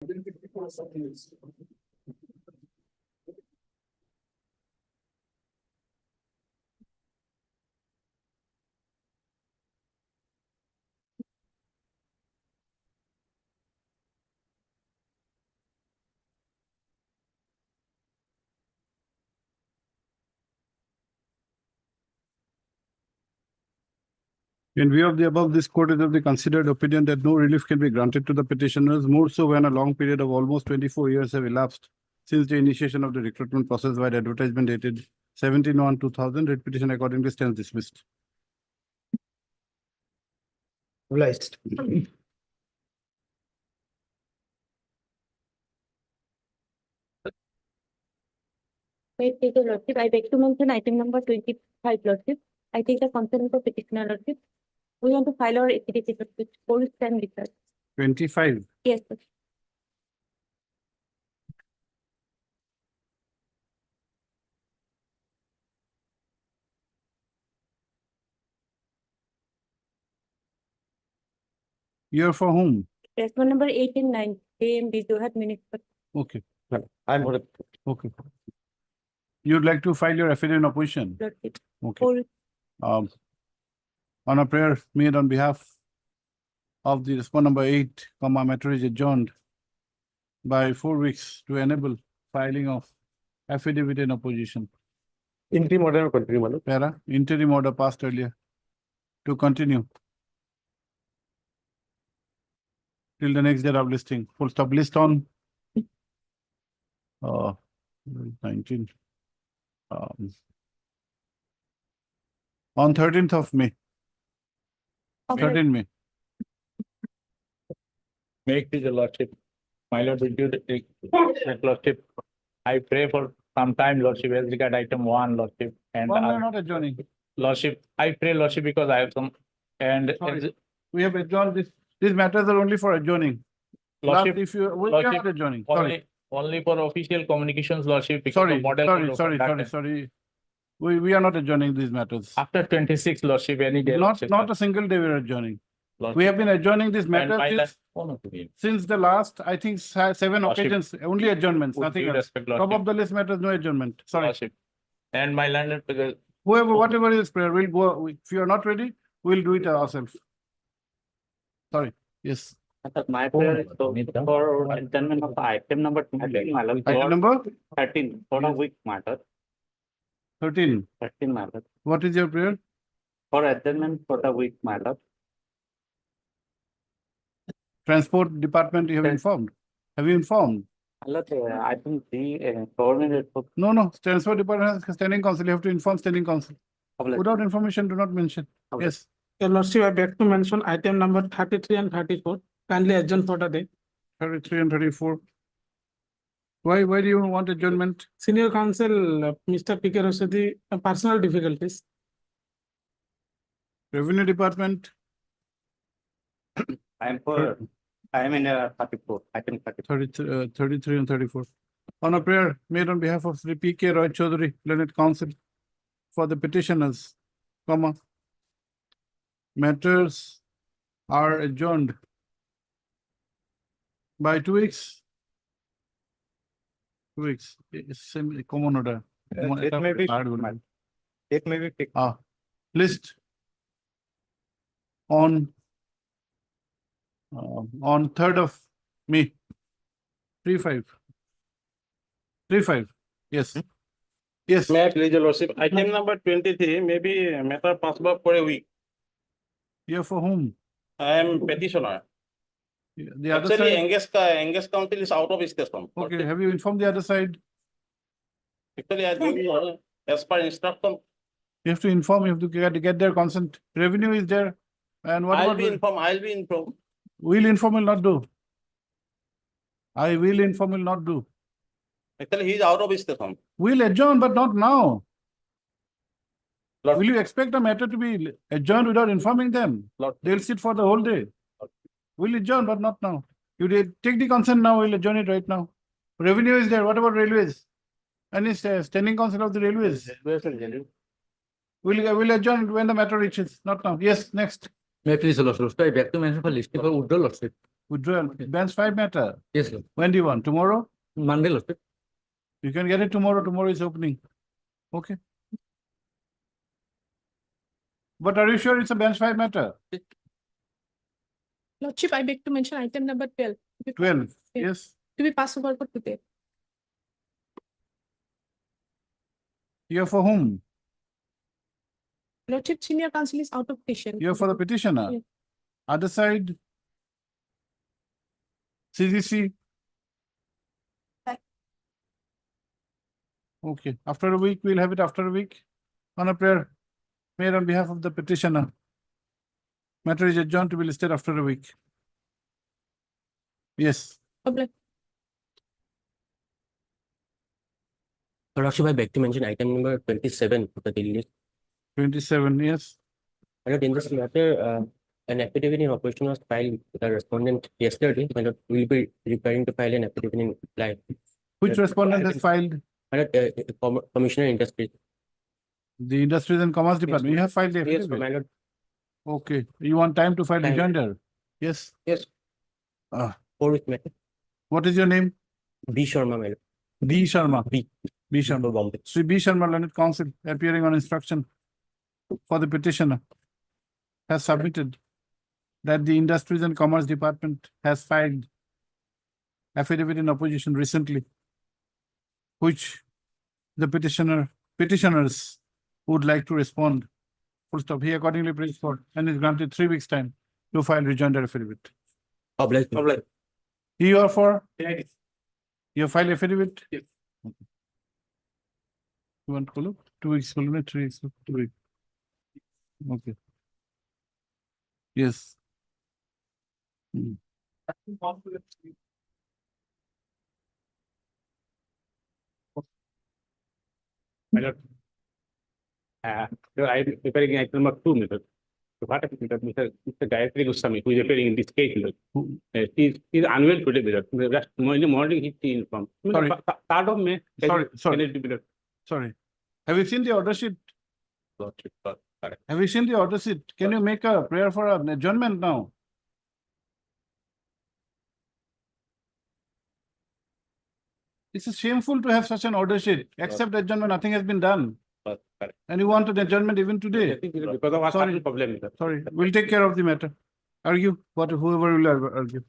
In view of the above, this court is of the considered opinion that no relief can be granted to the petitioners, more so when a long period of almost 24 years have elapsed since the initiation of the recruitment process by the advertisement dated 17/1/2000. Writ petition accordingly stands dismissed. Obliged. Wait, take a lordship. I beg to mention item number 25, lordship. I take the consent of petitioner, lordship. We want to file our affidavit, lordship. Police stand with us. 25. Yes, sir. You're for whom? Response number 8 and 9, AMD Johat Municipal. Okay, I'm for okay. You'd like to file your affidavit in opposition? Lordship. Okay. Police. On a prayer made on behalf of the respondent number 8, matter is adjourned by 4 weeks to enable filing of affidavit in opposition. interim order continue, Manu. Para, interim order passed earlier to continue till the next day of listing. Full stop. List on 19 on 13th of May. Okay. 13 May. Make this a lordship. My lord, will you take lordship? I pray for some time, lordship, as regard item 1, lordship. And Well, we are not adjourning. lordship, I pray, lordship, because I have some, and Sorry. We have adjourned this. These matters are only for adjourning. lordship, Not if you, we are lordship, not adjourning. Sorry. only for official communications, lordship. because Sorry, of model code of conduct. sorry. We are not adjourning these matters. After 26, lordship, any day. Not a single day we are adjourning. lordship. We have been adjourning these And my matters since the last, I think, 7 Lordship. occasions, only adjournments, With nothing due else. respect, Top lordship, of the list matters, no adjournment. Sorry. lordship. And my landlord, because Whoever, whatever is prayer, we'll go. If you are not ready, we'll do it ourselves. Sorry. Yes. My prayer is for adjournment of item number 13, my lord. Item number 13, for a week matter, 13. 13 matter, What is your prayer? for adjournment for the week matter. Transport department, you have Yes. informed. Have you informed? I think the government is No. Transport department has standing council. You have to inform standing council. Without information, do not mention. Okay. Yes. Your lordship, I beg to mention item number 33 and 34. Kindly adjourn for the day. 33 and 34. Why do you want adjournment? Senior counsel, Mr. P.K. Rosati, personal difficulties. Revenue department, I am in 34, item 34. 33 and 34. On a prayer made on behalf of Sri P.K. Roy Chaudhary, Learned Counsel, for the petitioners, matters are adjourned by 2 weeks. 2 weeks. It's same common order. It may be, it may be picked. List on 3rd of May. 3/5. 3/5. Yes. Yes. May I please, your lordship, item number 23, maybe a matter possible for a week. Here for whom? I am petitioner. The other Actually, side. Engage Council is out of station. Okay, have you informed the other side? Actually, I think as per instruction, You have to inform, you have to get their consent. Revenue is there. And what I'll about? be informed. Will inform, will not do. I will inform, will not do. Actually, he is out of station. We'll adjourn, but not now. Lord- Will you expect a matter to be adjourned without informing them? Lord- They'll sit for the whole day. We'll adjourn, but not now. You did take the consent now, we'll adjourn it right now. Revenue is there. What about railways? Any standing council of the railways? We'll adjourn it when the matter reaches, not now. Yes, next. May I please, lordship, I beg to mention for listing for Uddal lordship. Withdrawal, bench five matter. Yes, Lord. When do you want? Tomorrow? Monday, Lordship. You can get it tomorrow. Tomorrow is opening. Okay. But are you sure it's a bench five matter? Lordship, I beg to mention item number 12. to be 12, Yeah. yes. To be passed over for today. You're for whom? Lordship, senior counsel is out of station. You're for the petitioner. Yeah. Other side? CGC? Okay, after a week, we'll have it after a week. On a prayer made on behalf of the petitioner. Matter is adjourned to be listed after a week. Yes, Public. Lordship, I beg to mention item number 27 of the daily list. 27, yes. My lord, in this matter, an affidavit in opposition was filed with the respondent yesterday. My lord, we will be preparing to file an affidavit in reply. Which Yes. respondent has filed? My lord, Commissioner Industry. The Industries and Commerce Department. You have filed the Yes, affidavit. my lord. Okay, you want time to file Time. rejoinder? Yes. Yes. Ah, For which matter? what is your name? B. Sharma, my lord. B. Sharma. B. B. For Sharma. Bombay. Sri B. Sharma, learned counsel, appearing on instruction for the petitioner, has submitted that the Industries and Commerce Department has filed affidavit in opposition recently, which the petitioners would like to respond. Full stop. He accordingly prays for and is granted 3 weeks' time to file rejoinder affidavit. Obliged. You are for? Yeah. You file affidavit? Yes. Okay. You want to 2 weeks, 3 weeks, 2 weeks. Okay. Yes. Hmm. My lord. So I am preparing item number 2, Mr. So what happened, Mr. Gayatri Goswami, who is appearing in this case, Who- he is unwell today, Mr. Just in the morning he informed. Sorry. Third of May. Sorry. Can it be, Mr. Sorry. Have you seen the order sheet? Lordship, sorry. Have you seen the order sheet? Can you make a prayer for an adjournment now? It's shameful to have such an order sheet, except adjournment, nothing has been done. Correct. And you want an adjournment even I today? think it is because of our Sorry. certain problem, Mr. Sorry, we'll take care of the matter. Argue, whoever will argue.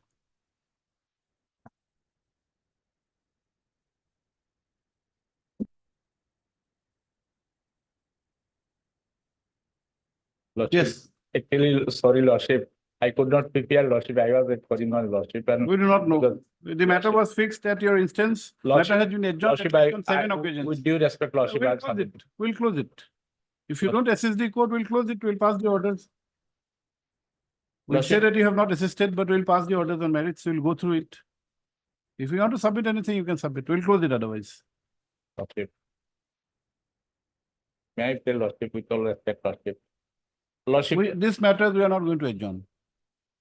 Lordship. Yes, Actually, sorry, Lordship. I could not prepare, Lordship. I was going on, Lordship. And we do not know. Because- The matter was fixed at your instance. Matter Lordship- has been adjourned Lordship, at least on 7 occasions. with due respect, Lordship, We'll I'll close submit. it. We'll close it. If you don't assist the court, we'll close it. We'll pass the orders. We'll say Lordship- that you have not assisted, but we'll pass the orders on merits. We'll go through it. If you want to submit anything, you can submit. We'll close it otherwise. Lordship. May I tell Lordship with all respect, Lordship? Lordship, This matters, we are not going to adjourn.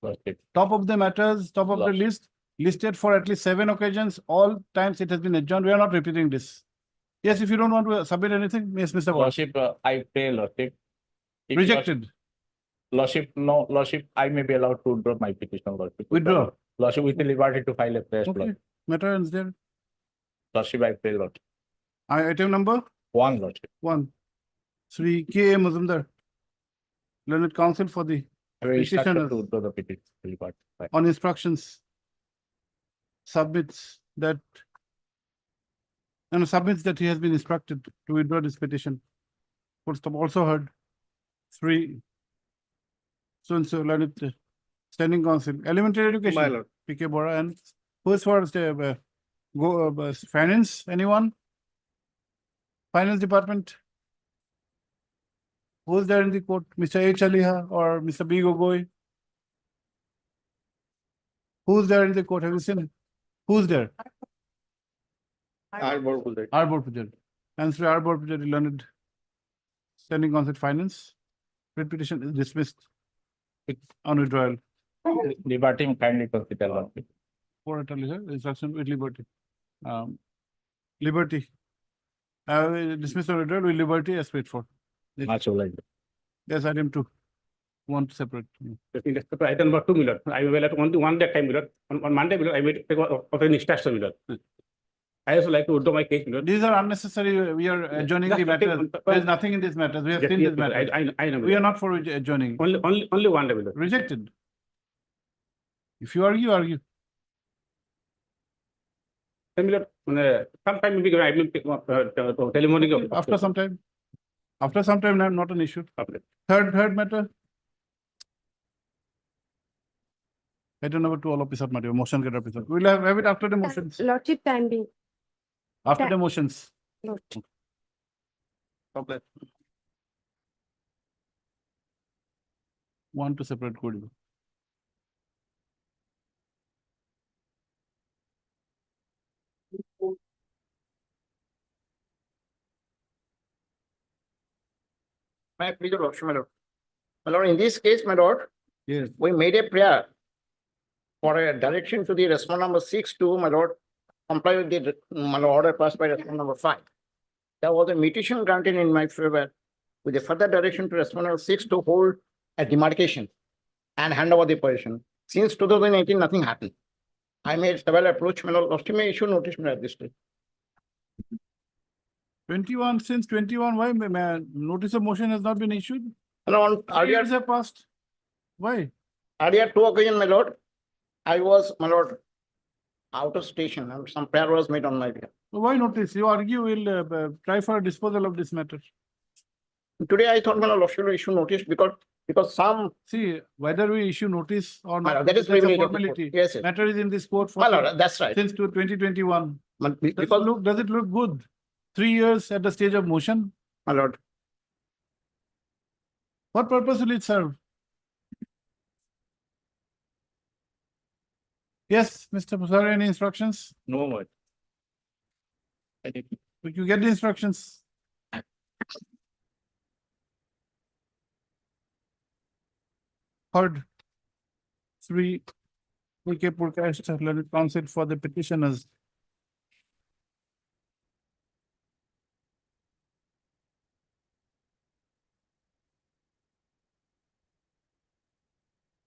Lordship, Top of the matters, top of the Lordship. list, listed for at least 7 occasions, all times it has been adjourned. We are not repeating this. Yes, if you don't want to submit anything, yes, Mr. Walsh. Lordship, I pray, Lordship. If Rejected. Lordship, no, Lordship, I may be allowed to withdraw my petition, Lordship. Withdraw. Lordship, with the liberty to file a fresh, Okay, Lordship. matter ends there. Lordship, I pray, Lordship. Item number 1, Lordship. 1. Sri K. A. Mazumdar, learned counsel for the, I will instruct her Petitioners. to withdraw the petition. Liberty. Right. on instructions, submits that he has been instructed to withdraw this petition. Full stop. Also heard 3. So learned standing counsel, elementary education. My lord. P.K. Bora, and who is for finance, anyone? Finance department? Who's there in the court, Mr. H. Aliha or Mr. B. Gogoi? Who's there in the court, have you seen it? Who's there? Arbor Pujari. Arbor Pujari. And Sri Arbor Pujari, learned standing counsel finance. Writ petition is dismissed on withdrawal. Liberty, kindly consider, Lordship. For instruction with liberty. Liberty. Dismissed on withdrawal with liberty as paid for. Much obliged. Yes, item 2. Want to separate. In respect to item number 2, my lord, I will have only one that time, my lord. On Monday, my lord, I will take of any instruction, my lord. I also like to withdraw my case, my lord. These are unnecessary. We are adjourning the Just take matters. one- There is nothing in this matters. We have Yes, seen yes, this my lord. matter. I know. my We are lord. not for adjourning. Only one day, my lord. Rejected. If you argue, argue. Then, my lord, sometime maybe I will take testimony. After some time. After some time, not an issue. Okay. Third matter. Item number 2, all of this matter, motion get episode. We'll have it after the motions. Lordship time being. After the motions. Lordship. Okay. Want to separate code. My pleasure, Lordship, my lord. My lord, in this case, my lord, Yes. we made a prayer for a direction to the respondent number 6 to, my lord, comply with the, my lord, order passed by respondent number 5. There was a mutation granted in my favor with a further direction to respondent number 6 to hold a demarcation and hand over the position. Since 2018, nothing happened. I made several approach, my lord, Lordship may issue notice, my lord, at this stage. 21, since 21, why notice of motion has not been issued? And on 3 earlier, years have passed. Why? earlier 2 occasions, my lord, I was, my lord, out of station and some prayer was made on my behalf. Why notice? You argue, we'll try for disposal of this matter. Today, I thought, my lord, Lordship will issue notice because some, See, whether we issue notice or my not, lord, that is that's a privilege of the court. formality. Yes, yes. Matter is in this court for My lord, that's right. since 2021. Because, Does it look good? 3 years at the stage of motion? my lord, What purpose will it serve? Yes, Mr. Musari, any instructions? No more. I think You get the instructions. Heard. 3. VK Purkash, learned counsel for the petitioners.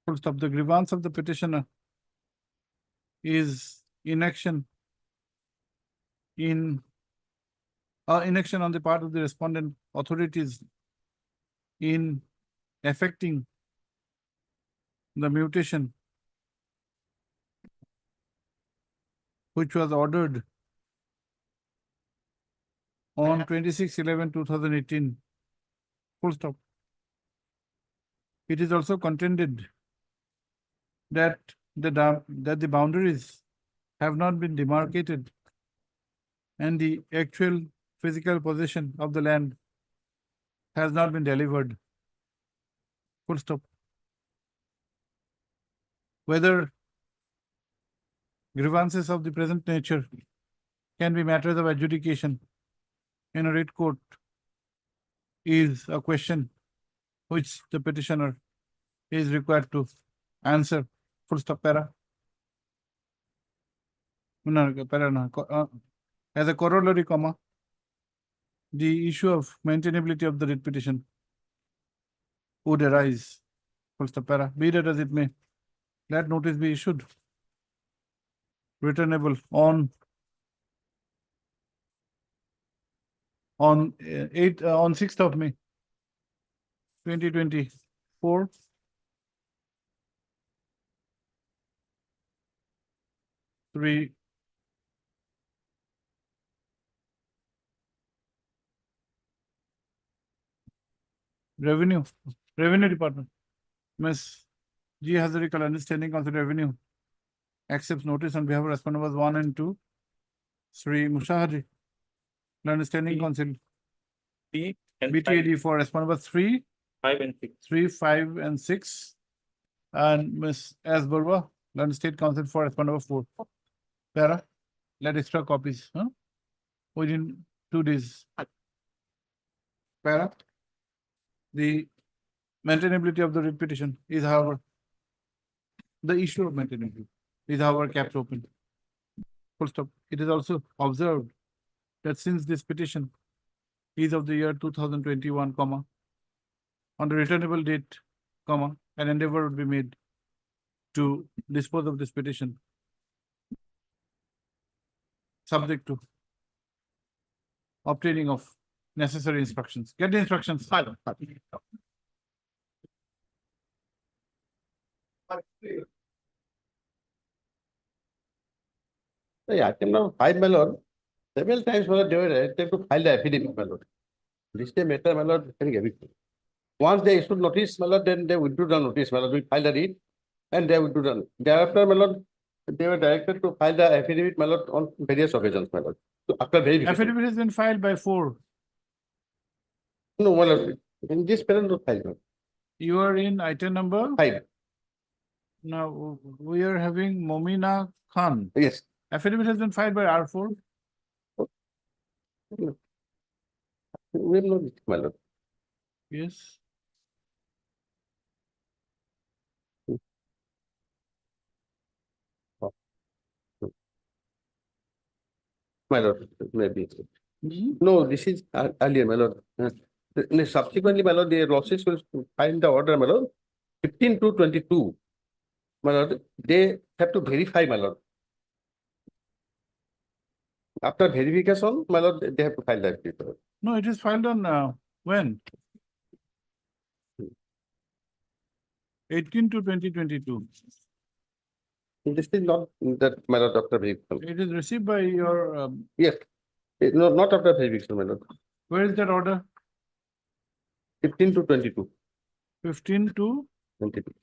Full stop. The grievance of the petitioner is inaction inaction on the part of the respondent authorities in affecting the mutation which was ordered on 26/11/2018. Full stop. It is also contended that the boundaries have not been demarcated and the actual physical possession of the land has not been delivered. Full stop. Whether grievances of the present nature can be matters of adjudication in a writ court is a question which the petitioner is required to answer. Full stop. Para. No, para no. As a corollary, comma, the issue of maintainability of the writ petition would arise. Full stop. Para. Be that as it may, let notice be issued. Returnable on 6th of May, 2024. Three. Revenue Department. Ms. G. Hazarikal, understanding council revenue. Accepts notice on behalf of respondent numbers 1 and 2. Sri Mushahari. Understanding council. B and BTAD for respondent number 3, 5 and 6. 3, 5, and 6. And Ms. S. Burwa, London State Council for respondent number 4. Para, let extra copies, huh? Within 2 days. Para, the maintainability of the writ petition is however, the issue of maintainability is however kept open. Full stop. It is also observed that since this petition is of the year 2021, comma, on the returnable date comma, an endeavor would be made to dispose of this petition. Subject to obtaining of necessary instructions. Get the instructions. Yeah, item number 5, my lord. Several times, my lord, they were reluctant to file the affidavit, my lord. This day matter, my lord, can give it. Once they issued notice, my lord, then they withdrew the notice, my lord, we filed the deed, and they withdrew the. Thereafter, my lord, they were directed to file the affidavit, my lord, on various occasions, my lord. So after verification. Affidavit has been filed by 4. No, my lord, in this parent not filed, my lord. You are in item number. 5, Now, we are having Momina Khan. yes. Affidavit has been filed by R4. We have no, my lord. Yes. My lord, maybe. No, this is earlier, my lord. Subsequently, my lord, the losses will find the order, my lord. 15 to 22. My lord, they have to verify, my lord. After verification, my lord, they have to file that paper. No, it is filed on when? 18 to 2022. This is not that, my lord, after verification. It is received by your, Yes. No, not after verification, my lord. where is that order? 15 to 22. 15 to 22.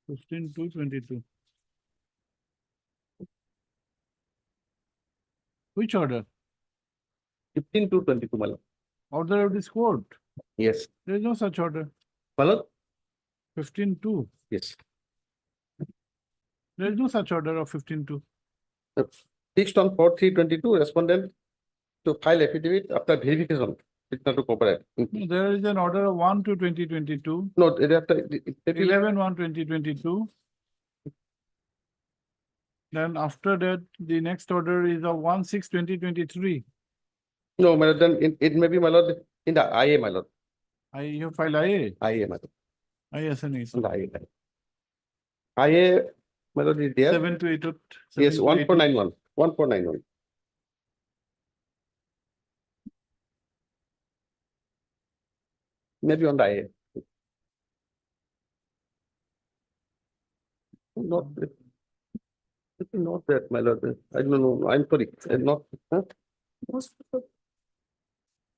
15 to 22. Which order? 15 to 22, my lord. Order of this court. Yes. There is no such order. My lord? 15 to. Yes. There is no such order of 15 to. Fixed on 4/3/22, respondent to file affidavit after verification. It's not to cooperate. No, there is an order of 1 to 2022. No, after. 11/1/2022. Then after that, the next order is of 1/6/2023. No, my lord, then it may be, my lord, in the IA, my lord. You file IA. IA, my lord. ISNE. In the IA. IA, my lord, is there. 7 to 8. Yes, 1491. 1491. Maybe on the IA. Not that. Not that, my lord. I don't know. I'm sorry. Not. Huh? Most people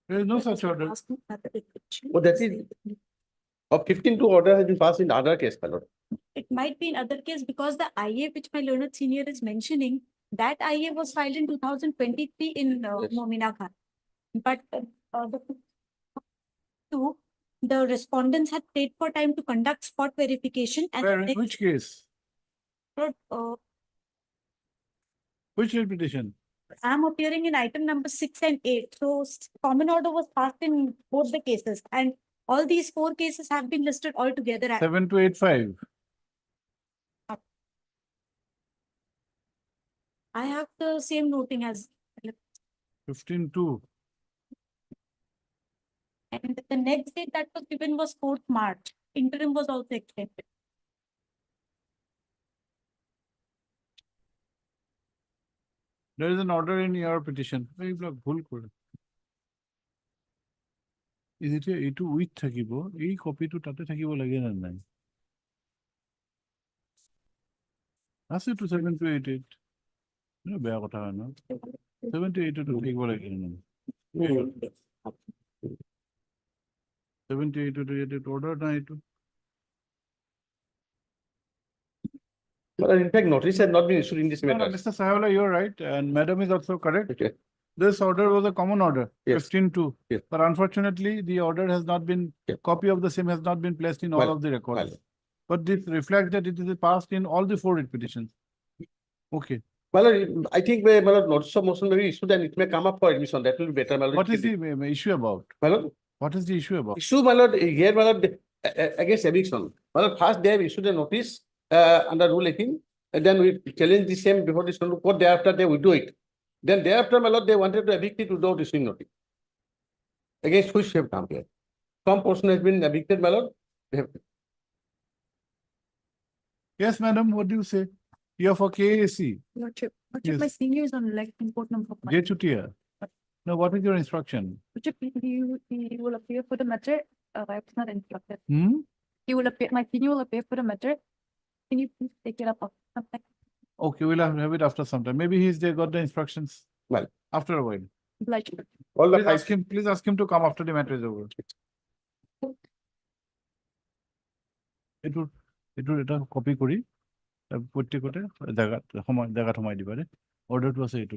There is no such order. ask me that the petition Oh, that is. Of 15 to order has been passed in the other case, my lord. It might be in other case because the IA which my learned senior is mentioning, that IA was filed in 2023 in Yes. Momina Khan. But the respondents had paid for time to conduct spot verification and Where, in next, which case? uh, Which petition? I'm appearing in item number 6 and 8. So common order was passed in both the cases and all these 4 cases have been listed all together. 7 to 85. I have the same noting as, 15 to. and the next date that was given was 4th March. Interim was also extended. There is an order in your petition. এইবিলাক ভুল কৰে। যেতিয়া এইটো with থাকিব, এই কপিটো তাতে থাকিব লাগে নে নাই? আছে তো 7 to 88. বেয়া কথা হয় ন? 7 to 88 টো থাকিব লাগে নে নাই? 7 to 88 order নাই এইটো। But in fact, notice had not been issued in this No, no, matter. Mr. Sayola, you're right, and Madam is also correct. Okay. This order was a common order, Yes. 15 to. Yes. But unfortunately, the order has not been, Yeah. copy of the same has not been placed in all Well, of the records. well. But this reflects that it is passed in all the 4 petitions. Okay, My lord, I think my lord, notice of motion may be issued and it may come up for admission. That will be better, my lord. what is the issue about? My lord, What is the issue about? issue, my lord, here, my lord, against eviction. My lord, first they have issued a notice under rule 18, and then we challenge the same before this court. Thereafter, they will do it. Then thereafter, my lord, they wanted to evict it without issuing notice. against which we have come here. Some portion has been evicted, my lord. We have Yes, madam, what do you say? You're for KAC, Lordship, Yes. my senior is on electing port number one. J Chutia. Now, what is your instruction? Lordship, he will appear for the matter. It's not instructed. Hmm? He will appear, my senior will appear for the matter. Can you please take it up? Okay, we'll have it after some time. Maybe he's there, got the instructions. Well. After a while. Obliged. all the Please ask him to come after the matter is over. এটা copy কৰি প্ৰত্যেকতে জাগাত সোমাই দিবা দে অৰ্ডাৰটো আছে এইটো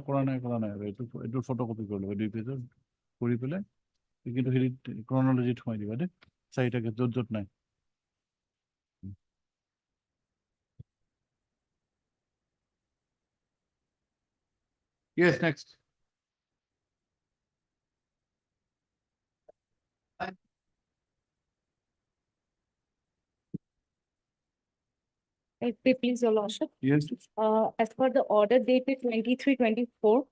কৰা নাই আৰু এইটো ফটোকপি কৰি ল'বা 2 পেজৰ কৰি পেলাই কিন্তু হেৰিত ক্ৰনলজিত সোমাই দিবা দে চাৰিটাকে য'ত নাই Yes, next. Please, your lordship. Yes. As per the order dated 23/24,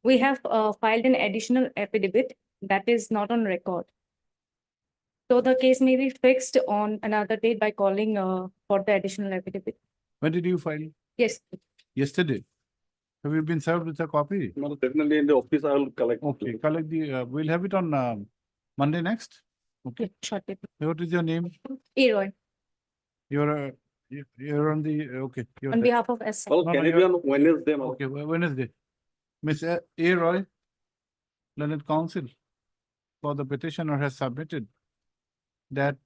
we have filed an additional affidavit that is not on record. So the case may be fixed on another date by calling for the additional affidavit. When did you file? Yes, Yesterday. Have you been served with a copy? No, definitely in the office I will collect. Okay, collect we'll have it on Monday next. Okay. shortly. What is your name? Aroy, You're on the, okay. you're on there. behalf of S. Well, No, can no, it be on Wednesday? Malad? Okay, Wednesday. Miss A. Roy, Learned Counsel for the petitioner has submitted that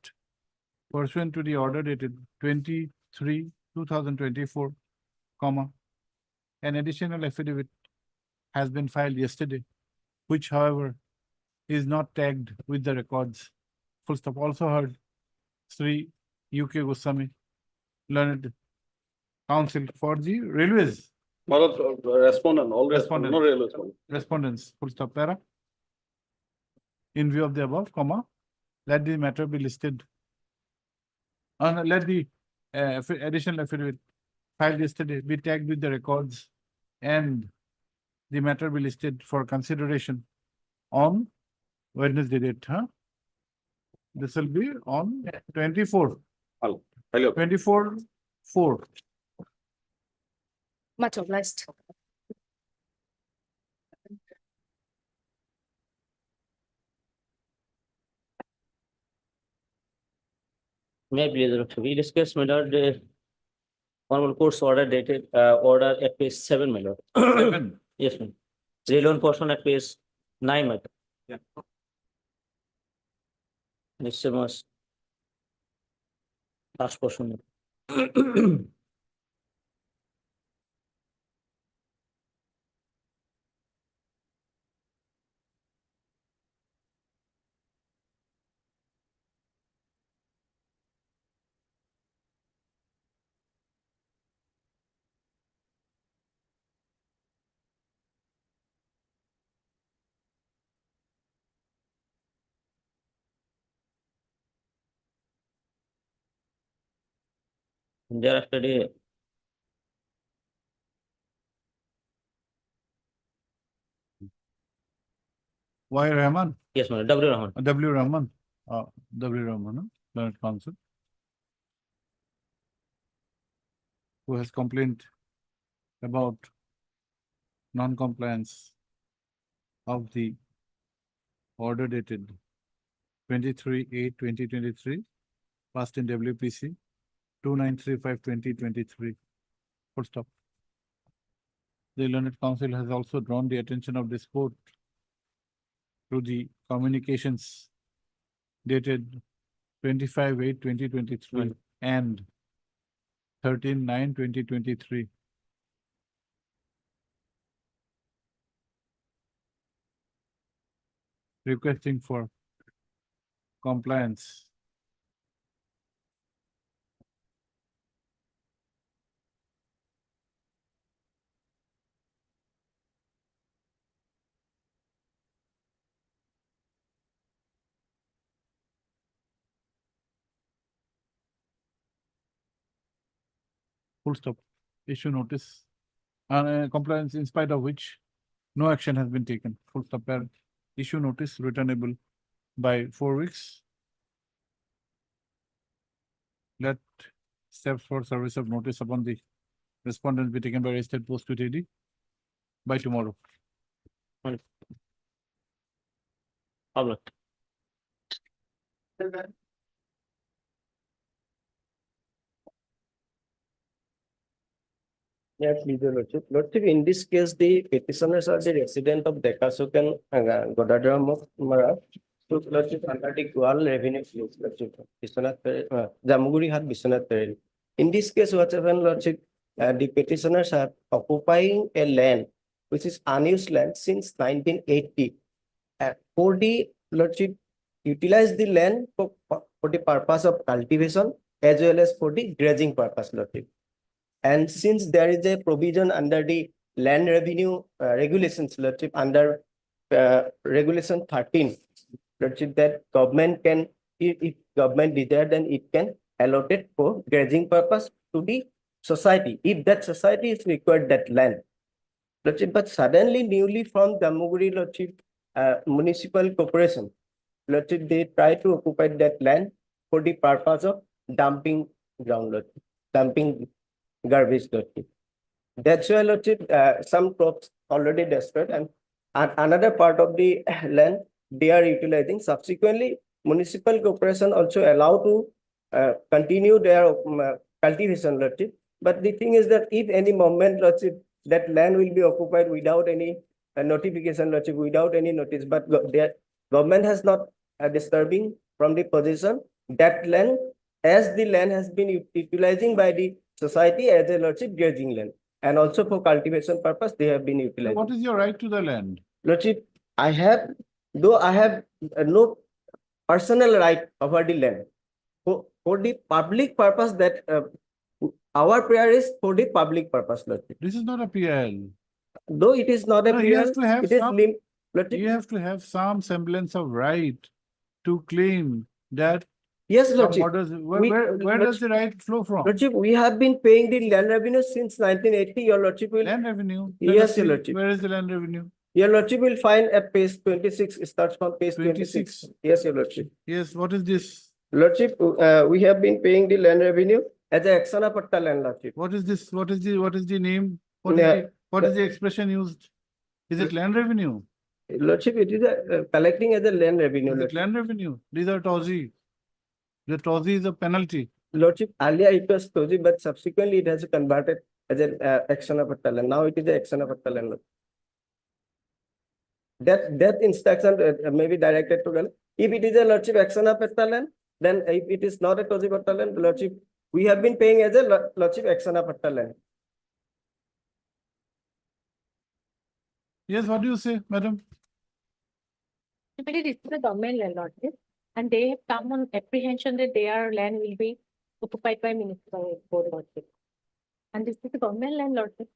pursuant to the order dated 23/2024, an additional affidavit has been filed yesterday, which however is not tagged with the records. Full stop. Also heard Sri UK Goswami, Learned Counsel for the Railways. Malad, respondent, all Respondent. respondent, no real respondent. Respondents, full stop, para. In view of the above, let the matter be listed. Let the additional affidavit filed yesterday be tagged with the records and the matter be listed for consideration on Wednesday date, huh? This will be on 24th, Hello. 24/4. Much obliged. May I please, Lordship, we discussed, my lord, formal court's order dated, order at page 7, my lord. 7. Yes, ma'am. Zero portion at page 9, my lord. Yeah. Mr. Mas. Last portion. Thereafter, Y. Rahman, yes, my lord, W. Rahman. W. Rahman, W. Rahman, huh? Learned Counsel, who has complained about non-compliance of the order dated 23/8/2023, passed in WPC 2935/2023. Full stop. The Learned Counsel has also drawn the attention of this court to the communications dated 25/8/2023 and 13/9/2023. Requesting for compliance. Full stop. Issue notice compliance, in spite of which no action has been taken. Full stop. Issue notice returnable by 4 weeks. Let steps for service of notice upon the respondent be taken by registered post to TD by tomorrow. Problem. Yeah, please, Your Lordship. Lordship, in this case, the petitioners are the resident of Dekasukan, Godadra Mara. So, Lordship, under the Gual revenue, please, Lordship, Jamuguri had Biswanath Perel. In this case, what happened, Lordship, the petitioners are occupying a land which is unused land since 1980. For the Lordship, utilize the land for the purpose of cultivation as well as for the grazing purpose, Lordship. And since there is a provision under the land revenue regulations, Lordship, under regulation 13, Lordship, that government can, if government desire, then it can allocate for grazing purpose to the society, if that society is required that land. Lordship, but suddenly newly formed Jamuguri, Lordship, municipal corporation, Lordship, they try to occupy that land for the purpose of dumping ground, Lordship, dumping garbage, Lordship. That's why, Lordship, some crops already destroyed, and another part of the land they are utilizing. Subsequently, municipal corporation also allow to continue their cultivation, Lordship. But the thing is that if any moment, Lordship, that land will be occupied without any notification, Lordship, without any notice, but their government has not disturbing from the position that land, as the land has been utilizing by the society as a, Lordship, grazing land, and also for cultivation purpose they have been utilized. What is your right to the land? Lordship, I have no personal right over the land. For the public purpose, that our prayer is for the public purpose, Lordship. This is not a PIL. Though it is not a No, you have to have it is some- Lordship. You have to have some semblance of right to claim that. Yes, some Lordship. orders- Where, We- where does the right flow from? Lordship, we have been paying the land revenue since 1980. Your Lordship will, Land revenue. Yes, Your Lordship. Where is the land revenue? Your Lordship will find at page 26. It starts from page 26. 26. Yes, Your Lordship. Yes, what is this? Lordship, we have been paying the land revenue as a Aksana Patta land, Lordship. What is this? What is the name? What is Yeah, what is the expression used? Is it land revenue? Lordship, it is collecting as a land revenue, Is it Lordship. land revenue? These are TOSI. The TOSI is a penalty. Lordship, earlier it was Toji, but subsequently it has converted as an Aksana Patta land. Now it is a Aksana Patta land, Lordship. That instruction may be directed to them. If it is a, Lordship, Aksana Patta land, then if it is not a Toji Patta land, Lordship, we have been paying as a Lordship Aksana Patta land. Yes, what do you say, madam? But it is the government land, Lordship, and they have come on apprehension that their land will be occupied by municipal board, Lordship. And this is the government land, Lordship.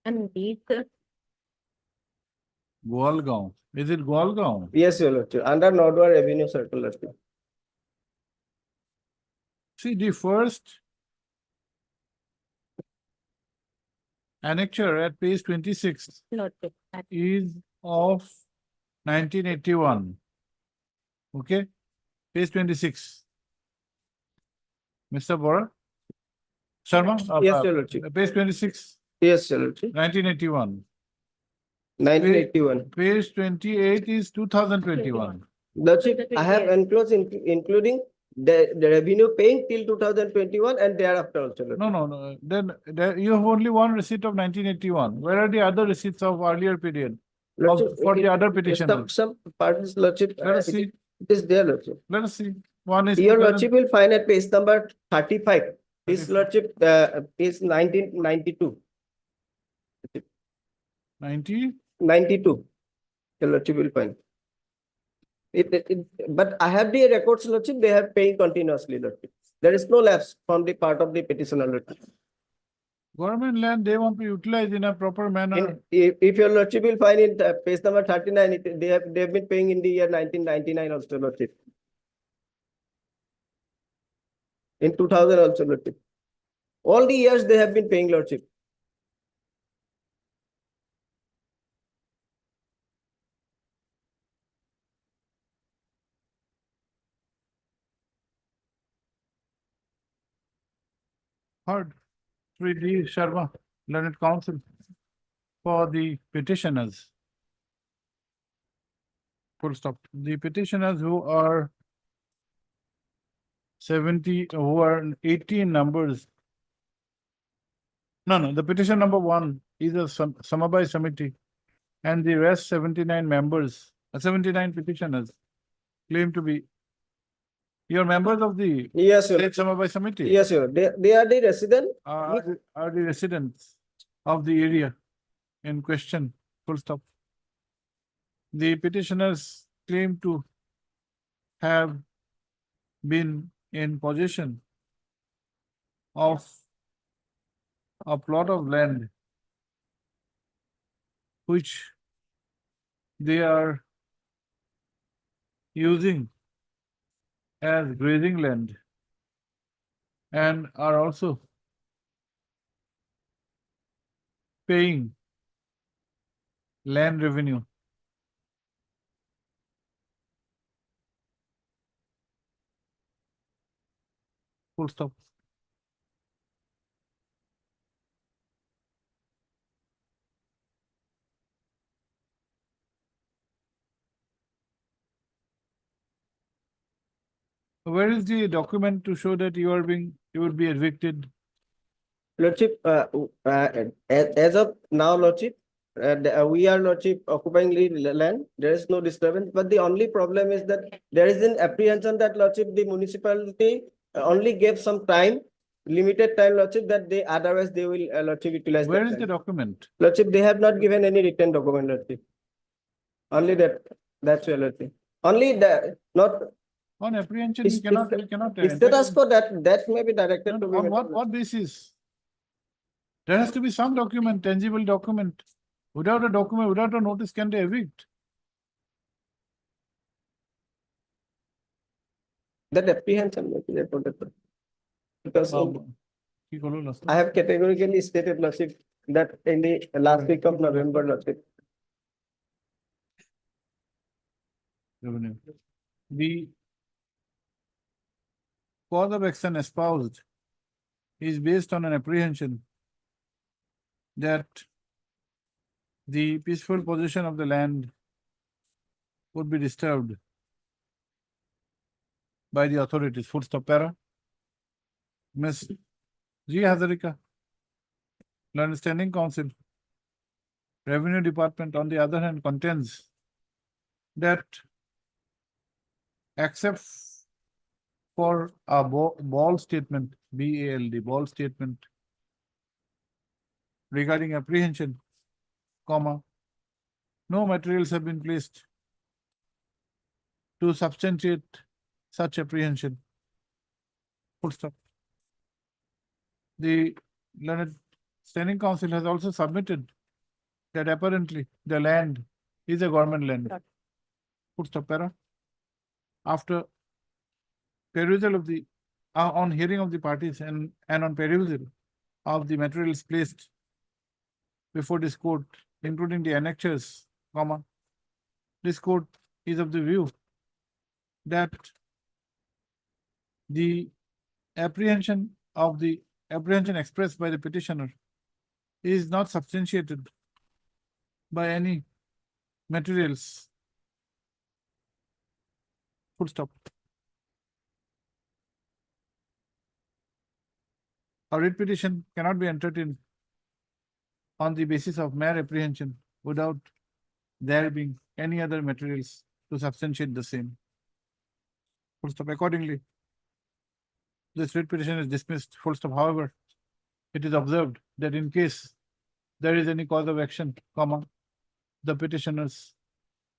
And these, Goalgaon. Is it Goalgaon? Yes, Your Lordship, under Nodwar Revenue Circle, Lordship. See, the first annexure at page 26 Lordship, and is of 1981. Okay, page 26. Mr. Bora? Sharma? Yes, Your Lordship. Page 26, Yes, Your Lordship. 1981. 1981. Page 28 is 2021. Lordship, I have enclosed including the revenue paying till 2021 and thereafter also, Lordship. No. Then you have only one receipt of 1981. Where are the other receipts of earlier period? Lordship, For the it- other some- petitioners? Some parties, Lordship, Let us it see. it is there, Lordship. Let us see. One is. Your 2000 Lordship will find at page number 35. This 35. Lordship is 1992. 90. 92. Your Lordship will find. But I have the records, Lordship, they have paying continuously, Lordship. There is no lapse from the part of the petitioner, Lordship. Government land, they want to utilize in a proper manner. If Your Lordship will find in page number 39, they have been paying in the year 1999 also, Lordship. In 2000 also, Lordship. All the years they have been paying, Lordship. Heard. Sri D. Sharma, Learned Counsel for the petitioners. Full stop. The petitioners who are 18 numbers. No, the petition number 1 is a Samabai Samiti, and the rest 79 members, 79 petitioners claim to be. You're members of the Yes, sir. State Samabai Samiti? Yes, sir. They are the resident. Are the residents of the area in question, full stop. The petitioners claim to have been in possession of a plot of land which they are using as grazing land and are also paying land revenue. Full stop. Where is the document to show that you would be evicted? Lordship, as of now, Lordship, we are, Lordship, occupying the land. There is no disturbance, but the only problem is that there is an apprehension that, Lordship, the municipality only gave some time, limited time, Lordship, that they otherwise they will, Lordship, utilize. Where that is the time. document? Lordship, they have not given any written document, Lordship. Only that's why, Lordship. Only that, not. On apprehension, Is- you cannot. Is that as for that may be directed to be. On what basis? There has to be some document, tangible document. Without a document, without a notice, can they evict? That apprehension may be reported. Because কি করলো last I have categorically stated, Lordship, that in the last week of November, Lordship. revenue? The cause of action espoused is based on an apprehension that the peaceful possession of the land would be disturbed by the authorities. Full stop. Para. Ms. G. Hazarika, Learned Standing Council, Revenue Department, on the other hand, contends that except for a ball statement, BALD, ball statement regarding apprehension, comma, no materials have been placed to substantiate such apprehension. Full stop. The Learned Standing Council has also submitted that apparently the land is a government land. Full stop. Para. After perusal of the, on hearing of the parties and on perusal of the materials placed before this court, including the annexures, comma, this court is of the view that the apprehension expressed by the petitioner is not substantiated by any materials. Full stop. A writ petition cannot be entertained on the basis of mere apprehension without there being any other materials to substantiate the same. Full stop. Accordingly, this writ petition is dismissed. Full stop. However, it is observed that in case there is any cause of action, comma, the petitioners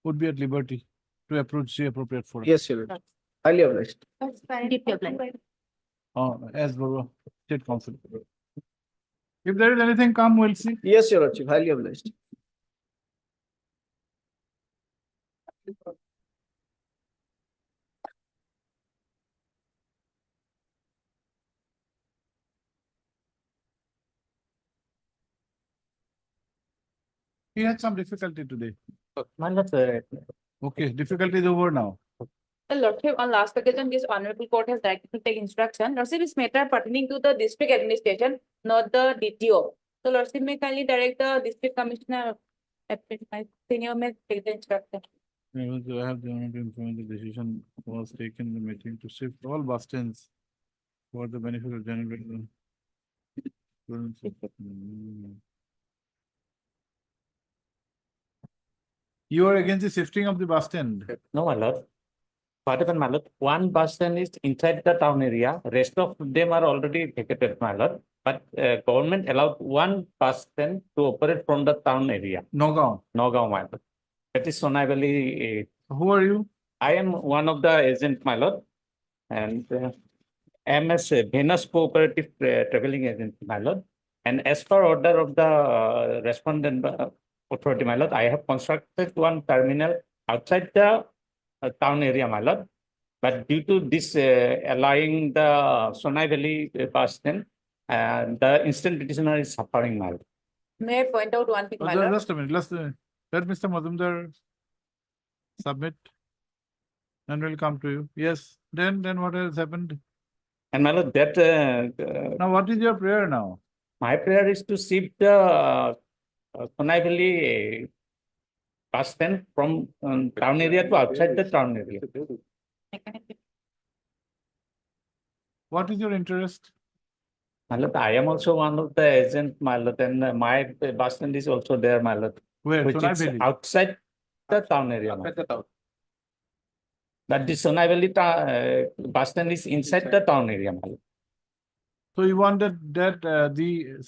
would be at liberty to approach the appropriate forum. Yes, sir. Highly obliged. Deeply obliged. As Borough State Council. If there is anything, come, we'll see. Yes, Your Lordship, highly obliged. He had some difficulty today. My lord, Okay, difficulty is over now. The Lordship, on last occasion, this honorable court has directed to take instruction. Lordship, is matter pertaining to the district administration, not the DTO. So Lordship may kindly direct the district commissioner. My senior may take the instruction. I have the honor to inform the decision was taken in the meeting to shift all bus stands for the benefit of general. You are against the shifting of the bus stand. no, my lord. Pardon, my lord, one bus stand is inside the town area, rest of them are already vacated, my lord. But government allowed one bus stand to operate from the town area, Nagaon. Nagaon, my lord. That is Sonai Valley. Who are you? I am one of the agent, my lord. And MS Venus Cooperative Traveling Agent, my lord. And as per order of the respondent authority, my lord, I have constructed one terminal outside the town area, my lord. But due to this allowing the Sonai Valley bus stand, the instant petitioner is suffering, my lord. May I point out one thing, my lord? Just a minute, let Mr. Mazumdar submit. And we'll come to you. Yes, then what has happened? And my lord, that Now, what is your prayer now? my prayer is to shift the Sonai Valley bus stand from town area to outside the town area. What is your interest? My lord, I am also one of the agent, my lord, and my bus stand is also there, my lord, Where? which Sonai is Valley? outside the town area. my lord. But the Sonai Valley bus stand is inside the town area, my lord. So you wanted that the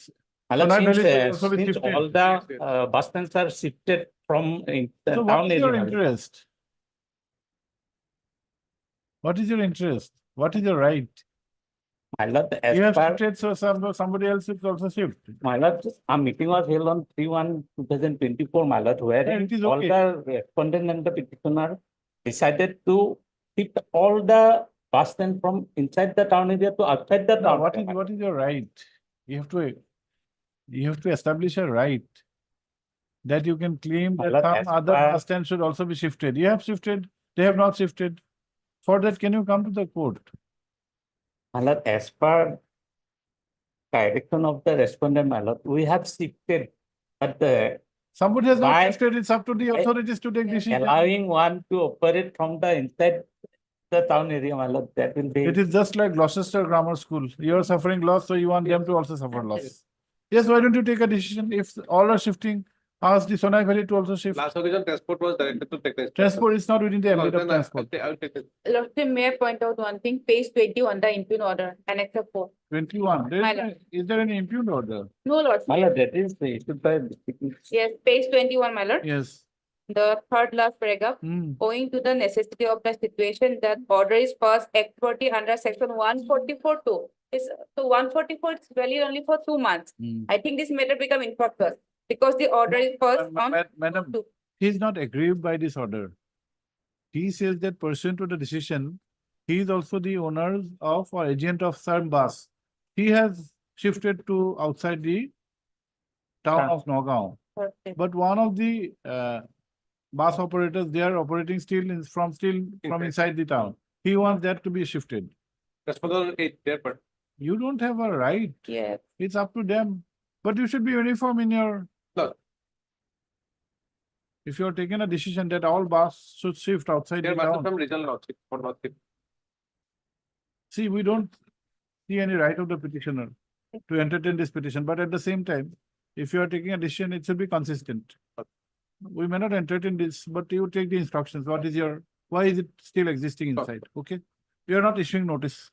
My lord, Sonai since, Valley should also be since shifted. all the bus stands are shifted from the So what town is your area. my lord. interest? What is your interest? What is your right? My lord, as You have per, shifted, so somebody else should also shift. my lord, a meeting was held on 3/1/2024, my lord, wherein it is all okay. the respondent and the petitioner decided to shift all the bus stand from inside the town area to outside the Now, town. area, my what is your right? You have to establish a right that you can claim My that lord, some as other per- bus stand should also be shifted. You have shifted, they have not shifted. For that, can you come to the court? My lord, as per direction of the respondent, my lord, we have shifted, but Somebody has not By- shifted, it's up to the by authorities to take decision. allowing one to operate from the inside the town area, my lord, that will be. It is just like Gloucester Grammar School. You are suffering loss, so you want them to also suffer loss. Yes, why don't you take a decision? If all are shifting, ask the Sonai Valley to also shift. Last occasion, transport was directed to take this. Transport is not within the No, ambit of then transport. I'll take it. Lordship, may I point out one thing? Page 21, the impugn order, Annex 4. 21. My lord. Is there any impugned order? No, Lordship. My lord, that is issued by district. Yes, page 21, my lord. Yes. The third last paragraph. Hmm. Owing to the necessity of the situation, that order is passed expertly under section 144(2). So 144 is valid only for 2 months. Hmm. I think this matter become infructuous because the order is passed on. Madam, two. he is not aggrieved by this order. He says that pursuant to the decision, he is also the owner of or agent of some bus. He has shifted to outside the town of Nagaon. Okay. But one of the bus operators, they are operating from inside the town. He wants that to be shifted. Responsibility is there, but You don't have a right. Yeah. It's up to them. But you should be uniform in your. No. If you are taking a decision that all bus should shift outside there the must be town. some regional lordship for lordship. See, we don't see any right of the petitioner to entertain this petition, but at the same time, if you are taking a decision, it should be consistent. We may not entertain this, but you take the instructions. Why is it still existing inside? Okay? We are not issuing notice.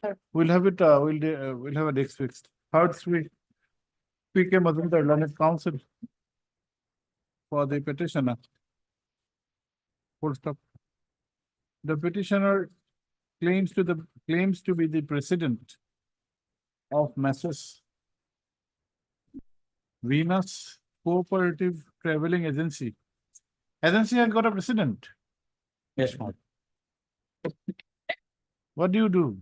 Sure. We'll have it, we'll have a date fixed. Third week, P.K. Mazumdar, Learned Council for the petitioner. Full stop. The petitioner claims to be the president of Messrs. Venus Cooperative Traveling Agency. Agency has got a president. Yes, my lord. What do you do?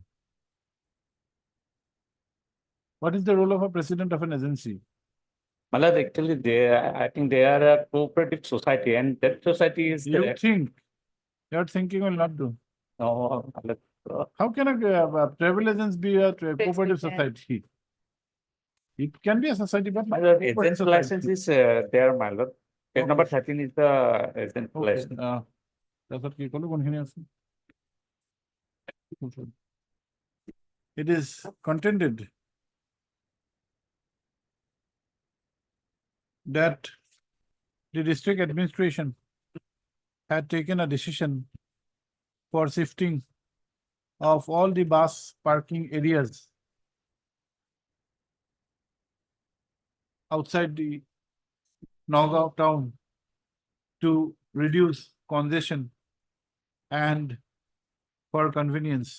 What is the role of a president of an agency? My lord, actually, I think they are a cooperative society and that society is. You think, your thinking will not do. No, my lord, How can a travel agents be a cooperative can. society? It can be a society, but my not lord, a cooperative agent license society. is there, my lord. Page number Okay. 13 is the agent Okay, license. তাৰপিছত কি ক'লো কোনখিনি আছে? It is contended that the district administration had taken a decision for shifting of all the bus parking areas outside the Nagaon town to reduce congestion and for convenience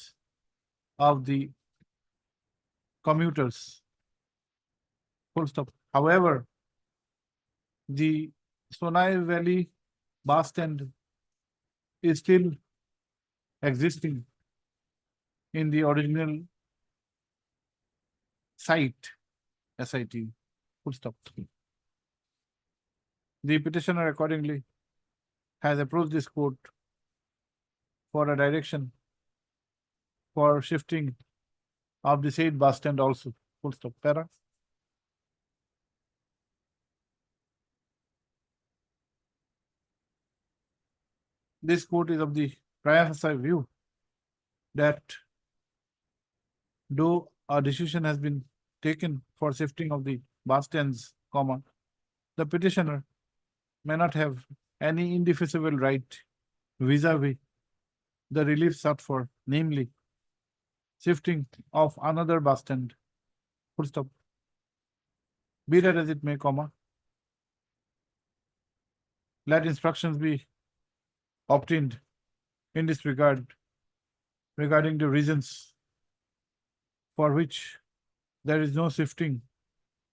of the commuters. Full stop. However, the Sonai Valley bus stand is still existing in the original site, SIT. Full stop. The petitioner accordingly has approached this court for a direction for shifting of the said bus stand also. Full stop. Para. This court is of the prima facie view that though a decision has been taken for shifting of the bus stands, comma, the petitioner may not have any indefeasible right vis-a-vis the relief sought for, namely shifting of another bus stand. Full stop. Be that as it may, comma, let instructions be obtained in this regard regarding the reasons for which there is no shifting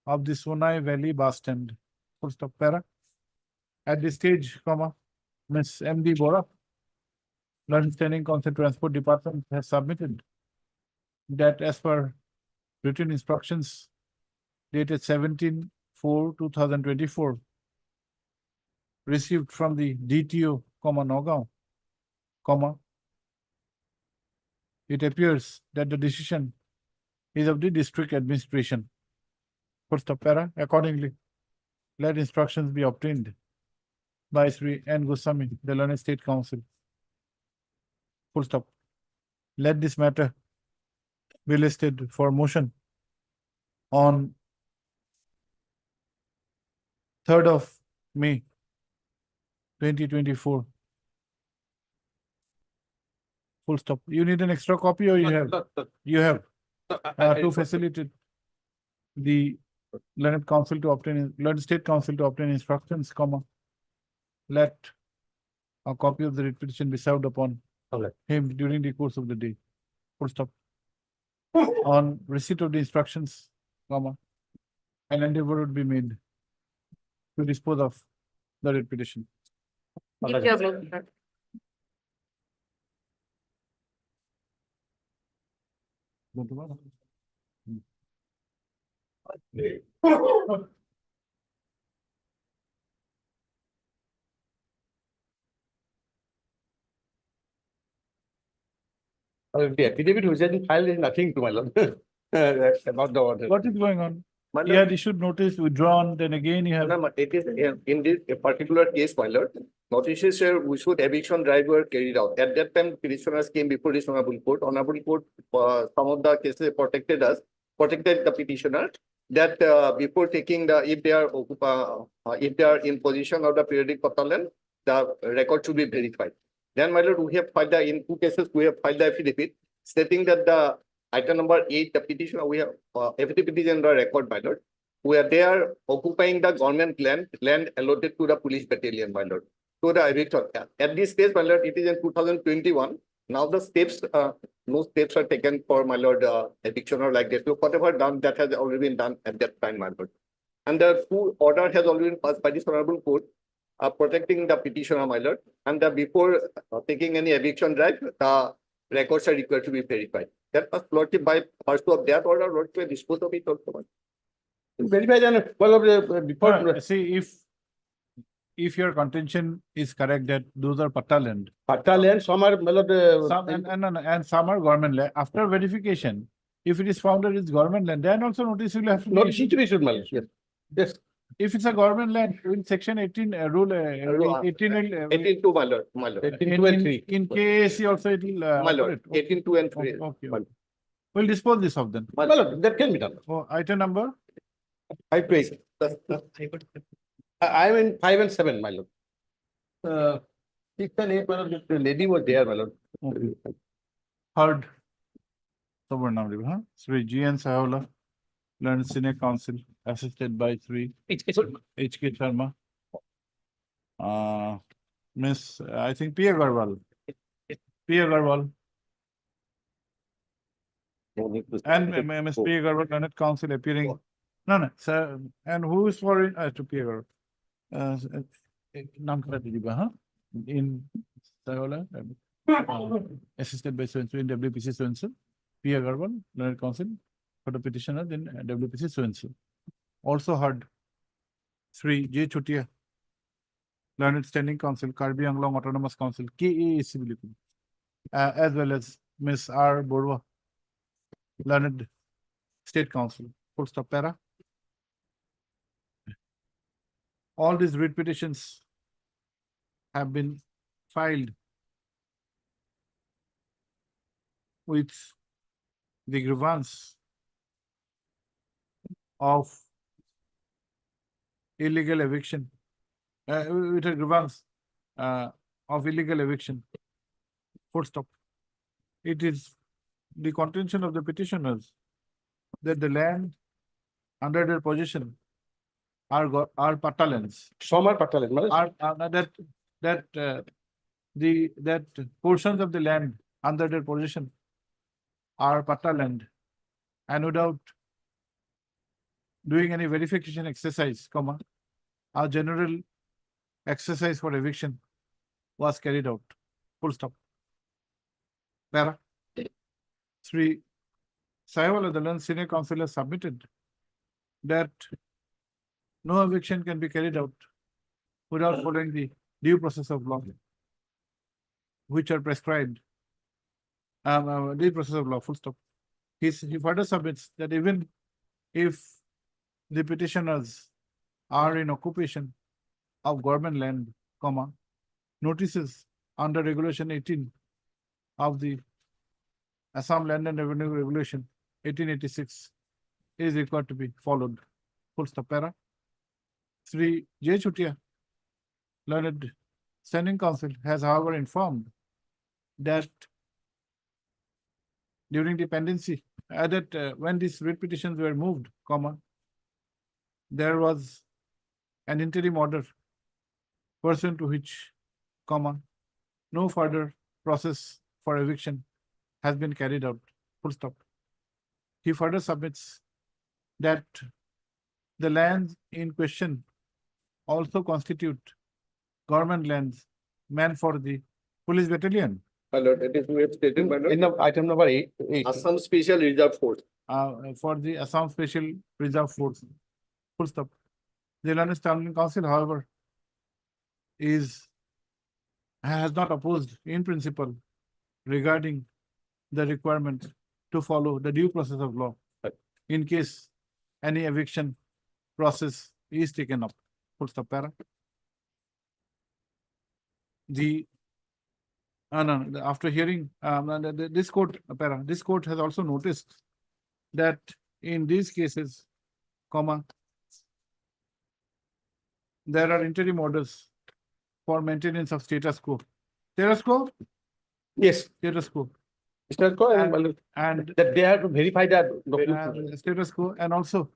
of the Sonai Valley bus stand. Full stop. Para. At this stage, comma, Ms. M.D. Bora, London Standing Council Transport Department has submitted that as per written instructions dated 17/4/2024 received from the DTO, Nagaon, it appears that the decision is of the district administration. Full stop. Para. Accordingly, let instructions be obtained by Sri N. Goswami, the Learned State Council. Full stop. Let this matter be listed for motion on 3rd of May 2024. Full stop. You need an extra copy or you have? You have to facilitate the Learned Council to obtain, Learned State Council to obtain instructions, comma, let a copy of the writ petition be served upon him during the course of the day. Full stop. On receipt of the instructions, comma, an endeavor would be made to dispose of the writ petition. Give your vote, sir. The affidavit which has been filed is nothing to my lord. About the order. What is going on? My You lord, had issued notice, withdrawn, then again you have. no, it is in this particular case, my lord, notices which would eviction drive were carried out. At that time, petitioners came before this honorable court. Honorable court, some of the cases protected the petitioner. That before taking the, if they are in position of the periodic land, the record should be verified. Then, my lord, we have filed in 2 cases, we have filed the affidavit stating that the item number 8, the petitioner, we have affidavit is in the record, my lord, where they are occupying the government land allotted to the police battalion, my lord. So the eviction, at this stage, my lord, it is in 2021. Now the steps, no steps are taken for, my lord, eviction or like that. So whatever done, that has already been done at that time, my lord. And the 2 order has already been passed by this honorable court, protecting the petitioner, my lord. And before taking any eviction drive, the records are required to be verified. That was lordship by virtue of that order, lordship dispose of it also. Verify then, well, before, See, if your contention is correct that those are patta land, Patta land, some are, some, and some are government land, after verification, if it is found that it's government land, then also notice will have to be not issued. situation, my lord, yes. Yes, If it's a government land, in section 18, rule, 18 will, 18 my lord, my lord. 18 and 3. in KAC also it will. My lord, operate. 18 and 3. Okay, My okay. We'll dispose this of them. My lord, that can be done. Oh, item number, 5 to 8. I am in 5 and 7, my lord. 6 and 8, my lord, the lady was there, my lord. heard. Huh? Sri G. N. Sahola, learned senior counsel, assisted by Sri H.K. Sharma. Miss, I think P. Agarwal. P. Agarwal. And Ms. P. Agarwal, learned counsel appearing. No, sir, and who is for, to P. Agarwal? Naam kara dijiye, huh? In Sahola, assisted by so-and-so in WPC so-and-so. P. Agarwal, learned counsel for the petitioner, then WPC so-and-so. Also heard Sri J. Chutia, learned standing counsel, Karbi Anglong Autonomous Council, KAAC, as well as Miss R. Borwa, learned state council, full stop para. All these writ petitions have been filed with the grievance of illegal eviction, with a grievance of illegal eviction. Full stop. It is the contention of the petitioners that the land under their possession are patta lands. Some are Patta land, my lord. That portions of the land under their possession are patta land, and without doing any verification exercise, a general exercise for eviction was carried out. Full stop. Para. Sri Sahiwala, the learned senior counsel, has submitted that no eviction can be carried out without following the due process of law, which are prescribed. Due process of law, full stop. He further submits that even if the petitioners are in occupation of government land, notices under Regulation 18 of the Assam Land and Revenue Regulation 1886 is required to be followed. Full stop. Para. Sri J. Chutia, learned standing counsel, has however informed that during the pendency, when these writ petitions were moved, there was an interim order pursuant to which, no further process for eviction has been carried out. Full stop. He further submits that the lands in question also constitute government lands meant for the police battalion, My lord, it is we have stated, my lord. In the item number 8. Assam Special Reserve Force. for the Assam Special Reserve Force. Full stop. The learned standing council, however, has not opposed in principle regarding the requirement to follow the due process of law in case any eviction process is taken up. Full stop. Para. After hearing this court, this court has also noticed that in these cases, there are interim orders for maintenance of status quo. Status quo? Yes, Status quo. Mr. Ko, and my lord, And that they have to verify that document. status quo, and also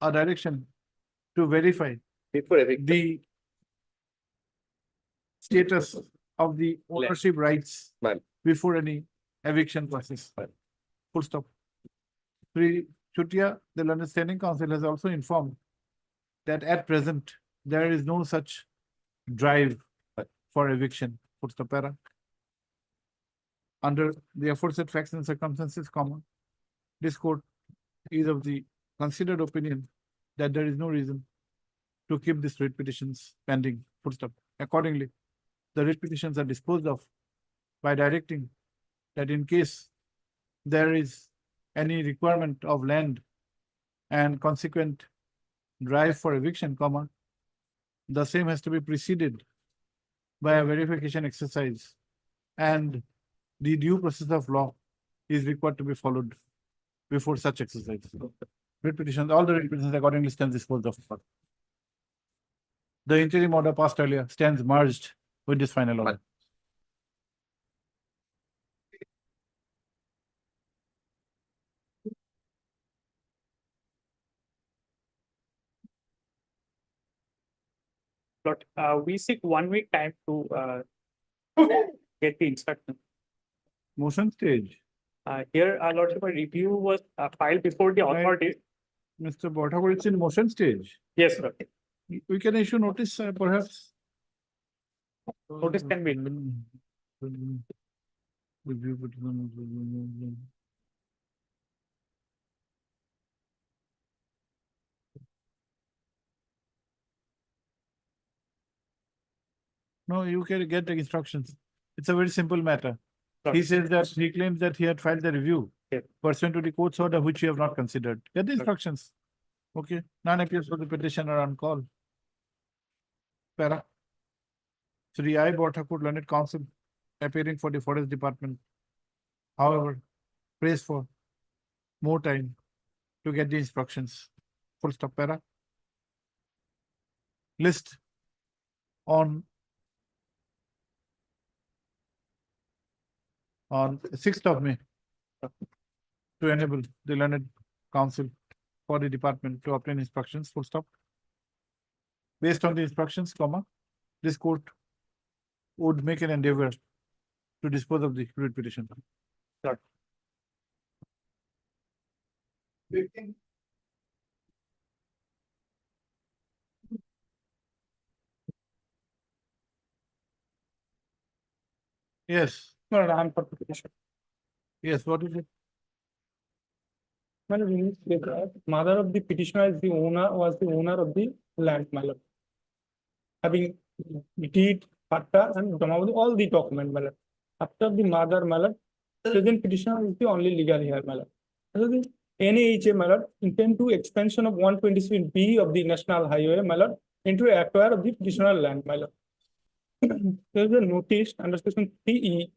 a direction to verify Before eviction. the status of the ownership rights Right. before any eviction process. Right. Full stop. Sri Chutia, the learned standing council, has also informed that at present there is no such drive for eviction. Full stop. Para. Under the aforesaid facts and circumstances, this court is of the considered opinion that there is no reason to keep these writ petitions pending, full stop. Accordingly, the writ petitions are disposed of by directing that in case there is any requirement of land and consequent drive for eviction, comma, the same has to be preceded by a verification exercise, and the due process of law is required to be followed before such exercise. Writ petitions, all the writ petitions accordingly stands disposed of. The interim order passed earlier stands merged with this final order. But we seek 1 week time to get the instruction. Motion stage. Here, our lordship, a review was filed before the Right. authority. Mr. Bhattakur, it's in motion stage. Yes, sir. We can issue notice, perhaps. Notice can be. No, you can get the instructions. It's a very simple matter. He Right. says that he claims that he had filed the review Yeah. pursuant to the court's order, which you have not considered. Get the instructions. Okay, none appears for the petitioner on call. Para. Sri I. Bhattakur, learned counsel, appearing for the forest department. However, prays for more time to get the instructions. Full stop, para. List on 6th of May to enable the learned counsel for the department to obtain instructions, full stop. Based on the instructions, comma, this court would make an endeavor to dispose of the writ petition. Sure. Yes, No, I'm for petition. yes, what is it? My lord, in this case, mother of the petitioner is the owner, was the owner of the land, my lord. Having deed, patta and all the document, my lord. After the mother, my lord, present petitioner is the only legal here, my lord. So the NAHA, my lord, intend to expansion of 127B of the national highway, my lord, into acquire of the petitioner land, my lord. There is a notice under section 3E.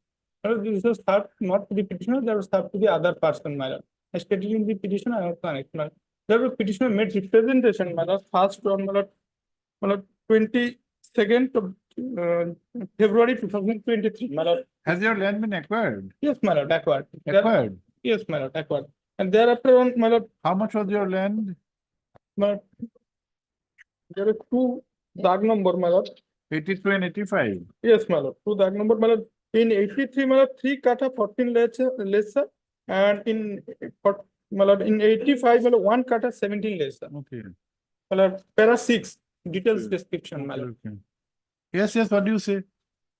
This was served not to the petitioner, that was served to the other person, my lord. As stated in the petition, I have connected, my lord. The petitioner made representation, my lord, first on, my lord, 22nd of February 2023, my lord. Has your land been acquired? Yes, my lord, acquired. Acquired? Yes, my lord, acquired. And thereafter on, my lord, How much was your land? my lord, there are two dag number, my lord. 83 and 85. Yes, my lord, two dag number, my lord. In 83, my lord, 3 kata 14 lesser, and in my lord, in 85, my lord, 1 kata 17 lesser. Okay. My lord, para 6, details description, my lord. Okay. Yes, yes, what do you say?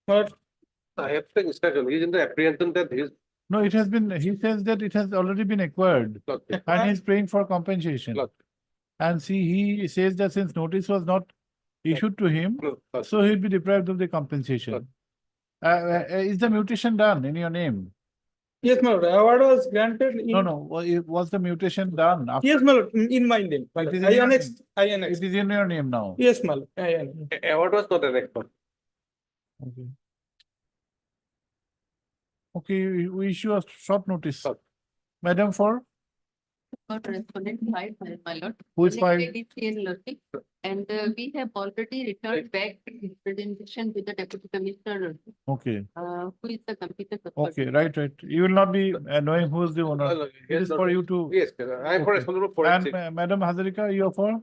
My lord, I have the instruction, he is in the apprehension that he is. No, it has been, he says that it has already been acquired and he's praying for compensation. Look. And see, he says that since notice was not issued to him, so he'll be deprived of the compensation. Is the mutation done in your name? yes, my lord, award was granted in. No, was the mutation done? after- Yes, my lord, in my name. My It lord. is in I your annexed, name. I annexed. It is in your name now. Yes, my lord, I annexed. Award was not an expert. Okay. Okay, we issue a short notice. Madam, for Got respondent filed, my lord. who is filed? Lady Priya Lurti. And we have already returned back the presentation to the deputy commissioner, Okay, who is the computer. okay, right. You will not be knowing who is the owner. It is for you to. Yes, I am for Okay. responsible for And it. Madam Hazarika, you are for?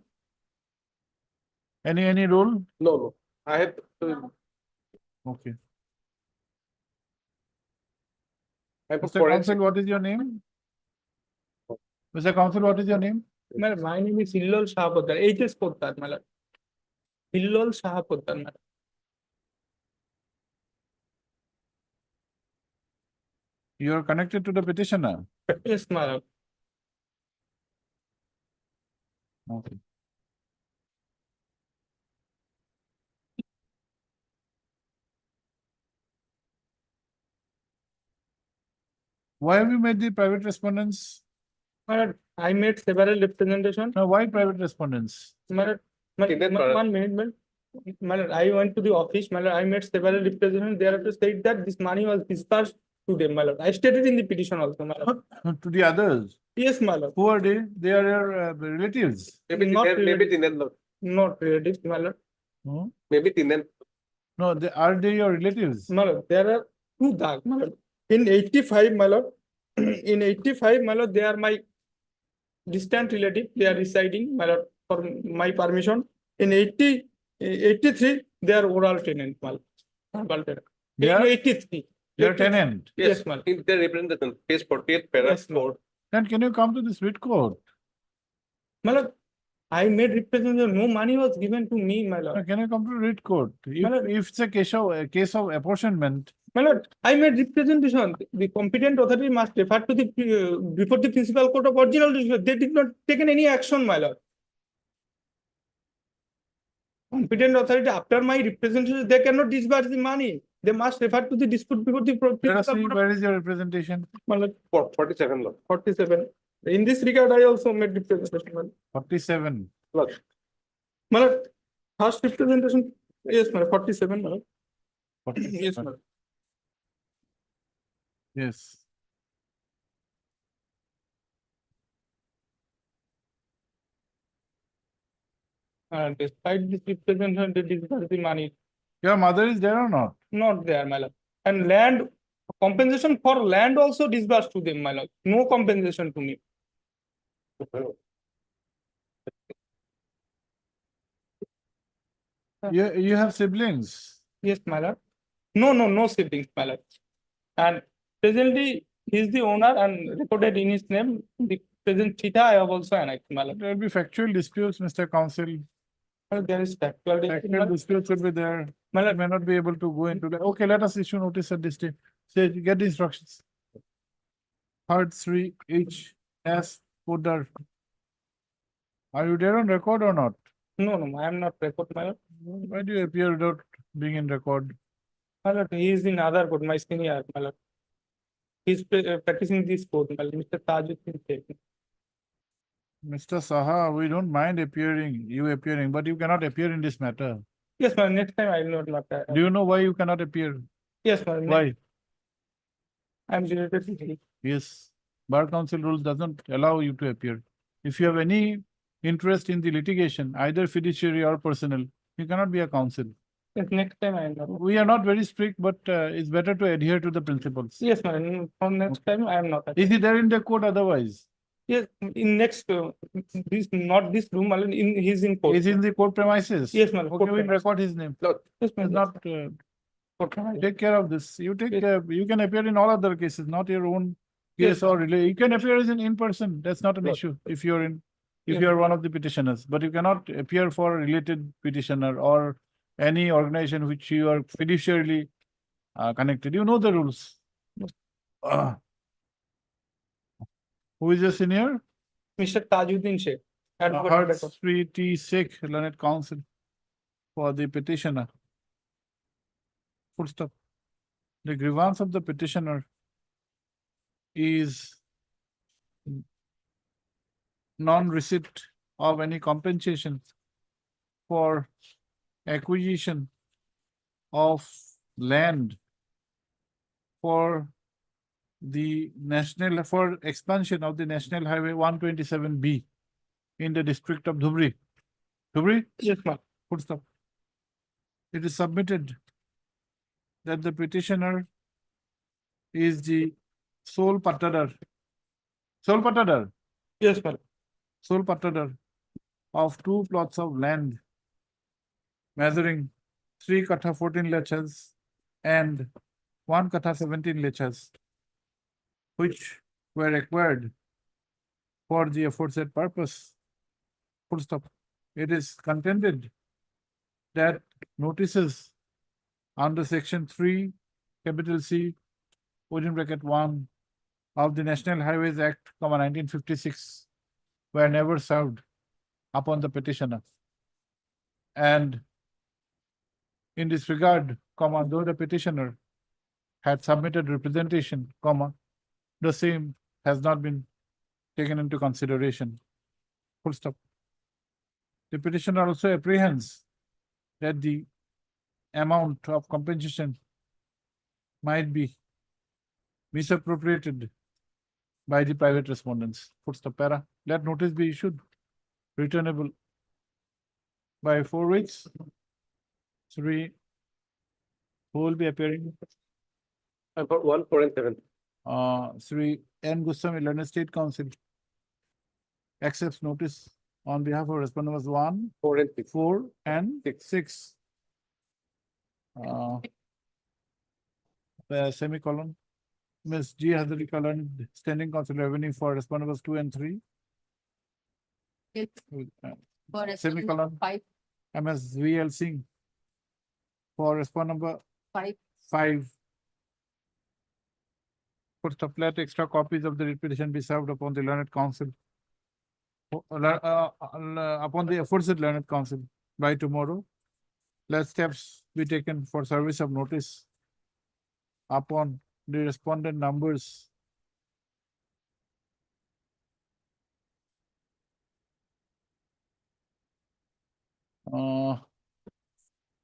Any role? No, I have. Okay. I have Mr. forensic. Counsel, what is your name? Mr. Counsel, what is your name? My lord, my name is Hillol Shahapoddar, HS Poddar, my lord. Hillol Shahapoddar, my lord. You are connected to the petitioner. Yes, my lord. Okay. Why have you made the private respondents? My lord, I made several representation. Now, why private respondents? My lord, one minute, man. My lord, I went to the office, my lord, I made several representations, they have to state that this money was disbursed to them, my lord. I stated in the petition also, my lord. To the others. Yes, my lord. Who are they? They are your relatives. Not related, not relatives, my lord. Hmm? Maybe Tinen. No, are they your relatives? My lord, there are two Dag, my lord. In 85, my lord, in 85, my lord, they are my distant relative, they are residing, my lord, for my permission. In 83, they are oral tenant, my lord. Verbal tenant. They In are- 83. They are tenant. Yes, my lord. In their representation, page 48, paragraph Yes, my 4. Then can you come to this writ court? My lord, I made representation, no money was given to me, my Now, lord. can you come to writ court? Madam- If it's a case of apportionment, My lord, I made representation, the competent authority must refer to the, before the principal court of original decision, they did not taken any action, my lord. Competent authority, after my representation, they cannot disburse the money, they must refer to the dispute before the let us principal see court of- where is your representation? My lord, 47 law. 47. In this regard, I also made representation, my lord. 47. My lord, first representation, yes, my lord, 47, my lord. Yes, my lord. Yes. And despite this representation, they disburse the money, Your mother is there or not? not there, my lord. And land, compensation for land also disbursed to them, my lord. No compensation to me. You have siblings. Yes, my lord. No siblings, my lord. And presently, he is the owner and recorded in his name, the present theta I have also annexed, my lord. There will be factual disputes, Mr. Counsel. Well, there is factual, Factual disputes will be there. my I lord. may not be able to go into that. Okay, let us issue notice at this day. Say, get the instructions. Part 3, H, S, Podar. Are you there on record or not? No, I am not record, my lord. Why do you appear without being in record? My lord, he is in other court, my senior, my lord. He is practicing this court, my lord, Mr. Tajuddin Sheikh. Mr. Saha, we don't mind you appearing, but you cannot appear in this matter. Yes, my next time I will not. Do you know why you cannot appear? Yes, my Why? I am related to him. Yes, Bar Council rules doesn't allow you to appear. If you have any interest in the litigation, either fiduciary or personal, you cannot be a counsel. Yes, next time I am not. We are not very strict, but it's better to adhere to the principles. Yes, my from next time I am not. Is he there in the court otherwise? Yes, in next, this, not this room, my lord, in, he's in court. Is he in the court premises? Yes, my lord. Okay, court we'll premises. record his name. Yes, my It's lord. not, Court premises. take care of this. You take Yes. care, you can appear in all other cases, not your own Yes, case or relay. You can appear as in person. That's not an Yes. issue if you're in, if Yes. you are one of the petitioners, but you cannot appear for a related petitioner or any organization which you are fiduciarily connected. You know the rules. Yes. Who is your senior? Mr. Tajuddin Sheikh. Advocate Heard record. Sri T. Sheikh, learned counsel for the petitioner. Full stop. The grievance of the petitioner is non-receipt of any compensation for acquisition of land for for expansion of the National Highway 127B in the district of Dhubri. Dhubri? Yes, ma'am. Full stop. It is submitted that the petitioner is the sole patadar. Sole patadar. Yes, ma'am. Sole patadar of 2 plots of land measuring 3 katha 14 lechas and 1 katha 17 lechas, which were acquired for the aforesaid purpose. Full stop. It is contended that notices under section 3, capital C, within bracket 1 of the National Highways Act, 1956 were never served upon the petitioner. And in this regard, comma, though the petitioner had submitted representation, comma, the same has not been taken into consideration. Full stop. The petitioner also apprehends that the amount of compensation might be misappropriated by the private respondents. Full stop. Para. Let notice be issued, returnable by 4 weeks. 3, who will be appearing? I've got 1, 4, and 7. Sri N. Goswami, Learned State Council accepts notice on behalf of respondent numbers 1, 4, and 6. 4, and 6. Semicolon. Ms. G. Hazari Kalan, Standing Council Revenue for respondent numbers 2 and 3. Yes, With, for Semicolon. 5, MS VL Singh for respondent number 5. 5. Put the let extra copies of the writ petition be served upon the learned council. Upon the aforesaid learned council by tomorrow. Let steps be taken for service of notice upon the respondent numbers. Uh,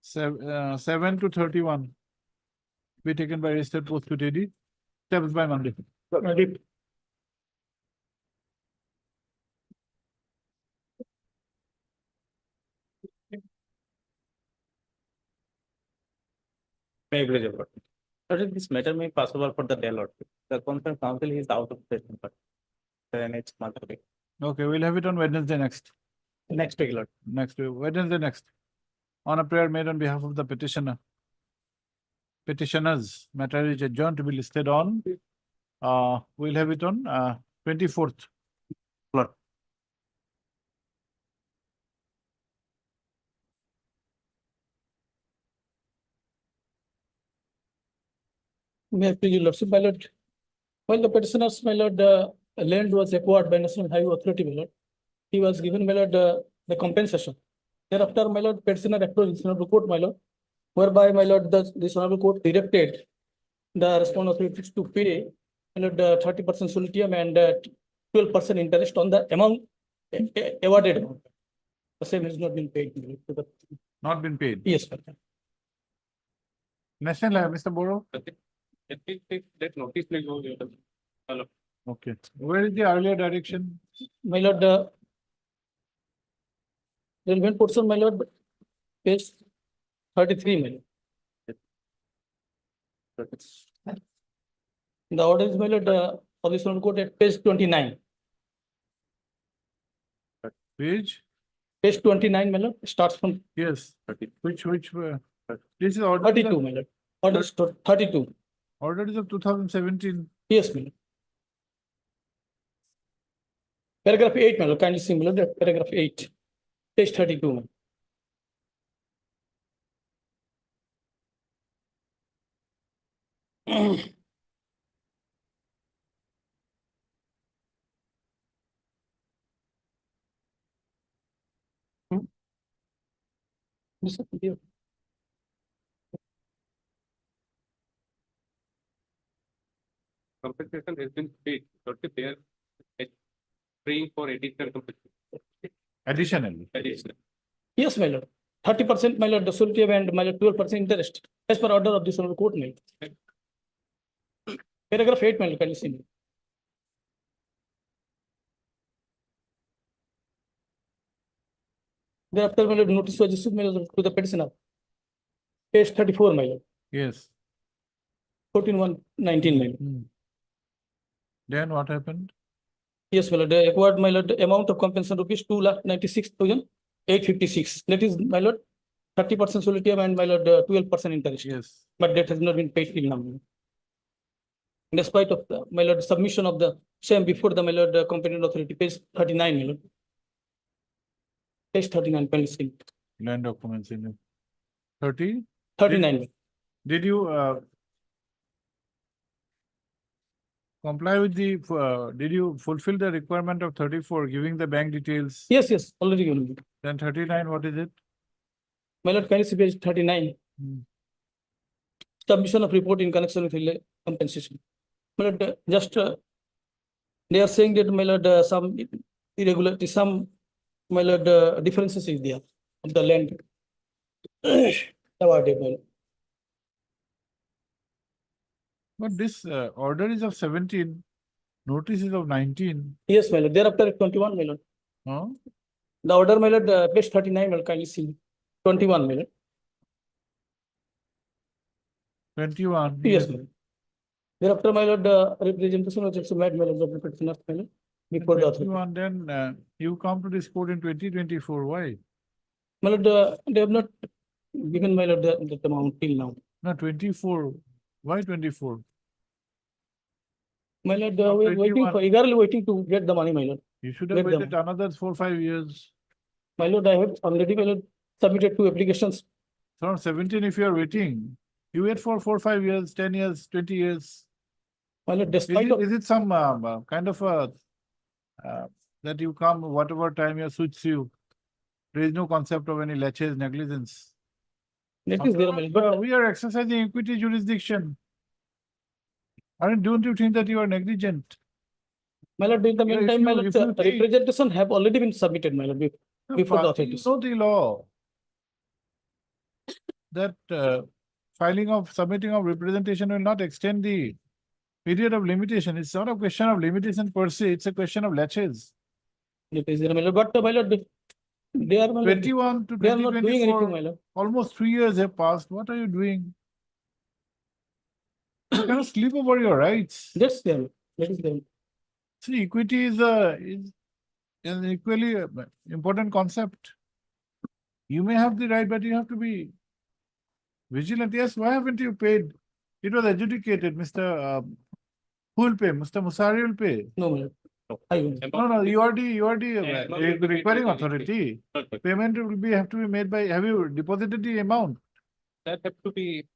7 to 31 be taken by registered post PTD. Steps by Monday. May I please report? Sir, this matter may possible for the day lot. The concerned council is out of session, but then it's matter. Okay, we'll have it on Wednesday next. Next week, Lord. Next week, Wednesday next. On a prayer made on behalf of the petitioner. Petitioners, matter is adjourned to be listed on. We'll have it on 24th. Lord. May I please, your lordship, my lord. While the petitioners, my lord, land was acquired by National Highway Authority, my lord. He was given, my lord, the compensation. Thereafter, my lord, petitioner approached this honorable court, my lord, whereby, my lord, this honorable court directed the respondent authorities to pay, my lord, 30% solitium and 12% interest on the amount awarded amount. The same has not been paid. my lord, to the- Not been paid. Yes, my lord. National Highway, Mr. Boro? Let notice please go. Okay. Where is the earlier direction? My lord, relevant portion, my lord, page 33, my lord. The order is, my lord, of this one court at page 29. Page? Page 29, my lord, starts from Yes. Which, this is order. 32, my lord. Order is 32. Order is of 2017. Yes, my lord. Paragraph 8, my lord, kindly see, my lord, paragraph 8, page 32. my lord. Yes, sir, yeah. Compensation has been paid, but they are paying for additional compensation. Additionally. Additional. Yes, my lord. 30%, my lord, the solitium and my lord, 12% interest, as per order of this honorable court, my lord. Paragraph 8, my lord, kindly see. me. Thereafter, my lord, notice was issued, my lord, to the petitioner. Page 34, my lord, Yes. 14/1/19, my lord. Then what happened? Yes, my lord, they acquired, my lord, the amount of compensation rupees 2,96,856. That is, my lord, 30% solitium and my lord, 12% interest. Yes. But that has not been paid till now. Despite of the, my lord, submission of the same before the, my lord, competent authority, page 39, my lord. Page 39, kindly see. Land documents in it. 30? 39. Did you comply with the, did you fulfill the requirement of 34, giving the bank details? Yes, yes, already given. Then 39, what is it? My lord, can you see page 39? Hmm. Submission of report in connection with compensation. My lord, they are saying that, my lord, some irregularity, some, my lord, differences is there of the land. Awarded, my lord. But this order is of 17, notice is of 19. Yes, my lord, thereafter 21, my lord. Huh? The order, my lord, page 39, my lord, kindly see. 21, my lord. 21. Yes, my lord. Thereafter, my lord, representation was also made, my lord, of the petitioner, my lord, before the authority. 21, then you come to this court in 2024. Why? My lord, they have not given, my lord, that amount till now. No, 24. Why 24? My lord, Not we are waiting 21. for, eagerly waiting to get the money, my lord. You should have Get them. waited another 4-5 years. My lord, I have already, my lord, submitted 2 applications. Around 17, if you are waiting, you wait for 4-5 years, 10 years, 20 years. My lord, Is despite of, it some kind of a that you come whatever time you suits you? There is no concept of any laches negligence. that is there, my lord, but We are exercising equity jurisdiction. Don't you think that you are negligent? my lord, in the Yeah, if meantime, my you- lord, if you think- representation have already been submitted, my lord, before the You authorities. know the law. That filing of submitting of representation will not extend the period of limitation. It's not a question of limitation per se, it's a question of laches. That is there, my lord, but my lord, they are, my lord, 21 to they are not doing anything, 2024, my lord. almost 3 years have passed. What are you doing? You cannot sleep over your rights. That's them, that is them. See, equity is an equally important concept. You may have the right, but you have to be vigilant. Yes, why haven't you paid? It was adjudicated, Mr. Who will pay? Mr. Musari will pay. No, my lord. I will. No, you are the requiring authority. Payment will have to be made by, have you deposited the amount? That have to be,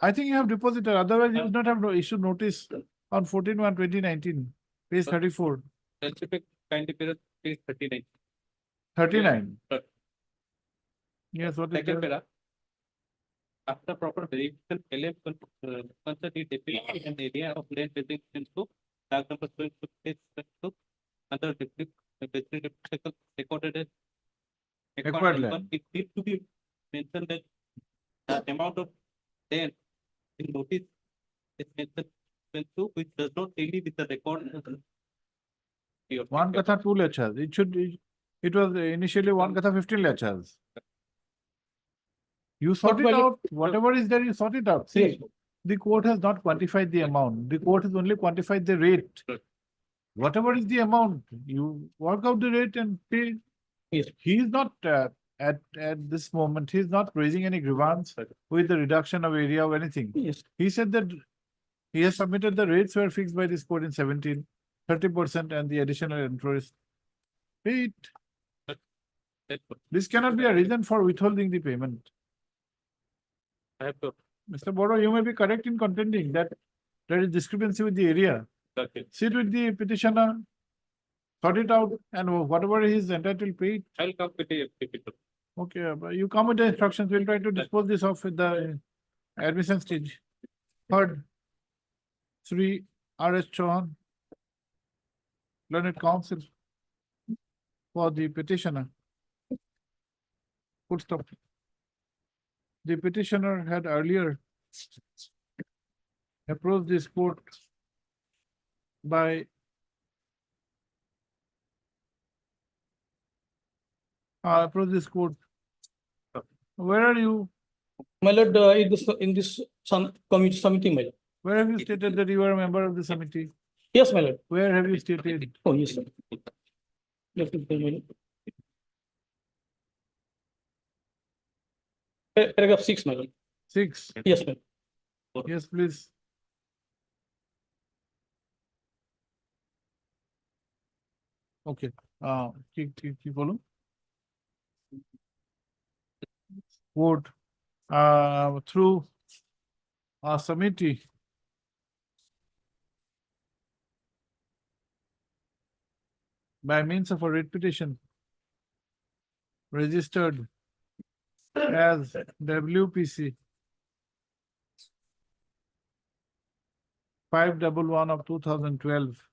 I think you have deposited, otherwise you would not have issued notice on 14/1/2019, page 34, specific kind of period, page 39. 39. Sir. Yes, what is Second there? para. After proper verification, LF concern the definition and area of land within to tag number 12 other district recorded as Acquired land. It needs to be mentioned that the amount of land in notice is mentioned which does not tally with the record. One katha 2 lechas. It was initially 1 katha 15 lechas. You sort But it my- out, whatever is there, you sort it out. Yes. See, the court has not quantified the amount. The court has only quantified the rate. Right. Whatever is the amount, you work out the rate and pay. Yes. He is not at this moment, he is not raising any grievance with the reduction of area or anything. Yes, He said that he has submitted the rates were fixed by this court in 17, 30% and the additional interest. Pay it. This cannot be a reason for withholding the payment. I have to. Mr. Bodo, you may be correct in contending that there is discrepancy with the area. Okay. Sit with the petitioner, sort it out, and whatever he is entitled, pay it. I'll come with the people. Okay, but you come with the instructions, we'll try to dispose this off with the admission stage. Third, Sri R.S. Chauhan, Learned Counsel for the petitioner. Full stop. The petitioner had earlier approached this court by approach this court. Where are you? my lord, in this committee submitting, my lord. Where have you stated that you are a member of the committee? Yes, my lord. Where have you stated? Oh, yes, sir. Let me tell you. Paragraph 6, my lord. 6. Yes, my lord. Yes, please. Okay, keep follow. Court, through a committee by means of a writ petition registered as WPC 511 of 2012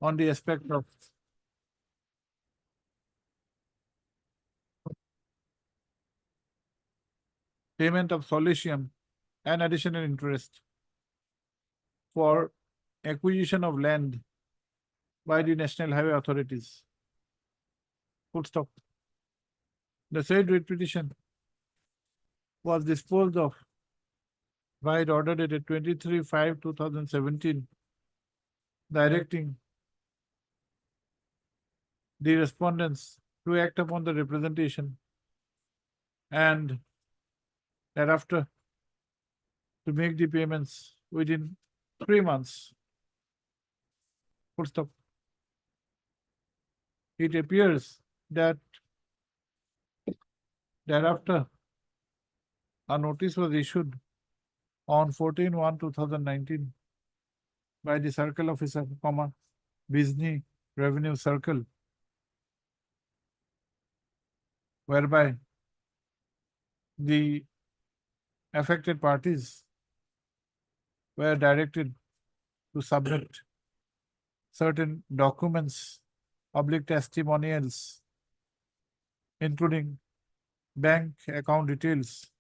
on the aspect of payment of solatium and additional interest for acquisition of land by the National Highway Authorities. Full stop. The said writ petition was disposed of by the order dated 23/5/2017, directing the respondents to act upon the representation and thereafter to make the payments within 3 months. Full stop. It appears that thereafter a notice was issued on 14/1/2019 by the circle officer, Bizni Revenue Circle, whereby the affected parties were directed to submit certain documents, public testimonials, including bank account details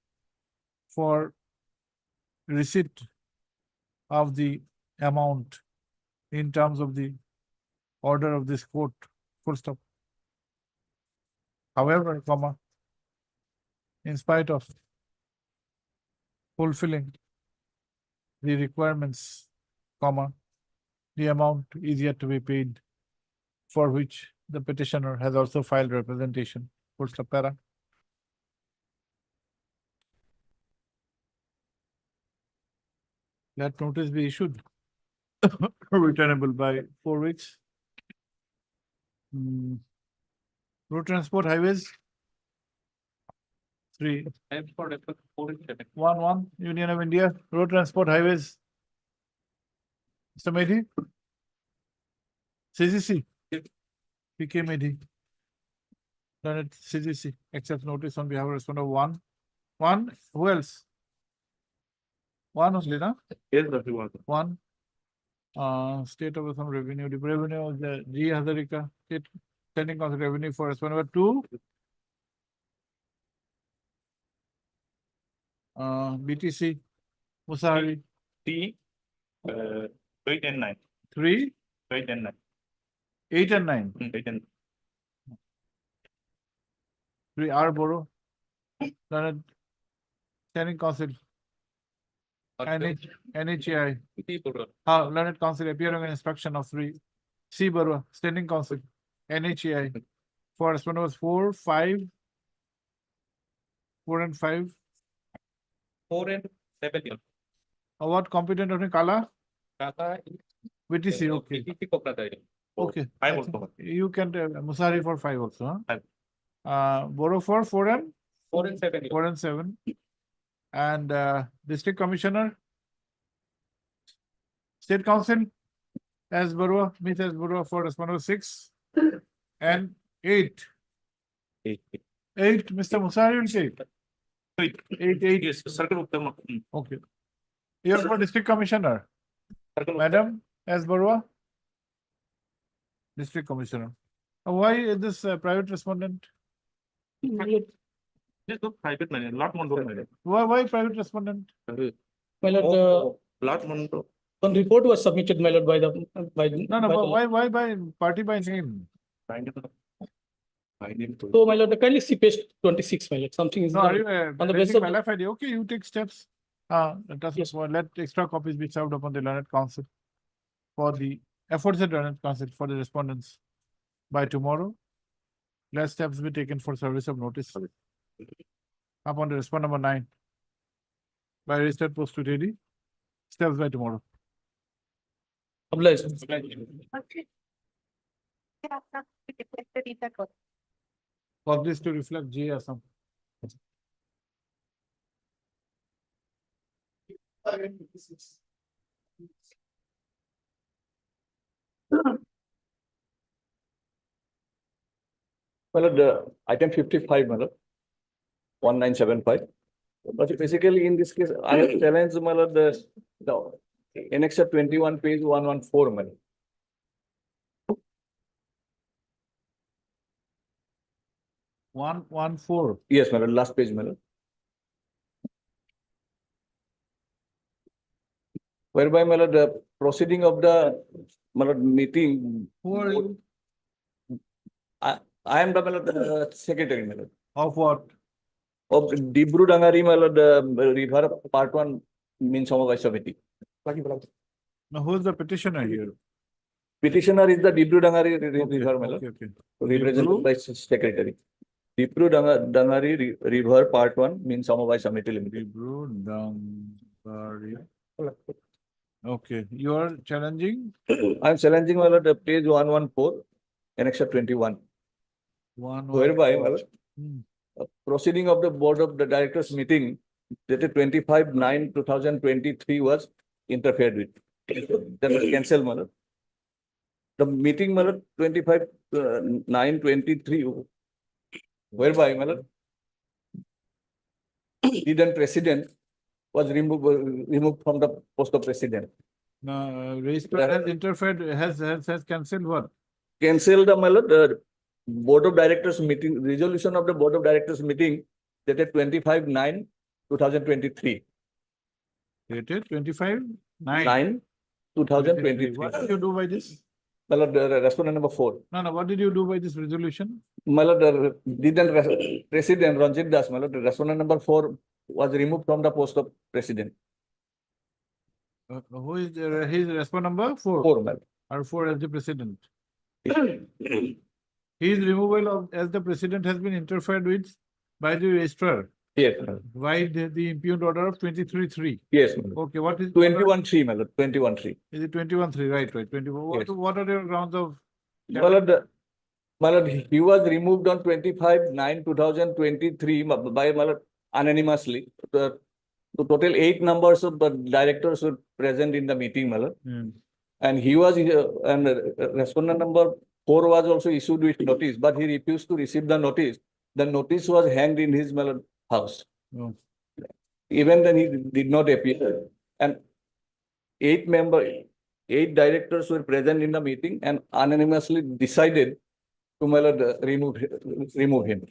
for receipt of the amount in terms of the order of this court. Full stop. However, in spite of fulfilling the requirements, the amount is yet to be paid, for which the petitioner has also filed representation. Full stop. Para. Let notice be issued, returnable by 4 weeks. Road transport highways. 3, Times for reference 4 and 7. 1, Union of India, road transport highways. Mr. Medhi? CGC? Yes. PK Medhi. Done it, CGC, accept notice on behalf of respondent 1, who else? 1 only, na? Yes, everyone. 1. State of Assam revenue, the G Hazarika, state standing council revenue for respondent 2. BTC, Musari, T, 8 and 9. 3, 8 and 9. 8 and 9. 8 and 3 R Borough, Learned Standing Council, NHAI, Learned Council appearing in inspection of 3 C Borough, Standing Council, NHAI, for respondent was 4, 5, 4 and 5. 4 and 7. What competent of Kala? Kaka. BTC, okay. PTC Kokrata. Okay. 5 also. You can, Musari for 5 also, huh? 5. Borough for 4 and? 4 and 7. 4 and 7. And District Commissioner? State Council? As Borough, Miss as Borough for respondent 6 and 8. 8. 8, Mr. Musari will take. 8. Yes, Circle Uttama. Okay. You are for District Commissioner. Madam, as Borough? District Commissioner. Why is this private respondent? Just look private money, lot more. Why private respondent? My lord, Lot more. one report was submitted, my lord, by the, No, but why by party by name? So, my lord, kindly see page 26, my lord, something is. No, are you on the basis raising of- malafide? Okay, you take steps. Yes. Let extra copies be served upon the Learned Council for the efforts at Learned Council for the respondents by tomorrow. Let steps be taken for service of notice upon the respondent number 9 by registered post to daily. Steps by tomorrow. Obliged. Published to reflect J Assam. Well, the item 55, madam, 1975. But basically, in this case, I have challenged, madam, the annexure 21, page 114, madam. One, four. Yes, madam, last page, madam. Whereby, madam, the proceeding of the, madam, meeting. Who are you? I am the, madam, the secretary, madam. Of what? Of Dibru Dangari, madam, the river part 1 means Samavai Committee. Now, who is the petitioner here? Petitioner is the Dibru Dangari river, madam, Okay, okay. represented by secretary. Dibru Dangari river part 1 means Samavai Committee Limited. Dibru Dangari. Okay, you are challenging? I am challenging, madam, the page 114, annexure 21. Whereby, madam, Hmm. proceeding of the board of the directors meeting dated 25/9/2023 was interfered with. That was cancelled, madam. The meeting, madam, 25/9/23, whereby, madam, the then president was removed from the post of president. Now, registrar has interfered, has cancelled what? Cancel the, madam, the board of directors meeting, resolution of the board of directors meeting dated 25/9/2023. Dated 25/9. 9/2023. What did you do by this? Madam, the respondent number 4. No, what did you do by this resolution? Madam, the president Ranjit Das, madam, the respondent number 4 was removed from the post of president. Who is, his response number? 4? 4, madam. Or 4 as the president? His removal of, as the president has been interfered with by the registrar. Yes, madam. By the impugned order of 23/3. Yes, madam. Okay, what is? 21/3, madam, 21/3. Is it 21/3? Right. 21. Yes. What are your grounds of? Madam, he was removed on 25/9/2023 by, madam, unanimously. The total 8 numbers of the directors were present in the meeting, madam. Hmm. And he was, and respondent number 4 was also issued with notice, but he refused to receive the notice. The notice was hanged in his, madam, house. Oh. Even then, he did not appear. And 8 directors were present in the meeting and unanimously decided to, madam, remove him.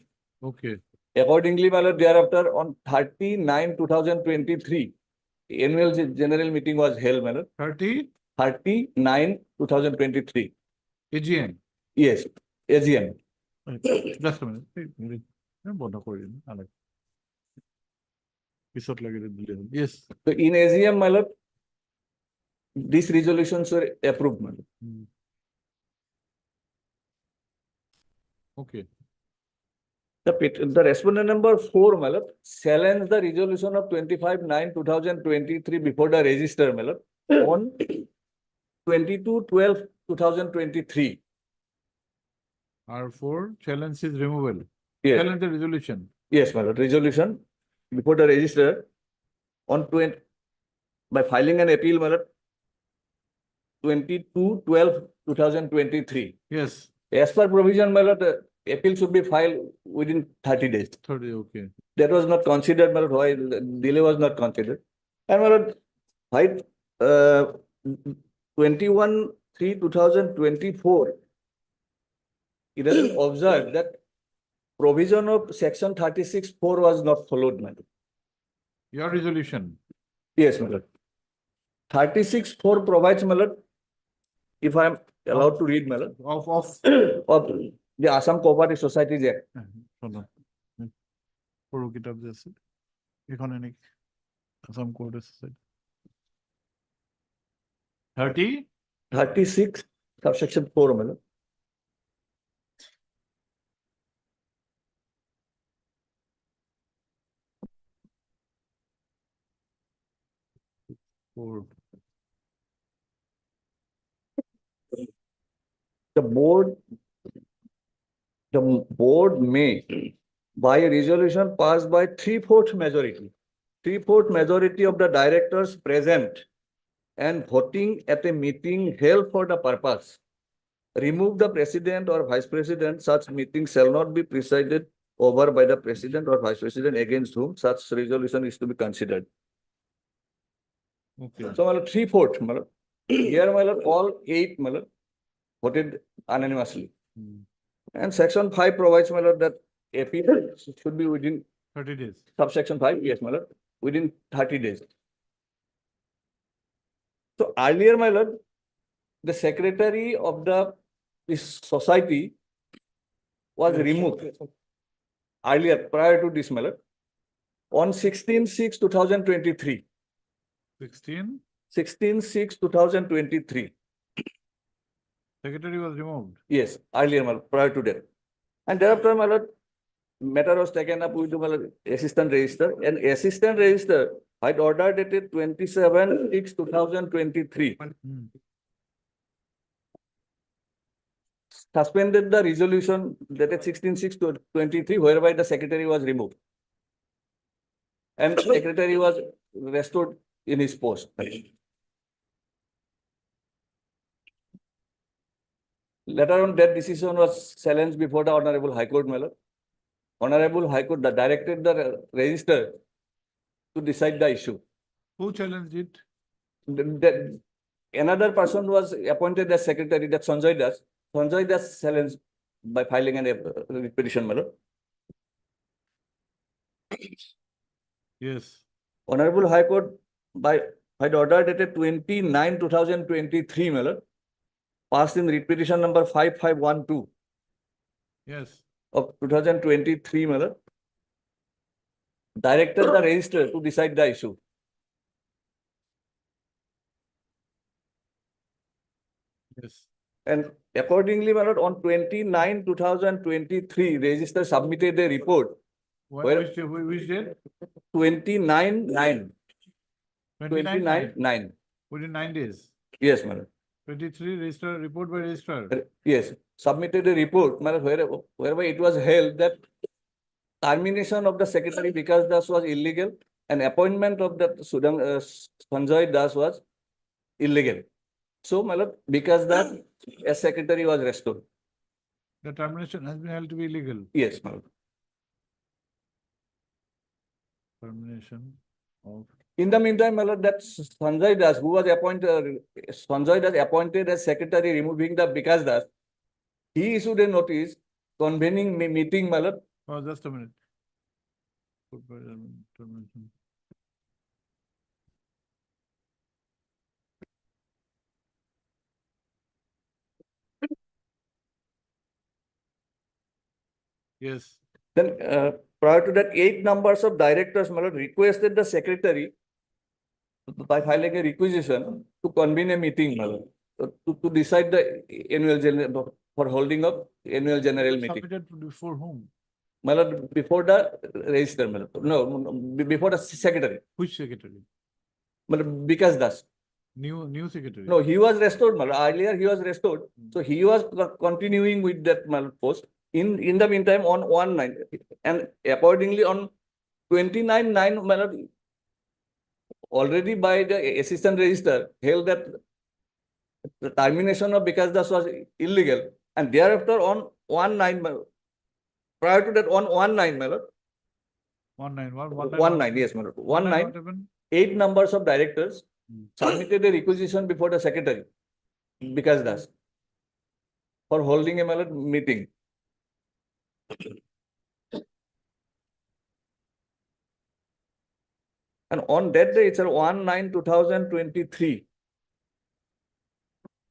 Okay. Accordingly, madam, thereafter on 30/9/2023, annual general meeting was held, madam. 30/9/2023. AGM. Yes, AGM. Just a minute. বন্ধ কৰি দিম, নালাগে। পিছত লাগিলে দিলে হ'ল। Yes. So in AGM, madam, these resolutions were approved, madam. Okay. The respondent number 4, madam, challenged the resolution of 25/9/2023 before the register, madam, on 22/12/2023. R4 challenge is removal. Yes. Challenge the resolution. Yes, madam, resolution before the register on by filing an appeal, madam, 22/12/2023. Yes. As per provision, madam, the appeal should be filed within 30 days. 30, okay. That was not considered, madam, why delay was not considered. And, madam, 21/3/2024, it has been observed that provision of section 36(4) was not followed, madam. Your resolution. Yes, madam. 36(4) provides, madam, if I am allowed to read, madam, Of of the Assam Cooperative Societies Act. শোনো। সৰু কিতাপ যে আছে এখানে নাকি Assam cooperative society 30 36 subsection 4, madam. four. The board may, by a resolution passed by 3/4 majority, 3/4 majority of the directors present and voting at a meeting held for the purpose remove the president or vice president, such meeting shall not be presided over by the president or vice president against whom such resolution is to be considered. Okay. So, my lord, 3/4, my lord. Here, my lord, all 8, my lord, voted unanimously. Hmm. And section 5 provides, my lord, that appeal should be within 30 days. subsection 5, yes, my lord, within 30 days. So earlier, my lord, the secretary of this society was removed earlier, prior to this, my lord, on 16/6/2023. 16, 16/6/2023. secretary was removed. Yes, earlier, my lord, prior to that. And thereafter, my lord, matter was taken up with the, my lord, assistant register, and assistant register had order dated 27/6/2023. Hmm. Suspended the resolution dated 16/6/23, whereby the secretary was removed. And secretary was restored in his post. Later on, that decision was challenged before the Honorable High Court, my lord. Honorable High Court directed the register to decide the issue. Who challenged it? Another person was appointed as secretary, that Sanjay Das. Sanjay Das challenged by filing a petition, my lord. Yes. Honorable High Court by order dated 29/2023, my lord, passed in repetition number 5512 Yes. of 2023, my lord, directed the register to decide the issue. Yes. And accordingly, my lord, on 29/2023, register submitted a report. Where- Which date? 29/9. 29. 29/9. Within 9 days. Yes, my lord. 23, register, report by registrar. Yes, submitted a report, my lord, whereby it was held that termination of the secretary Vikas Das was illegal and appointment of that Sanjay Das was illegal. So, my lord, Vikas Das as secretary was restored. The termination has been held to be illegal. Yes, my lord. Termination of. In the meantime, my lord, that Sanjay Das, who was appointed, Sanjay Das appointed as secretary, removing the Vikas Das, he issued a notice convening meeting, my lord. Oh, just a minute. Termination. Yes. Then, prior to that, 8 numbers of directors, my lord, requested the secretary by filing a requisition to convene a meeting, my lord, to decide the annual general, for holding of annual general meeting. Submitted before whom? My lord, before the register, my lord. No, before the secretary. Which secretary? My lord, Vikas Das. New secretary? No, he was restored, my lord. Earlier he was restored. So he was continuing with that, my lord, post. In the meantime, on 1/9, and accordingly on 29/9, my lord, already by the assistant register held that the termination of Vikas Das was illegal, and thereafter on 1/9, my lord, prior to that on 1/9, my lord, 1/9, yes, my lord, 1/9, What happened? 8 numbers of directors submitted a requisition before the secretary, Vikas Das, for holding a, my lord, meeting. And on that day, it's a 1/9/2023.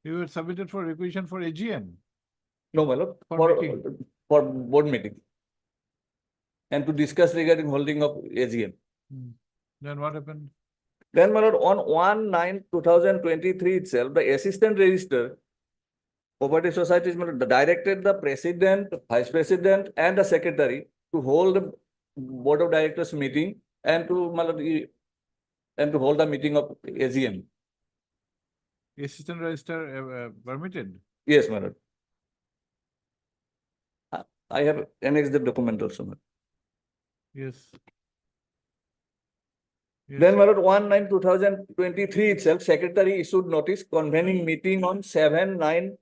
You were submitted for requisition for AGM. No, my lord, For meeting. for board meeting. And to discuss regarding holding of AGM. Then what happened? Then, my lord, on 1/9/2023 itself, the assistant register Cooperative Societies, my lord, directed the president, vice president, and the secretary to hold the board of directors meeting and to, my lord, and to hold the meeting of AGM. Assistant register permitted? Yes, my lord. I have annexed the document also, my lord. Yes. Yes. Then, my lord, 1/9/2023 itself, secretary issued notice convening meeting on 7/9/2023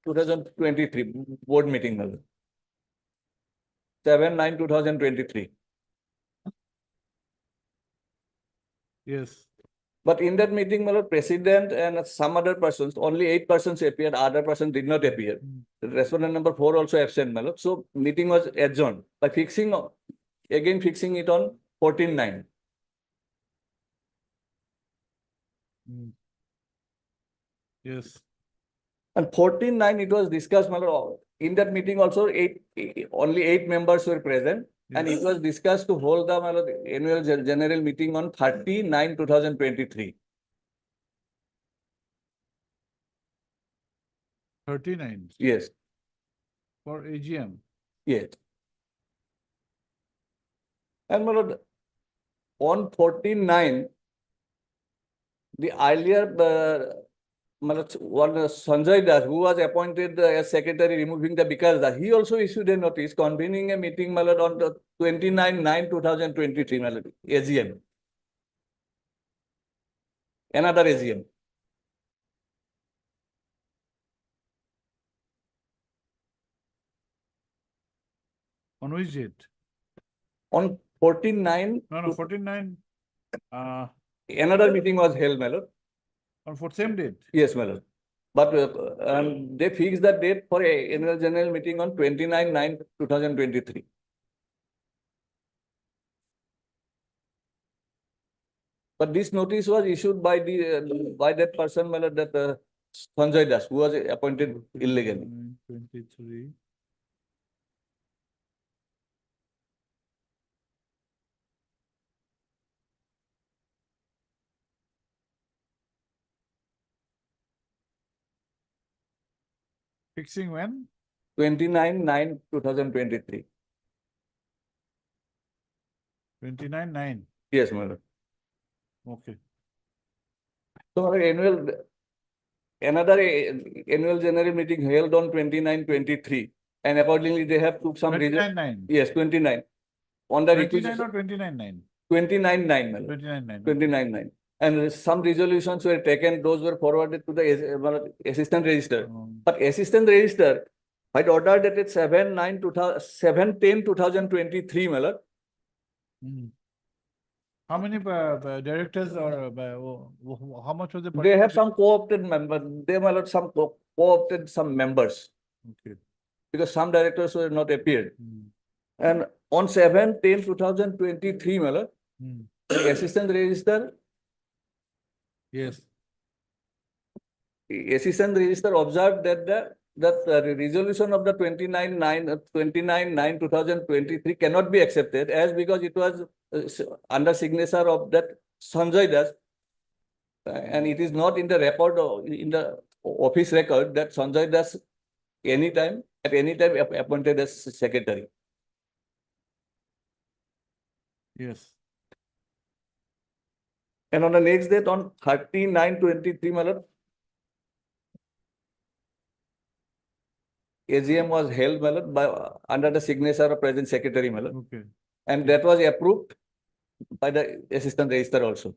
2023 board meeting, my lord. 7/9/2023. Yes. But in that meeting, my lord, president and some other persons, only 8 persons appeared, other person did not appear. The respondent number 4 also absent, my lord. So meeting was adjourned by fixing, again fixing it on 14/9. Yes. And 14/9, it was discussed, my lord. In that meeting also, only 8 members were present. And it Yes. was discussed to hold the, my lord, annual general meeting on 30/9/2023. 39 Yes, for AGM. yes. And my lord, on 14/9, the earlier, my lord, one Sanjay Das, who was appointed as secretary removing the Vikas Das, he also issued a notice convening a meeting, my lord, on the 29/9/2023, my lord, AGM. Another AGM. On which date? On 14/9, No, 14/9. another meeting was held, my lord. For same date. Yes, my lord. But they fixed the date for a annual general meeting on 29/9/2023. But this notice was issued by the by that person, my lord, that Sanjay Das, who was appointed illegally. 23. Fixing when? 29/9/2023. 29/9. Yes, my lord. Okay. So our another annual general meeting held on 29/23, and accordingly they have took some reason. 29/9. Yes, 29. On the 29 requisition, or 29/9? 29/9, my lord. 29/9. 29/9. And some resolutions were taken, those were forwarded to the assistant register. But assistant register had ordered that it's 7/10/2023, my lord. How many directors or how much was the? They have some co-opted members, they, my lord, some co-opted some members, Okay. because some directors were not appeared. And on 7/10/2023, my lord, the assistant register, Yes. assistant register observed that the resolution of the 29/9/2023 cannot be accepted, as because it was under signature of that Sanjay Das, and it is not in the record in the office record that Sanjay Das at any time appointed as secretary. Yes. And on the next date, on 30/9/23, my lord, AGM was held, my lord, by under the signature of present secretary, my lord. Okay. And that was approved by the assistant register also.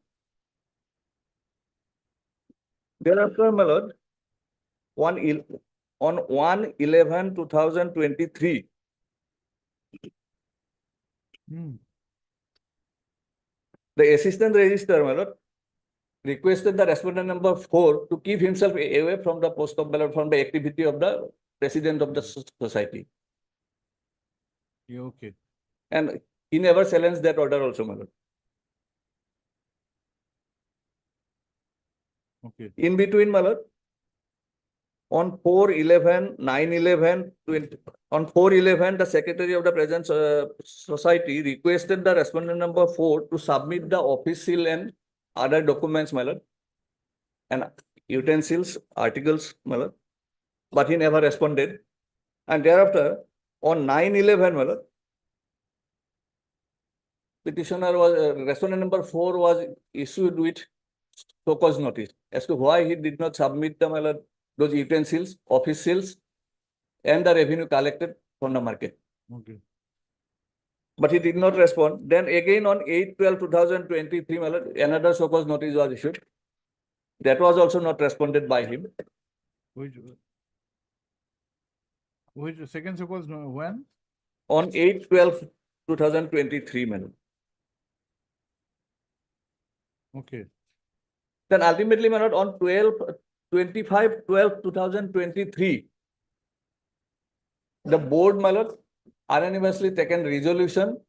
Thereafter, my lord, on 1/11/2023, the assistant register, my lord, requested the respondent number 4 to keep himself away from the post of ballot, from the activity of the president of the society. Yeah, okay. And he never challenged that order also, my lord. Okay. In between, my lord, on 4/11/9/11/20, on 4/11, the secretary of the present society requested the respondent number 4 to submit the office seal and other documents, my lord, and utensils, articles, my lord, but he never responded. And thereafter, on 9/11, my lord, petitioner was, respondent number 4 was issued with so-called notice as to why he did not submit the, my lord, those utensils, office seals, and the revenue collected from the market. Okay. But he did not respond. Then again on 8/12/2023, my lord, another so-called notice was issued. That was also not responded by him. Which, Which second check was when? On 8/12/2023, my lord. Okay. Then ultimately, my lord, on 25/12/2023, the board, my lord, unanimously taken resolution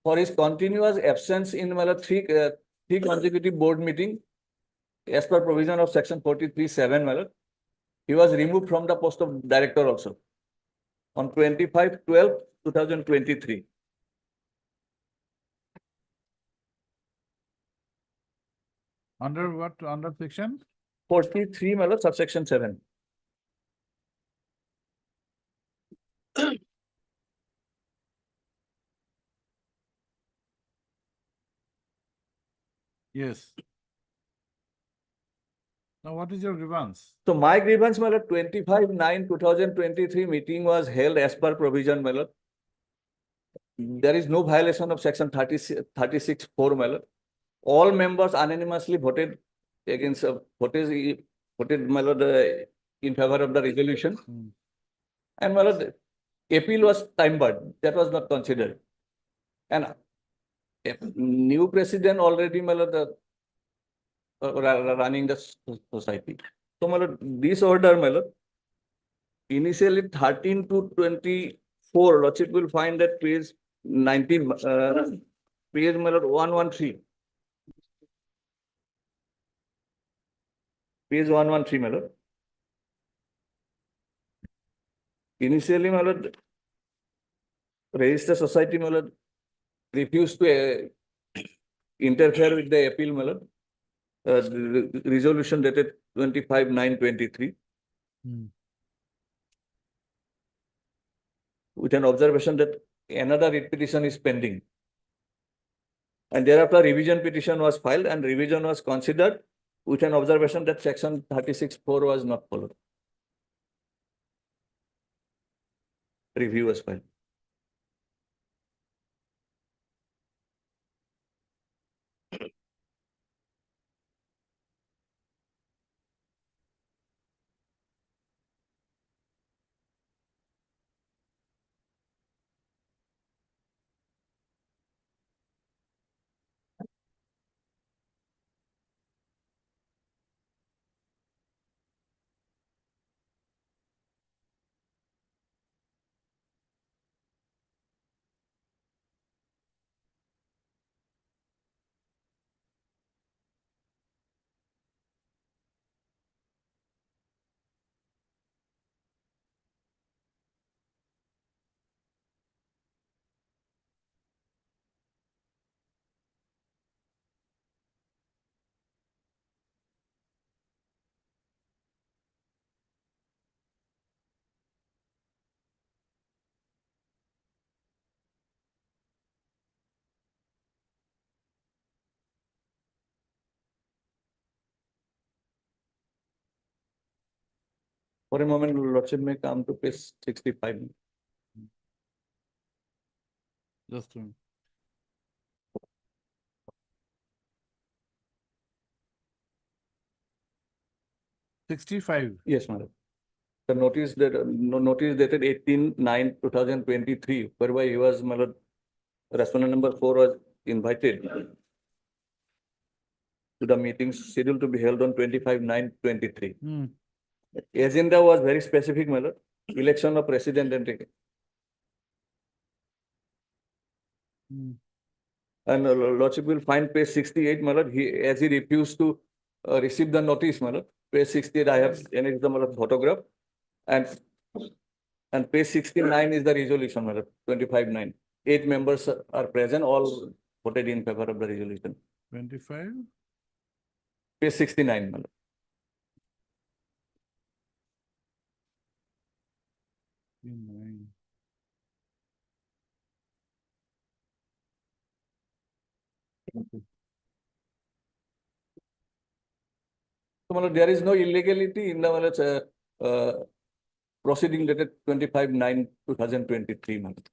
for his continuous absence in, my lord, three consecutive board meeting as per provision of section 43(7), my lord. He was removed from the post of director also on 25/12/2023. Under what, under section? 43, my lord, subsection 7. Yes. Now what is your grievance? So my grievance, my lord, 25/9/2023 meeting was held as per provision, my lord. There is no violation of section 36(4), my lord. All members unanimously voted against, voted, my lord, in favor of the resolution. Hmm. And, my lord, appeal was time barred. That was not considered. And new president already, my lord, running the society. So, my lord, this order, my lord, initially 13 to 24, Lordship will find that page 19, page, my lord, 113. Page 113, my lord. Initially, my lord, Register Society, my lord, refused to interfere with the appeal, my lord. The resolution dated 25/9/23. Hmm. With an observation that another writ petition is pending. And thereafter revision petition was filed and revision was considered with an observation that section 36(4) was not followed. Review was filed. For a moment, Lordship may come to page 65. Just a minute. $65. Yes, madam. The notice that, notice dated 18/9/2023, whereby he was, my lord, respondent number 4 was invited to the meeting scheduled to be held on 25/9/23. Hmm. Agenda was very specific, my lord. Election of president and Hmm. And Lordship will find page 68, my lord, as he refused to receive the notice, my lord. Page 68, I have annexed the, my lord, photograph. And page 69 is the resolution, my lord, 25/9. 8 members are present, all voted in favor of the resolution. 25. Page 69, my lord. Nine. Okay. So, my lord, there is no illegality in the, my lord, proceeding dated 25/9/2023, my lord.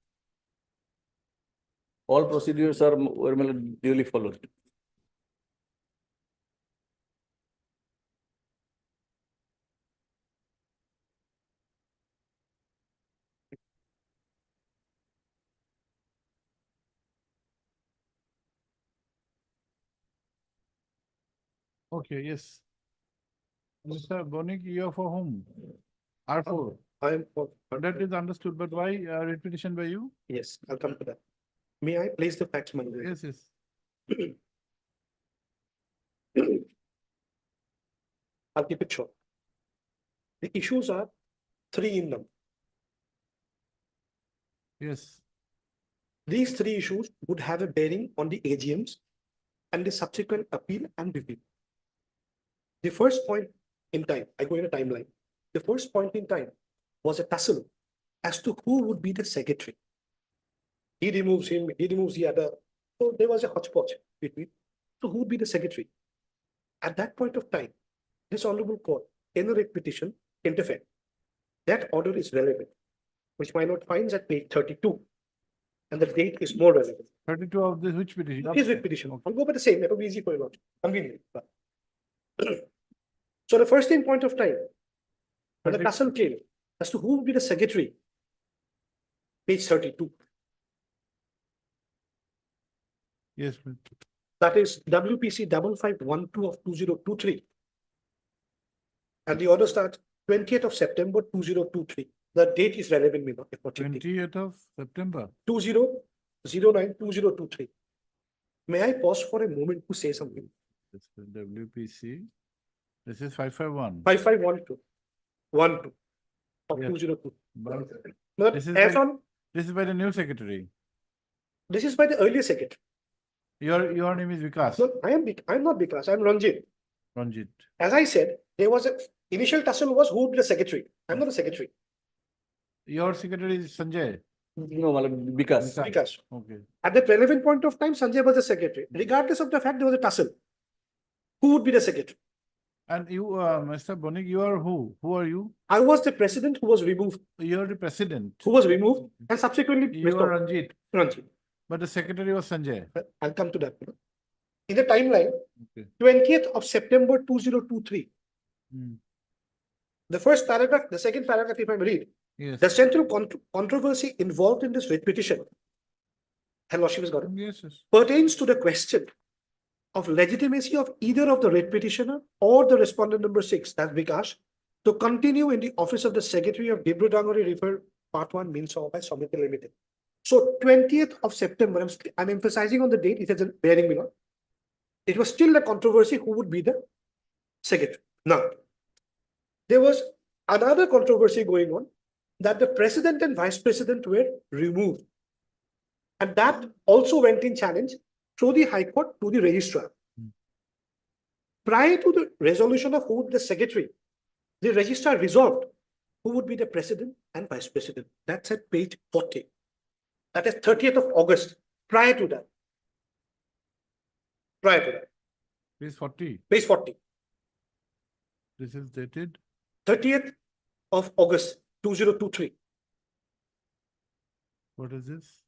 All procedures are, were, my lord, duly followed. Okay, yes. Mr. Bonik, you are for whom? R4. I am for. That is understood, but why repetition by you? Yes, I'll come to that. May I place the facts, Manager? Yes, yes. I'll keep it short. The issues are three in number. Yes. These three issues would have a bearing on the AGMs and the subsequent appeal and review. The first point in time, I go in a timeline. The first point in time was a tussle as to who would be the secretary. He removes him, he removes the other. So there was a hodgepodge between. So who would be the secretary? At that point of time, this honorable court, in a writ petition, interfered. That order is relevant, which my lord finds at page 32. And the date is more relevant. 32 of this, which petition? His writ petition. I'll go by the same, it will be easy for you, Lord. Convenient. So the first in point of time, when the tussle came as to who would be the secretary, page 32. Yes, please. That is WPC 5512 of 2023. And the order starts 20th of September 2023. The date is relevant, me, if not 20th of September. 2009-2023. May I pause for a moment to say something? This is WPC. This is 551. 5512. 12 of Yes. 202. But But This is as by- on, this is by the new secretary. this is by the earlier secretary. Your name is Vikas So I'm not Vikas, I'm Ranjit. Ranjit. As I said, there was a initial tussle was who would be the secretary. I'm not a secretary. Your secretary is Sanjay. No, matlab, because. Vikas. Okay. At that relevant point of time, Sanjay was the secretary. Regardless of the fact there was a tussle, who would be the secretary? And you, Mr. Bonik, you are who? Who are you? I was the president who was removed, You are the president. and subsequently You are Mr. Ranjit, Ranjit. but the secretary was Sanjay. I'll come to that. In the timeline, Okay. 20th of September 2023, Hmm. the first paragraph, the second paragraph, if I may read, Yes. the central controversy involved in this writ petition, and Lordship has got it, Yes, yes. pertains to the question of legitimacy of either of the writ petitioner or the respondent number 6, that's Vikas, to continue in the office of the Secretary of Dibru Dangori River Part 1 Minsaw by Samita Limited. So 20th of September, I'm emphasizing on the date, it has a bearing me not. It was still a controversy who would be the secretary. Now, there was another controversy going on that the president and vice president were removed. And that also went in challenge through the High Court to the registrar. Prior to the resolution of who would be the secretary, the registrar resolved who would be the president and vice president. That's at page 40. That is 30th of August. Prior to that. Page 40. Page 40. This is dated. 30th of August 2023. What is this?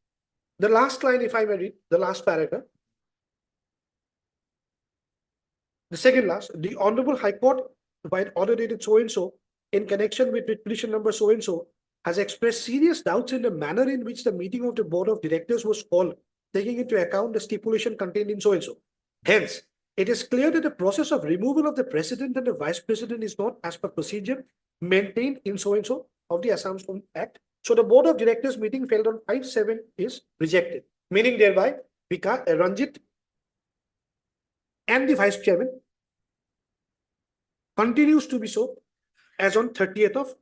The last line, if I may read, the last paragraph. The second last, the Honorable High Court, by order dated so and so, in connection with petition number so and so, has expressed serious doubts in the manner in which the meeting of the Board of Directors was called, taking into account the stipulation contained in so and so. Hence, it is clear that the process of removal of the president and the vice president is not as per procedure maintained in so and so of the Assam Act. So the Board of Directors meeting held on 5/7 is rejected, meaning thereby Vikas, Ranjit and the vice chairman continues to be so as on 30th of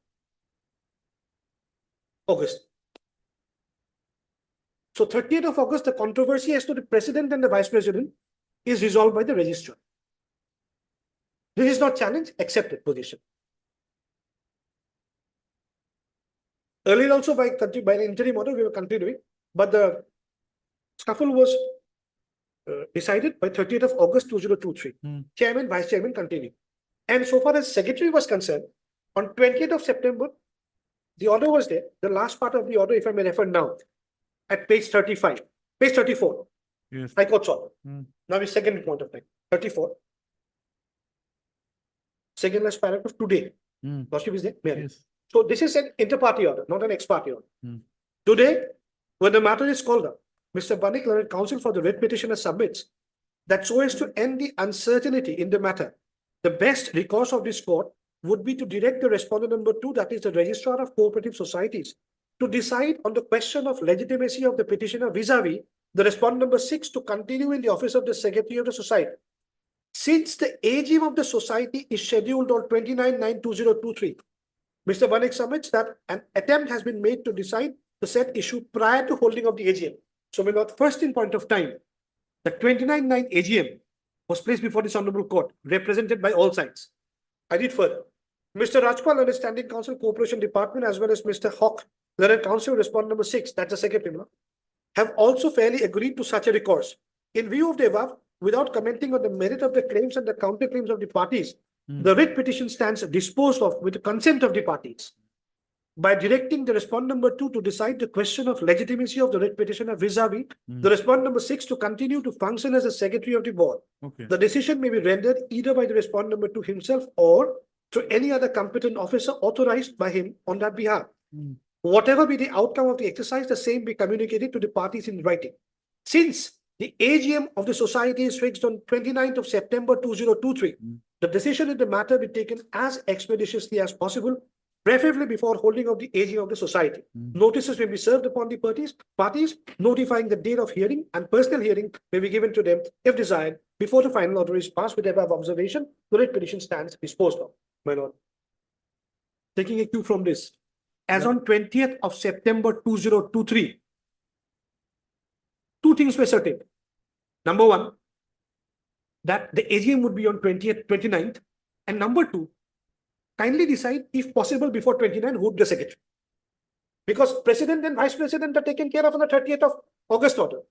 August. So 30th of August, the controversy as to the president and the vice president is resolved by the registrar. This is not challenged, accepted position. Earlier also by the interim order, we were continuing, but the scuffle was decided by 30th of August 2023. Chairman, vice chairman continue. And so far as secretary was concerned, on 20th of September, the order was there. The last part of the order, if I may refer now, at page 35, page 34. Yes. High Court order. Hmm. Now the second point of time, 34. Second last paragraph today. Hmm. Lordship is there? Mary. Yes. So this is an inter-party order, not an ex-party order. Hmm. Today, when the matter is called up, Mr. Bonik, learned counsel for the writ petitioner submits that so as to end the uncertainty in the matter, the best recourse of this court would be to direct the respondent number 2, that is the Registrar of Cooperative Societies, to decide on the question of legitimacy of the petitioner vis-a-vis the respondent number 6 to continue in the office of the Secretary of the Society. Since the AGM of the Society is scheduled on 29/9/2023, Mr. Vanik submits that an attempt has been made to decide the said issue prior to holding of the AGM. So, my lord, first in point of time, the 29/9 AGM was placed before this honorable court, represented by all sides. I read further. Mr. Rajpal, Understanding Council, Cooperation Department, as well as Mr. Hawk, Learned Council, respondent number 6, that's the secretary, have also fairly agreed to such a recourse. In view of the above, without commenting on the merit of the claims and the counterclaims of the parties, the writ petition stands disposed of with the consent of the parties. By directing the respondent number 2 to decide the question of legitimacy of the writ petitioner vis-a-vis the respondent number 6 to continue to function as the secretary of the board. Okay. The decision may be rendered either by the respondent number 2 himself or through any other competent officer authorized by him on that behalf. Whatever be the outcome of the exercise, the same be communicated to the parties in writing. Since the AGM of the society is fixed on 29th of September 2023, the decision in the matter be taken as expeditiously as possible, preferably before holding of the AGM of the society. Notices may be served upon the parties notifying the date of hearing, and personal hearing may be given to them if desired before the final order is passed. With the above observation, the writ petition stands disposed of. My lord, taking a cue from this, as on 20th of September 2023, two things were certain. Number one, that the AGM would be on 20th, 29th, and number two, kindly decide, if possible, before 29, who would be the secretary. Because president and vice president are taken care of on the 30th of August order.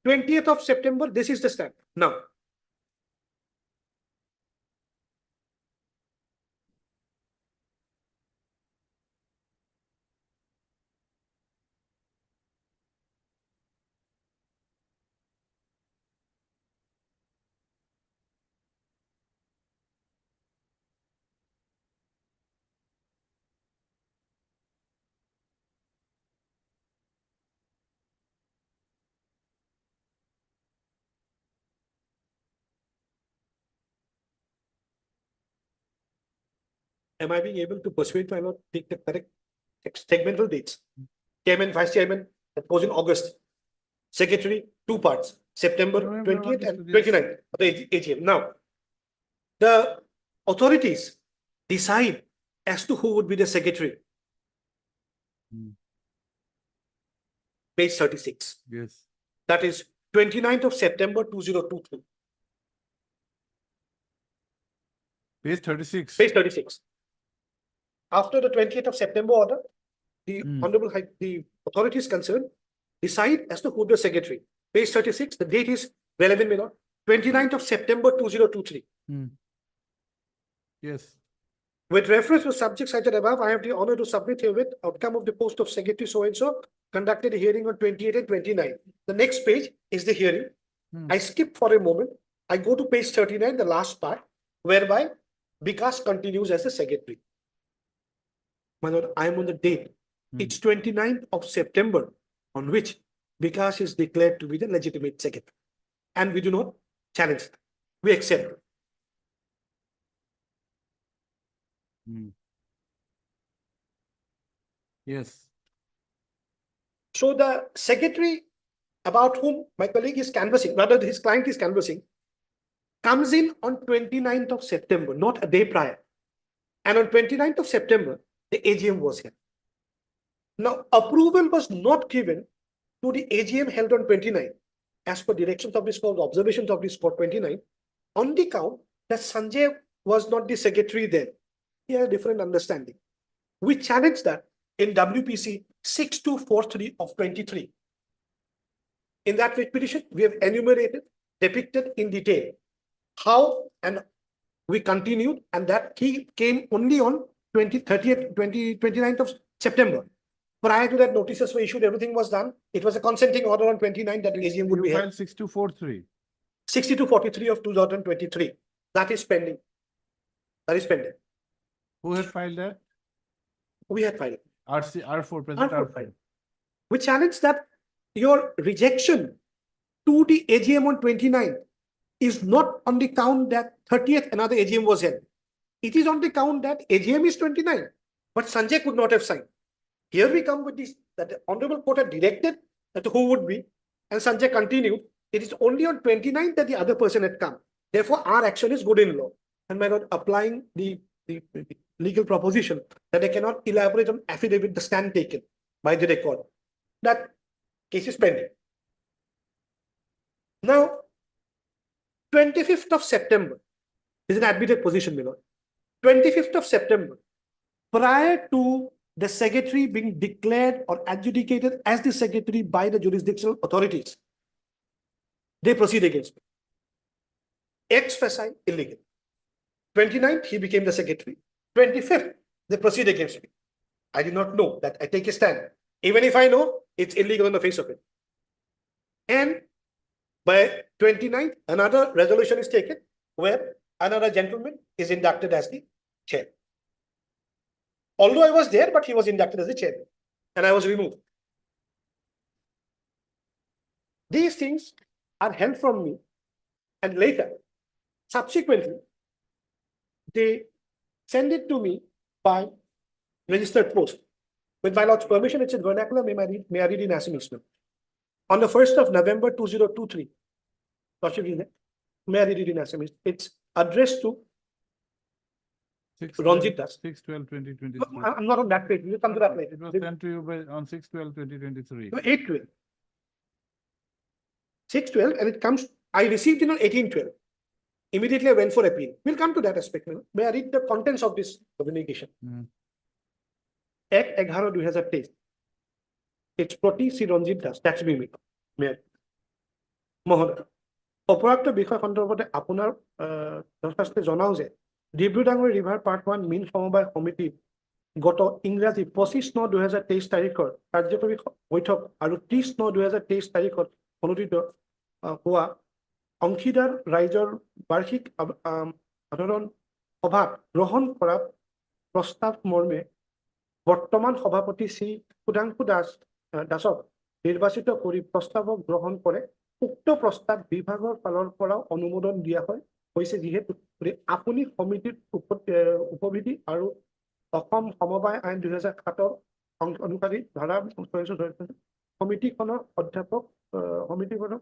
20th of September, this is the stand. Now, am I being able to persuade my lord take the correct segmental dates? Chairman, vice chairman, that goes in August. Secretary, two parts, September November 20th and August, yes. 29th of the AGM. Now, the authorities decide as to who would be the secretary. Page 36. Yes. That is 29th of September 2023. Page 36. Page 36. After the 20th of September order, the the authorities concerned decide as to who the secretary. Page 36, the date is relevant, my lord. 29th of September 2023. Yes. With reference to subjects cited above, I have the honor to submit herewith outcome of the post of secretary so-and-so, conducted a hearing on 28 and 29. The next page is the hearing. I skip for a moment. I go to page 39, the last part, whereby Vikas continues as the secretary. My lord, I am on the date. It's 29th of September on which Vikas is declared to be the legitimate secretary. And we do not challenge that. We accept it. Yes. So the secretary about whom my colleague is canvassing, rather his client is canvassing, comes in on 29th of September, not a day prior. And on 29th of September, the AGM was held. Now, approval was not given to the AGM held on 29, as per directions of this court, observations of this court 29, on the count that Sanjay was not the secretary then. He had a different understanding. We challenge that in WPC 6243 of 23. In that writ petition, we have enumerated, depicted in detail how and we continued, and that key came only on 29th of September. Prior to that, notices were issued, everything was done. It was a consenting order on 29 that the AGM would be held. 6243. 6243 of 2023. That is pending. That is pending. Who had filed that? We had filed. R4, President R4 R4. filed. We challenge that your rejection to the AGM on 29 is not on the count that 30th another AGM was held. It is on the count that AGM is 29, but Sanjay could not have signed. Here we come with this, that the Honorable Court had directed that who would be, and Sanjay continued. It is only on 29th that the other person had come. Therefore, our action is good in law. And my lord, applying the legal proposition that I cannot elaborate on affidavit, the stand taken by the record. That case is pending. Now, 25th of September is an admitted position, my lord. 25th of September, prior to the secretary being declared or adjudicated as the secretary by the jurisdictional authorities, they proceed against me. Ex faci illegal. 29th, he became the secretary. 25th, they proceed against me. I did not know that. I take a stand. Even if I know, it's illegal on the face of it. And by 29th, another resolution is taken where another gentleman is inducted as the chair. Although I was there, but he was inducted as the chair and I was removed. These things are held from me, and later, subsequently, they send it to me by registered post. With my lord's permission, it's in vernacular. May I read in Assamese? On the 1st of November 2023, may I read it in Assamese? It's addressed to Ranjit Das. 6/12/2023. I'm not on that page. We'll come to that later. It was sent to you by on 6/12/2023. 8/12. 6/12, and it comes. I received it on 18/12. Immediately I went for appeal. We'll come to that aspect. May I read the contents of this communication? Act 11/2023. It's Proti Sri Ranjit Das. That's me. Mayor. Mohoday. অপরাধ বিষয় সন্দৰ্ভতে আপোনাৰ দৰখাস্তে জনাও যে ডিব্ৰুডাঙ্গৰ river part 1 মীন সমবায় সমিতি গত ইংৰাজী 25/9/2023 তাৰিখৰ কাৰ্যকৰী বৈঠক আৰু 30/9/2023 তাৰিখত অনুষ্ঠিত হোৱা অংশীদাৰ ৰাইজৰ বাৰ্ষিক সাধাৰণ সভাত গ্ৰহণ কৰা প্ৰস্তাৱ মৰ্মে বৰ্তমান সভাপতি শ্ৰী সুধাংশু দাসক নিৰ্বাচিত কৰি প্ৰস্তাৱক গ্ৰহণ কৰে। উক্ত প্ৰস্তাৱ বিভাগৰ ফালৰ পৰা অনুমোদন দিয়া হৈছে যিহেতু আপুনি সমিতিৰ উপবিধি আৰু অসম সমবায় আইন 2007 অনুসৰি ধাৰা সমিতিখনৰ অধ্যাপক সমিতিখনৰ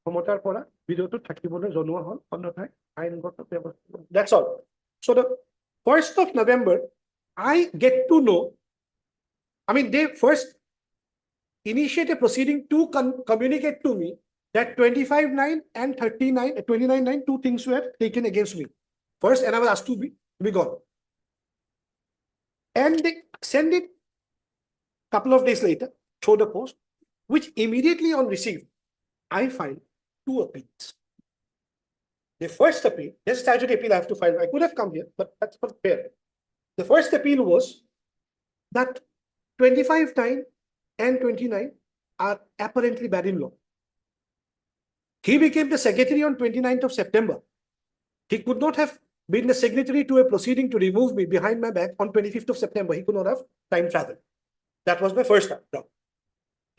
ক্ষমতাৰ পৰা বিৰত থাকিবলৈ জনোৱা হ'ল অন্যথায় আইনগত ব্যৱস্থা। That's all. So the 1st of November, I get to know, I mean, they first initiate a proceeding to communicate to me that 25/9 and 29/9, two things were taken against me. First, and I was asked to be gone. And they send it a couple of days later through the post, which immediately on receipt, I filed 2 appeals. The first appeal, there's a statutory appeal I have to file. I could have come here, but that's not fair. The first appeal was that 25/9 and 29 are apparently bad in law. He became the secretary on 29th of September. He could not have been the signatory to a proceeding to remove me behind my back on 25th of September. He could not have time traveled. That was my first job.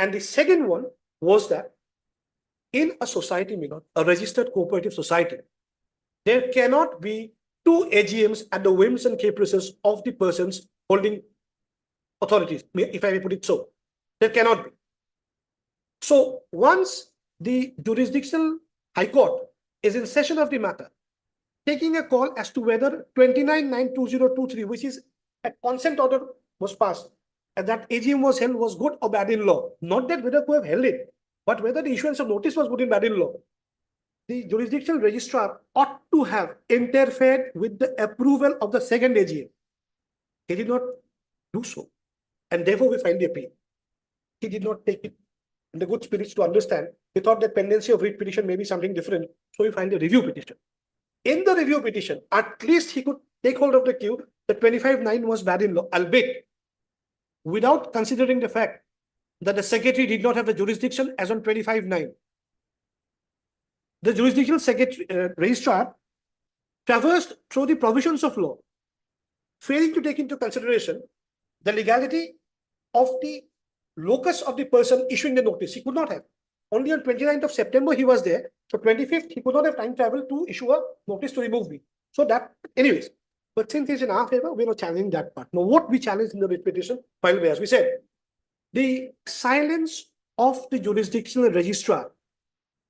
And the second one was that in a society, a registered cooperative society, there cannot be 2 AGMs at the whims and caprices of the persons holding authorities, if I may put it so. There cannot be. So once the jurisdictional high court is in session of the matter, taking a call as to whether 29/9/2023, which is a consent order was passed, and that AGM was held, was good or bad in law. Not that whether who have held it, but whether the issuance of notice was good and bad in law. The jurisdictional registrar ought to have interfered with the approval of the second AGM. He did not do so. And therefore we find the appeal. He did not take it in the good spirits to understand. He thought that pendency of writ petition may be something different. So we find a review petition. In the review petition, at least he could take hold of the cue that 25/9 was bad in law, albeit without considering the fact that the secretary did not have the jurisdiction as on 25/9. The jurisdictional secretary registrar traversed through the provisions of law, failing to take into consideration the legality of the locus of the person issuing the notice. He could not have. Only on 29th of September he was there, So 25th, he could not have time travel to issue a notice to remove me. So that, anyways, but since it's in our favor, we're not challenging that part. Now, what we challenged in the writ petition filed by, as we said, the silence of the jurisdictional registrar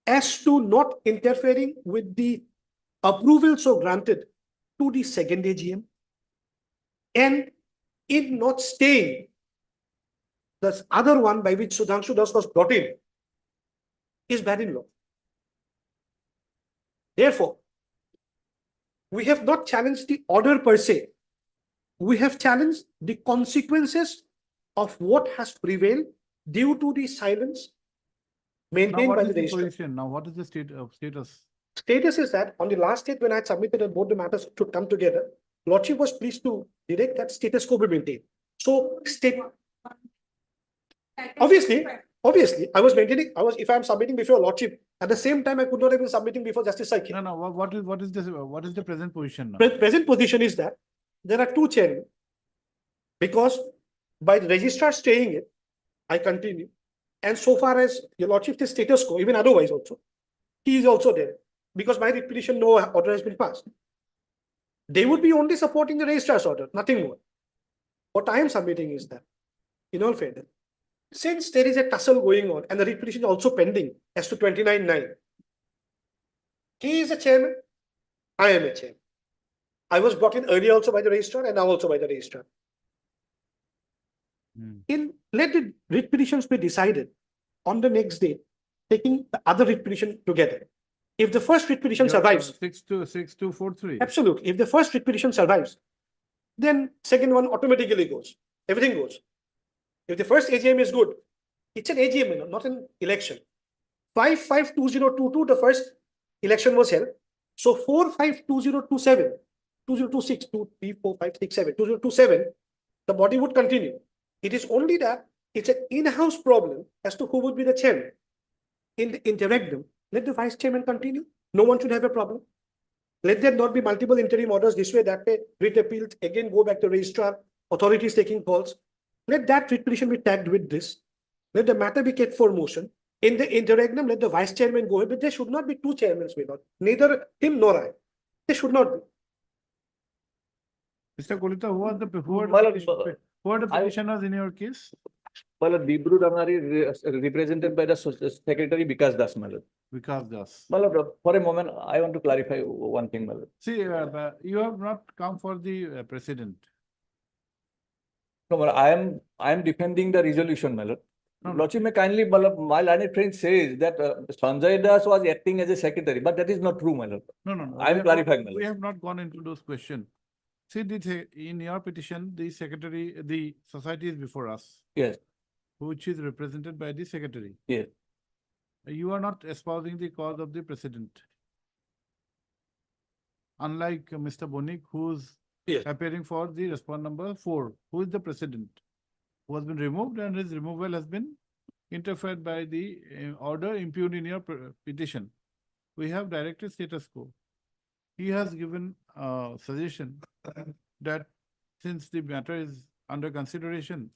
as to not interfering with the approval so granted to the second AGM, and in not staying the other one by which Sudhanshu Das was brought in is bad in law. Therefore, we have not challenged the order per se. We have challenged the consequences of what has prevailed due to the silence Now, maintained what by is the the registrar. position? Now, what is the status? Status is that on the last date when I had submitted that both the matters should come together, Lordship was pleased to direct that status quo be maintained. So state. Obviously, if I'm submitting before Lordship, at the same time, I could not have been submitting before Justice Saiki. No, no, what is this, what is the present position now? Present position is that there are two chairmen. Because by the registrar staying it, I continue. And so far as your Lordship is status quo, even otherwise also, he is also there. Because by writ petition, no order has been passed. They would be only supporting the registrar's order, nothing more. What I am submitting is that, in all fairness, since there is a tussle going on and the writ petition is also pending as to 29-9, he is a chairman, I am a chairman. I was brought in earlier also by the registrar and now also by the registrar. Let the writ petitions be decided on the next day, taking the other writ petition together. If the first writ petition survives, 6243. absolutely, if the first writ petition survives, then second one automatically goes. Everything goes. If the first AGM is good, it's an AGM, not an election. 552022, the first election was held. So 452027, 2026, 2, 3, 4, 5, 6, 7, 2027, the body would continue. It is only that it's an in-house problem as to who would be the chairman. In the interregnum, let the vice chairman continue. No one should have a problem. Let there not be multiple interim orders this way, that way, writ appealed, again go back to registrar, authorities taking calls. Let that writ petition be tagged with this. Let the matter be kept for motion. In the interregnum, let the vice chairman go ahead, but there should not be two chairmen, neither him nor I. There should not be. Mr. Kolita, who are the petitioners in your case? Well, Dibru Damari represented by the Secretary Vikas Das, my lord. Vikas Das. My lord, for a moment, I want to clarify one thing, my lord. See, you have not come for the president. No, my lord, I am defending the resolution, my lord. Lordship may kindly, my learned friend says that Sanjay Das was acting as a secretary, but that is not true, my lord. No. I am clarifying, my lord. We have not gone into those questions. See, in your petition, the society is before us. Yes. Which is represented by the secretary. Yes. You are not espousing the cause of the president. Unlike Mr. Bonik, who's appearing for the respondent number 4, who is the president, who has been removed and his removal has been interfered by the order impugned in your petition. We have directed status quo. He has given a suggestion that since the matter is under consideration,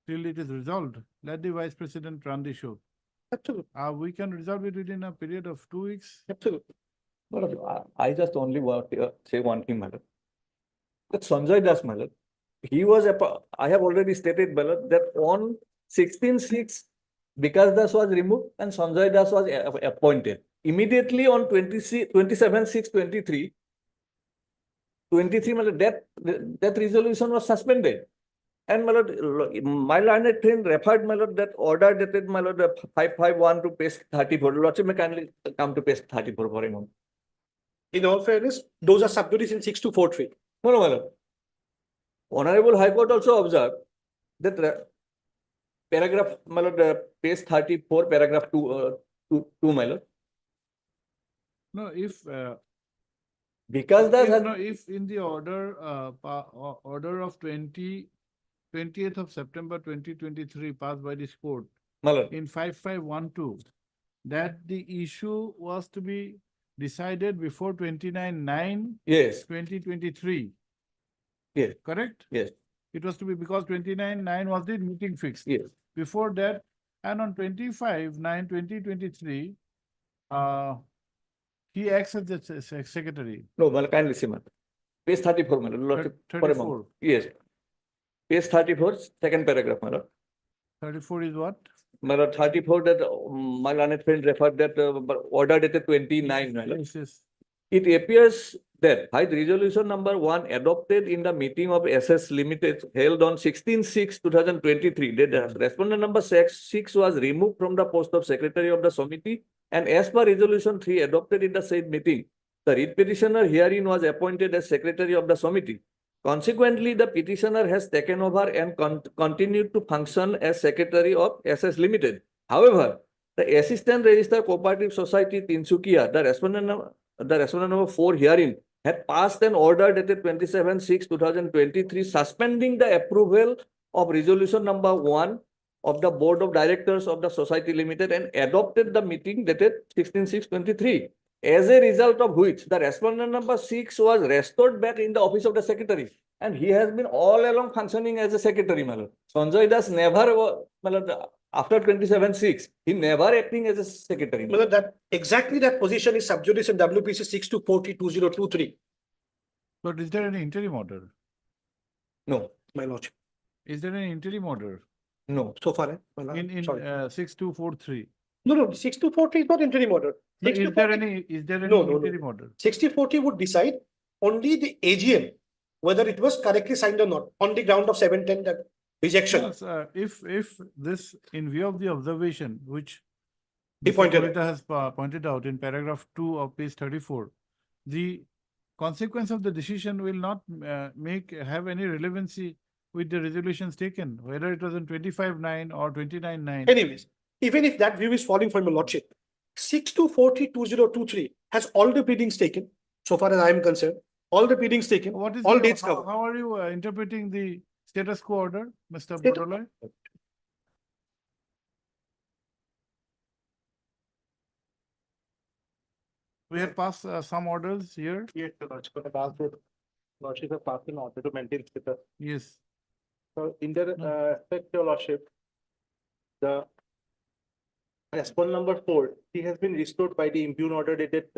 till it is resolved, let the vice president run the show. Absolutely. We can resolve it within a period of 2 weeks. Absolutely. Well, I just only want to say one thing, my lord. That Sanjay Das, my lord, I have already stated, my lord, that on 16/6, Vikas Das was removed and Sanjay Das was appointed. Immediately on 27/6/23, my lord, that resolution was suspended. And my lord, my learned friend referred, my lord, that order dated, my lord, 551 to page 34. Lordship may kindly come to page 34 for a moment. In all fairness, those are sub judice in 6243. No, my lord. Honorable High Court also observed that paragraph, my lord, page 34, paragraph 2, my lord. No, Because if in the order of 20th of September 2023 passed by this court, my lord, in 5512, that the issue was to be decided before 29/9, yes, 2023. Yes. Correct? Yes. It was to be because 29/9 was the meeting fixed. Yes. Before that, and on 25/9/2023, he acts as the secretary. No, well, kindly see, madam. Page 34, my lord. Lordship, for a 34. moment. Yes. Page 34, second paragraph, my lord. 34 is what? My lord, 34 that my learned friend referred that order dated 29, my lord. Yes, yes. It appears that by the resolution number 1 adopted in the meeting of SS Limited held on 16/6/2023, that respondent number 6 was removed from the post of secretary of the committee, and as per resolution 3 adopted in the said meeting, the writ petitioner herein was appointed as secretary of the committee. Consequently, the petitioner has taken over and continued to function as secretary of SS Limited. However, the Assistant Registrar Cooperative Society Tinsukia, the respondent number 4 herein, had passed an order dated 27/6/2023 suspending the approval of resolution number 1 of the Board of Directors of the Society Limited and adopted the meeting dated 16/6/23. As a result of which, the respondent number 6 was restored back in the office of the secretary, and he has been all along functioning as a secretary, my lord. Sanjay Das never, my lord, after 27/6, he never acting as a secretary. Well, that exactly that position is sub judice in WPC 6240/2023, But is there any interim order? No, my lordship. Is there any interim order no. So far, my lord, in sorry. 6243? No, 6240 is not interim order. No, is there 6240 any No, no, no. interim order? 6040 would decide only the AGM whether it was correctly signed or not on the ground of 710 that rejection. Yes, if this, in view of the observation which He Mr. pointed Kolita has pointed out in paragraph 2 of page 34, the consequence of the decision will not have any relevancy with the resolutions taken, whether it was in 25/9 or 29/9. Anyways, even if that view is falling from your lordship, 6240/2023 has all the pleadings taken, so far as I am concerned, all the pleadings taken, What is all your- dates how, covered. how are you interpreting the status quo order, Mr. Status- Bordoloi? We had passed some orders here. Yes, the lordship, but the last lordship has passed an order to maintain status. Yes. So in that No. aspect, your lordship, the respondent number 4, he has been restored by the impugn order dated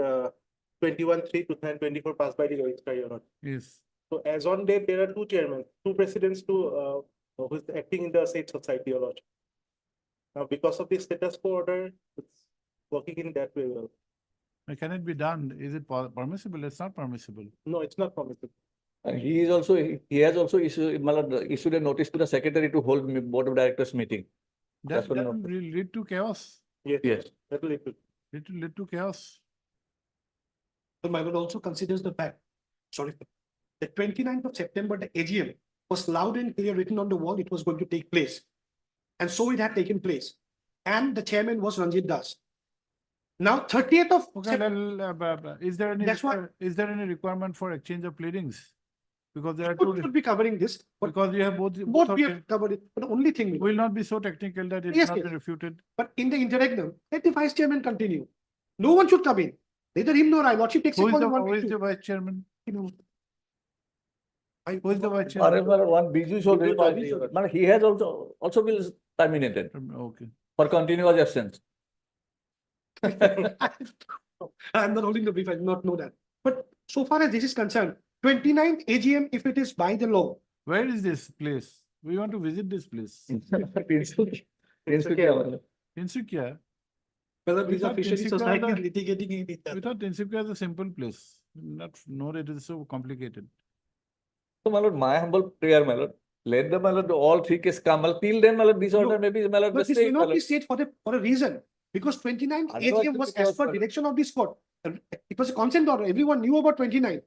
21/3/2024 passed by the registrar, your lord. Yes. So as on date, there are two chairmen, two presidents who is acting in the said society, your lordship. Now, because of the status quo order, it's working in that way well. Can it be done? Is it permissible? It's not permissible. No, it's not permissible. And he has also issued, my lord, issued a notice to the secretary to hold board of directors meeting. That That's what will lead to chaos. Yes. That will lead to. It will lead to chaos. So my lord also considers the fact, sorry, the 29th of September, the AGM was loud and clear written on the wall, it was going to take place. And so it had taken place. And the chairman was Ranjit Das. Now, 30th of Okay, September, is there any, That's what- is there any requirement for exchange of pleadings? Because there are should two, be covering this, but because we have both. both of we them. have covered it. But the only thing, Will not be so technical that it Yes, not be yes. refuted. but in the interregnum, let the vice chairman continue. No one should come in. Neither him nor I. Lordship takes a Who is call the, in one who is week. the vice chairman? Who Who is the vice chairman? One Biju Chaudhary, but he has also been terminated Okay. for continuous absence. I'm not holding the brief, I do not know that. But so far as this is concerned, 29th AGM, if it is by the law, Where is this place? We want to visit this place. Tinsukia, Tinsukia. whether We these are thought fishery Tinsukia societies was litigating in each We other. thought Tinsukia is a simple place. Not know that it is so complicated. So, my lord, my humble prayer, my lord, let the, my lord, all three cases come. Well, till then, my lord, this order No, maybe, my lord, But this mistake, may my not be lord. stayed for a reason, because 29th Otherwise it AGM will was be as chaos, per sir. direction of this court. It was a consent order, everyone knew about 29.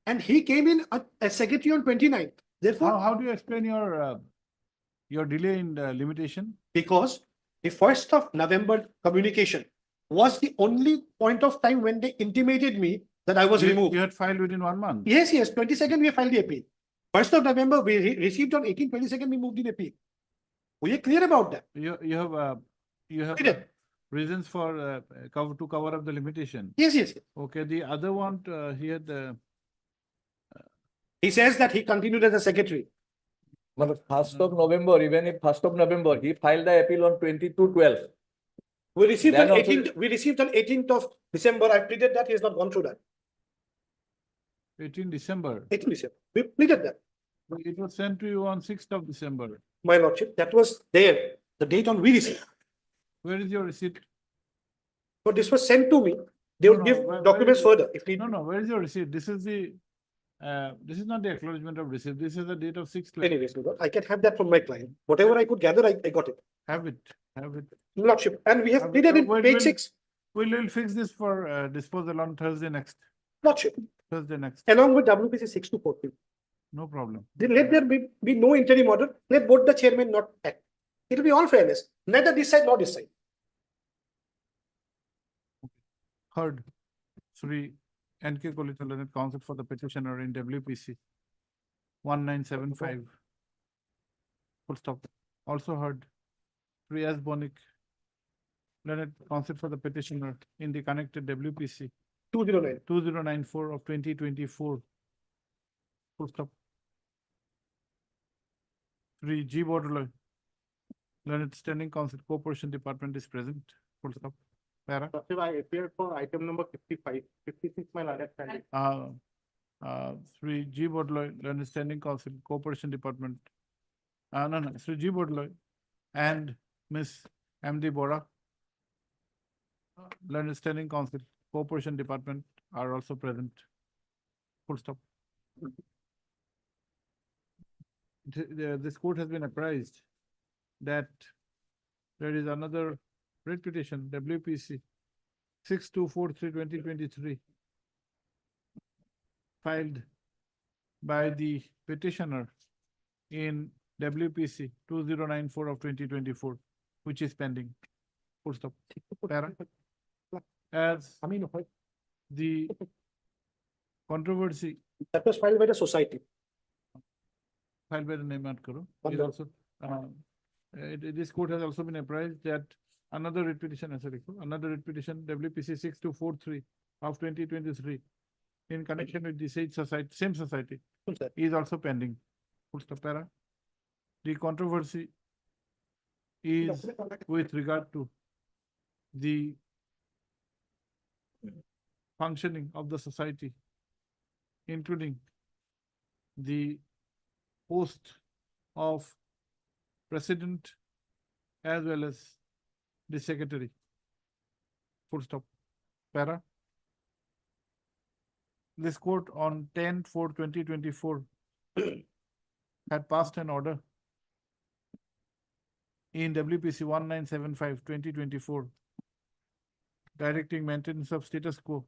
And he came in as secretary on 29. Therefore, How do you explain your delay in limitation? because the 1st of November communication was the only point of time when they intimated me that I was You removed. had filed within 1 month. Yes, 22nd we filed the appeal. 1st of November, we received on 18, 22nd we moved in appeal. We are clear about that. You have We did. reasons for to cover up the limitation. Yes. Okay, the other one, he had, He says that he continued as a secretary. My lord, 1st of November, even if 1st of November, he filed the appeal on 22/12. We received Then on also- 18th, we received on 18th of December. I pleaded that he has not gone through that. 18 December. 18th December. We pleaded that, But it was sent to you on 6th of December. my lordship. That was there, the date on we received. Where is your receipt? But this was sent to me. They No, would no, give where documents is it? further if need. No, no, where is your receipt? This is the, this is not the acknowledgement of receipt. This is the date of 6th. Anyways, my lord, I can have that from my client. Whatever I could gather, I got it. Have it, have it. Lordship, and we have Have it. pleaded in When page will- 6, We'll fix this for disposal on Thursday next, Lordship, Thursday next. along with WPC 624. No problem. Then let there be no interim order. Let both the chairman not act. It will be all fairness. Neither this side nor this side. Heard, Sri N.K. Kolita, learned counsel for the petitioner in WPC 1975. Full stop. Also heard, Sri S. Bonik, learned counsel for the petitioner in the connected WPC 209. 2094 of 2024. Full stop. Sri G. Borderloy, learned standing counsel, Corporation Department is present. Full stop. Para. I appeared for item number 55, 56, my understanding. Sri G. Borderloy, learned standing counsel, Corporation Department. No, Sri G. Borderloy and Miss M.D. Bora, learned standing counsel, Corporation Department are also present. Full stop. This court has been apprised that there is another writ petition, WPC 6243/2023, filed by the petitioner in WPC 2094 of 2024, which is pending. Full stop. Para. As the controversy That was filed by the society. filed by the Neymat Karo One is more. also, this court has also been apprised that another writ petition, WPC 6243 of 2023, in connection with the same society, Full stop. is also pending. Full stop. Para. The controversy is with regard to the functioning of the society, including the post of president as well as the secretary. Full stop. Para. This court on 10/4/2024 had passed an order in WPC 1975/2024 directing maintenance of status quo,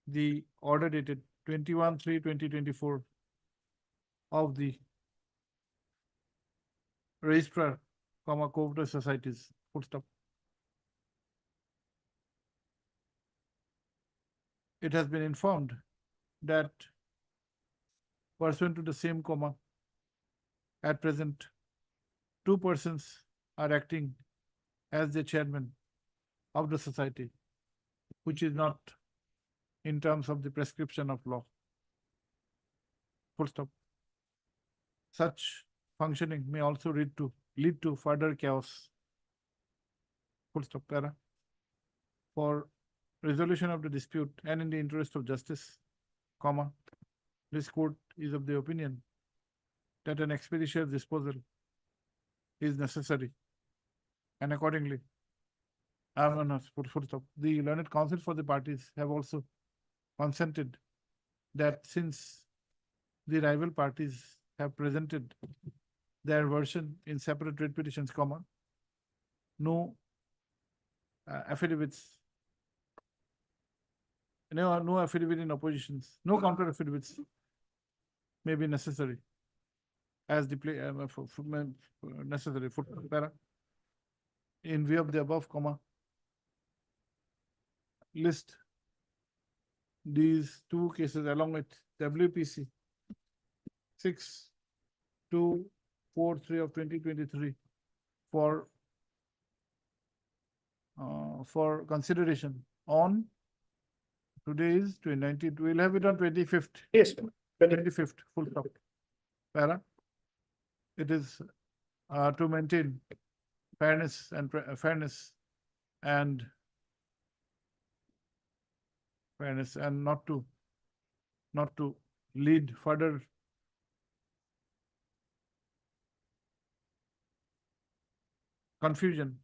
the order dated 21/3/2024 of the registrar, cooperative societies. Full stop. It has been informed that pursuant to the same comma, at present, 2 persons are acting as the chairman of the society, which is not in terms of the prescription of law. Full stop. Such functioning may also lead to further chaos. Full stop. Para. For resolution of the dispute and in the interest of justice, this court is of the opinion that an expeditious disposal is necessary, and accordingly, full stop. The learned counsel for the parties have also consented that since the rival parties have presented their version in separate writ petitions, no affidavits, no affidavit in oppositions, no counter affidavits may be necessary as the necessary. Para. In view of the above, list these 2 cases along with WPC 6243 of 2023 for consideration on today is 19th. We'll have it on 25th. Yes, 25th. Full stop. Para. It is to maintain fairness and fairness and not to lead further confusion,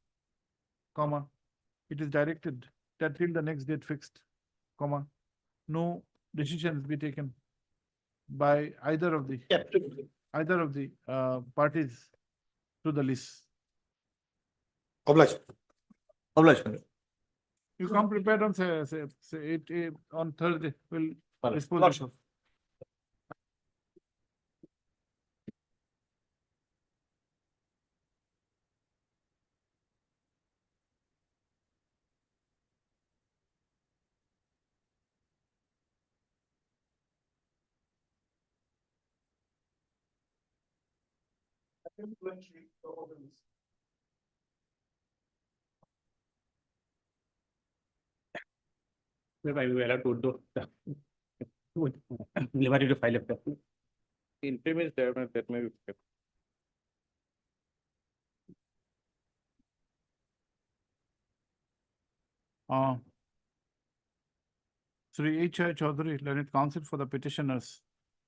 comma, it is directed that till the next date fixed, comma, no decisions be taken by either of the parties to the lease. Obliged. Obliged. You come prepared on say on Thursday, we'll Fine. dispose Lordship. of. If I will allow to do. Liberty to file a. Interim is there, but that may be. Sri H.I. Chaudhary, learned counsel for the petitioners,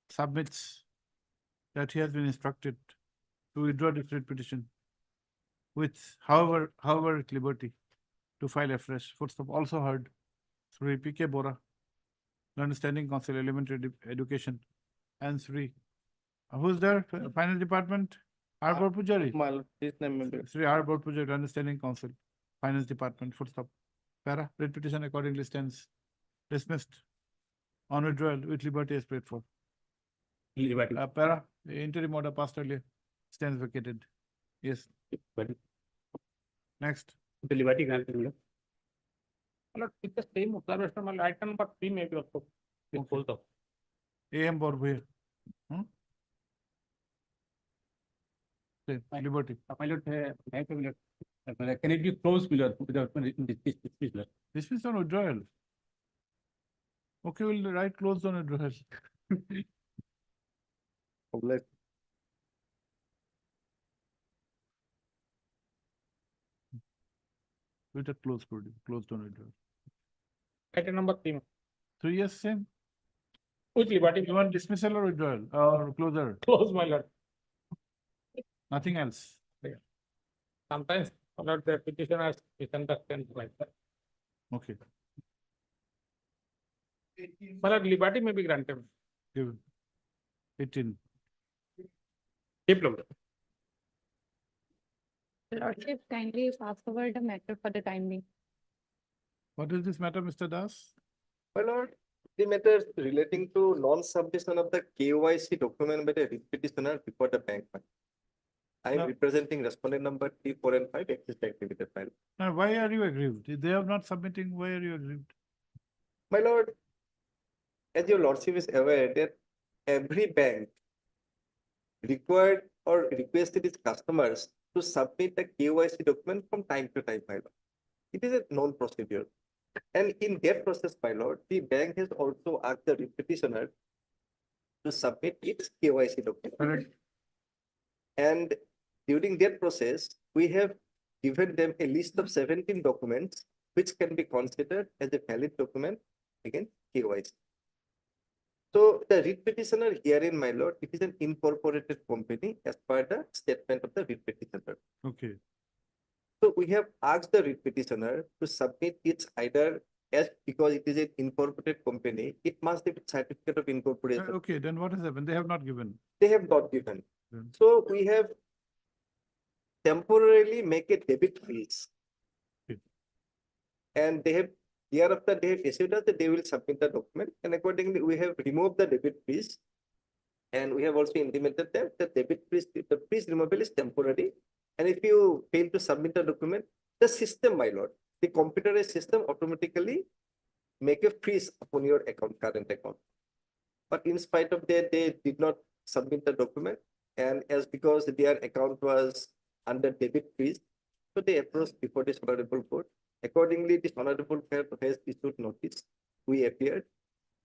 submits that he has been instructed to withdraw the writ petition with however at liberty to file afresh. Footstep also heard Sri P.K. Bora, learned standing counsel, elementary education, and Sri, who's there, finance department, R. Pujari. His name may be. Sri R. Pujari, learned standing counsel, finance department, footstep. Para, writ petition accordingly stands dismissed on withdrawal with liberty as prayed for. Liberty. Para, the interim order passed earlier stands vacated. Yes, But next. the liberty granted. It's the same observation, item number 3 maybe also. Disposed of. AM Borbue. Liberty. Pilot, can it be closed without dismissal? Dismiss on withdrawal. Okay, we'll write closed on withdrawal. Obliged. With a closed on withdrawal. Item number 3. 3 years same. With liberty, You want dismissal or withdrawal or closer? close my lord. Nothing else. Sometimes, my lord, the petitioner misunderstands like that. Okay. My lord, liberty may be granted. Give 18. Diploma. Lordship, kindly fast forward the matter for the time being. What is this matter, Mr. Das? My lord, the matter relating to non-submission of the KYC document by the writ petitioner before the bank. I am No. representing respondent number 3, 4, and 5, Axis Bank Limited file. Now, why are you aggrieved? If they are not submitting, why are you aggrieved? My lord, as your lordship is aware that every bank required or requested its customers to submit the KYC document from time to time, my lord. It is a known procedure. And in that process, my lord, the bank has also asked the writ petitioner to submit its KYC document. Correct. And during that process, we have given them a list of 17 documents which can be considered as a valid document against KYC. So the writ petitioner herein, my lord, it is an incorporated company as per the statement of the writ petitioner. Okay. So we have asked the writ petitioner to submit its either as because it is an incorporated company, it must have a certificate of incorporation. Okay, then what has happened? They have not given. They have not given. Hmm. So we have temporarily make a debit freeze. Okay. And they have, thereafter they have issued us that they will submit the document, and accordingly we have removed the debit freeze. And we have also intimated them that debit freeze, the freeze removal is temporary. And if you fail to submit the document, the system, my lord, the computerized system automatically make a freeze upon your account, current account. But in spite of that, they did not submit the document. And as because their account was under debit freeze, so they approached before this honorable court. Accordingly, this honorable court has issued notice. We appeared.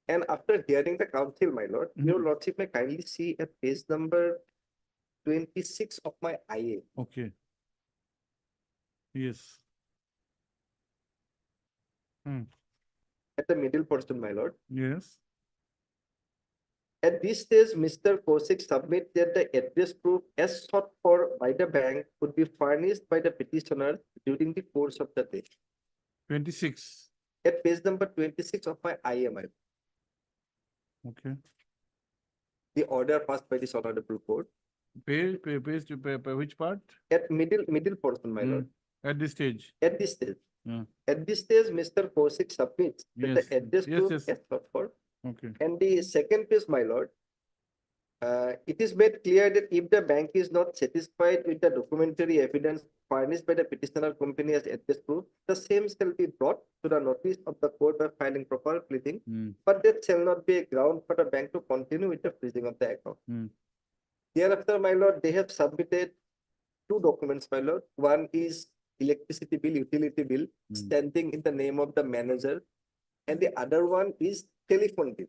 And after hearing the counsel, my lord, your lordship may kindly see a page number 26 of my IA. Okay. Yes. At the middle portion, my lord. Yes. At this stage, Mr. Kaushik submits that the address proof as sought for by the bank would be furnished by the petitioner during the course of the day. 26. At page number 26 of my IMI, Okay. the order passed by this honorable court. Page, which part? At middle portion, my lord. At this stage. At this stage. Yeah. At this stage, Mr. Kaushik submits that Yes. the address Yes, proof yes. as sought for. Okay. And the second piece, my lord, it is made clear that if the bank is not satisfied with the documentary evidence furnished by the petitioner company as address proof, the same shall be brought to the notice of the court by filing proper pleading, but that shall not be a ground for the bank to continue with the freezing of the account. Thereafter, my lord, they have submitted two documents, my lord. One is electricity bill, utility bill, standing in the name of the manager, and the other one is telephone bill,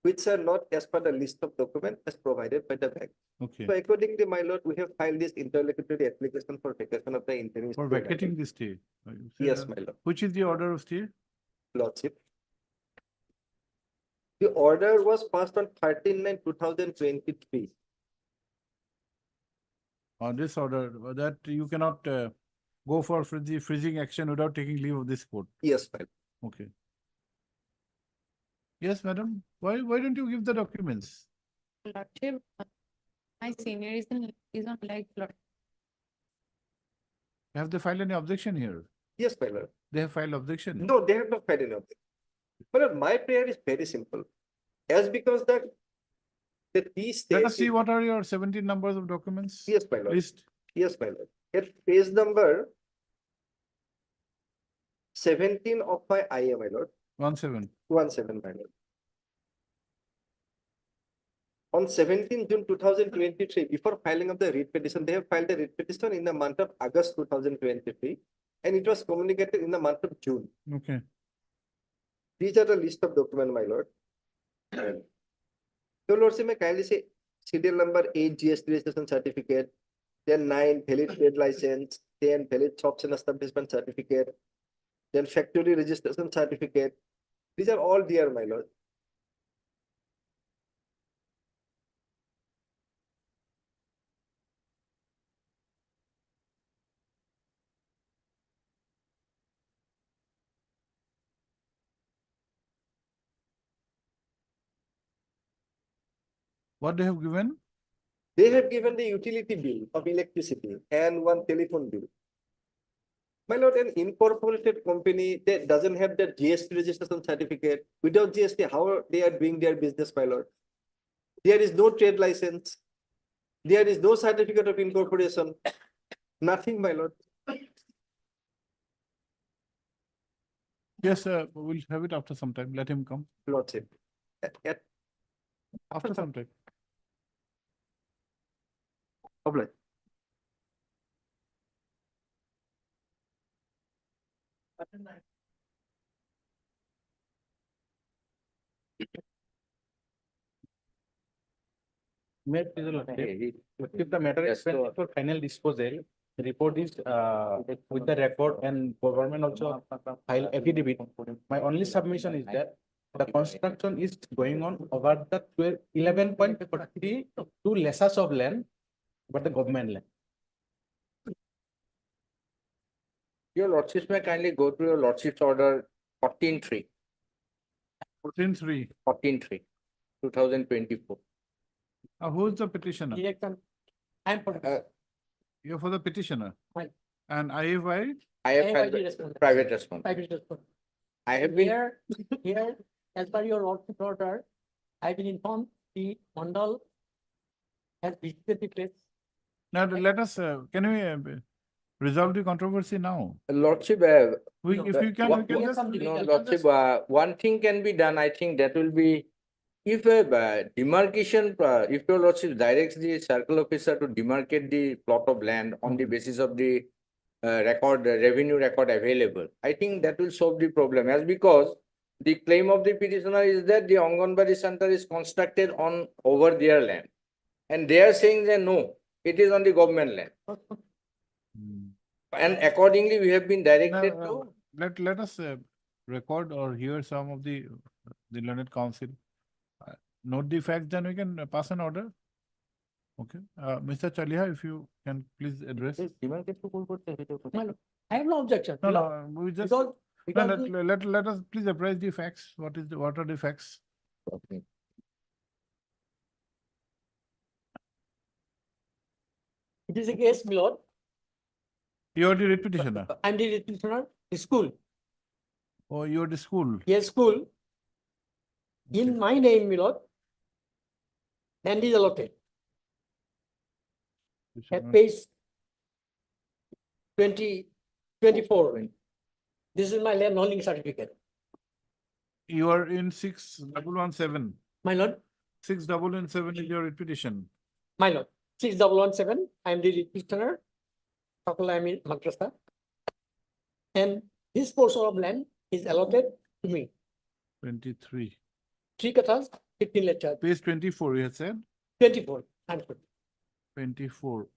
which are not as per the list of documents as provided by the bank. Okay. So accordingly, my lord, we have filed this interlocutory application for vacation of the interim. For stay vacating the stay. Yes, my lord. Which is the order of stay? Lordship. The order was passed on 13/9/2023. On this order, that you cannot go for the freezing action without taking leave of this court. Yes, my lord. Okay. Yes, madam. Why don't you give the documents? Lordship, my senior is on like, Have they filed any objection here? Yes, my lord. They have filed objection? No, they have not filed any objection. My lord, my prayer is very simple. As because that these Let us states. see what are your 17 numbers of documents? Yes, my lord. List. Yes, my lord. At page number 17 of my IA, my lord. 17. 17, my lord. On 17 June 2023, before filing of the writ petition, they have filed a writ petition in the month of August 2023, and it was communicated in the month of June. Okay. These are the list of documents, my lord. So, lordship, may kindly say serial number 8 GST registration certificate, then 9 valid trade license, 10 valid shops and establishment certificate, then factory registration certificate. These are all there, my lord. What they have given? They have given the utility bill of electricity and one telephone bill. My lord, an incorporated company that doesn't have the GST registration certificate, without GST, how they are doing their business, my lord? There is no trade license. There is no certificate of incorporation. Nothing, my lord. Yes, we'll have it after some time. Let him come. Lordship. After some time. Obliged. May I please lordship, if the matter is sent for final disposal, the report is with the record and government also file affidavit. My only submission is that the construction is going on over the 11.42 lessons of land, but the government land. Your lordship may kindly go to your lordship's order 14-3, 14-3. 14-3, 2024. Who is the petitioner? I'm You're for the petitioner. Right. And IFI? I have filed private response. I have been, Here, as per your lordship order, I've been informed the Mandal has visited the place. Now, let us, can we resolve the controversy now? lordship, If you can, we can just. no, lordship, one thing can be done, I think that will be, if a demarcation, if your lordship directs the circle officer to demarcate the plot of land on the basis of the revenue record available, I think that will solve the problem, as because the claim of the petitioner is that the Anganwadi center is constructed on over their land. And they are saying that no, it is on the government land. And accordingly, we have been directed No, to. let us record or hear some of the learned council. Note the facts, then we can pass an order. Okay, Mr. Chaliha, if you can please address. My lord, I have no objection. No, my lord, no, we just, Because, no, because the- let us please apprise the facts. What are the facts? it is a case, my lord, You are the writ petitioner, I'm the petitioner, the school, or you are the school. yes, school. In my name, my lord, land is allotted at page 24. This is my land holding certificate, You are in 6117. my lord, 6117 is your writ petition. my lord, 6117, I am the petitioner, Fakula Amir Madrasa. And this portion of land is allotted to me, 23. 3 kathas, 15 lectures, Page 24, you had said? 24. I'm good. 24.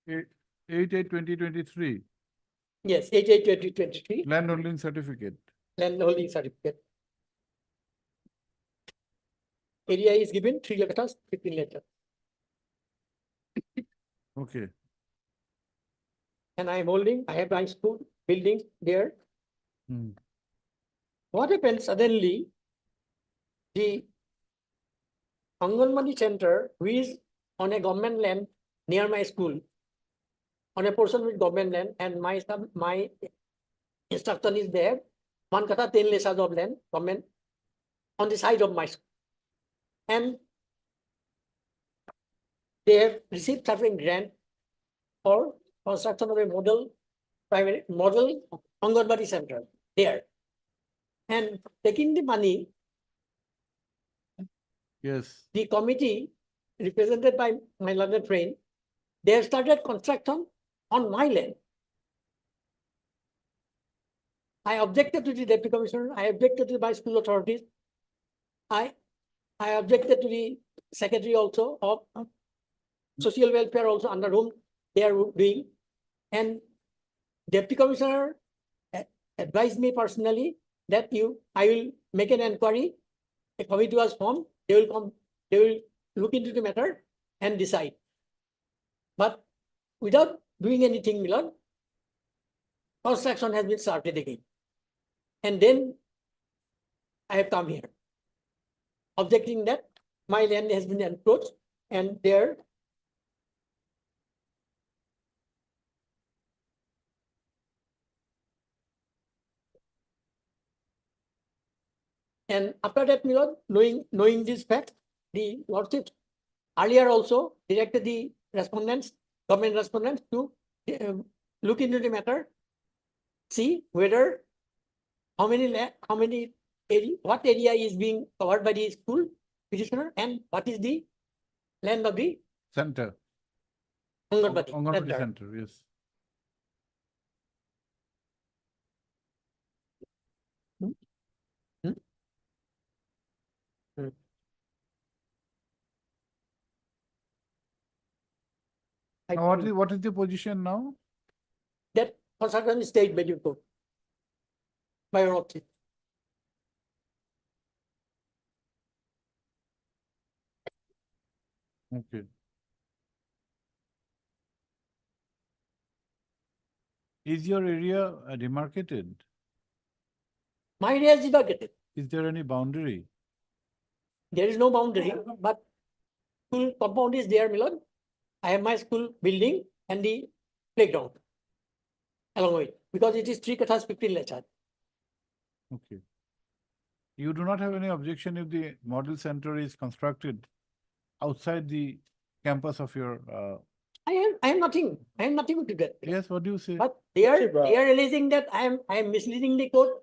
Eight, 8/8/2023, Yes, 88/2023, land holding certificate. land holding certificate. Area is given 3 kathas, 15 lectures. Okay, And I am holding, I have my school building there. Hmm. What happened suddenly? The Anganwadi center, which is on a government land near my school, on a portion with government land, and my instruction is there, 1 katha 10 lesas of land, government, on the side of my school. And they have received certain grant for construction of a model Anganwadi center there. And taking the money, yes, the committee represented by my learned friend, they have started construction on my land. I objected to the deputy commissioner, I objected to my school authorities. I objected to the secretary also of social welfare also, under whom they are doing. And deputy commissioner advised me personally that I will make an inquiry. A committee was formed, they will come, they will look into the matter and decide. But without doing anything, Milan, construction has been started again. And then I have come here, objecting that my land has been encroached and there and after that, Milan, knowing this fact, the lordship earlier also directed the respondents, government respondents, to look into the matter, see whether what area is being covered by the school petitioner and what is the land of the center. Anganwadi Anganwadi center. center, yes. I Now, think what is the position now? that construction is stayed by the court. By your lordship. Okay. Is your area demarcated? My area is demarcated. Is there any boundary? There is no boundary, but school compound is there, Milan. I have my school building and the playground along with, because it is 3 kathas 15 lectures. Okay. You do not have any objection if the model center is constructed outside the campus of your, I am nothing to that. yes, what do you say? But they are realizing that I am misleading the court.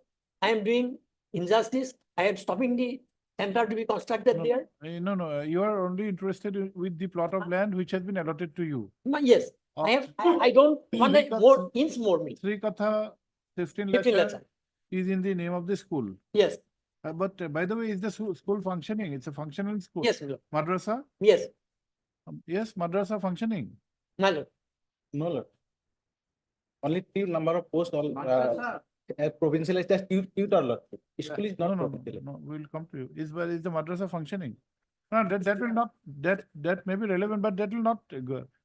I am doing injustice. I am stopping the center to be constructed No, there. No, you are only interested with the plot of land which has been allotted to you. Yes, I don't want Three more inch more me. Sri Katha 15 15 letter lecture. is in the name of the school. Yes, But by the way, is the school functioning? It's a functional school. Yes, my lord. Madrasa? Yes, Yes, madrasa functioning. my lord. No, Lord. Only few number of posts all provincialized as tutor, Lord. School is No, not no, provincialized. no, we'll come to you. Is the madrasa functioning? No, that will not, that may be relevant, but that will not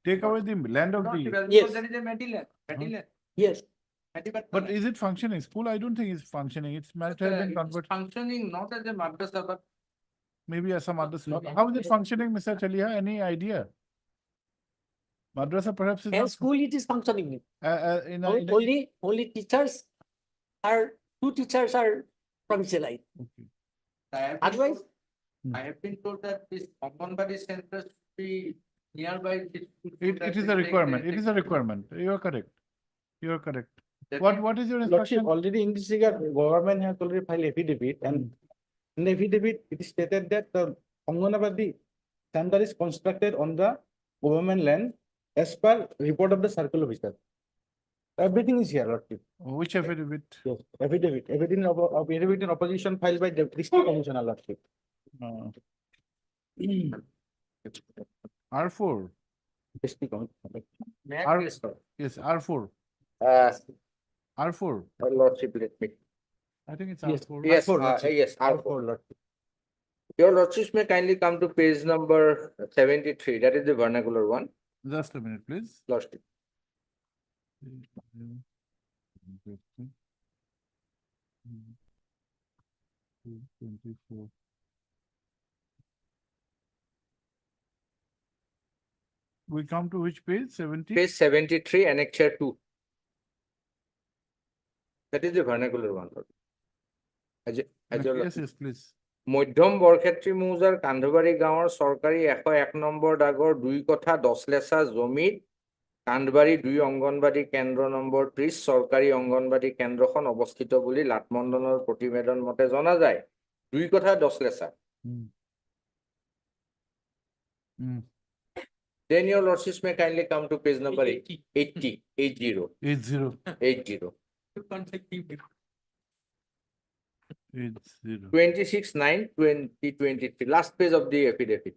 take away the land of the. Yes. There is a Medilab, Medilab. Yes, But is it functioning? School, I don't think it's functioning. It's might have been converted, Functioning not as a madrasa, but maybe as some other school. How is it functioning, Mr. Chalia? Any idea? Madrasa perhaps is and not. school it is functioning. In a- Only teachers are, 2 teachers are provincialized. Okay. Otherwise, I have been told that this Anganwadi centers should be nearby. this school so It that is we a take requirement. the- It is a requirement. You are correct. You are correct. that What is your Lordship, instruction? already in this regard, government has already filed affidavit and in the affidavit, it is stated that the Anganwadi center is constructed on the government land as per report of the circle officer. Everything is here, Lordship. Which affidavit? Yes, affidavit, affidavit in opposition filed by the district commissioner, Lordship. R4. District commissioner. May I Are- please, sir? Yes, R4. Uh, R4. Lordship, let me. I think it's Yes. R4. Yes, R4, Lordship. yes, R4. R4, Lordship. Your Lordships may kindly come to page number 73. That is the vernacular one, Just a minute, please. Lordship. Interesting. 24. We come to which page? 70? Page 73, annexure 2. That is the vernacular one. Lord. As your Yes, yes, please. মধ্যম বৰক্ষেত্ৰী মৌজাৰ কান্ধবাৰী গাঁৱৰ চৰকাৰী 101 number দাগৰ 2 কঠা 10 লেচা জমিত কান্ধবাৰী 2 অংগনবাদী কেন্দ্ৰ number 30 চৰকাৰী অংগনবাদী কেন্দ্ৰখন অৱস্থিত বুলি লাটমণ্ডলৰ প্ৰতিবেদন মতে জনা যায় 2 কঠা 10 লেচা Hmm. Hmm. Then your lordships may kindly come to page number 80 80 80 80. 80 You can't say keep it. 80. 26/9/2023 last page of the affidavit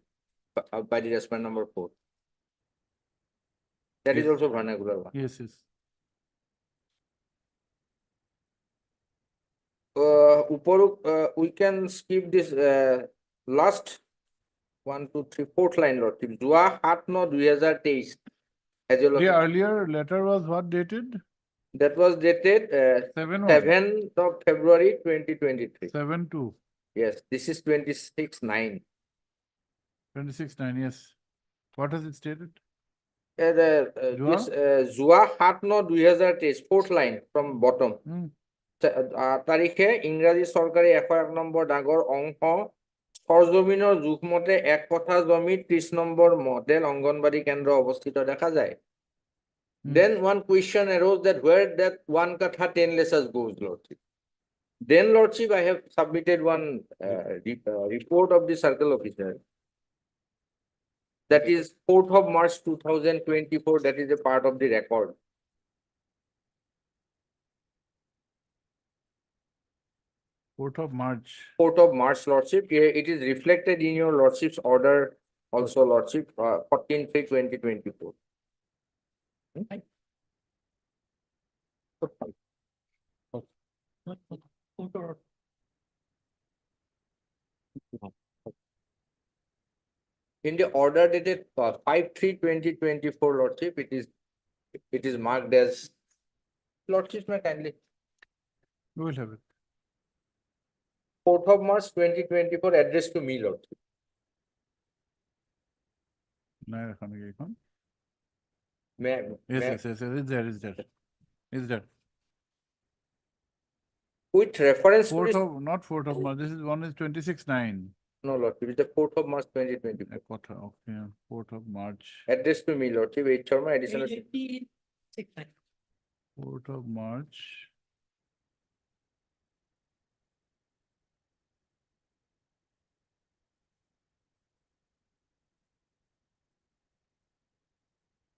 by the respondent number 4. That is Yes. also vernacular one. Yes, yes. We can skip this last 1, 2, 3, 4th line, Lordship. Jua 7/9/2023. As your The lordship, earlier letter was what dated? that was dated 7/1. 7th of February 2023. 7/2. Yes, this is 26/9. 26/9, yes. What has it stated? This Jua 7/9/2023, 4th line from bottom. Hmm. তাৰিখে ইংৰাজী চৰকাৰী 101 number ডাগৰ অংশ সৰজমিনৰ জোখমতে 1 কঠা জমিত 30 number model anganwadi কেন্দ্ৰ অৱস্থিত দেখা যায়। Then one question arose that where that 1 katha 10 lasas goes, Lordship. Then, Lordship, I have submitted one report of the circle officer. That is 4th of March 2024. That is a part of the record. Fourth of March. 4th of March, Lordship. It is reflected in your Lordship's order also, Lordship, 14/3/2024. In the order dated 5/3/2024, Lordship, it is marked as, Lordship, may kindly, We will have it. 4th of March 2024, addressed to me, Lordship. নাই রাখা নাকি এখন? May, Yes, may, yes, yes, yes, it's there, it's there. It's there. with reference to Fourth this, of, not 4th of March, this is one is 26/9. no, Lordship, it's the 4th of March 2024. Kotha, okay, 4th of March, Addressed to me, Lordship, H. Sharma, additional. 86. 4th of March.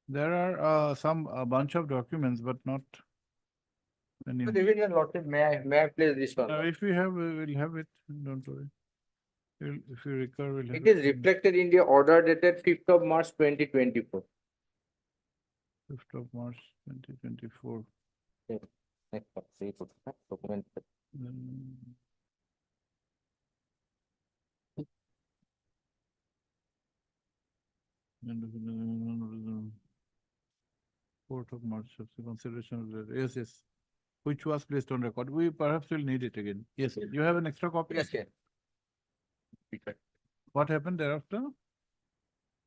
There are a bunch of documents, but not Then you- Division Lordship, may I place this one? If we have, we will have it, don't worry. If you recur, we'll have It is reflected in the order dated 5th of March 2024. 5th of March 2024. Document. Fourth of March, of the consideration of the, yes, yes. Which was placed on record. We perhaps will need it again. Yes, you have an extra copy? Yes, yes. What happened thereafter?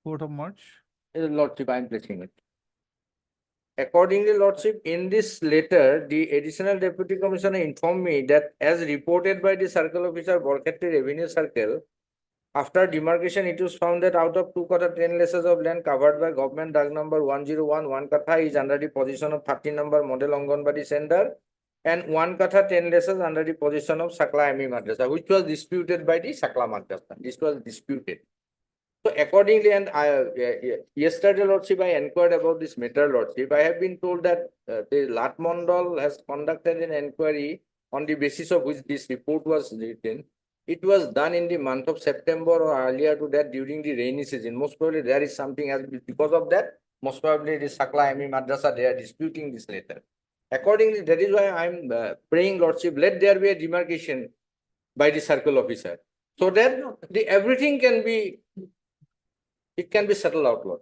4th of March? Lordship, I am placing it. Accordingly, Lordship, in this letter, the additional deputy commissioner informed me that as reported by the circle officer, Borkhetri Revenue Circle, after demarcation, it was found that out of 2 kata 10 lasses of land covered by government DAG number 101, 1 kata is under the position of 13 number model Anganwadi center, and 1 kata 10 lasses under the position of Sakla ME Madrasa, which was disputed by the Sakla Madrasa. This was disputed. So accordingly, and yesterday, Lordship, I inquired about this matter, Lordship. I have been told that the Lat Mondal has conducted an inquiry on the basis of which this report was written. It was done in the month of September or earlier to that during the rainy season. Most probably there is something else because of that. Most probably the Sakla ME Madrasa, they are disputing this letter. Accordingly, that is why I am praying, Lordship, let there be a demarcation by the circle officer so that the everything can be, it can be settled out, Lord.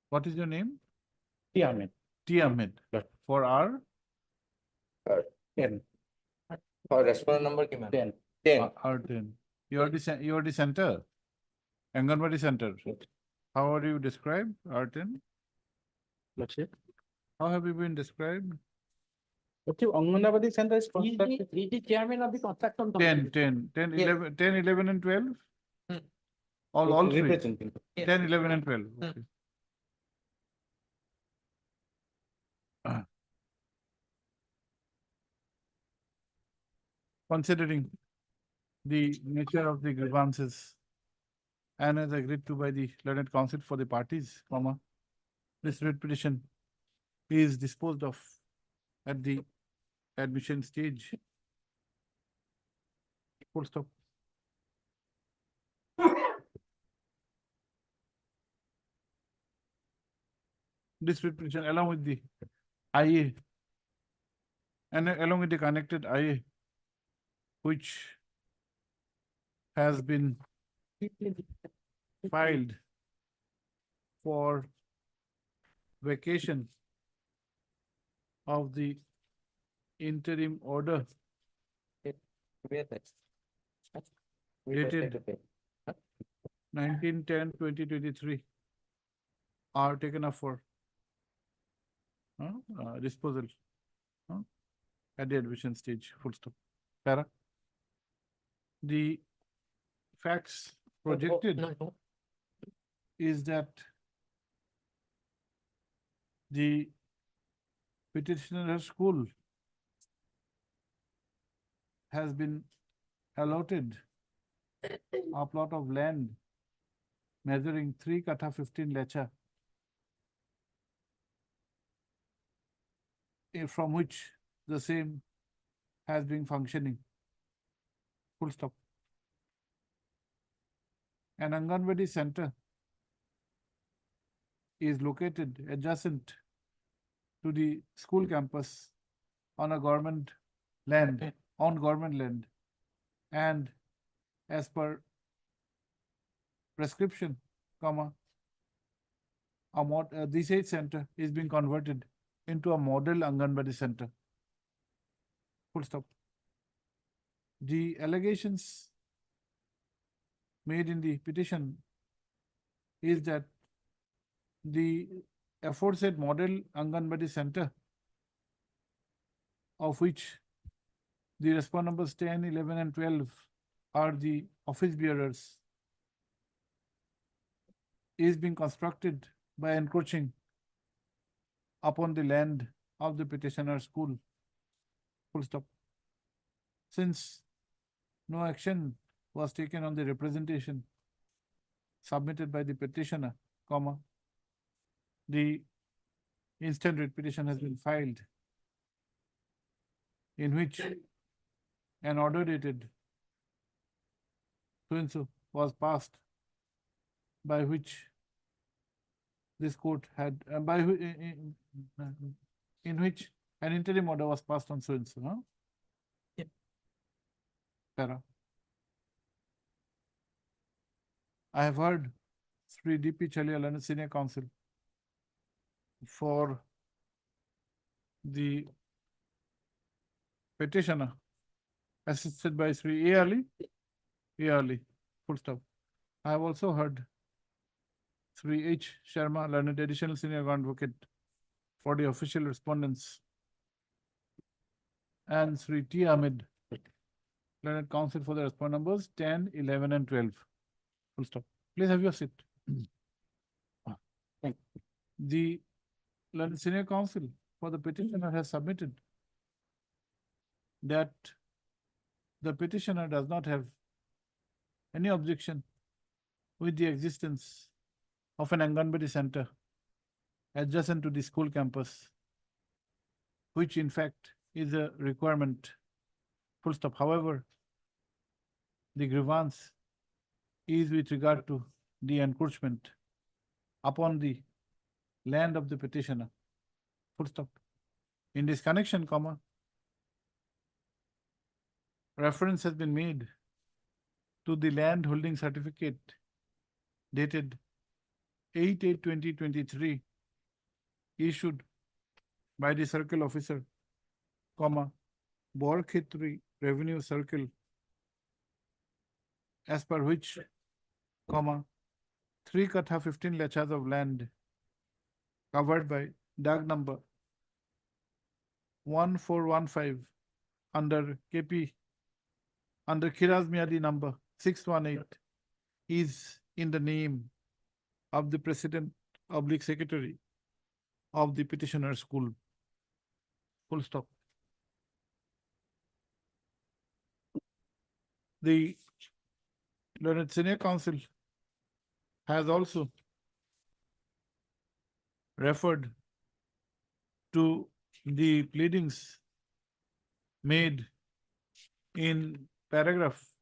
What is your name? T. Ahmed. T. Ahmed. Right. For R? 10. For respondent number, 10. R10. You are the center? Anganwadi center. How are you described? R10? Lordship. How have you been described? Lordship, Anganwadi center is He is the chairman of the construction 10, committee. 10, 10, Yes. 11, 10, 11 and 12? Hmm. All three? Representing. Yes. 10, 11 and 12. Hmm. Okay. Considering the nature of the grievances and as agreed to by the learned council for the parties, this writ petition is disposed of at the admission stage. Full stop. This writ petition along with the IA and along with the connected IA, which has been filed for vacation of the interim order dated 19/10/2023 are taken up for disposal at the admission stage, full stop. Para. The facts projected No. is that the petitioner school has been allotted a plot of land measuring 3 kata 15 lecha, from which the same has been functioning. Full stop. An Anganwadi center is located adjacent to the school campus on a government land, on government land, and as per prescription, this age center is being converted into a model Anganwadi center. Full stop. The allegations made in the petition is that the aforesaid model Anganwadi center, of which the respondent numbers 10, 11 and 12 are the office bearers, is being constructed by encroaching upon the land of the petitioner school. Full stop. Since no action was taken on the representation submitted by the petitioner, comma, the instant writ petition has been filed in which an order dated so and so was passed by which this court had, in which an interim order was passed on so and so, huh? Yep. Para. I have heard Sri D.P. Chaliya, Senior Counsel for the petitioner, assisted by Sri A. Ali. A. Ali, full stop. I have also heard Sri H. Sharma, learned additional senior advocate for the official respondents, and Sri T. Ahmed, learned counsel for the respondent numbers 10, 11, and 12. Full stop. Please have your seat. Thank The learned senior counsel for the petitioner has submitted that the petitioner does not have any objection with the existence of an Anganwadi center adjacent to the school campus, which in fact is a requirement. Full stop. However, the grievance is with regard to the encroachment upon the land of the petitioner. Full stop. In this connection, comma, reference has been made to the land holding certificate dated 8/8/2023 issued by the circle officer, comma, Borkhetri Revenue Circle, as per which, comma, 3 Katha 15 lechas of land covered by DAG number 1415 under KP under Kiraz Miadi number 618 is in the name of the President / Secretary of the petitioner school. Full stop. The learned senior counsel has also referred to the pleadings made in paragraph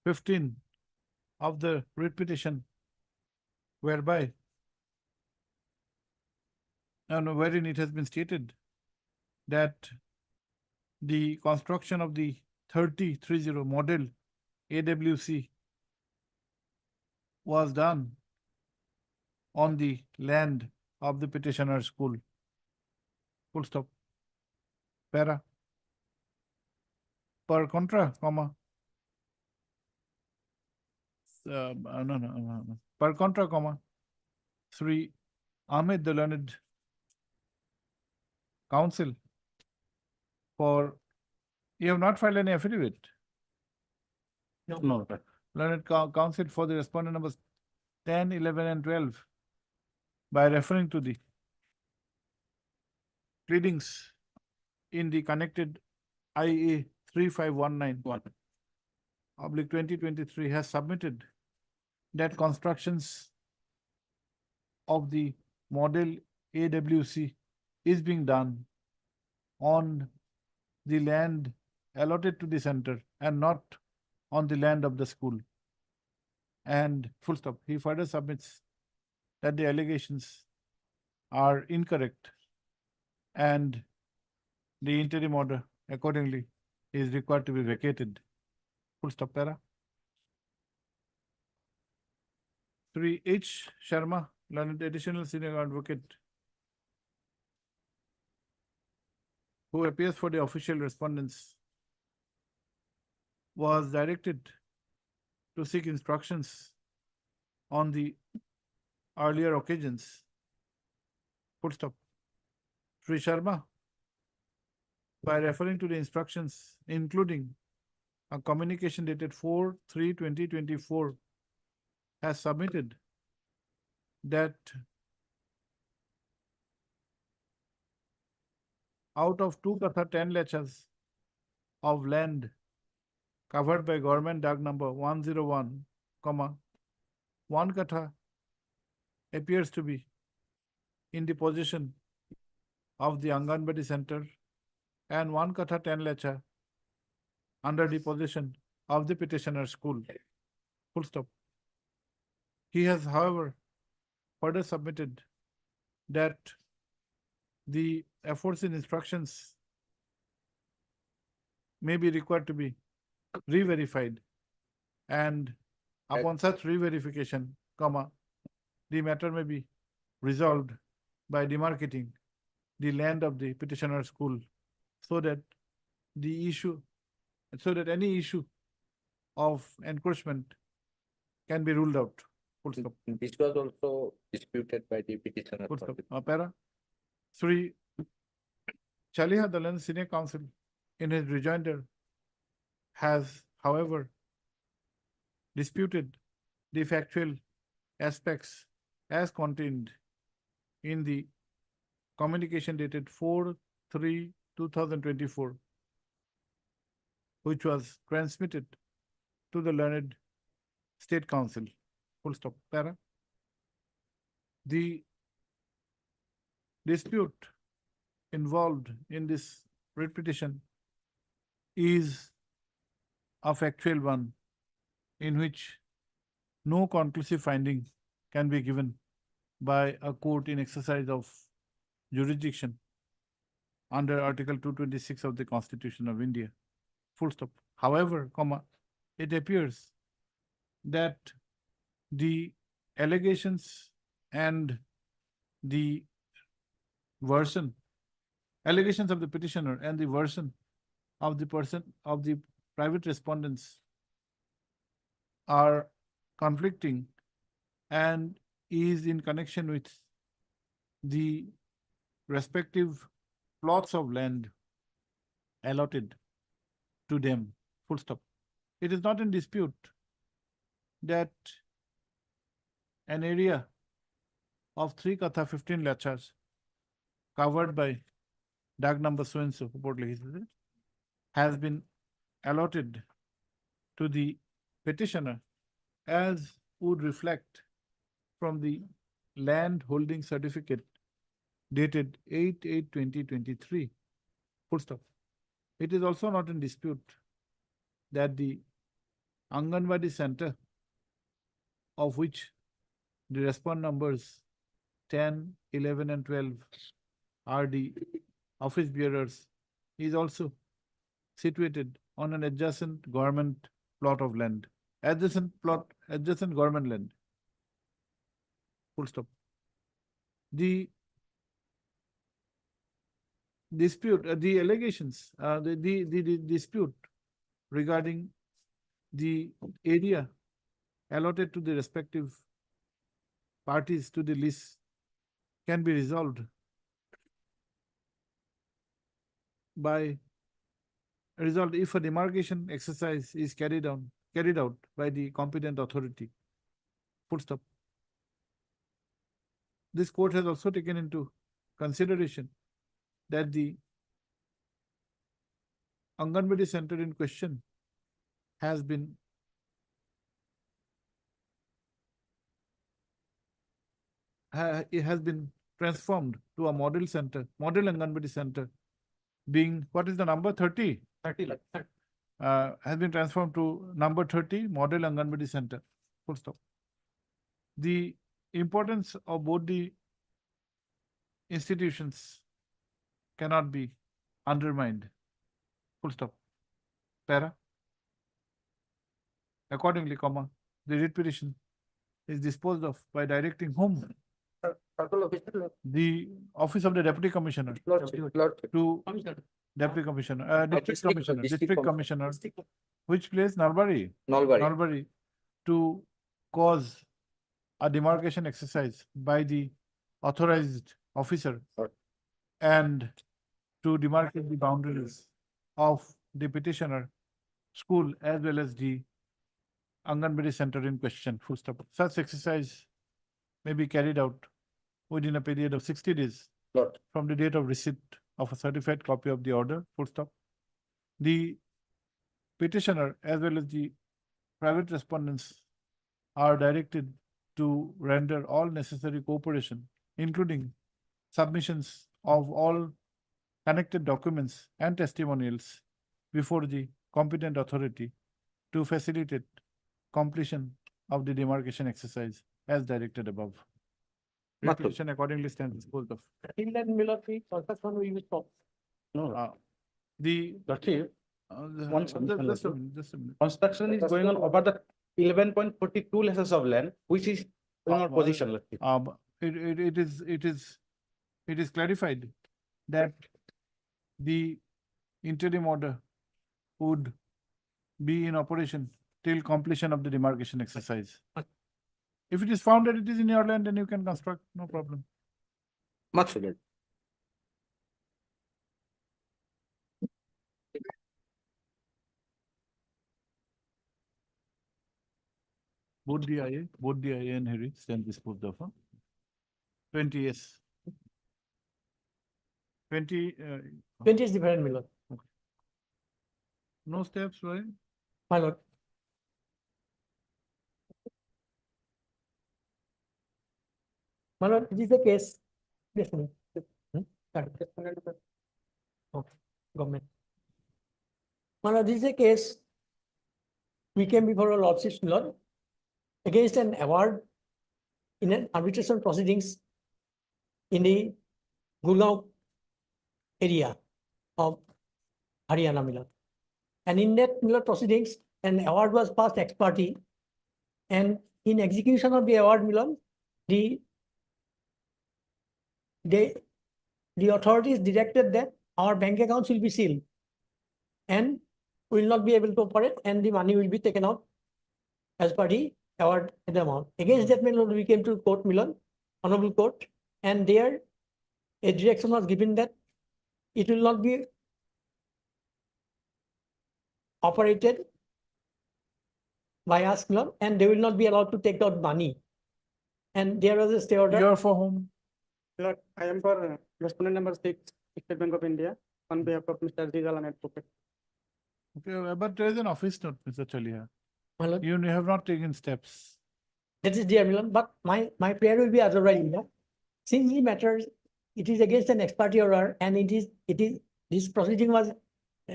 15 of the writ petition, whereby and wherein it has been stated that the construction of the 3030 model AWC was done on the land of the petitioner school. Full stop. Para. Per contra, comma. No. Per contra, comma. Sri Ahmed, the learned counsel for, you have not filed any affidavit. No. Learned counsel for the respondent numbers 10, 11, and 12 by referring to the pleadings in the connected IA 3519/2023 has submitted that constructions of the model AWC is being done on the land allotted to the center and not on the land of the school. And full stop. He further submits that the allegations are incorrect and the interim order accordingly is required to be vacated. Full stop. Para. Sri H. Sharma, learned additional senior advocate, who appears for the official respondents, was directed to seek instructions on the earlier occasions. Full stop. Sri Sharma, by referring to the instructions, including a communication dated 4/3/2024, has submitted that out of 2 Katha 10 lechas of land covered by government Dag number 101, 1 Katha appears to be in the possession of the Anganwadi Center and 1 Katha 10 Lecha under the possession of the petitioner school. Full stop. He has, however, further submitted that the aforesaid instructions may be required to be re-verified, and upon such re-verification, the matter may be resolved by demarcating the land of the petitioner school so that any issue of encroachment can be ruled out. Full stop. This was also disputed by the petitioner. Full stop. Para. Sri Chaliha Dalan Senior Counsel in his rejoinder has, however, disputed the factual aspects as contained in the communication dated 4/3/2024, which was transmitted to the learned State Council. Full stop. Para. The dispute involved in this writ petition is a factual one in which no conclusive finding can be given by a court in exercise of jurisdiction under Article 226 of the Constitution of India. Full stop. However, it appears that the allegations and the allegations of the petitioner and the version of the private respondents are conflicting and is in connection with the respective plots of land allotted to them. Full stop. It is not in dispute that an area of 3 Katha 15 Lachas covered by Dag number so and so has been allotted to the petitioner as would reflect from the land holding certificate dated 8/8/2023. Full stop. It is also not in dispute that the Anganwadi Center, of which the respond numbers 10, 11, and 12 are the office bearers, is also situated on an adjacent government plot of land, adjacent government land. Full stop. The dispute, the allegations, the dispute regarding the area allotted to the respective parties to the lease can be resolved if a demarcation exercise is carried out by the competent authority. Full stop. This court has also taken into consideration that the Anganwadi Center in question has been transformed to a model center, model Anganwadi Center, being, what is the number, 30? 30 lakh. Has been transformed to number 30, model Anganwadi Center. Full stop. The importance of both the institutions cannot be undermined. Full stop. Para. Accordingly, the writ petition is disposed of by directing whom? The Office of the Deputy Commissioner to Deputy Commissioner, District Commissioner, which place? Nalbari, to cause a demarcation exercise by the authorized officer and to demarcate the boundaries of the petitioner school as well as the Anganwadi Center in question. Full stop. Such exercise may be carried out within a period of 60 days from the date of receipt of a certified copy of the order. Full stop. The petitioner as well as the private respondents are directed to render all necessary cooperation, including submissions of all connected documents and testimonials before the competent authority to facilitate completion of the demarcation exercise as directed above. Mathur. Petition accordingly stands disposed of. Inlet Miller fee construction will be stopped. No, Uh, The. Lord Chief, One Just submission, just a Lord. minute, just a minute. construction is going on over the 11.42 acres of land, which is in our position, Lord Chief. It is clarified that the interim order would be in operation till completion of the demarcation exercise. If it is found that it is in your land, then you can construct, no problem. Much good. Both the IA and Harry stand disposed of. 20 yes. 20, 20 is different, Miller. no steps, right? My lord. My lord, this is the case. Yes, ma'am. Sorry. Okay, government. My lord, this is a case. We came before a lordship's lord against an award in an arbitration proceedings in the Gurgaon area of Haryana, Miller. And in that Miller proceedings, an award was passed ex parte, and in execution of the award, Miller, the authorities directed that our bank accounts will be sealed and will not be able to operate, and the money will be taken out as per the award amount. Against that, Miller, we came to court, Miller, honorable court, and there a direction was given that it will not be operated by us, Miller, and they will not be allowed to take out money. And there was a stay order. You're for whom? Lord, I am for respondent number 6, State Bank of India, on behalf of Mr. Zizal and advocate. Okay, but there is an office note, Mr. Chalia. My lord, You have not taken steps. that is dear Milan, but my prayer will be otherwise, Milan. Since the matter, it is against an ex parte order, and this proceeding was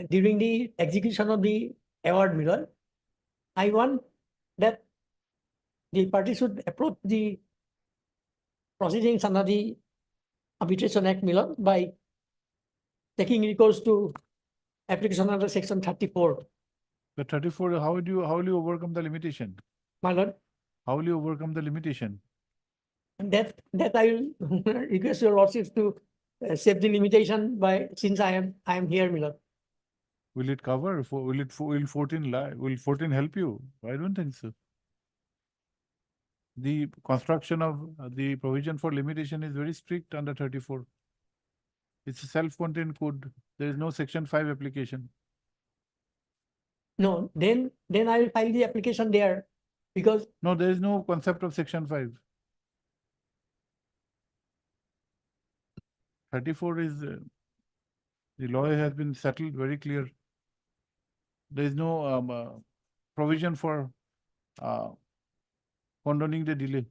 during the execution of the award, Milan. I want that the party should approach the proceedings under the Arbitration Act, Milan, by taking recourse to application under section 34. The 34, how will you overcome the limitation? My lord, How will you overcome the limitation? and that I will request your lordship to set the limitation by, since I am here, Milan. Will it cover? Will 14 help you? I don't think so. The construction of the provision for limitation is very strict under 34. It's a self-contained code. There is no section 5 application. No, then I will file the application there, because No, there is no concept of section 5. 34 is, the law has been settled very clear. There is no provision for condoning the delay.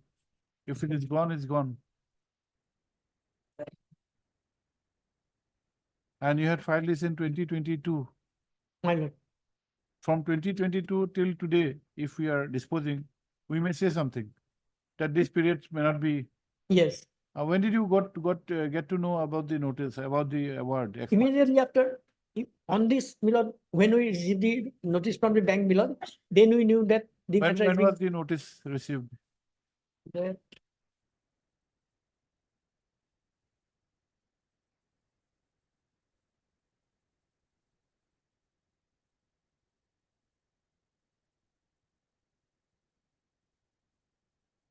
If it is gone, it's gone. And you had filed this in 2022. my lord, From 2022 till today, if we are disposing, we may say something that this period may not be. yes, When did you get to know about the notice, about the award? immediately after, on this, Milan, when we received the notice from the bank, Milan, then we knew that the When, matter is when being- was the notice received? that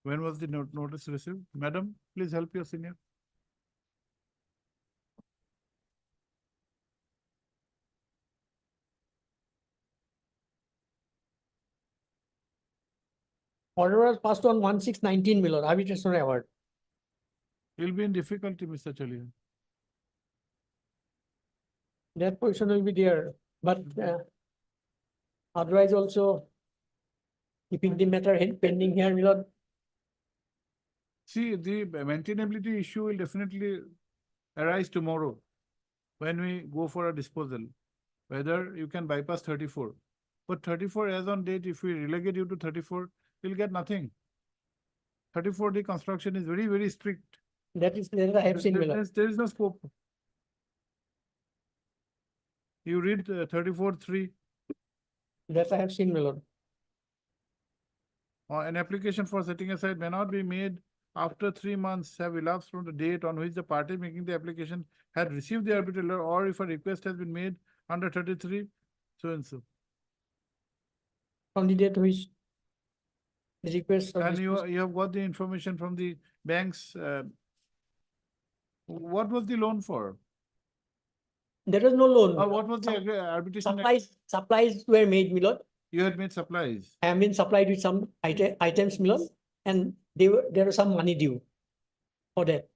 When was the notice received? Madam, please help your senior. order was passed on 1619, Milan, arbitration award. You'll be in difficulty, Mr. Chalia. That position will be there, but Otherwise also keeping the matter pending here, my lord. See, the maintainability issue will definitely arise tomorrow when we go for a disposal, whether you can bypass 34. But 34 as on date, if we relegate you to 34, you'll get nothing. 34, the construction is very, very strict. That I have seen, my lord. There is no scope. You read 34.3, That I have seen, my lord. an application for setting aside may not be made after 3 months have elapsed from the date on which the party making the application had received the arbitral order, or if a request has been made under 33, so and so. On the date which the request of And disposal- you have got the information from the banks. What was the loan for? There was no loan. Or what was the arbitration? Supplies were made, my lord. You had made supplies. I have been supplied with some items, my lord, and there was some money due for that.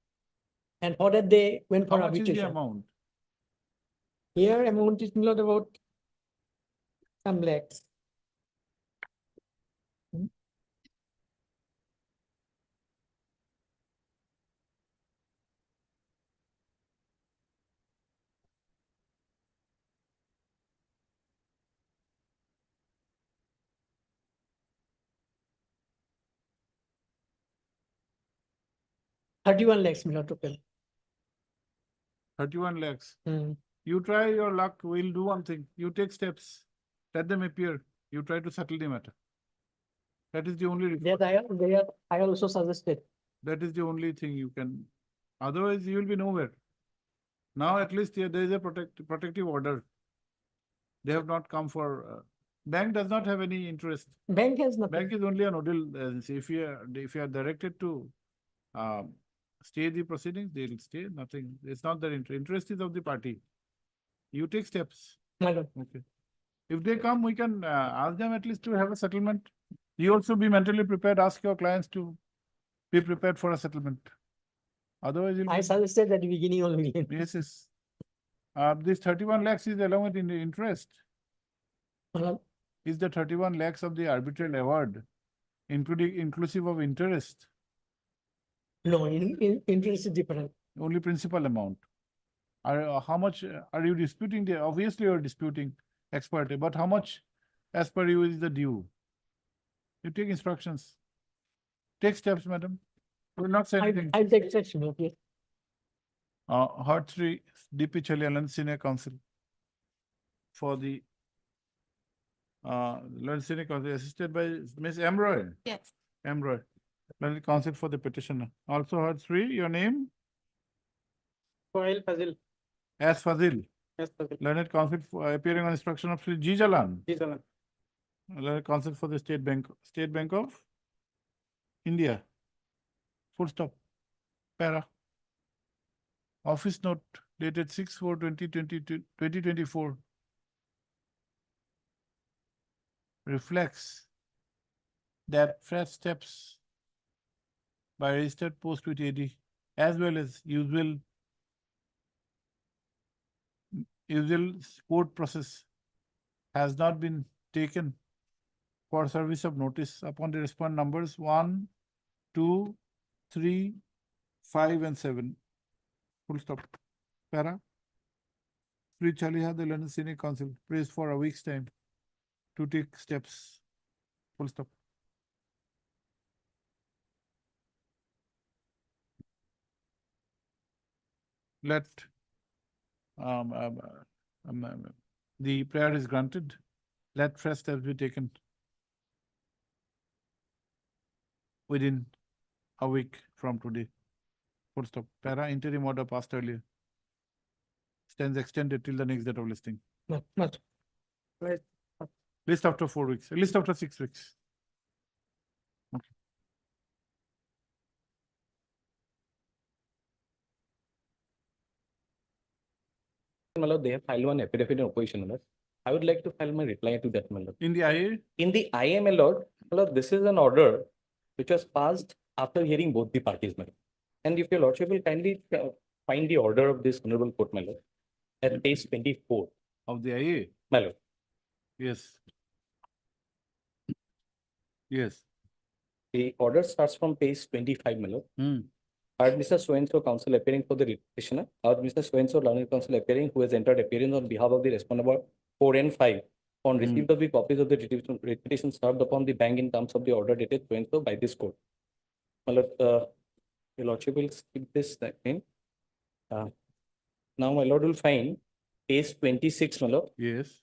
And for that, they went How for much is the arbitration. amount? Here amount is, my lord, about some lakhs. 31 lakhs, my lord, total. 31 lakhs. Hmm. You try your luck. We'll do one thing. You take steps. Let them appear. You try to settle the matter. That is the only. That I also suggested. That is the only thing you can. Otherwise, you will be nowhere. Now, at least there is a protective order. They have not come for. Bank does not have any interest. Bank has nothing. Bank is only a nodal agency. If you are directed to stay the proceedings, they will stay. Nothing. It's not their interest. Interest is of the party. You take steps. My lord. Okay. If they come, we can ask them at least to have a settlement. You also be mentally prepared. Ask your clients to be prepared for a settlement. Otherwise, you'll I be- suggested at the beginning only. Yes, yes. This 31 lakhs is along with in the interest. My lord, Is the 31 lakhs of the arbitral award, inclusive of interest, no, interest is different. only principal amount? How much are you disputing? Obviously, you're disputing ex parte, but how much as per you is the due? You take instructions. Take steps, madam. We will not say anything. I'll take steps, my lord, yes. Heart 3, DP Chalialan Senior Counsel for the Learned Senior Counsel, assisted by Ms. Emroy. Yes. Emroy, Learned Counsel for the petitioner. Also heard 3, your name? Sohail Fazil. S. Fazil, Yes, Fazil. Learned Counsel for appearing on instruction of Sri G. Jalan, Ji, sir. Learned Counsel for the State Bank of India. Full stop. Para. Office note dated 6/4/2024 reflects that fresh steps by registered post with AD as well as usual court process has not been taken for service of notice upon the respondent numbers 1, 2, 3, 5, and 7. Full stop. Para. Sri Chaliha, the London Senior Counsel, prays for a week's time to take steps. Full stop. Let the prayer is granted. Let fresh steps be taken within a week from today. Full stop. Para interim order passed earlier. Stands extended till the next date of listing. Much. List after 4 weeks. List after 6 weeks. Okay. My lord, they have filed one affidavit in opposition, my lord. I would like to file my reply to that, my lord. In the IA, In the IA, my lord, this is an order which was passed after hearing both the parties, my lord. And if your lordship will kindly find the order of this honorable court, my lord, at page 24, of the IA, my lord. yes. Yes. The order starts from page 25, my lord. Heard Mr. So-and-so counsel appearing for the petitioner, or Mr. So-and-so learned counsel appearing who has entered appearance on behalf of the respondent 4 and 5 on receipt of the copies of the petition served upon the bank in terms of the order dated so-and-so by this court. My lord, your lordship will skip this thing. Now my lord will find page 26, my lord, Yes.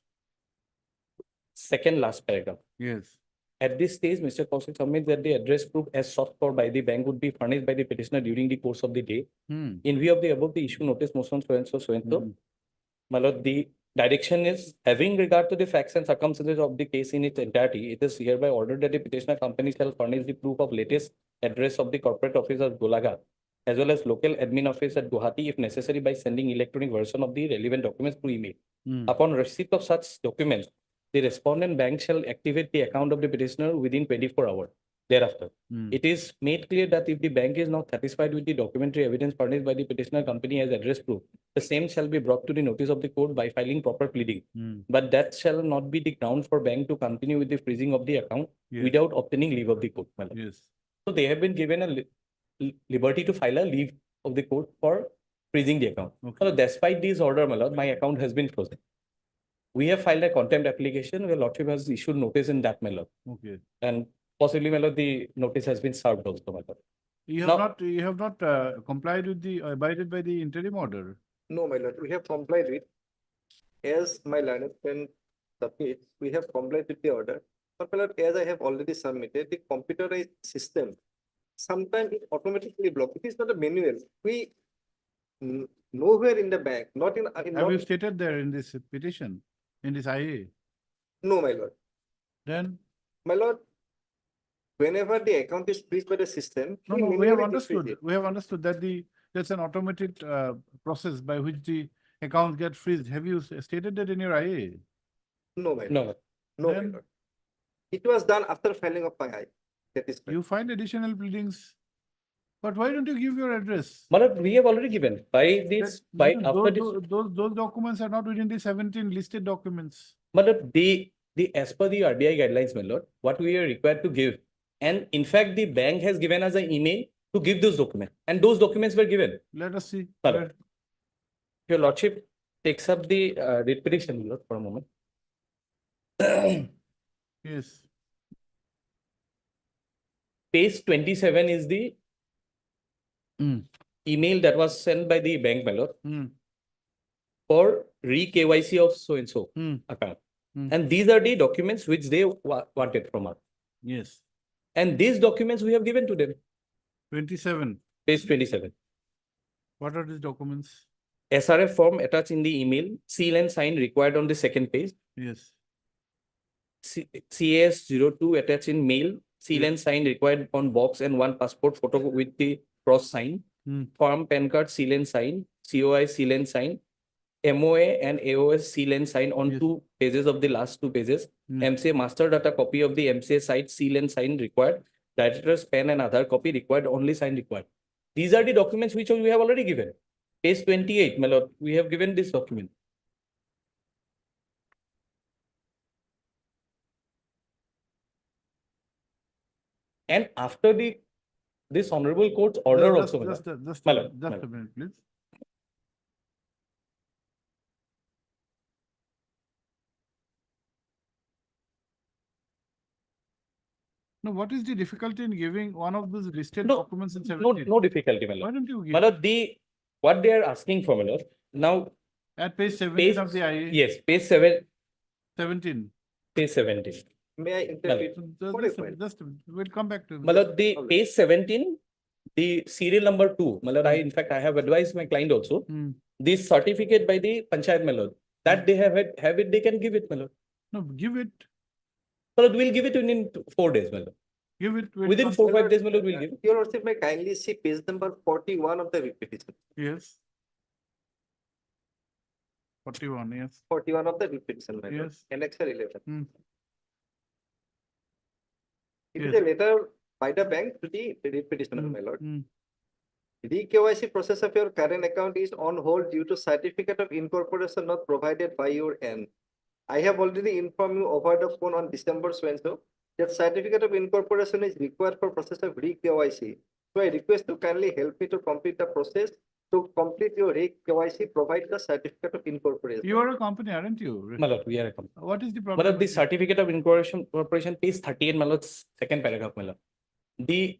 second last paragraph. Yes. At this stage, Mr. Kaushik submits that the address proof as sought for by the bank would be furnished by the petitioner during the course of the day. In view of the above, the issue notice motion so-and-so. My lord, the direction is having regard to the facts and circumstances of the case in its entirety. It is hereby ordered that the petitioner company shall furnish the proof of latest address of the corporate office at Golaga, as well as local admin office at Guwahati if necessary by sending electronic version of the relevant documents through email. Upon receipt of such documents, the respondent bank shall activate the account of the petitioner within 24 hours thereafter. It is made clear that if the bank is not satisfied with the documentary evidence furnished by the petitioner company as address proof, the same shall be brought to the notice of the court by filing proper pleading. But that shall not be the ground for bank to continue with the freezing of the account without obtaining leave of the court. My lord. Yes. So they have been given a liberty to file a leave of the court for freezing the account. So despite these order, my lord, my account has been frozen. We have filed a contempt application where lordship has issued notice in that, my lord. Okay. And possibly, my lord, the notice has been served also, my lord. You have not complied with the, abided by the interim order. No, my lord, we have complied with, as my learned friend submits, we have complied with the order. But my lord, as I have already submitted, the computerized system, sometimes it automatically blocks. It is not a manual. We nowhere in the bank, not in. Have you stated there in this petition, in this IA? No, my lord. Then? My lord, whenever the account is freezed by the system. No, no, we have understood. We have understood that there's an automated process by which the accounts get freezed. Have you stated that in your IA? No, my lord. No. No, my Then- lord. It was done after filing of my I. That is correct. You find additional pleadings. But why don't you give your address? My lord, we have already given by this, by after this. Those documents are not within the 17 listed documents. My lord, the as per the RBI guidelines, my lord, what we are required to give. And in fact, the bank has given us an email to give those documents. And those documents were given. Let us see. My lord. Your lordship takes up the writ petition, my lord, for a moment. Yes. Page 27 is the email that was sent by the bank, my lord, for re-KYC of so-and-so account. And these are the documents which they wanted from us. Yes. And these documents we have given to them. 27. Page 27. What are these documents? SRF form attached in the email, seal and sign required on the second page. Yes. CAS 02 attached in mail, seal and sign required on box and one passport photo with the cross sign. Form PAN card seal and sign, COI seal and sign, MOA and AOS seal and sign on 2 pages of the last 2 pages. MCA master data copy of the MCA site seal and sign required. Director's pen and other copy required, only sign required. These are the documents which we have already given. Page 28, my lord, we have given this document. And after this honorable court's order also, my lord. Just My a lord, my lord. minute, please. No, what is the difficulty in giving one of those listed documents in 17? No difficulty, my Why lord. don't you give? My lord, what they are asking for, my lord, now. At page 17 of the IA? Yes, page 17. Page 17. May I interpret? Just a minute. We'll come back to it. My lord, the page 17, the serial number 2, my lord, in fact, I have advised my client also, this certificate by the Panchayat, my lord, that they have it, they can give it, my lord. No, give it. My lord, we'll give it within 4 days, my lord. Give it. Within 4-5 days, my lord, we'll give it. Your lordship may kindly see page number 41 of the writ petition. Yes. 41, yes. 41 of the writ petition, my lord. Yes. Annexure 11. It is Yes. a letter by the bank to the writ petitioner, my lord. Mm. The KYC process of your current account is on hold due to certificate of incorporation not provided by your end. I have already informed you over the phone on December so-and-so that certificate of incorporation is required for process of re-KYC. So I request to kindly help me to complete the process. To complete your re-KYC, provide the certificate of incorporation. You are a company, aren't you? My lord, we are a company. What is the My problem? lord, the with it? certificate of incorporation, page 38, my lord, second paragraph, my lord. The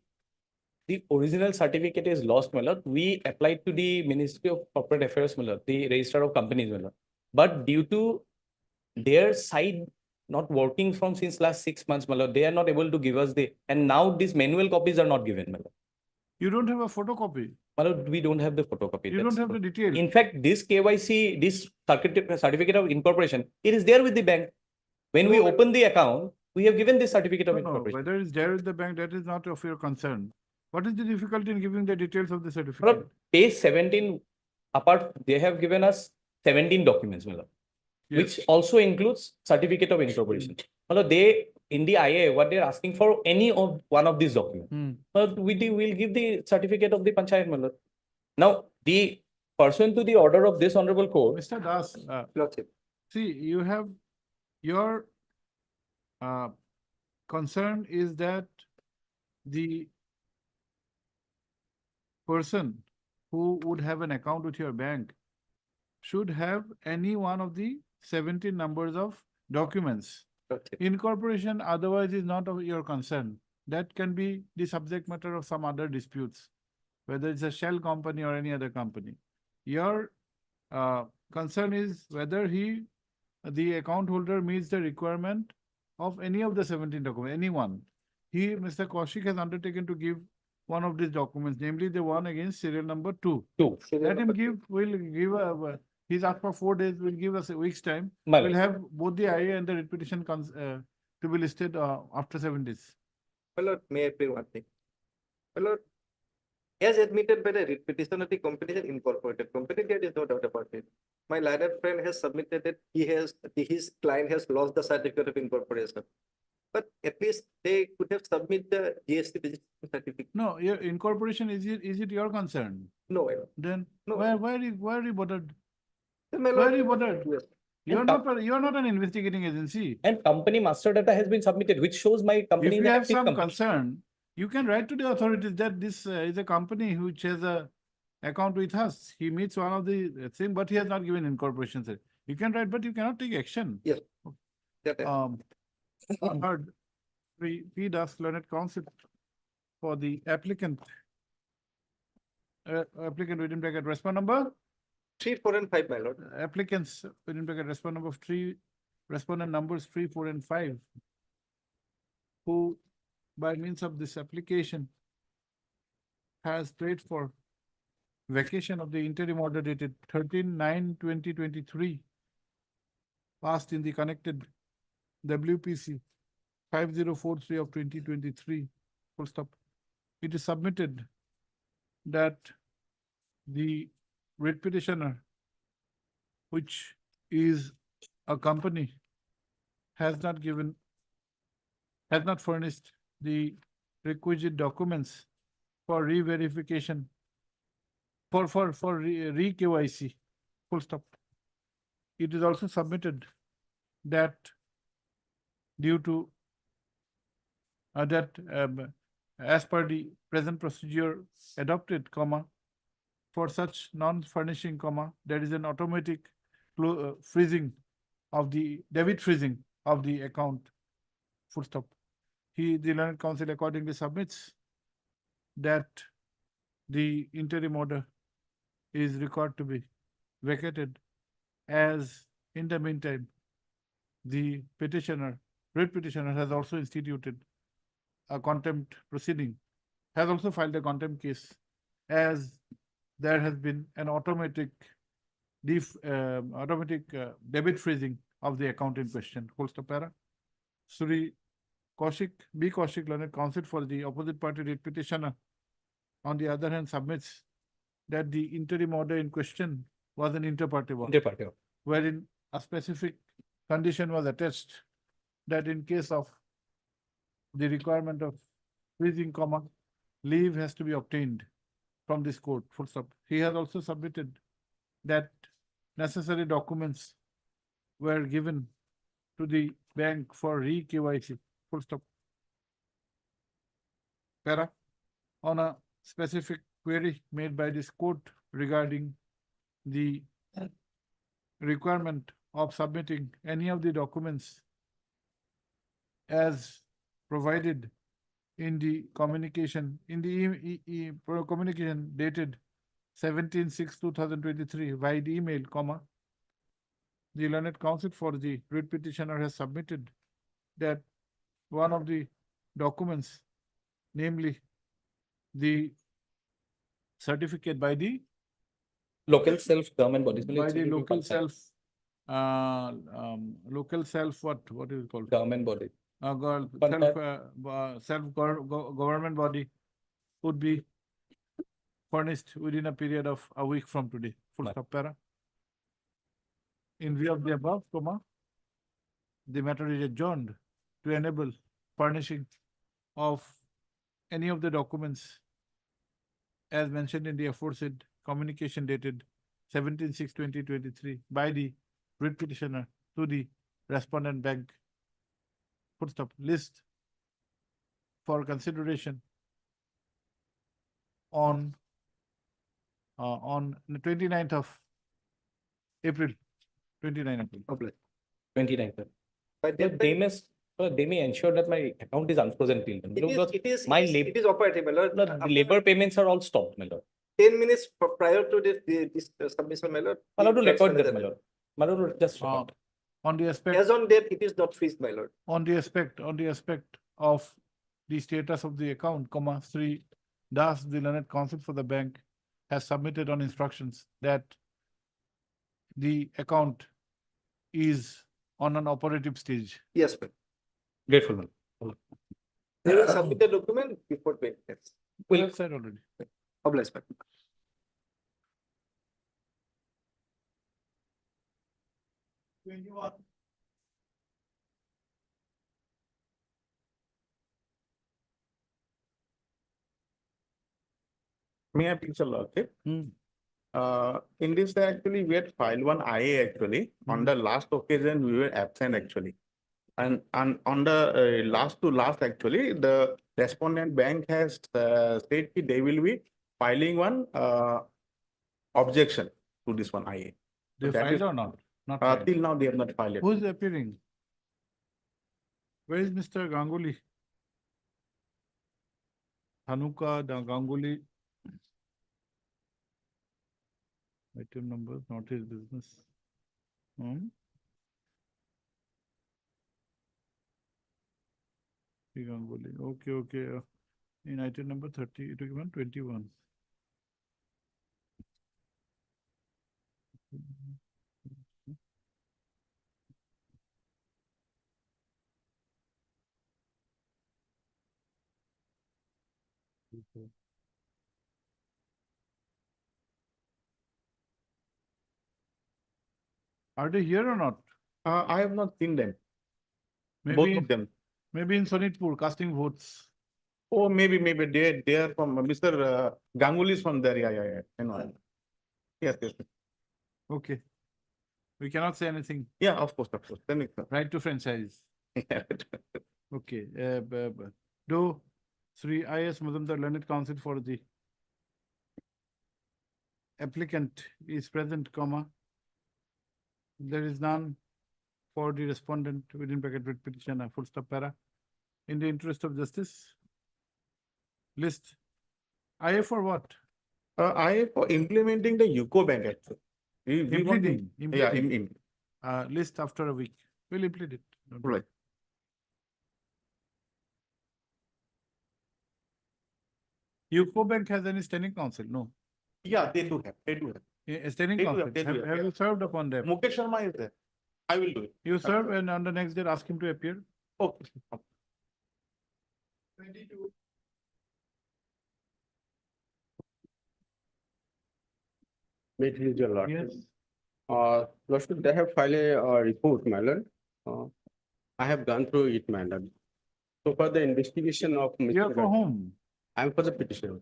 original certificate is lost, my lord. We applied to the Ministry of Corporate Affairs, my lord, the registrar of companies, my lord. But due to their side not working from since last 6 months, my lord, they are not able to give us and now these manual copies are not given, my lord. You don't have a photocopy. My lord, we don't have the photocopy. You don't have the details. In fact, this KYC, this certificate of incorporation, it is there with the bank. When we open the account, we have given this certificate of No, no, incorporation. whether it's there with the bank, that is not of your concern. What is the difficulty in giving the details of the My certificate? lord, page 17, apart, they have given us 17 documents, my lord, which also includes certificate of incorporation. My lord, they, in the IA, what they're asking for any of one of these documents. But we'll give the certificate of the panchayat, my lord. Now, the pursuant to the order of this honorable court, Mr. Das, Lordship. see, you have your concern is that the person who would have an account with your bank should have any one of the 17 numbers of documents. Lordship. Incorporation otherwise is not of your concern. That can be the subject matter of some other disputes, whether it's a shell company or any other company. Your concern is whether the account holder meets the requirement of any of the 17 documents, anyone. Mr. Kaushik has undertaken to give one of these documents, namely the one against serial number 2. Let him give, he's asked for 4 days, we'll give us a week's time. My We'll lord. have both the IA and the writ petition to be listed after 7 days. My lord, may I pray one thing? My lord, as admitted by the writ petitioner, the company is an incorporated company, there is no doubt about it. My learned friend has submitted that his client has lost the certificate of incorporation. But at least they could have submitted the GST registration certificate. No, your incorporation, is it your concern? No, my lord. Then No. why are you bothered? My Why lord, are you bothered? yes. You're And not an investigating agency. And company master data has been submitted, which shows my company. If is you an have active some company. concern, you can write to the authorities that this is a company which has a account with us. He meets one of the thing, but he has not given incorporation. You can write, but you cannot take action. Yes. That I- Third, we ask learned counsel for the applicant. Applicant within bracket respond number. 3, 4, and 5, my lord. Applicants within bracket respond number 3, respondent numbers 3, 4, and 5. Who by means of this application has paid for vacation of the interim order dated 13/9/2023 passed in the connected WPC 5043 of 2023, full stop. It is submitted that the writ petitioner, which is a company, has not furnished the requisite documents for re-verification, for re-KYC, full stop. It is also submitted that due to as per the present procedure adopted, for such non-furnishing, there is an automatic freezing of the debit freezing of the account, full stop. The learned counsel accordingly submits that the interim order is required to be vacated, as in the meantime, the writ petitioner has also instituted a contempt proceeding, has also filed a contempt case, as there has been an automatic debit freezing of the account in question, full stop para. Sri Kaushik, B. Kaushik, learned counsel for the opposite party writ petitioner, on the other hand, submits that the interim order in question was an inter partes, wherein a specific condition was attached that in case of the requirement of freezing, leave has to be obtained from this court, full stop. He has also submitted that necessary documents were given to the bank for re-KYC, full stop. para on a specific query made by this court regarding the requirement of submitting any of the documents as provided in the communication, in the communication dated 17/6/2023 via the email, comma, the learned counsel for the writ petitioner has submitted that one of the documents, namely the certificate by the Local self-government bodies. by the local self, what is it called? Government body. Government body would be furnished within a period of a week from today. Full Right. stop, para. In view of the above, comma, the matter is adjourned to enable furnishing of any of the documents as mentioned in the aforesaid communication dated 17/6/2023 by the writ petitioner to the respondent bank. Full stop. List for consideration on the 29th of April, 29 April. 29th. But But they may ensure that my account is unfrozen till then. Because my it is operative, my lord. the labor payments are all stopped, my lord. 10 minutes prior to this submission, my lord. My lord will the record funds that, are my there. lord. My lord will just record. On the aspect, As on date, it is not freezed, my lord. on the aspect of the status of the account, comma, Sri Das, the learned counsel for the bank, has submitted on instructions that the account is on an operative stage. Yes, ma'am. Grateful, man. They will submit the document before 20 days. We have said already. Obliged, ma'am. May I please okay? In this, actually, we had filed one IA actually. On the last occasion, we were absent actually. And on the last to last, actually, the respondent bank has said that they will be filing one objection to this one IA. They That filed is- or not? Not filed. Till now, they have not filed it. Who is appearing? Where is Mr. Ganguly? Hanuka Ganguly. Item numbers, not his business. Ganguly, okay. In item number 30, it was 21. Are they here or not? I have not seen them, both Maybe, of them. maybe in Sonitpur casting votes. Oh, maybe they are from Mr. Ganguly is from there. Yeah. I know. Yes. Okay. We cannot say anything. Yeah, of course. Then it's Right to franchise. yeah. Okay. Do Sri I.S. Mazumdar learned counsel for the applicant is present, comma. There is none for the respondent within bracket writ petitioner, full stop, para. In the interest of justice, list. IA for what? IA for implementing the UCO bank actually. We want to- Implementing, Yeah, implementing. List after a week. We'll implement it. No problem. right. UCO Bank has any standing counsel? No. Yeah, they do have. A standing They do counsel. have, they do have, Have yeah. you served upon them? Mukesh Sharma is there. I will do it. You serve and on the next day ask him to appear. Okay. May it please your lord. Yes. Lordship, they have filed a report, my lord. I have gone through it, my lord. So for the investigation of You are Mr. for whom? I am for the petitioner.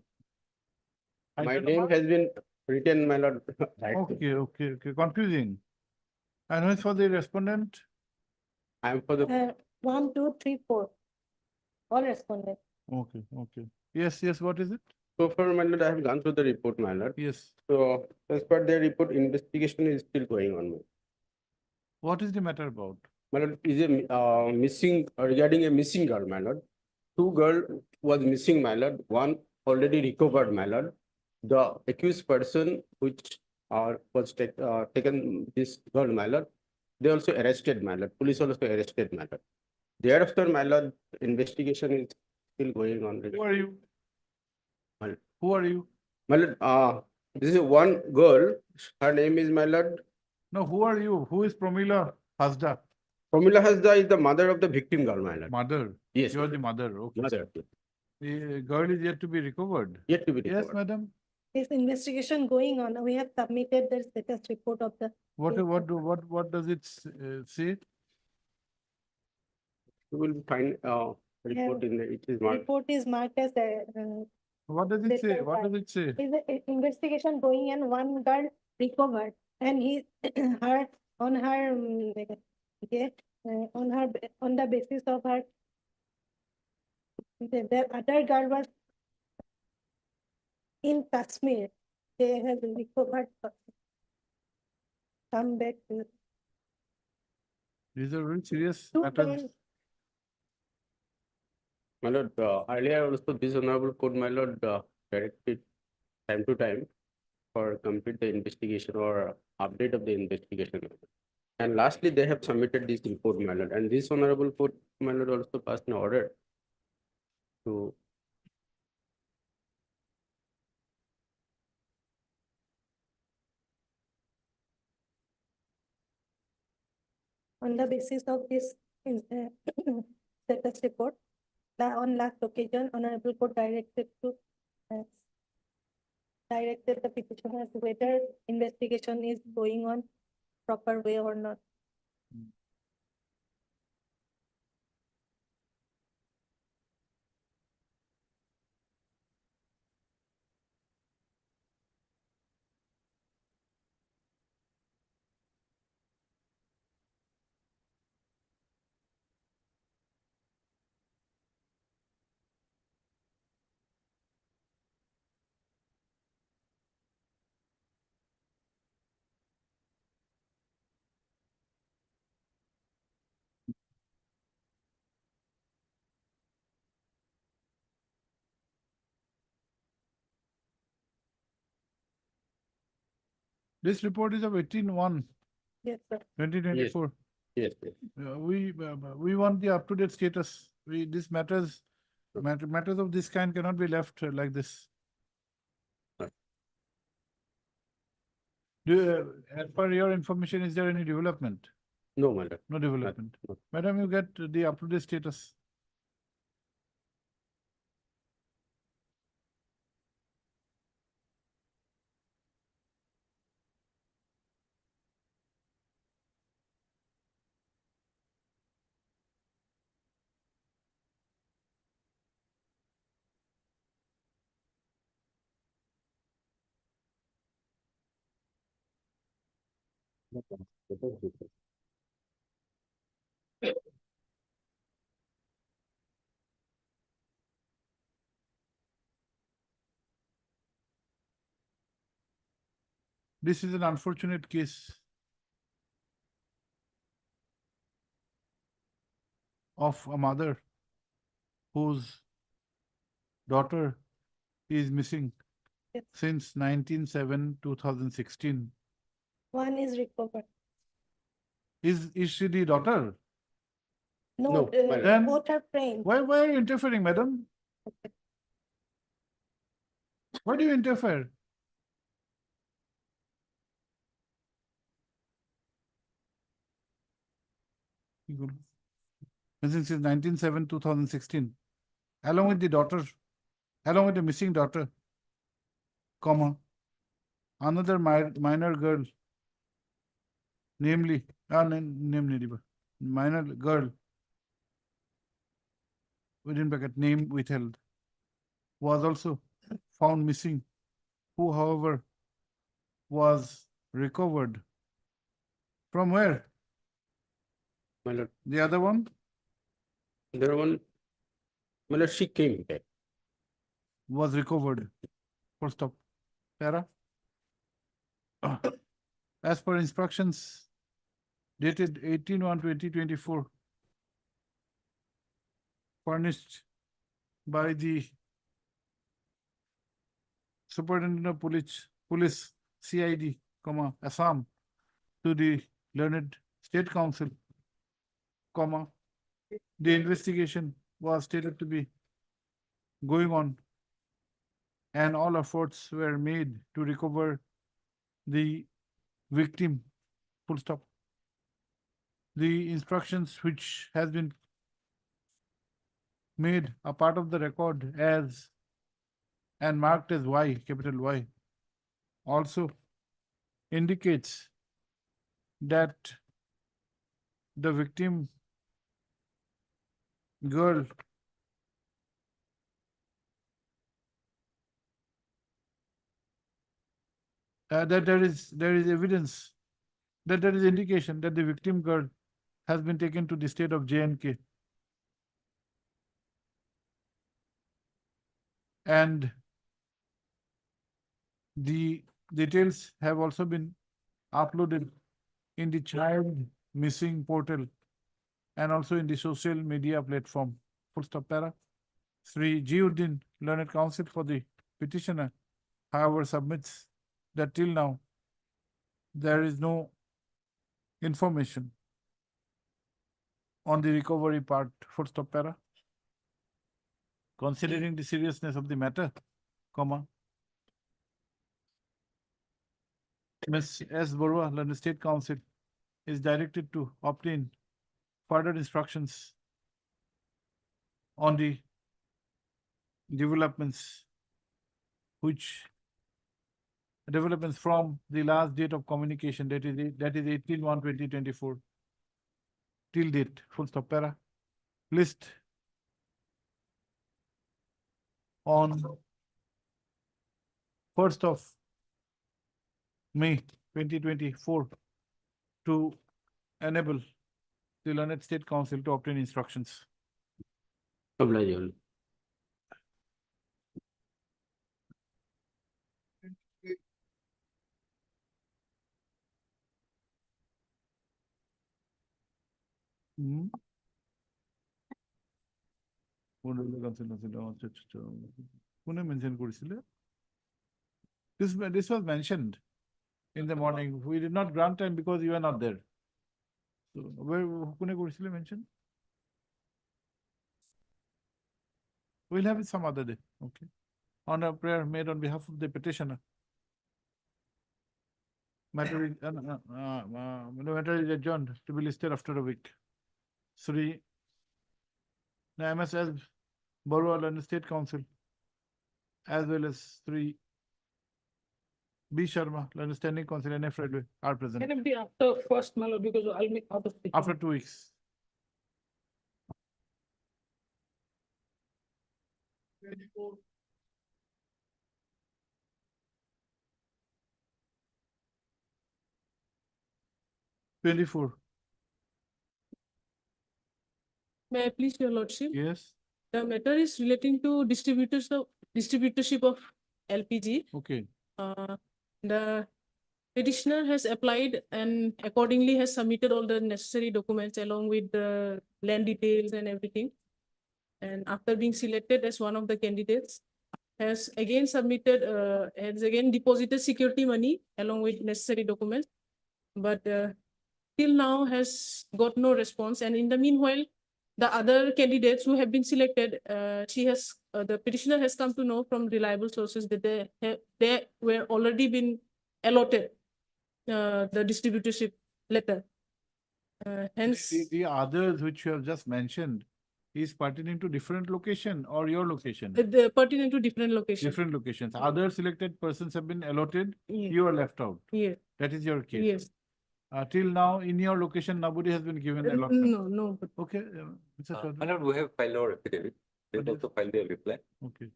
My Item name number? has been written, my lord. Right. Okay. Confusing. And who is for the respondent? I am for the, 1, 2, 3, 4. All responded. Okay. Yes, yes, what is it? So far, my lord, I have gone through the report, my lord. Yes. So as per their report, investigation is still going on. What is the matter about? My lord, is a missing regarding a missing girl, my lord. Two girl was missing, my lord. One already recovered, my lord. The accused person which was taken this girl, my lord. They also arrested, my lord. Police also arrested, my lord. Thereafter, my lord, investigation is still going on. Who are you? My lord. Who are you? My lord, this is one girl. Her name is, my lord. No, who are you? Who is Pramila Hasda? Pramila Hasda is the mother of the victim girl, my lord. Mother. Yes. You are the mother, okay. Mother. The girl is yet to be recovered. Yet to be Yes, recovered. madam. This investigation going on. We have submitted the status report of the. What does it say? We will find report in the, it is marked. Report is marked as What does it say? What does it say? is the investigation going and one girl recovered and he her on her on her on the basis of her the other girl was in Kashmir. They have recovered come back to These are very serious two matters. girls. My lord, earlier also this honorable court, my lord, directed time to time for complete the investigation or update of the investigation. And lastly, they have submitted this report, my lord, and this honorable court, my lord, also passed an order to On the basis of this status report, on last occasion, Honorable Court directed the petitioners whether investigation is going on proper way or not. This report is of 18/1, Yes, sir. 2024. yes, yes. We want the up-to-date status. This matters of this kind cannot be left like this. As per your information, is there any development? No, my lord. No development. No. Madam, you get the up-to-date status. This is an unfortunate case of a mother whose daughter is missing Yes. since 19/7/2016. One is recovered. Is she the daughter? No, No, my lord. Then- both are friends. Why are you interfering, madam? Why do you interfere? Since 19/7/2016, along with the daughter, along with the missing daughter, comma, another minor girl, namely, minor girl, within bracket, name withheld, was also found missing, who however was recovered. From where? My lord, The other one? the one, my lord, she came back. was recovered. Full stop. Para. As per instructions dated 18/1/2024, furnished by the Superintendent of Police CID, Assam, to the learned State Council, the investigation was stated to be going on, and all efforts were made to recover the victim. Full stop. The instructions which has been made a part of the record as and marked as Y, capital Y, also indicates that the victim girl that there is evidence that there is indication that the victim girl has been taken to the state of J&K, and the details have also been uploaded in the child missing portal and also in the social media platform. Full stop. Para. Sri Jiuddin, Learned Counsel for the petitioner, however, submits that till now there is no information on the recovery part. Full stop. Para. Considering the seriousness of the matter, Ms. S. Barua, Learned State Council, is directed to obtain further instructions on the developments from the last date of communication, that is 18/1/2024 till date. Full stop. Para. List on 1st of May 2024 to enable the Learned State Council to obtain instructions. Hmm. কোনে mention কৰিছিলে? This was mentioned in the morning. We did not grant time because you are not there. So where কোনে কৰিছিলে mention? We'll have it some other day. Okay. On a prayer made on behalf of the petitioner. Matter is adjourned to be listed after a week. Sri MSS Barua, Learned State Council, as well as Sri B. Sharma, Learned Standing Council, NF Railway, are present. Can it be after first, my lord, because I'll make out of. After 2 weeks. '24. May I please, your lordship? Yes. The matter is relating to distributorship of LPG. Okay. The petitioner has applied and accordingly has submitted all the necessary documents along with the land details and everything. And after being selected as one of the candidates, has again deposited security money along with necessary documents. But till now has got no response. And in the meanwhile, the other candidates who have been selected, the petitioner has come to know from reliable sources that they were already been allotted the distributorship letter. Hence, The others which you have just mentioned is pertaining to different location or your location? the pertinent to different locations. Different locations. Other selected persons have been allotted, Yes. you are left out. Yes. That is your case. Yes. Till now, in your location, nobody has been given allotment. No. Okay. Mr. Chaudhary. My lord, we have filed our affidavit. They What is- also filed their reply. Okay.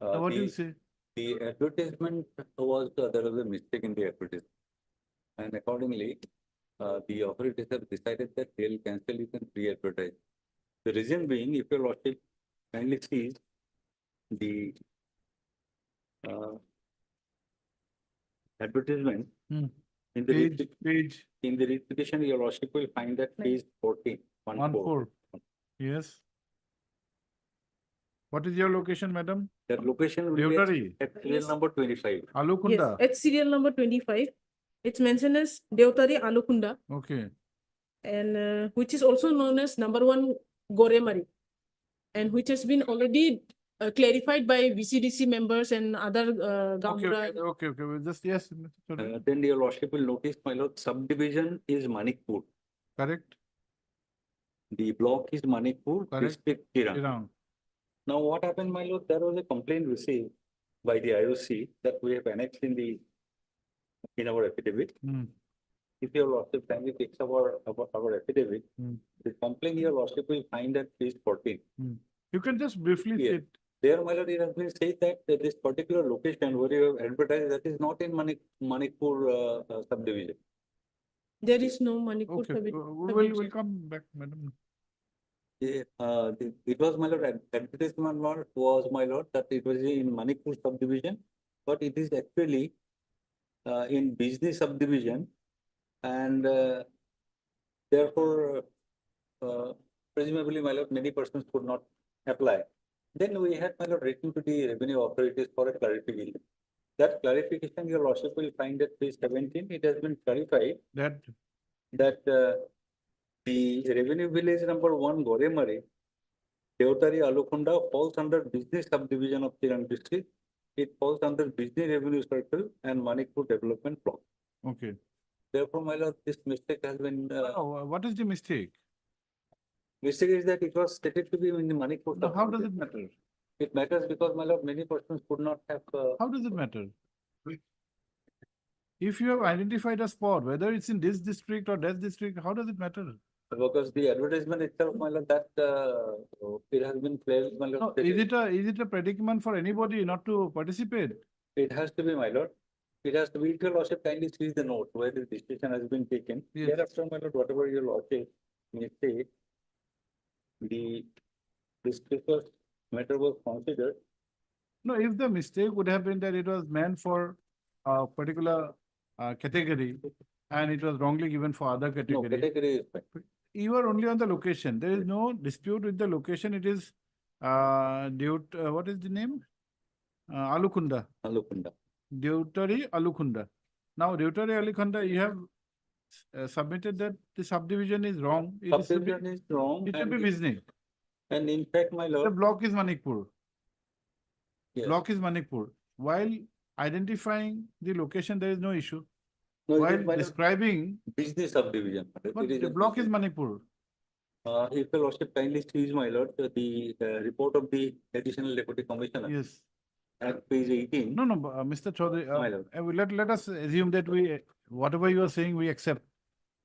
Now what do you The, say? the advertisement was, there was a mistake in the advertisement. And accordingly, the authorities have decided that they'll cancel it and re-advertise. The reason being, if your lordship kindly sees the Advertisement. Hmm. In the, Page in the repetition, your lordship will find that page 14. 14. Yes. What is your location, madam? That location will be Deotari, at serial number 25. Alukunda. At serial number 25, it's mentioned as Deotari Alukunda, Okay. and which is also known as number 1 Goremari, and which has been already clarified by VCDC members and other Okay, Gambura. okay. Well, just yes. Mr. Chaudhary. Then your lordship will notice, my lord, subdivision is Manikpur. Correct. The block is Manikpur, Correct. district Chirang. Chirang. Now, what happened, my lord? There was a complaint received by the IOC that we have annexed in our affidavit. Hmm. If your lordship kindly takes our affidavit, Hmm. the complaint your lordship will find at page 14. You can just briefly Yes. state. There, my lord, it has been said that this particular location where you have advertised, that is not in Manipur subdivision. There is no Manipur. Okay, we'll come back, madam. It was, my lord, advertisement was, my lord, that it was in Manipur subdivision, but it is actually in business subdivision, and therefore, presumably, my lord, many persons could not apply. Then we had, my lord, written to the revenue authorities for a clarification. That clarification, your lordship will find at page 17. It has been clarified That that the revenue village number 1 Goremari, Deotari Alukunda falls under business subdivision of Chirang district. It falls under business revenue circle and Manikpur development block. okay. Therefore, my lord, this mistake has been, What is the mistake? mistake is that it was stated to be in the Manikpur. Now, how does it matter? It matters because, my lord, many persons could not have. How does it matter? If you have identified a spot, whether it's in this district or that district, how does it matter? Because the advertisement itself, my lord, that it has been placed, my lord. No, is it a predicament for anybody not to participate? It has to be, my lord. It has to be, if your lordship kindly sees the note where the decision has been taken. Yes. Thereafter, my lord, whatever your lordship may say, this matter was considered. No, if the mistake would have been that it was meant for a particular category and it was wrongly given for other No, category, category is fine. you are only on the location. There is no dispute with the location. It is what is the name? Alukunda. Alukunda. Deotari Alukunda. Now, Deotari Alukunda, you have submitted that the subdivision is wrong. It is to be- Subdivision is wrong. It should be and- business. And in fact, my The lord. block is Manikpur. Yes. Block is Manikpur. While identifying the location, there is no issue. No, it is, While my lord, describing, business subdivision. but It is the a block is business. Manipur. If your lordship kindly sees, my lord, the report of the additional deputy commissioner Yes. at page 18. No, Mr. Chaudhary, My lord. let us assume that whatever you are saying, we accept.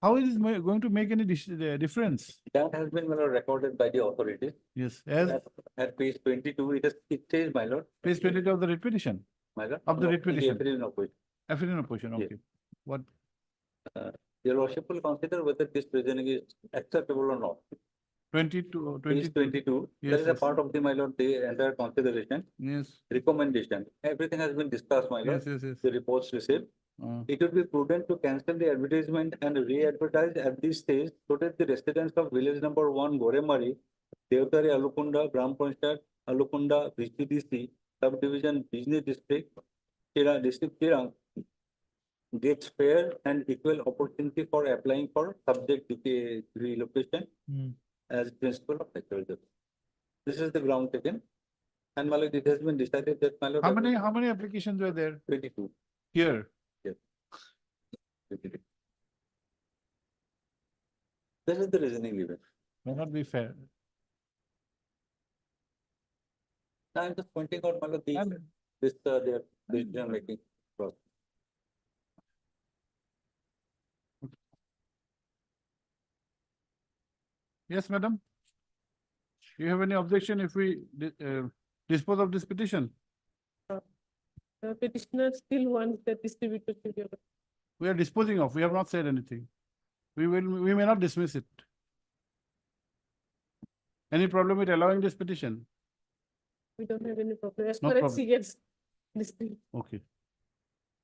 How is it going to make any difference? That has been, my lord, recorded by the authorities. Yes, as At page 22, it says, my lord. page 22 of the repetition, My lord. of the no, repetition. affidavit of which, affidavit of position, Yes. okay. What, your lordship will consider whether this reasoning is acceptable or not. 22, Page 22, there Yes, is a yes. part of the, my lord, the entire consideration, yes, recommendation. Everything has been discussed, my lord. yes. The reports received. It would be prudent to cancel the advertisement and re-advertise at this stage so that the residents of village number 1 Goremari, Deotari Alukunda, Gram Panchayat, Alukunda, VCDC, subdivision, business district, district Chirang, gets fair and equal opportunity for applying for subject relocation Hmm. as principle of natural justice. This is the ground taken. And, my lord, it has been decided that, my lord. How many applications were there 22. here? This is the reasoning given. May not be fair. Now, I'm just pointing out, my lord, their decision making process. Yes, madam. Do you have any objection if we dispose of this petition? The petitioner still wants the distributor to be. We are disposing of, we have not said anything. We may not dismiss it. Any problem with allowing this petition? We don't have any problem. As No far as problem. he gets Okay.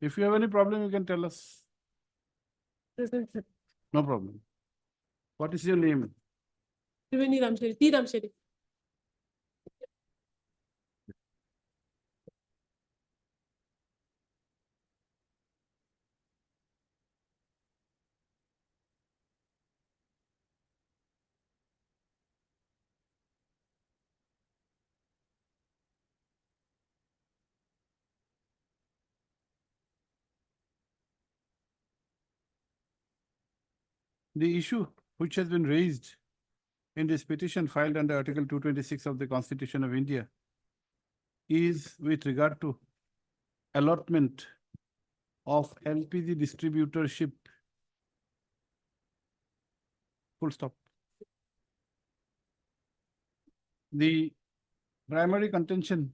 If you have any problem, you can tell us. No problem. What is your name? Triveni Ramsheri, T Ramsheri. The issue which has been raised in this petition filed under Article 226 of the Constitution of India is with regard to allotment of LPG distributorship. Full stop. The primary contention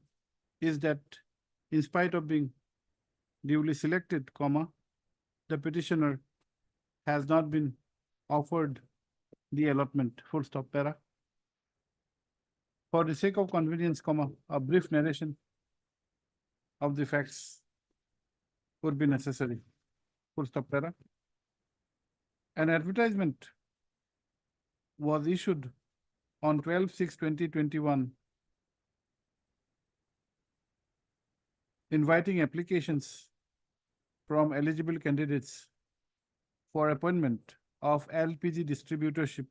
is that in spite of being duly selected, comma, the petitioner has not been offered the allotment, full stop, para. For the sake of convenience, comma, a brief narration of the facts would be necessary, full stop, para. An advertisement was issued on 12/6/2021 inviting applications from eligible candidates for appointment of LPG distributorship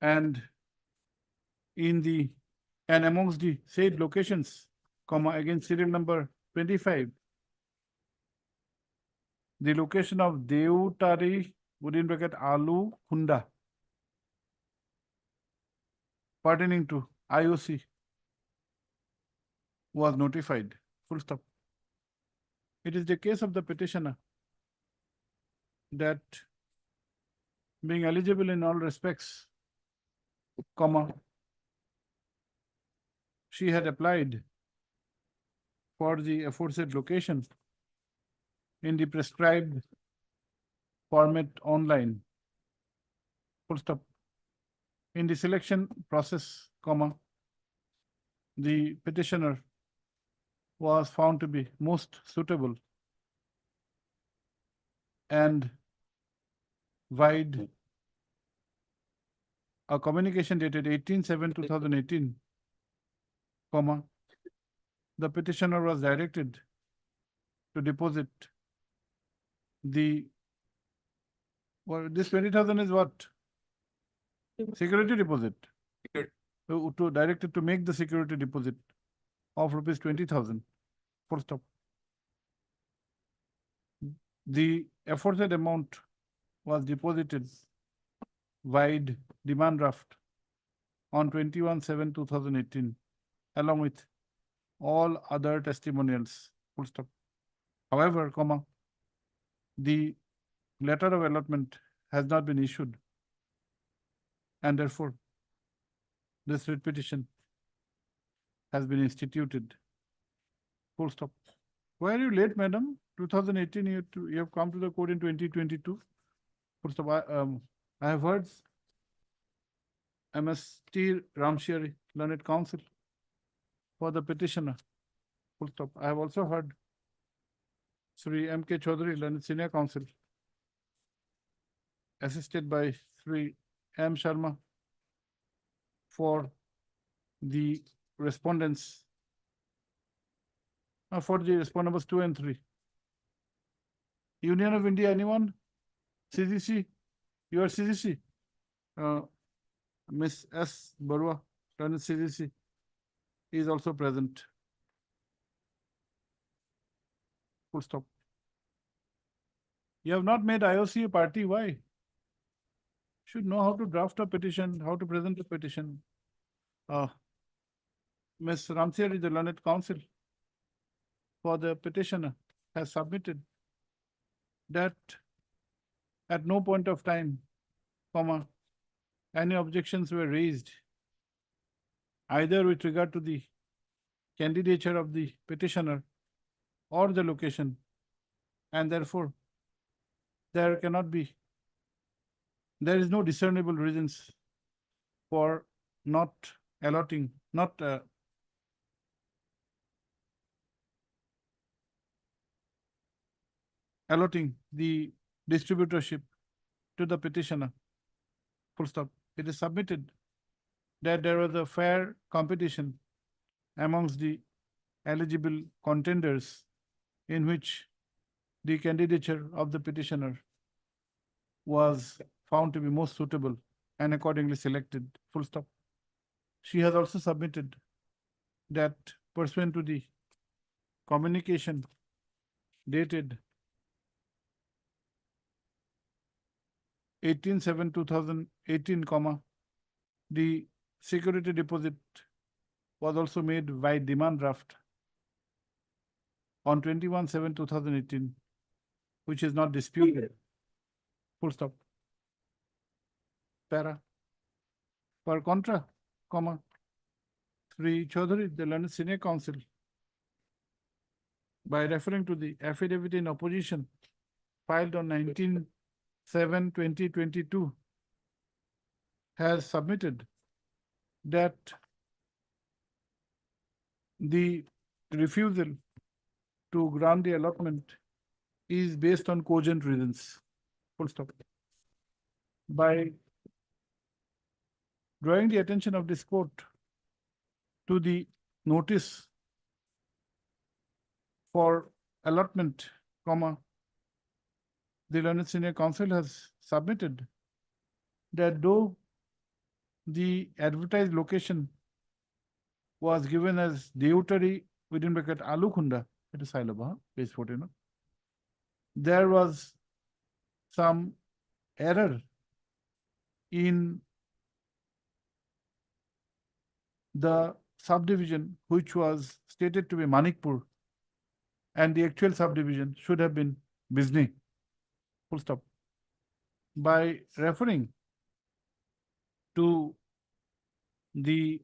and amongst the said locations, comma, again serial number 25, the location of Deutari within bracket Alu Hunda pertaining to IOC was notified, full stop. It is the case of the petitioner that being eligible in all respects, comma, she had applied for the aforesaid location in the prescribed format online, full stop. In the selection process, comma, the petitioner was found to be most suitable and vide a communication dated 18/7/2018, comma, the petitioner was directed to deposit the, well, this 20,000 is what? Security deposit. To directed to make the security deposit of rupees 20,000, full stop. The aforesaid amount was deposited vide demand draft on 21/7/2018 along with all other testimonials, full stop. However, comma, the letter of allotment has not been issued and therefore this writ petition has been instituted, full stop. Why are you late, madam? 2018, you have come to the court in 2022. Full stop. I have heard MST Ramsheri, Learned Counsel for the petitioner, full stop. I have also heard Sri M.K. Chaudhary, Learned Senior Counsel, assisted by Sri M. Sharma for the respondents, for the respondent numbers 2 and 3. Union of India, anyone? CGC? You are CGC? Miss S. Barua, Learned CGC, is also present. Full stop. You have not made IOC a party, why? Should know how to draft a petition, how to present a petition. Ms. Ramsheri, the Learned Counsel for the petitioner, has submitted that at no point of time, comma, any objections were raised either with regard to the candidature of the petitioner or the location, and therefore there is no discernible reasons for not allotting not allotting the distributorship to the petitioner. Full stop. It is submitted that there was a fair competition amongst the eligible contenders in which the candidature of the petitioner was found to be most suitable and accordingly selected. Full stop. She has also submitted that pursuant to the communication dated 18/7/2018, the security deposit was also made by demand draft on 21/7/2018, which is not disputed. Full stop. Para. Per contra, Sri Chaudhary, the learned senior counsel, by referring to the affidavit in opposition filed on 19/7/2022, has submitted that the refusal to grant the allotment is based on cogent reasons. Full stop. By drawing the attention of this court to the notice for allotment, the learned senior counsel has submitted that though the advertised location was given as Deutari within bracket Alukunda, it is Sailabha, page 14. There was some error in the subdivision which was stated to be Manikpur, and the actual subdivision should have been Bizni. Full stop. By referring to the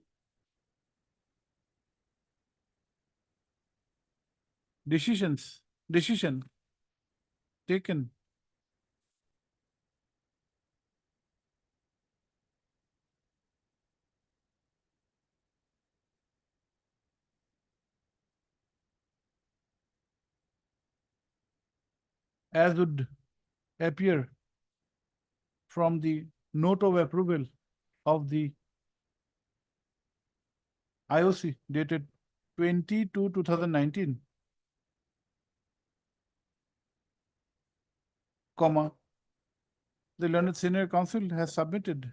decision taken as would appear from the note of approval of the IOC dated 20/2/2019, the learned senior counsel has submitted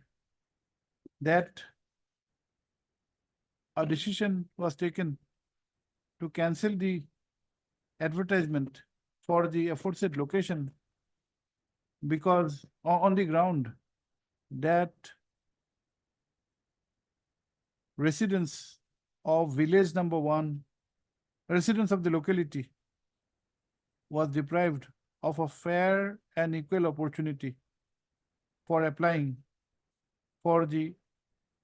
that a decision was taken to cancel the advertisement for the aforesaid location because on the ground that residents of village number 1, residents of the locality, was deprived of a fair and equal opportunity for applying for the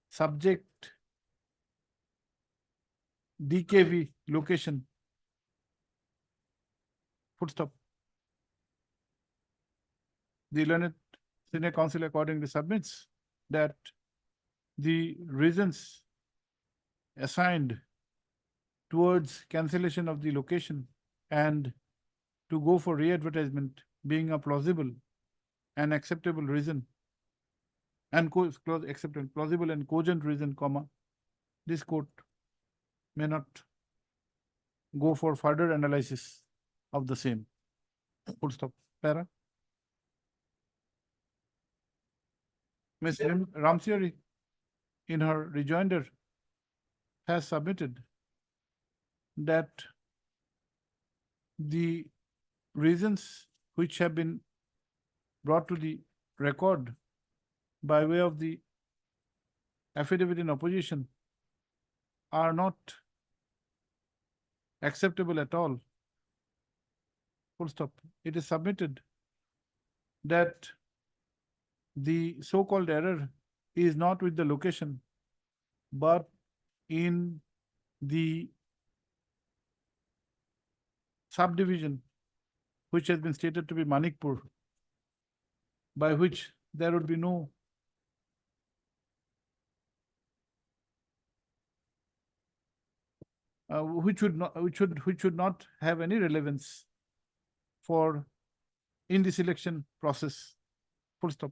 subject DKV location. Full stop. The learned senior counsel accordingly submits that the reasons assigned towards cancellation of the location and to go for re-advertisement being a plausible and acceptable reason and plausible and cogent reason, this court may not go for further analysis of the same. Full stop. Para. Ms. Ramsiari, in her rejoinder, has submitted that the reasons which have been brought to the record by way of the affidavit in opposition are not acceptable at all. Full stop. It is submitted that the so-called error is not with the location, but in the subdivision which has been stated to be Manikpur, by which there would be no which should not have any relevance for in the selection process. Full stop.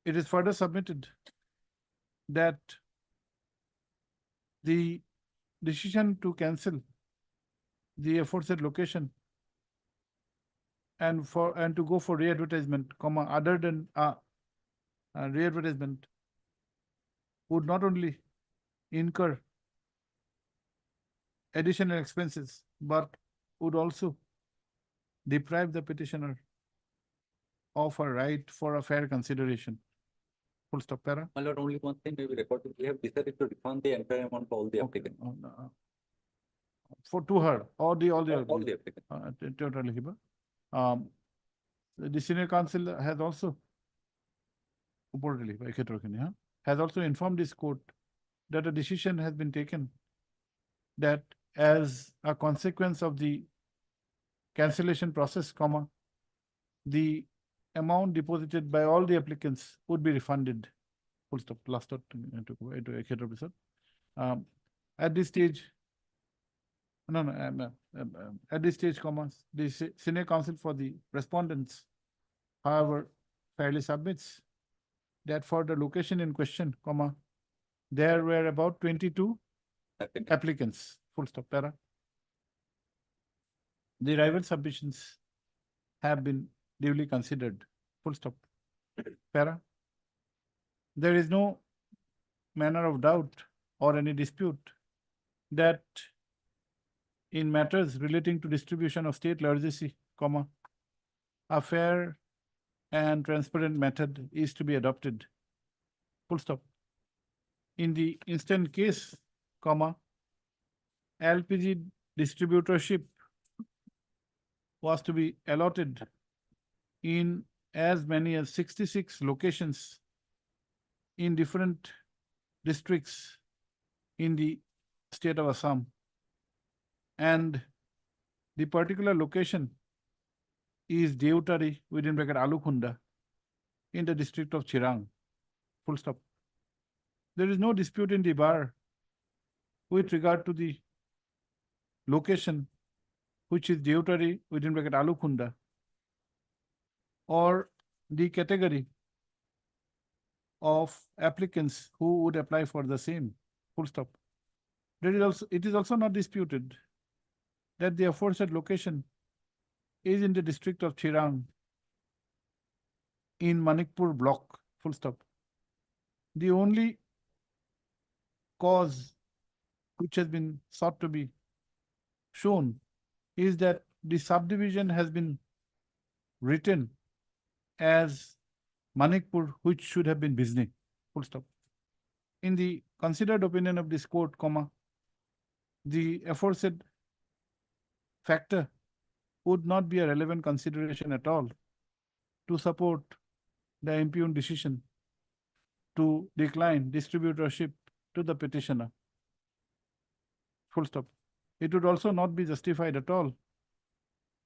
It is further submitted that the decision to cancel the aforesaid location and to go for re-advertisement, other than re-advertisement would not only incur additional expenses, but would also deprive the petitioner of a right for a fair consideration. Full stop. Para. My lord, only one thing may be recorded. We have decided to refund the entire amount to all the applicants. For to her or All the applicants. totally hiba. The senior counsel has also has also informed this court that a decision has been taken that as a consequence of the cancellation process, the amount deposited by all the applicants would be refunded. Full stop. Last thought to at this stage, at this stage, the senior counsel for the respondents, however, fairly submits that for the location in question, there were about 22 applicants. Full stop. Para. The rival submissions have been duly considered. Full stop. Para. There is no manner of doubt or any dispute that in matters relating to distribution of state largesse, a fair and transparent method is to be adopted. Full stop. In the instant case, LPG distributorship was to be allotted in as many as 66 locations in different districts in the state of Assam. And the particular location is Deutari within bracket Alukhunda in the district of Chirang. Full stop. There is no dispute in the bar with regard to the location, which is Deutari within bracket Alukhunda, or the category of applicants who would apply for the same. Full stop. It is also not disputed that the aforesaid location is in the district of Chirang in Manikpur block. Full stop. The only cause which has been sought to be shown is that the subdivision has been written as Manikpur, which should have been Bizni. Full stop. In the considered opinion of this court, the aforesaid factor would not be a relevant consideration at all to support the impugned decision to decline distributorship to the petitioner. Full stop. It would also not be justified at all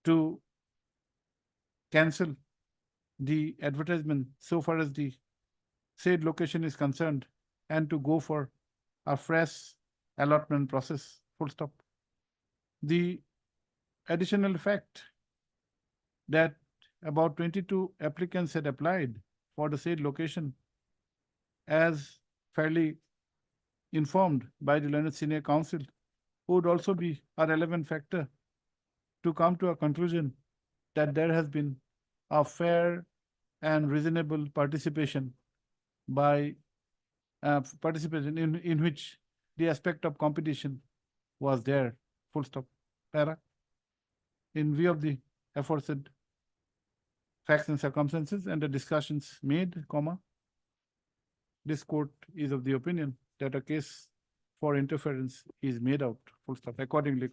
to cancel the advertisement so far as the said location is concerned and to go for a fresh allotment process. Full stop. The additional fact that about 22 applicants had applied for the said location, as fairly informed by the learned senior counsel, would also be a relevant factor to come to a conclusion that there has been a fair and reasonable participation by participation in which the aspect of competition was there. Full stop. Para. In view of the aforesaid facts and circumstances and the discussions made, this court is of the opinion that a case for interference is made out. Full stop. Accordingly,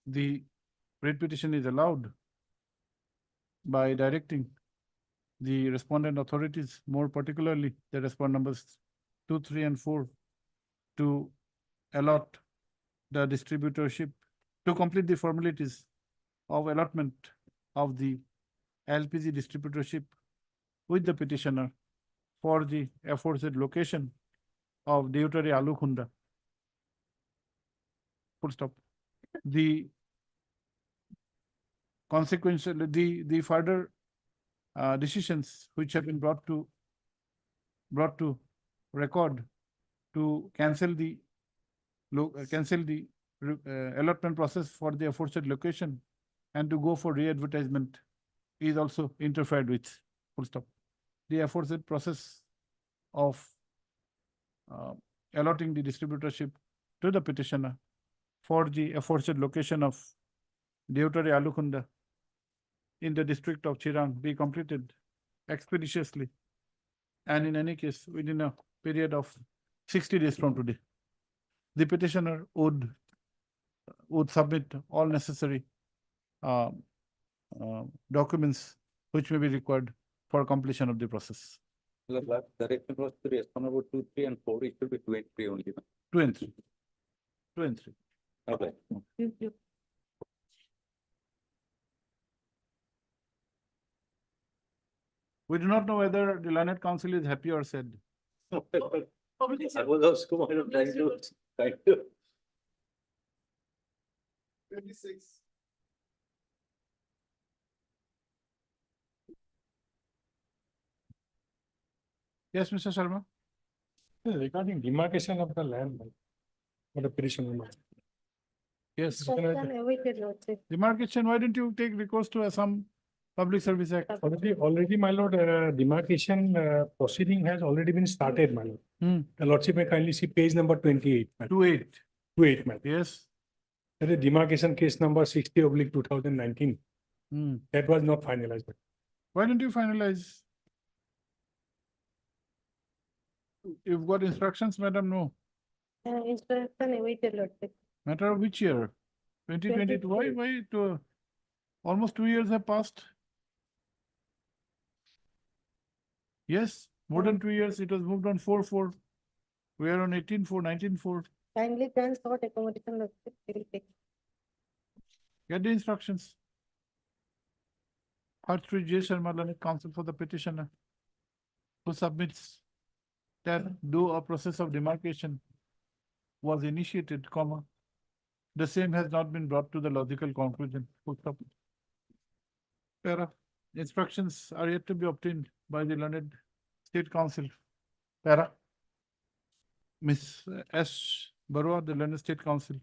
the writ petition is allowed by directing the respondent authorities, more particularly the respondent numbers 2, 3, and 4, to allot the distributorship, to complete the formalities of allotment of the LPG distributorship with the petitioner for the aforesaid location of Deuteri Alukunda. Full stop. The consequential, the further decisions which have been brought to record to cancel the allotment process for the aforesaid location and to go for re-advertisement is also interfered with. Full stop. The aforesaid process of allotting the distributorship to the petitioner for the aforesaid location of Deuteri Alukunda in the district of Chirang be completed expeditiously and in any case within a period of 60 days from today. The petitioner would submit all necessary documents which may be required for completion of the process. The last direction was to respond about 2, 3, and 4. It should be 2 and 3 only. 2 and 3. 2 and 3. Okay. We do not know whether the learned council is happy or sad. I was also trying to. 26. Yes, Mr. Sharma. Regarding demarcation of the land, for the petition. Yes. Awaited, Lordship. Demarcation, why don't you take recourse to Assam Public Service Act? Already, my lord, demarcation proceeding has already been started, my lord. The lordship may kindly see page number 28. 28. 28, my lord. Yes. That is demarcation case number 60/2019. That was not finalized. Why don't you finalize? You've got instructions, madam? No. Instruction awaited, Lordship. Matter of which year? 2022. Why almost 2 years have passed? Yes, more than 2 years. It was moved on 4/4. We are on 18/4, 19/4. Kindly transport accommodation, Lordship. Get the instructions. Harshri J. Sharma, learned counsel for the petitioner, who submits that though a process of demarcation was initiated, comma, the same has not been brought to the logical conclusion. Full stop. Para. Instructions are yet to be obtained by the learned state council. Para. Ms. S. Barua, the learned state council,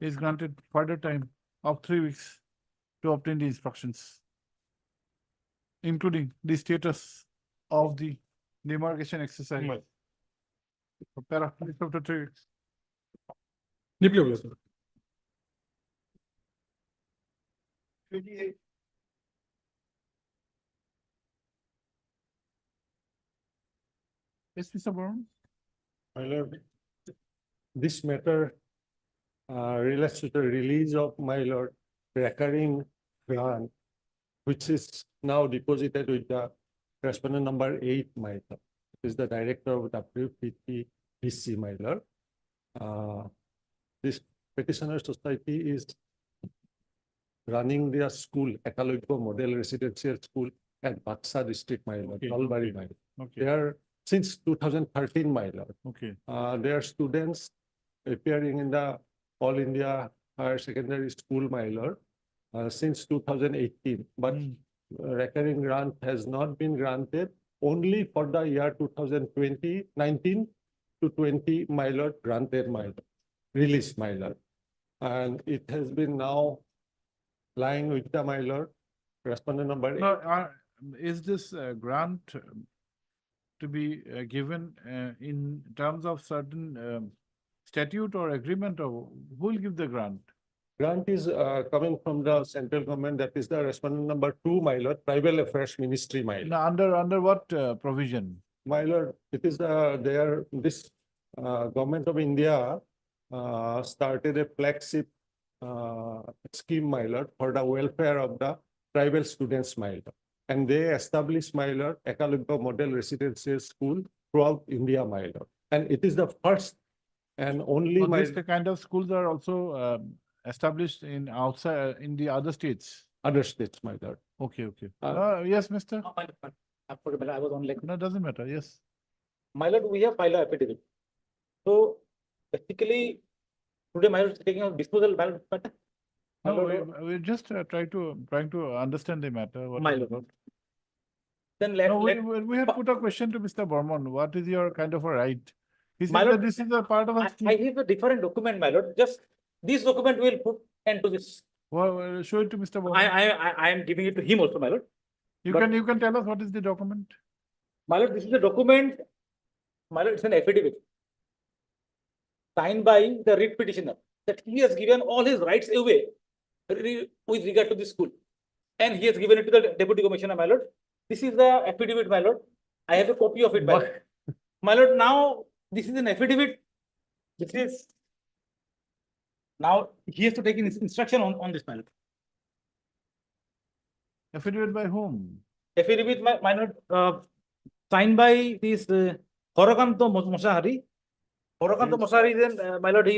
is granted further time of 3 weeks to obtain the instructions, including the status of the demarcation exercise. Para, list of the 3 weeks. Deeply obliged, sir. 28. Yes, Mr. Brown. My lord, this matter relates to the release of my lord recurring grant, which is now deposited with the respondent number 8, my lord. It is the director of WPTDC, my lord. This petitioner society is running their school, Ekalogya Model Residential School at Baksa district, my lord, Nalbari, my lord. Okay. They are since 2013, my lord. Okay. They are students appearing in the All India Higher Secondary School, my lord, since 2018. But recurring grant has not been granted only for the year 2019 to 20, my lord, granted, my lord, released, my lord. And it has been now lying with the, my lord, respondent number 8. Now, is this grant to be given in terms of certain statute or agreement, or who will give the grant? Grant is coming from the central government, that is the respondent number 2, my lord, Tribal Affairs Ministry, my lord. Now, under what provision? My lord, it is this government of India started a flagship scheme, my lord, for the welfare of the tribal students, my lord. And they established, my lord, Ekalogya Model Residential School throughout India, my lord. And it is the first and only, my This kind of schools are also established in outside in the other states. other states, my lord. Okay, okay. Yes, Mr. I was on like, No, doesn't matter. Yes. my lord, we have filed an affidavit So basically, today my lord is taking a disposal matter. My No, lord, we just trying to understand the matter. what My is lord. about. Then let, No, let, we have put a question to Mr. Burman. What is your kind of a right? He My said that lord, this is a part of a I scheme. have a different document, my lord. Just this document will put end to this. Well, show it to Mr. Burman. I am giving it to him also, my lord. You but- can tell us what is the document? My lord, this is a document. My lord, it's an affidavit signed by the writ petitioner that he has given all his rights away with regard to this school. And he has given it to the deputy commissioner, my lord. This is the affidavit, my lord. I have a copy of it, my lord. My lord, now this is an affidavit. This is now he has to take instruction on this, my lord. Affidavit by whom? Affidavit, my lord, signed by this Horokanto Mosahari. Horokanto Mosahari is my lord, he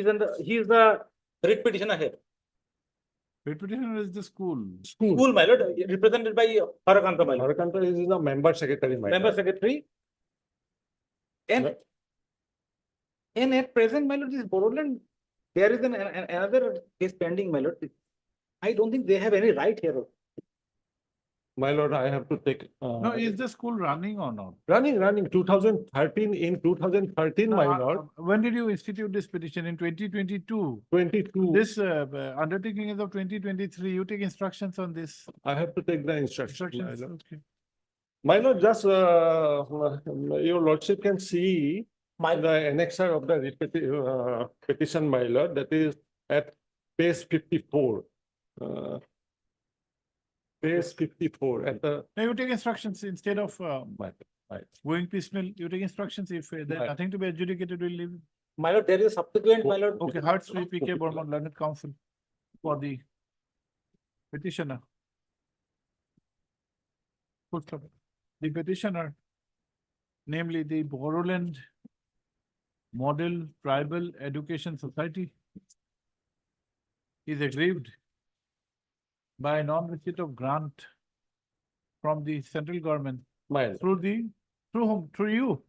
is the writ petitioner here. Writ petitioner is the school. School, my lord, represented by Horokanto, my lord. Harakanto is the member secretary, my Member lord. secretary. And at present, my lord, this Boroland, there is another case pending, my lord. I don't think they have any right here. My lord, I have to take. No, is the school running or not? Running 2013, in 2013, my lord, When did you institute this petition? In 2022? 22. This undertaking is of 2023. You take instructions on this. I have to take the instruction, my Instructions, lord. okay. My lord, just your lordship can see the annexure of the petition, my lord, that is at page 54. Page 54 at the. Now you take instructions instead of Right. going piecemeal. You take instructions. If there's Right. nothing to be adjudicated, we'll leave. My lord, there is a subsequent, my lord. Okay, Hart Sri P.K. Burman, Learned Counsel for the petitioner. Full stop. The petitioner, namely the Boroland Model Tribal Education Society, is aggrieved by non-receipt of grant from the central government My lord, through whom? Through you,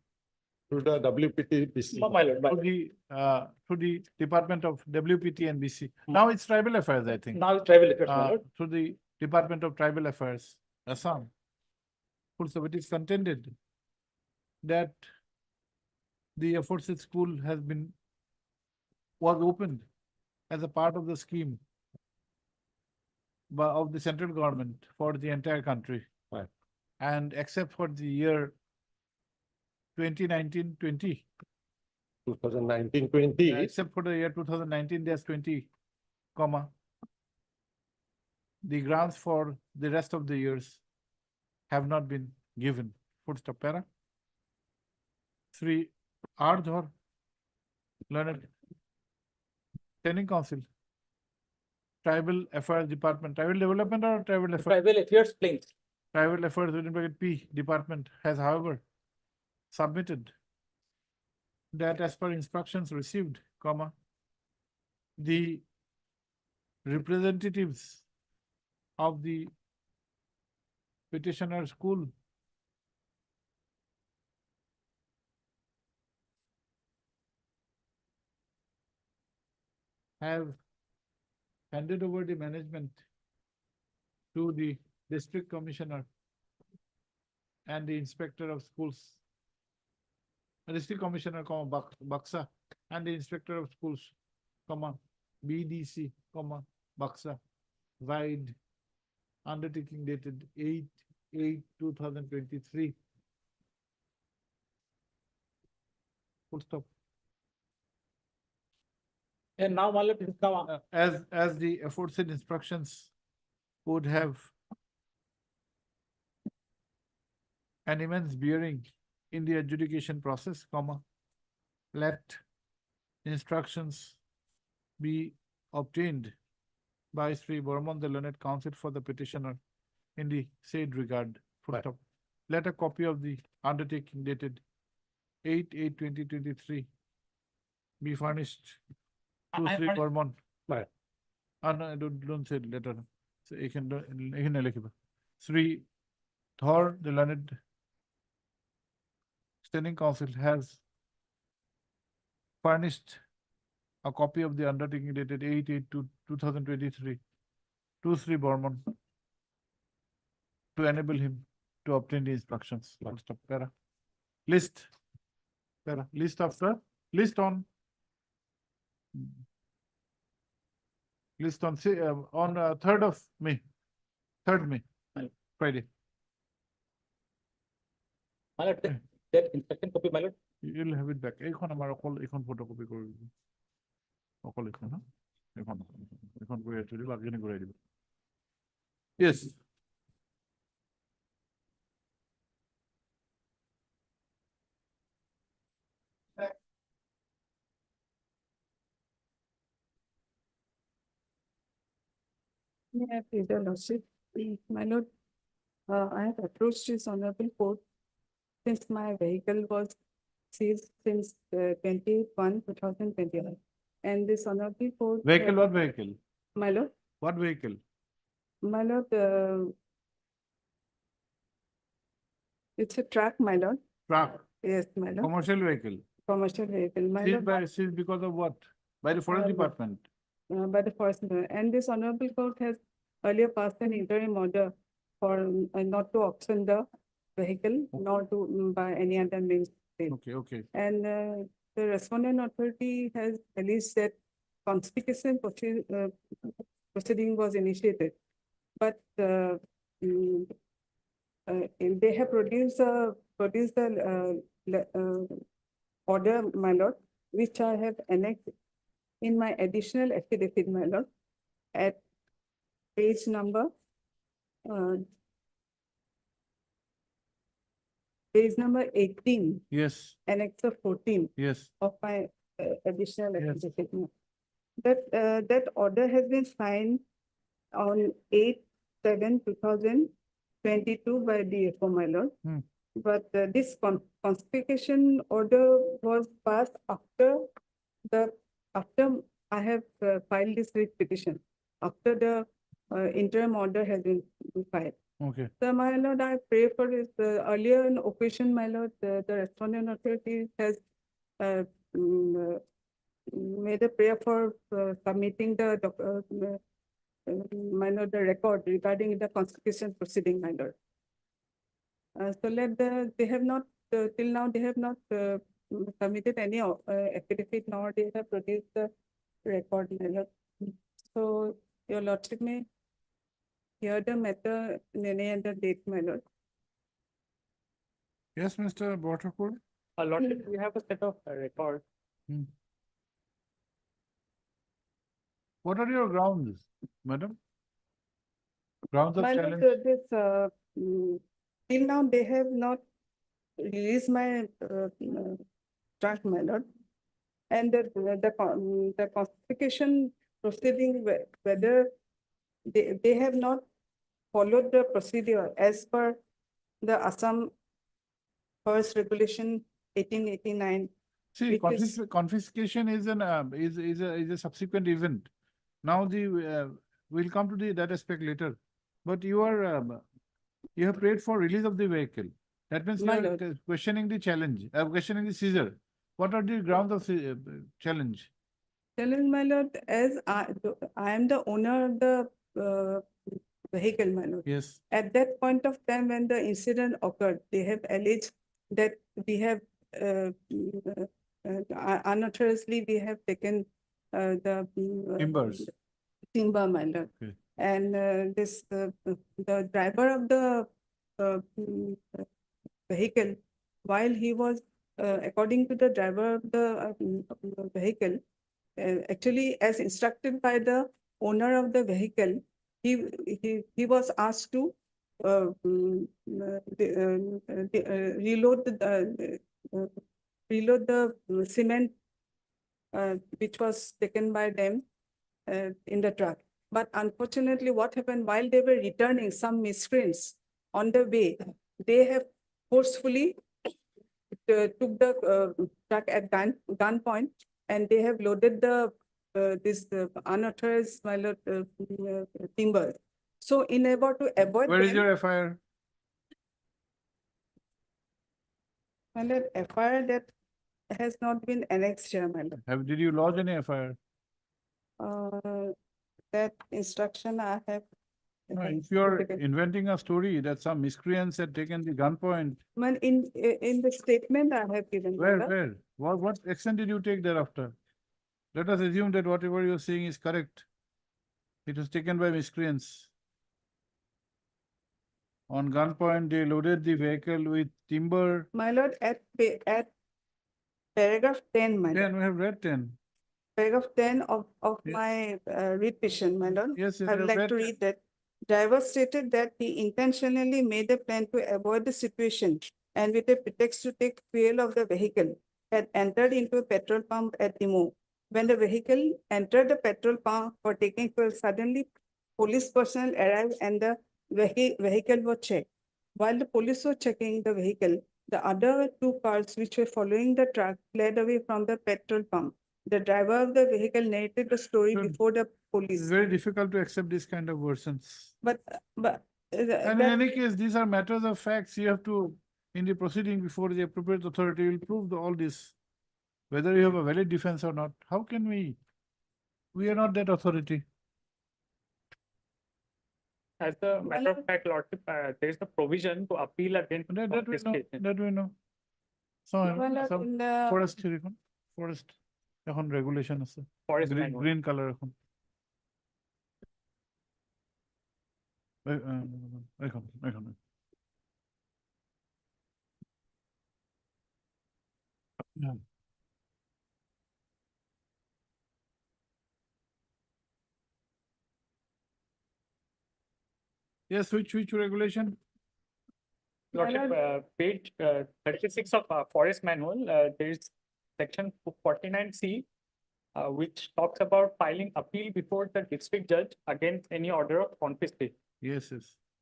to the WPTBC. My lord, through the Department of WPT and BC. Now it's Tribal Affairs, I think. Now it's tribal affairs, my lord. Through the Department of Tribal Affairs, Assam. Also, it is contended that the aforesaid school was opened as a part of the scheme of the central government for the entire country. Right. And except for the year 2019-20. 2019-20. Except for the year 2019-20, comma. The grants for the rest of the years have not been given. Full stop, para. Sri Ardhar, Learned Training Council, Tribal Affairs Department, Tribal Development or Tribal Affairs? Tribal affairs plains. Tribal Affairs within bracket P Department has, however, submitted that as per instructions received, comma, the representatives of the petitioner school have handed over the management to the district commissioner and the inspector of schools. District commissioner, comma, Baksa, and the inspector of schools, comma, BDC, comma, Baksa, wide undertaking dated 8/8/2023. Full stop. And now, my lord, it is now. As the aforesaid instructions would have an immense bearing in the adjudication process, comma, let instructions be obtained by Sri Burman, the Learned Counsel for the petitioner in the said regard. Full stop. Let a copy of the undertaking dated 8/8/2023 be furnished to I Sri furnish- Burman. Right. No, don't say letter. So you can Sri Thor, the Learned Standing Council has furnished a copy of the undertaking dated 8/8/2023 to Sri Burman to enable him to obtain the instructions. Last of para. List. Para. List after, list on. List on, say, on 3rd of May, 3rd May, Friday. My lord, that instruction copy, my lord. You'll have it back. এইখন আমাৰ অকল এইখন photocopy কৰি দিব। অকল এইখন, হা? এইখন কৰি থৈ দিব, বাকিখিনি ঘূৰাই দিব। Yes. Yeah, Your Lordship, my lord, I have approached this honorable court since my vehicle was seized since 21/2021. And this honorable court. Vehicle, what vehicle? My lord, What vehicle? my lord, it's a truck, my lord. Truck, Yes, my lord, commercial vehicle. commercial vehicle, my lord. Seized because of what? By the forest Uh, department. By the forest, and this honorable court has earlier passed an interim order for not to auction the vehicle, nor to by any other means. Okay, okay. And the respondent authority has alleged that confiscation proceeding was initiated. But they have produced the order, my lord, which I have annexed in my additional affidavit, my lord, at page number uh, 18, Yes, annexer 14 yes. of my additional Yes. affidavit. That order has been signed on 8/7/2022 by DFO, my lord. Hmm. But this confiscation order was passed after I have filed this writ petition, after the interim order has been filed. Okay. So, my lord, I pray for this earlier in occasion, my lord, the respondent authority has made a prayer for submitting the my lord, the record regarding the confiscation proceeding, my lord. So they have not, till now, they have not submitted any affidavit, nor they have produced the record, my lord. So your lordship may hear the matter in any other date, my lord. Yes, Mr. Waterford? Lordship, we have a set of records. What are your grounds, madam? Grounds of My lord, challenge? till now, they have not released my draft, my lord. And the confiscation proceeding, whether they have not followed the procedure as per the Assam Forest Regulation 1889. See, which is- confiscation is a subsequent event. Now we'll come to that aspect later. But you have prayed for release of the vehicle. That means you My are lord. questioning the challenge, questioning the seizure. What are the grounds of challenge? Challenge, my lord, as I am the owner of the vehicle, my lord. Yes. At that point of time when the incident occurred, they have alleged that we have unauthorizedly we have taken the Timbers. timber, my lord. Okay. And the driver of the vehicle, while he was according to the driver of the vehicle, actually as instructed by the owner of the vehicle, he was asked to reload the cement which was taken by them in the truck. But unfortunately, what happened while they were returning, some miscreants on the way, they have forcefully took the truck at gunpoint, and they have loaded the this unauthorized timber. So in order to avoid Where is them, your FIR? FIR that has not been annexed here, my lord. Did you lodge any FIR? That instruction I have. No, if you're inventing a story that some miscreants had taken the gunpoint, Man, in the statement I have given. my lord. where? What action did you take thereafter? Let us assume that whatever you're saying is correct. It was taken by miscreants. On gunpoint, they loaded the vehicle with timber. My lord, at paragraph 10, my lord. Then we have read 10. Paragraph 10 of Yes. my read petition, my lord. Yes, I would like to read that. Driver stated that he intentionally made a plan to avoid the situation and with a pretext to take fuel of the vehicle, had entered into a petrol pump at Imo. When the vehicle entered the petrol pump for taking fuel, suddenly police personnel arrived and the vehicle was checked. While the police were checking the vehicle, the other two cars which were following the truck fled away from the petrol pump. The driver of the vehicle narrated the story Sure. before the It's police. very difficult to accept this kind of versions. But. And in that- any case, these are matters of facts. You have to, in the proceeding before the appropriate authority will prove all this. Whether you have a valid defense or not. How can we? We are not that authority. As a matter of fact, Lordship, there is a provision to appeal against That we know, confiscation. that we know. So, Well, some in the- forest forest, এখন regulation আছে, Forest green, manual. green color এখন। এখন। Yeah. Yes, which regulation? Lordship, page 36 of Forest Manual, there is section 49C, which talks about filing appeal before the district judge against any order of confiscation. Yes.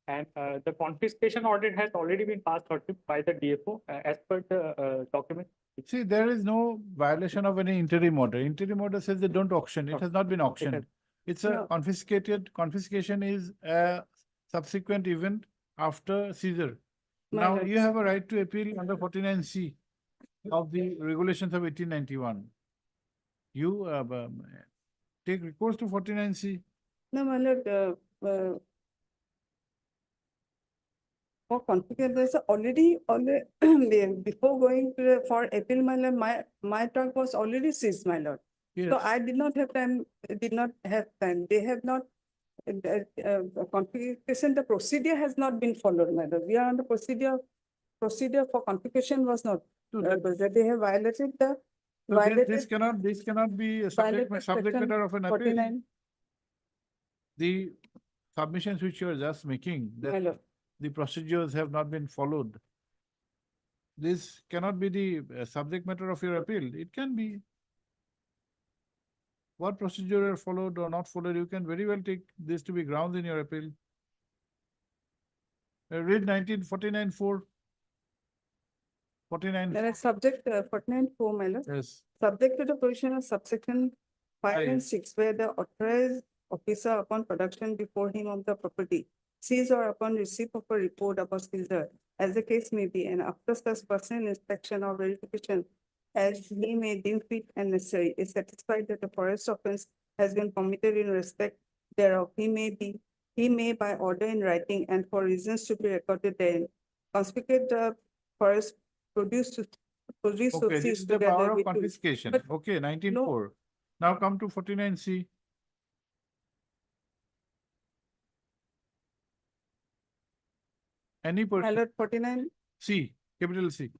And the confiscation order has already been passed by the DFO as per the document. See, there is no violation of any interim order. Interim order says they don't auction. It has not been auctioned. It's a No. confiscation is a subsequent event after seizure. My Now, lord. you have a right to appeal under 49C of the regulations of 1891. You take recourse to 49C. No, my lord, for conflict, there's already, before going to for appeal, my lord, my truck was already seized, my lord. So Yes. I did not have time, They have not, confiscation, the procedure has not been followed, my lord. We are on the procedure for confiscation was not, So that they have violated the, So this cannot be a subject violated matter of an appeal. 49, The submissions which you are just making, my that lord. the procedures have not been followed. This cannot be the subject matter of your appeal. It can be. What procedure are followed or not followed, you can very well take this to be grounds in your appeal. Read 1949(4). 49. There is subject 49(4), my lord. Yes. Subject to the provision of subsection 5 Aye. and 6, where the authorized officer upon production before him of the property seize or upon receipt of a report about seizure, as the case may be, and after such personal inspection or verification as he may deem fit and necessary, is satisfied that the forest offense has been committed in respect thereof, he may by order in writing and for reasons to be recorded therein, confiscate the forest produce Okay, or this seize is the together power of with it. confiscation. But Okay, 19(4). Now come to 49(C). Any person, Alert 49, C, capital C.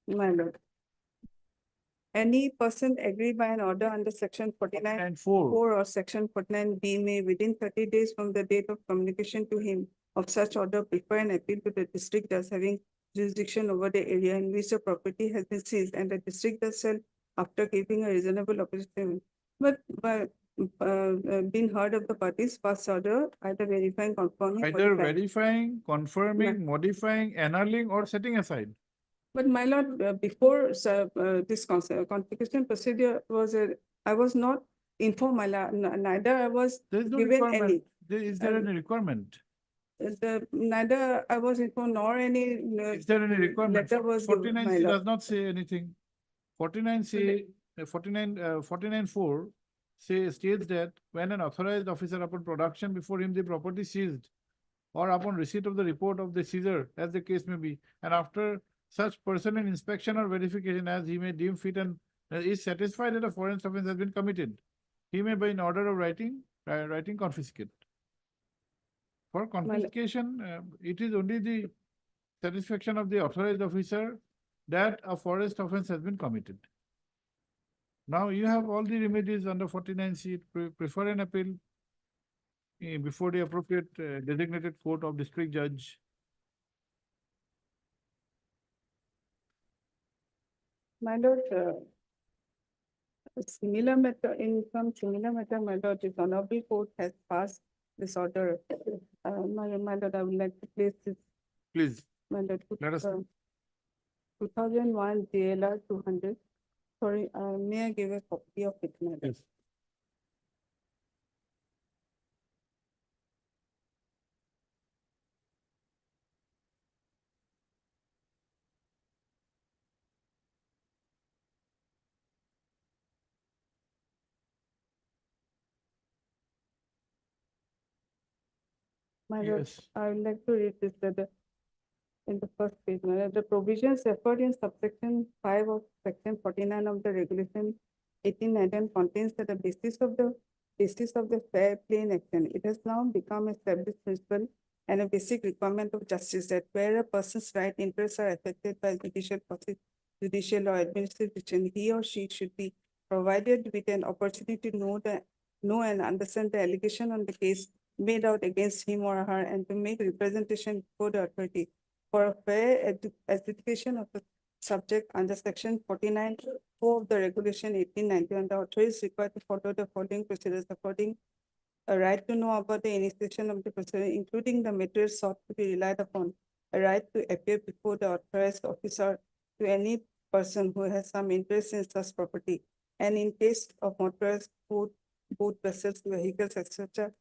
my lord. Any person aggrieved by an order under section 49 And 4 4. or section 49B may within 30 days from the date of communication to him of such order prefer an appeal to the district judge having jurisdiction over the area in which the property has been seized, and the district judge shall, after giving a reasonable opposition, but by being heard of the parties past order, either verifying, confirming. Either modifying. verifying, confirming, modifying, annulling, or setting aside. But my lord, before this confiscation procedure was, I was not informed, my lord, neither I was There is no given requirement. any. Is there any requirement? neither I was informed nor any Is there any requirement? letter was given, 49 my C lord. does not say anything. 49 C, 49(4) states that when an authorized officer upon production before him the property seized or upon receipt of the report of the seizure, as the case may be, and after such personal inspection or verification as he may deem fit and is satisfied that a foreign offence has been committed, he may by an order of writing confiscate. For confiscation, it is only the satisfaction of the authorized officer that a forest offence has been committed. Now you have all the remedies under 49C, prefer an appeal before the appropriate designated court of district judge. My lord, similar matter, in some similar matter, my lord, the honorable court has passed this order. My lord, I would like to place this, Please, my lord. let us. 2001 JLR 200. Sorry, may I give a copy of it, my lord? Yes. My lord, Yes. I would like to read this letter in the first page. My lord, the provisions referred in subsection 5 of section 49 of the regulation 1819 contains that the basis of the fair play in action. It has now become established principle and a basic requirement of justice that where a person's right interests are affected by judicial process, judicial or administrative decision, he or she should be provided with an opportunity to know and understand the allegation on the case made out against him or her and to make representation before the authority for a fair adjudication of the subject under section 49(4) of the regulation 1891. The authority is required to follow the following procedures according a right to know about the initiation of the procedure, including the materials sought to be relied upon, a right to appear before the authorized officer to any person who has some interest in such property, and in case of motorized boat vessels, vehicles, etc.,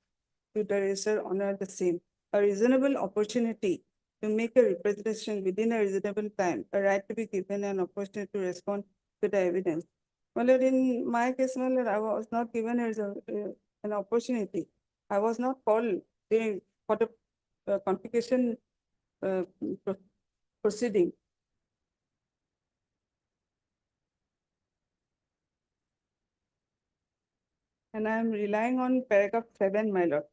to the register honor the same. A reasonable opportunity to make a representation within a reasonable time, a right to be given an opportunity to respond to the evidence. Well, in my case, well, I was not given an opportunity. I was not called for the confiscation proceeding. And I am relying on paragraph 7, my lord.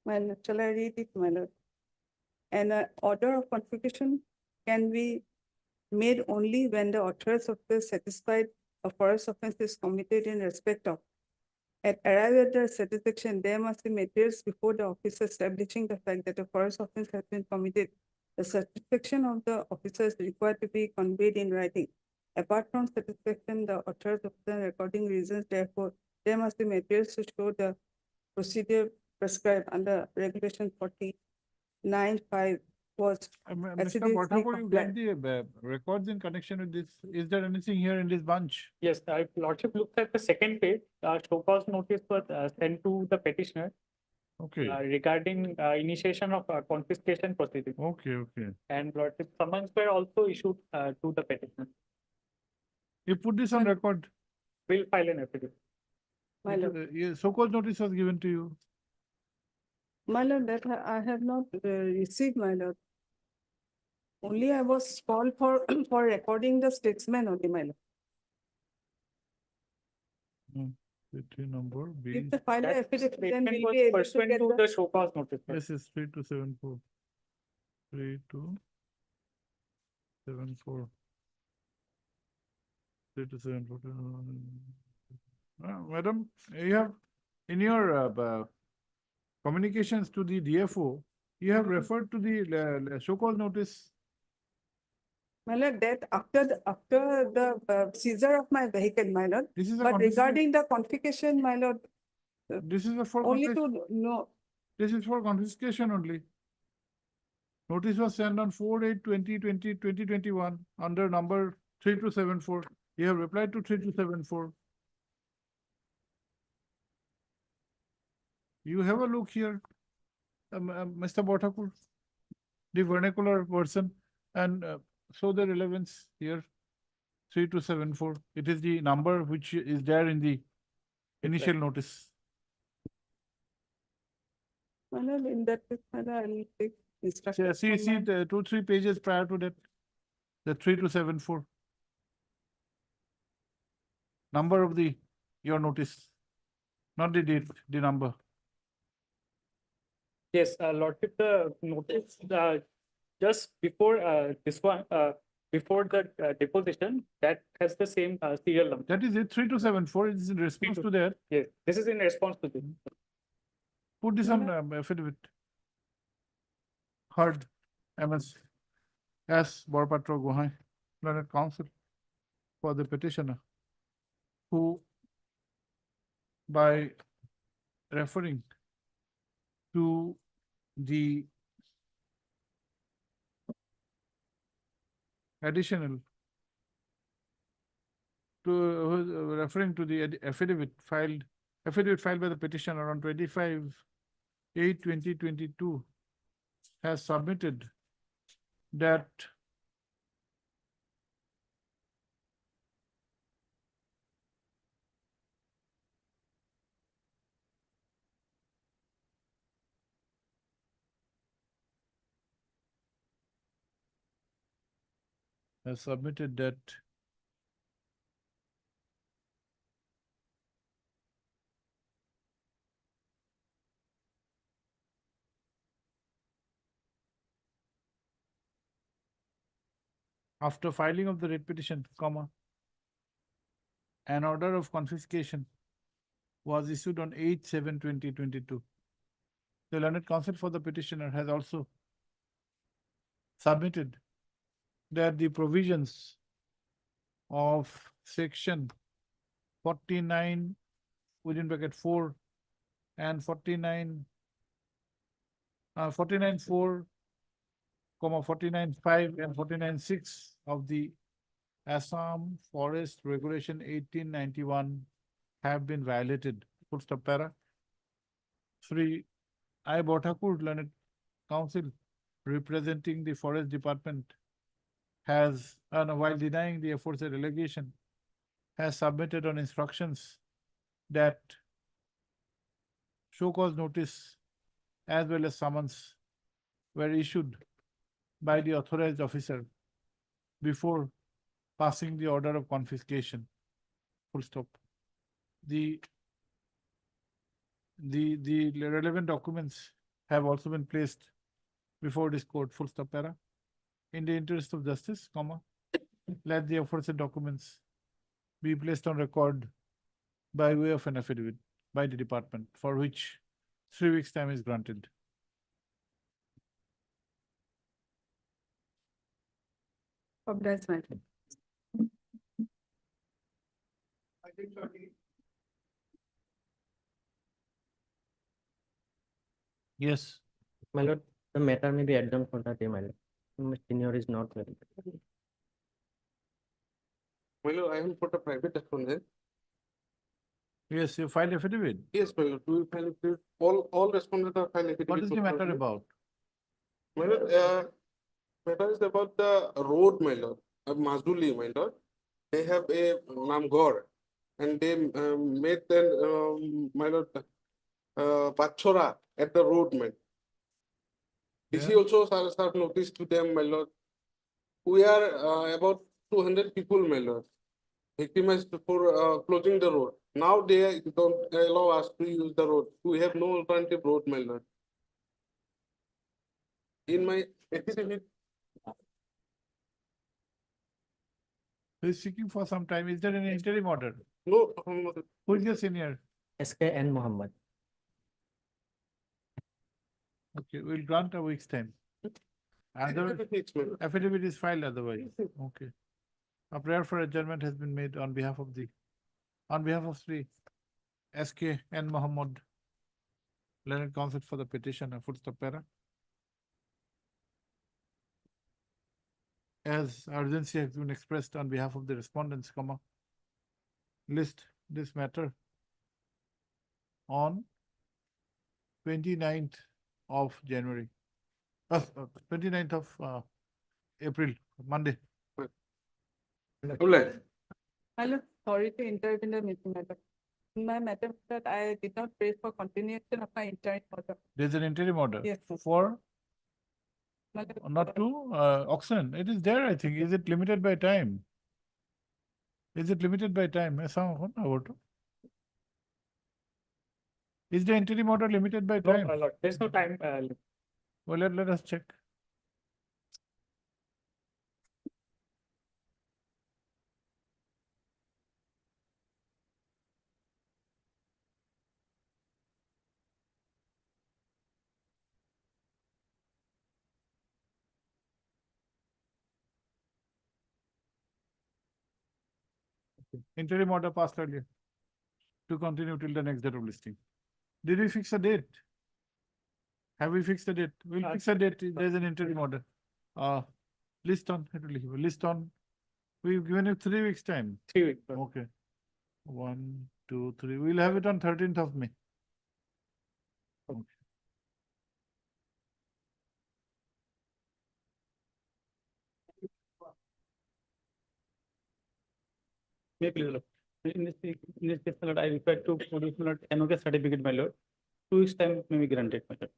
My lord, shall I read it, my lord? An order of confiscation can be made only when the authors of the satisfied a forest offence is committed in respect of. At arrival at the satisfaction, there must be materials before the officer establishing the fact that a forest offence has been committed. The satisfaction of the officer is required to be conveyed in writing. Apart from satisfaction, the authors of the recording reasons, therefore, there must be materials to show the procedure prescribed under regulation 49(5) was Mr. acidically Bhattacharya, you get compliant. the records in connection with this. Is there anything here in this bunch? Yes, I lordship looked at the second page, show cause notice was sent to the petitioner Okay, regarding initiation of confiscation proceeding. okay. And lordship summons were also issued to the petitioner. You put this on record. We'll file an affidavit. My lord. So-called notice was given to you. My lord, that I have not received, my lord. Only I was called for for recording the statesman only, my lord. Petty number B. If the file That affidavit, then statement we'll was be able to pursuant get to the. the show cause notice. Yes, it's 3274. 3274. 3274. Madam, you have in your communications to the DFO, you have referred to the show cause notice. My lord, that after the seizure of my vehicle, my lord. This is a But confiscation. regarding the confiscation, my lord, This is for only to know. This is for confiscation only. Notice was sent on 4/8/2020 under number 3274. You have replied to 3274. You have a look here, Mr. Botakur, the vernacular person, and show the relevance here. 3274. It is the number which is there in the initial notice. My lord, in that case, my lord, I will take instruction. See, from my- the 2-3 pages prior to that, the 3274. Number of your notice, not the date, the number. Yes, Lordship, the notice, just before, this one, before the deposition, that has the same, serial number. That is it, 3274, it is in response to that. Yes, this is in response to this. Put this on affidavit. Heard, MS, S. Borpatro Gohai, learned counsel for the petitioner, who by referring to the additional referring to the affidavit filed by the petitioner on 25/8/2022 has submitted that after filing of the writ petition, an order of confiscation was issued on 8/7/2022. The learned counsel for the petitioner has also submitted that the provisions of section 49 within bracket 4 and 49(4), 49(5) and 49(6) of the Assam Forest Regulation 1891 have been violated. Full stop para. 3. I. Botakur, learned counsel representing the Forest Department, has, while denying the aforesaid allegation, has submitted on instructions that show cause notice as well as summons were issued by the authorized officer before passing the order of confiscation. Full stop. The relevant documents have also been placed before this court. Full stop para. In the interest of justice, let the aforesaid documents be placed on record by way of an affidavit by the department, for which 3 weeks' time is granted. Obliged, my lord. Yes. My lord, the matter may be adjourned for the day, my lord. My senior is not very. My lord, I will put a private respondent. Yes, you filed affidavit. Yes, my lord, we will file affidavit. All respondents are filed affidavit. What is the matter about? My lord, matter is about the road, my lord, of Mazuli, my lord. They have a Namgor, and they made then, my lord, Pachora at the road, man. DC also serve notice to them, my lord. We are about 200 people, my lord, victimized for closing the road. Now they don't allow us to use the road. We have no alternative road, my lord. In my affidavit, He's seeking for some time. Is there any interim order? no, Who is your senior? SKN Muhammad. Okay, we'll grant a week's time. Other affidavit is filed otherwise. Okay. A prayer for adjournment has been made on behalf of Sri SK N Muhammad, learned counsel for the petitioner. Full stop para. As urgency has been expressed on behalf of the respondents, list this matter on 29th of January. 29th of April, Monday. My lord, sorry to interrupt in the meeting, madam. In my matter that I did not pray for continuation of my interim order. There's an interim order. Yes. For My lord, not to auction. It is there, I think. Is it limited by time? Is it limited by time? Is the interim order limited by No, time? my lord, there's no time. Well, let us check. Interim order passed earlier to continue till the next date of listing. Did we fix a date? Have we fixed a date? We'll fix a date. There's an interim order. List on, list on. We've given you 3 weeks time. 3 weeks. Okay. 1, 2, 3. We'll have it on 13th of May. Okay. May please, Lord. In this case, my lord, I require to produce my lord NOK certificate, my lord. 2 weeks time may be granted, my lord.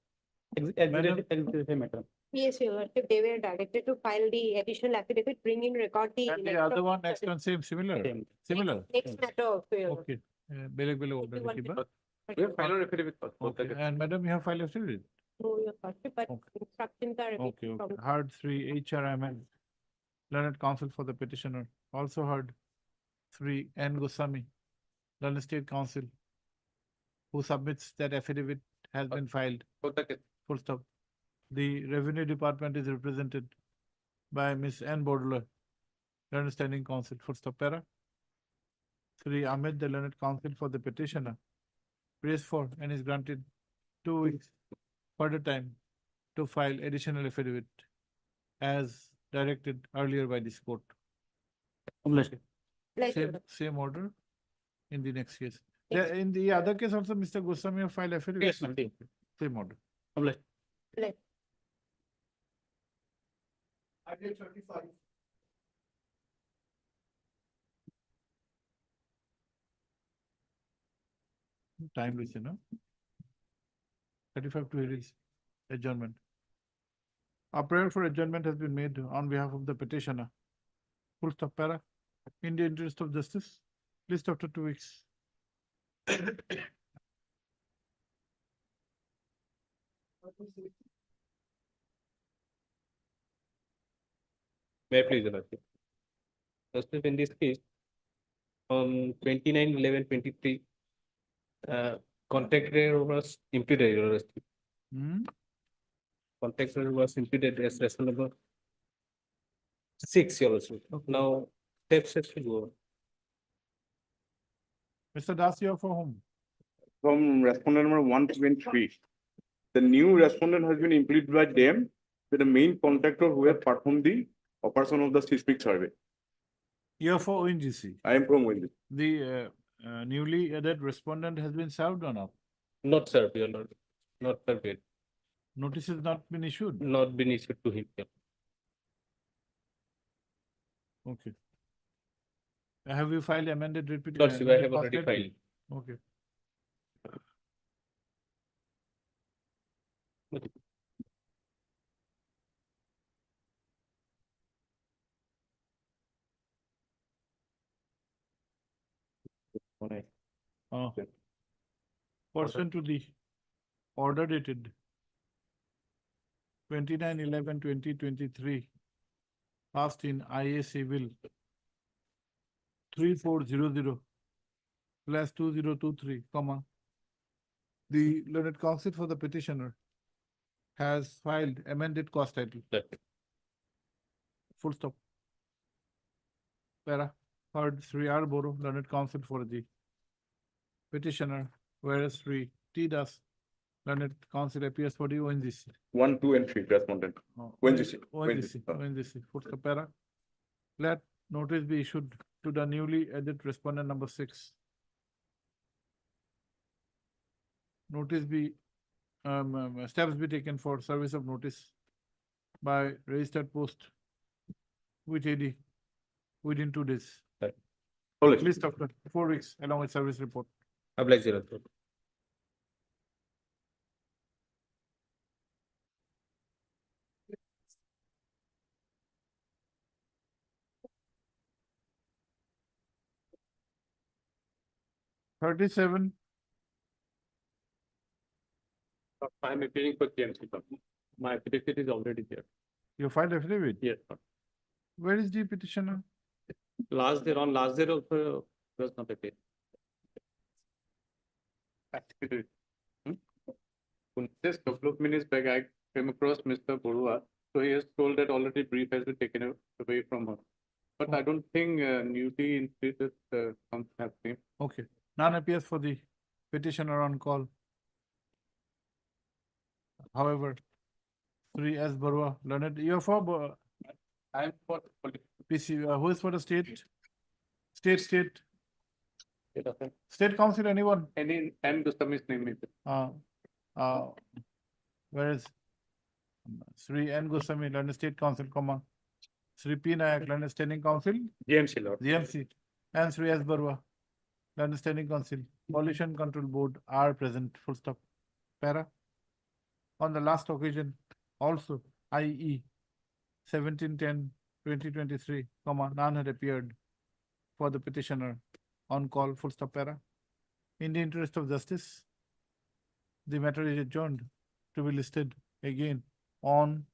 Executive matter. Yes, your lordship, they were directed to file the additional affidavit, bring in record the. And the other one next one, similar. Same. Similar. Next matter also, your lord. Okay. Beleg order. One Kiba. We have filed an affidavit. Okay. And madam, you have filed affidavit. No, your lordship, but Okay. instructions are. Okay, from- okay. Heard 3 HRML, learned counsel for the petitioner. Also heard 3 N Goswami, learned state counsel, who submits that affidavit has been filed. Full stop. The revenue department is represented by Miss N Bordler, learned standing counsel. Full stop. Para. 3 Ahmed, the learned counsel for the petitioner, prays for and is granted 2 weeks further time to file additional affidavit as directed earlier by this court. Like, your lord. Same order in the next case. In the other case also, Mr. Goswami have filed affidavit. Yes, ma'am. Same order. Like, Time is, 35 to release adjournment. A prayer for adjournment has been made on behalf of the petitioner. Full stop. Para. In the interest of justice, list after 2 weeks. May I please, your lordship. Justice, in this case, on 29/11/23, contractor was imputed, your lordship. Contractor was imputed as responsible. 6, your lordship. Now, steps has to go. Mr. Das, you are for whom? From respondent number 123. The new respondent has been implicated by them with the main contractor who has performed the operation of the seismic survey. You are for ONGC. I am from Wendy. The newly added respondent has been served or not? Not served, your lord. Not served yet. Notice has not been issued. Not been issued to him yet. Okay. Have you filed amended repeat? Lordship, I have already filed. Okay. Pursuant to the order dated 29/11/2023, passed in IA Civil 3400/2023, the learned counsel for the petitioner has filed amended cost title. Full stop. Para. Heard 3 R Boro, learned counsel for the petitioner, whereas 3 T Das, learned counsel appears for the ONGC. 1, 2, and 3 respondent. ONGC. ONGC. Full stop. Para. Let notice be issued to the newly added respondent number 6. Notice be steps be taken for service of notice by registered post with AD within 2 days. List of 4 weeks along with service report. Oblige, Your Lordship. $37. I'm appearing for TMC. My affidavit is already there. You filed affidavit? Yes, sir. Where is the petitioner? Last day also was not appeared. Affidavit. Just couple of minutes back, I came across Mr. Borua. So he has told that already brief has been taken away from her. But I don't think newly instituted comes happening. Okay, none appears for the petitioner on call. However, Sri S. Barua, learned, you are for I am for PC, who is for the state? State political. council, anyone? Any M. Gustami's name is Where is Sri N. Goswami, learned state council, comma, Sri P. Nayak, learned standing council, GMC Lord. GMC, and Sri S. Barua, learned standing council, pollution control board are present, full stop. Para. On the last occasion, also, IE 17/10/2023, comma, none had appeared for the petitioner on call, full stop. Para. In the interest of justice, the matter is adjourned to be listed again on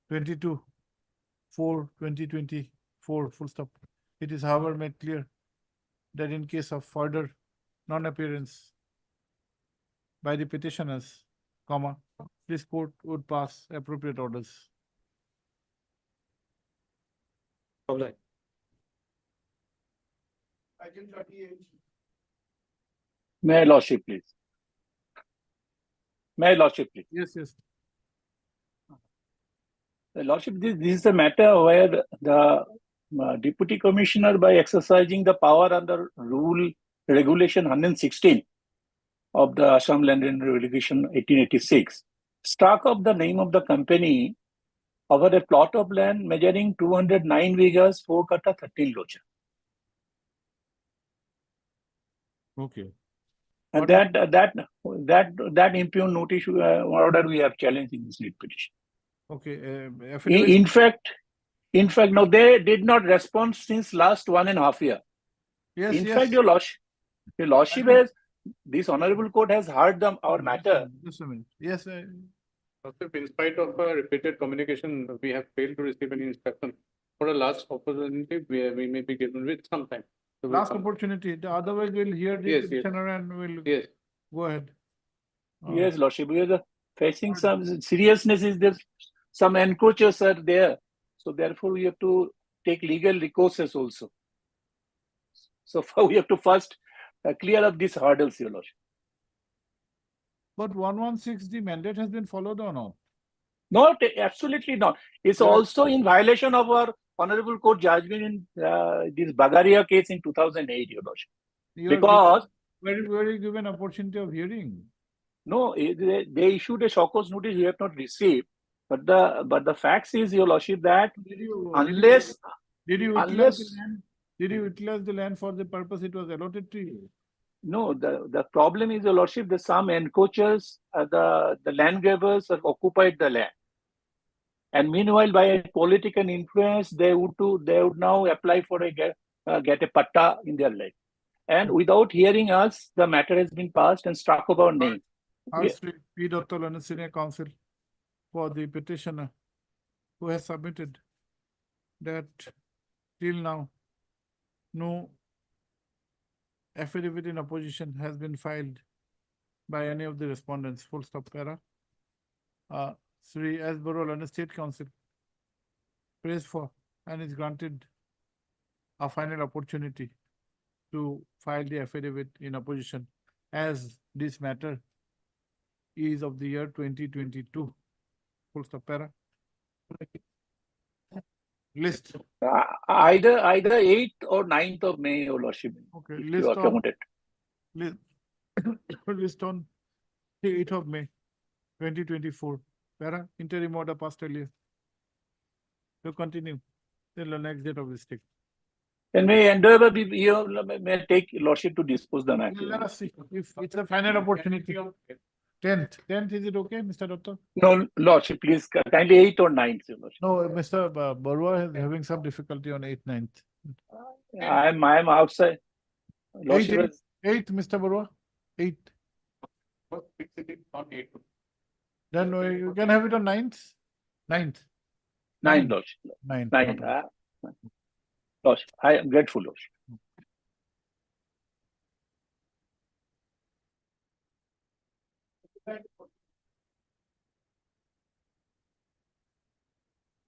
22/4/2024, full stop. It is however made clear that in case of further non-appearance by the petitioners, comma, this court would pass appropriate orders. Oblige. Item 38. May I lordship, please? May I lordship, please? Yes. Lordship, this is a matter where the deputy commissioner, by exercising the power under rule regulation 116 of the Assam Land and Regulation 1886, struck up the name of the company over a plot of land measuring 209 vigas, 4 kata, 13 locha. Okay. And that impugned notice order we are challenging this lead petition. Okay. In fact, no, they did not respond since last 1.5 years. Yes, In fact, your lordship has, this honorable court has heard our matter. Just a minute. Yes, Also, in spite of repeated communication, we have failed to receive any instruction. For a last opportunity, we may be given with some time. So last opportunity. Otherwise, we'll hear the Yes. petitioner and we'll go ahead. Yes, lordship, we are facing some seriousness. Is there some encroachers are there, so therefore we have to take legal recourses also. So we have to first clear up these hurdles, your lordship. But 116, the mandate has been followed or not? Not absolutely not. It's also in violation of our honorable court judgment in this Bagaria case in 2008, your lordship. Because were you given opportunity of hearing? No, they issued a show cause notice we have not received. But the fact is, your lordship, that Did you unless utilize the land for the purpose it was allotted to you? no, the problem is, your lordship, that some encroachers, the land grabbers have occupied the land. And meanwhile, by political influence, they would now apply for get a patta in their land. And without hearing us, the matter has been passed and struck up our name. Ask P. Dr. Learned Senior Counsel for the petitioner who has submitted that till now no affidavit in opposition has been filed by any of the respondents, full stop. Para. Sri S. Barua, Learned State Council prays for and is granted a final opportunity to file the affidavit in opposition, as this matter is of the year 2022. Full stop. Para. List. Either 8th or 9th of May, your lordship. Okay. You are promoted. Released on the 8th of May, 2024. Para, interim order passed earlier. To continue till the next date of this stick. And may endeavor be, may take lordship to dispose the matter. Let us see if it's a final opportunity. 10th, is it okay, Mr. Dutta? No, lordship, please kindly 8th or 9th, your lordship. No, Mr. Barua is having some difficulty on 8th, 9th. I'm outside. Lordship, 8th, Mr. Barua, 8th. Then you can have it on 9th. 9th. 9th, lordship. 9th. 9th. Lordship, I am grateful, lordship.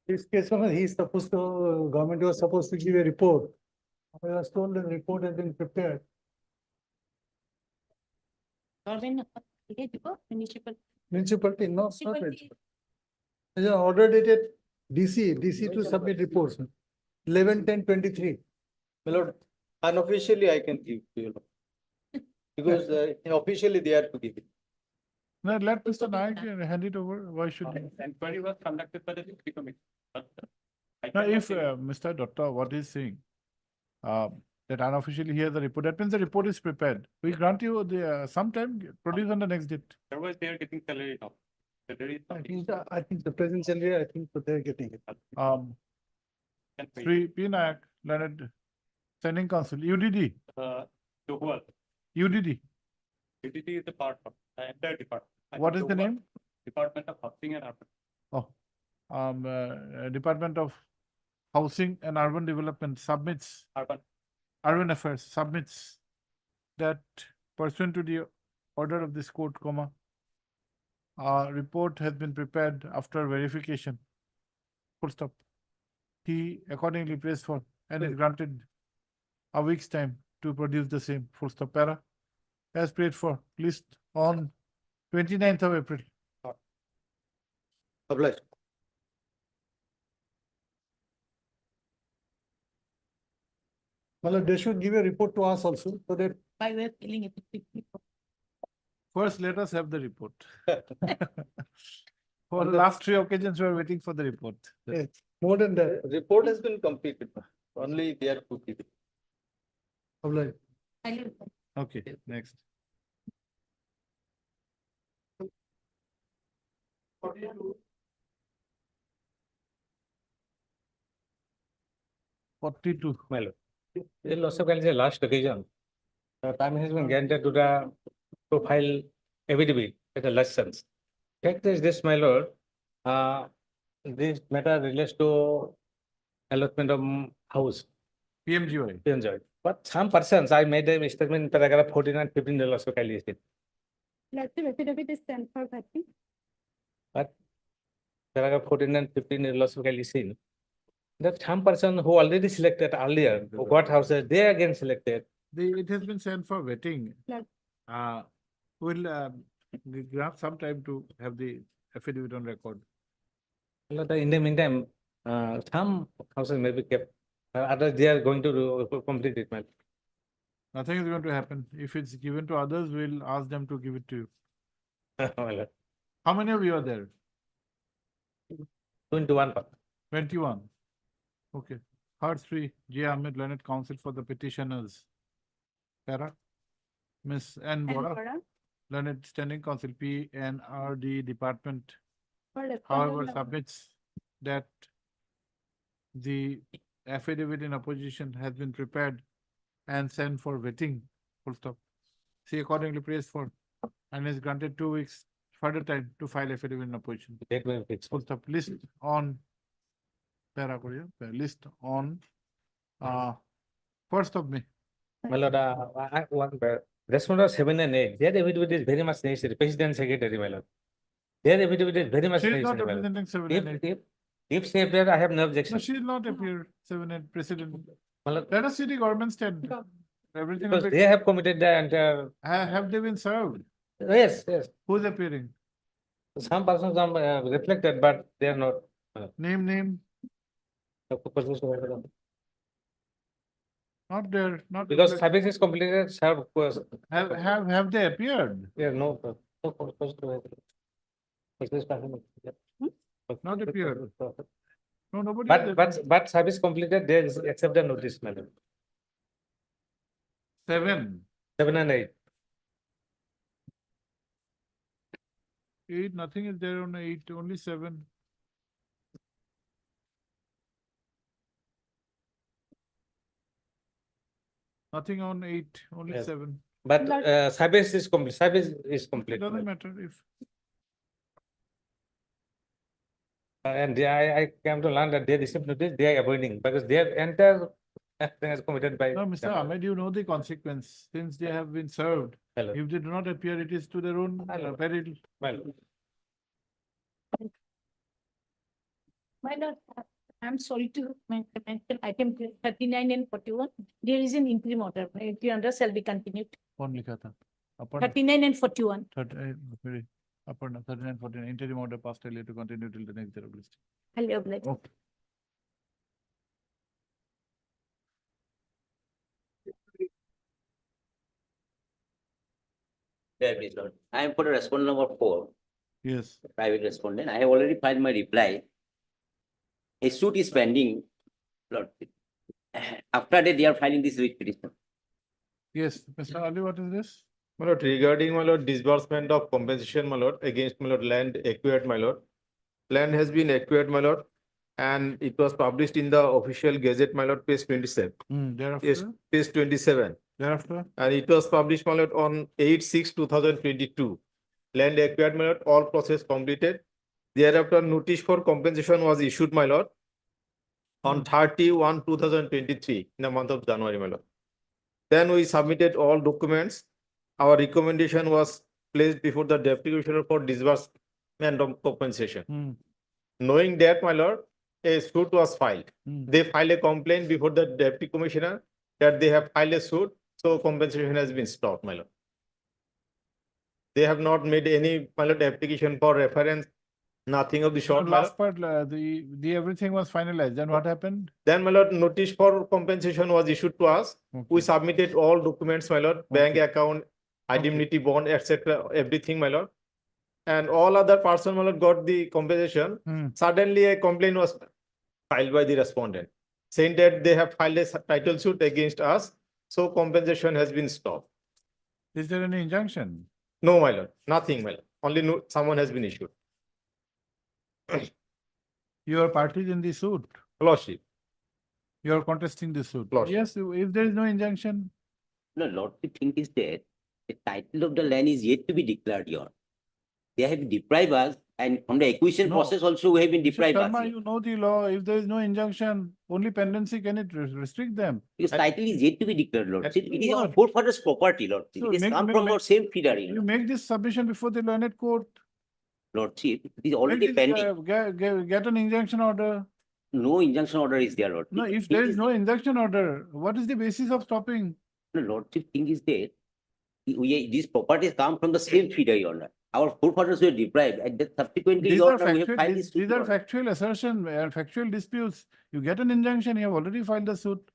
This case, he's supposed to, government was supposed to give a report. I was told the report has been prepared. Municipality, no, it's not municipal. There's an order dated DC to submit reports. 11/10/23. My lord, unofficially I can give to you. Because officially they are to give it. Now let Mr. Naik hand it over. Why should he? Inquiry was conducted by the deputy committee. Now, if Mr. Dutta, what he's saying, that unofficially he has a report, that means the report is prepared. We grant you the sometime produce on the next date. Otherwise, they are getting salary now. Salary is not I think the present salary, I think that they're getting it. Sri P. Nayak, Leonard, Standing Council, UDD, Johwal. UDD. UDD is the part of the entire department. What is the name? Department of Housing and Urban. Department of Housing and Urban Development submits, Urban Affairs submits that pursuant to the order of this court, a report has been prepared after verification. Full stop. He accordingly prays for and is granted a week's time to produce the same. Full stop. Para. As prayed for, list on 29th of April. Obliged. Well, they should give a report to us also, so that. By way of killing it. First, let us have the report. For the last 3 occasions, we are waiting for the report. Yes, more than that. Report has been completed. Only they are to give it. Obliged. Okay, next. Forty-two. My lord. The loss of is the last occasion. Time has been granted to file affidavit at a license. Fact is this, my lord, this matter relates to allotment of house. PMGY. PMGY. But some persons, I made a statement in paragraph 14 and 15, the loss of listed. Affidavit is sent for vetting. But paragraph 14 and 15 is loss of listed. That some person who already selected earlier, who got houses, they again selected. It has been sent for vetting. Like- We'll grab some time to have the affidavit on record. In the meantime, some houses may be kept. Others, they are going to complete it. Nothing is going to happen. If it's given to others, we'll ask them to give it to you. How many of you are there? 21. 21. Okay. Heard Sri J. Ahmed, Learned Counsel for the petitioners. Para. Miss N. Bora, Learned Standing Counsel, PNRD Department, however, submits that the affidavit in opposition has been prepared and sent for vetting. Full stop. She accordingly prays for and is granted 2 weeks further time to file affidavit in opposition. Date will fix. Full stop. List on list on 1st of May. My lord, I want respondents 7 and 8. Their affidavit is very much necessary. President Secretary, my lord. Their affidavit is very much She is not necessary. my lord. representing 7 and 8. If she appears, I have no No, objection. she is not appear 7 and President. My lord, Let us see the government stand. Everything will because be. they have committed the entire. Have they been served? Yes, yes. Who's appearing? Some persons are reflected, but they are not. Name. Not there, not. Because reflect- service is completed, served was. Have they appeared? Yeah, no. Business partner. Not appeared. No, nobody. has But service completed, there is accept the notice, madam. 7, 7 and 8. 8, nothing is there on 8, only 7. Nothing on 8, only Yes. 7. But service is complete, service is It complete. doesn't matter if. And I came to learn that they received notice, they are avoiding because their entire thing is committed by. No, Mr. Ahmed, you know the consequence, since they have been served. Hello. If they do not appear, it is to their own peril. Well, My lord, I'm sorry to mention item 39 and 41. There is an interim order. Interim order shall be continued. कौन लिखा था? Aparna, 39 and 41. very, Aparna, 39, 49, interim order passed earlier to continue till the next day of listing. Highly obliged. Okay. Yeah, please, Lord. I am for the respondent number 4, Yes, private respondent. I have already filed my reply. A suit is pending, Lord. After that, they are filing this writ petition. yes, Mr. Ali, what is this? My lord, regarding my lord disbursement of compensation, my lord, against my lord land acquired, my lord. Land has been acquired, my lord, and it was published in the official gazette, my lord, page 27. Yes, Thereafter, page 27. thereafter, And it was published, my lord, on 8/6/2022. Land acquired, my lord, all process completed. Thereafter, notice for compensation was issued, my lord, on 30/1/2023, in the month of January, my lord. Then we submitted all documents. Our recommendation was placed before the deputy commissioner for disbursement of compensation. Hmm. Knowing that, my lord, a suit was filed. Hmm. They filed a complaint before the deputy commissioner that they have filed a suit, so compensation has been stopped, my lord. They have not made any, my lord, application for reference, nothing of the So sort, my lord. last part, the everything was finalized, then what happened? Then, my lord, notice for compensation was issued to us. We Okay. submitted all documents, my lord, bank Okay. account, indemnity bond, etc., everything, my lord. And all other person, my lord, got the compensation. Hmm. Suddenly, a complaint was filed by the respondent, saying that they have filed a title suit against us, so compensation has been stopped. Is there any injunction? No, my lord, nothing, my lord. Only no, someone has been issued. You are parties in the suit. Lordship. You are contesting the suit. Lordship. Yes, if there is no injunction, No, Lord, the thing is that the title of the land is yet to be declared here. They have deprived us, and from the acquisition No. process also, we have been Mr. deprived us. Sharma, you know the law. If there is no injunction, only pendency can it restrict them. Because title is yet to be declared, Lord. At- It is our Lord. forefathers' property, Lord. So It has make- come make- from make- our same feeder, you You know. make this submission before the learned court. Lordship, it is Make already this, pending. Get an injunction order. No injunction order is there, Lord. No, if there is no injunction order, what is the basis of stopping? No, Lordship, thing is that these properties come from the same feeder, Your Honor. Our forefathers were deprived, and then subsequently, These Your are Honor, we have factual, filed this. these suit, are Your Honor. factual assertion, factual disputes. You get an injunction, you have already filed the suit.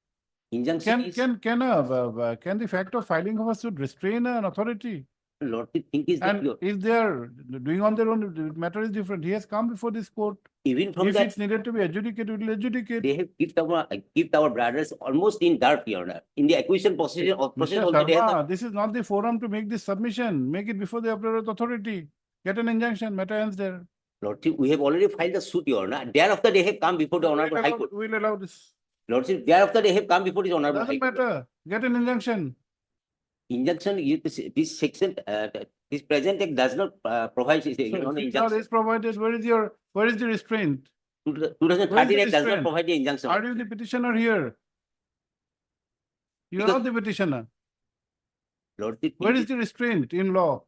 Injunction is, Can the fact of filing of a suit restrain an authority? Lordship, thing is that And you, if they are doing on their own, the matter is different. He has come before this court. even from If that, it's needed to be adjudicated, we will adjudicate. they have kept our brothers almost in dark, Your Honor. In the acquisition process, Mr. also, they have. Sharma, this is not the forum to make this submission. Make it before the appropriate authority. Get an injunction, matter ends there. Lordship, we have already filed the suit, Your Honor. Thereafter, they have come before the Honorable High Court. We'll allow this. Lordship, thereafter, they have come before the Honorable High Doesn't Court. matter. Get an injunction. Injunction, this section, this present act does not provide, So you know, if the this law injunction. is provided, where is the restraint? 2013 act does not restraint? provide the injunction. Are you the petitioner here? You are Because- not the petitioner. Lordship, Where thing is is- the restraint in law?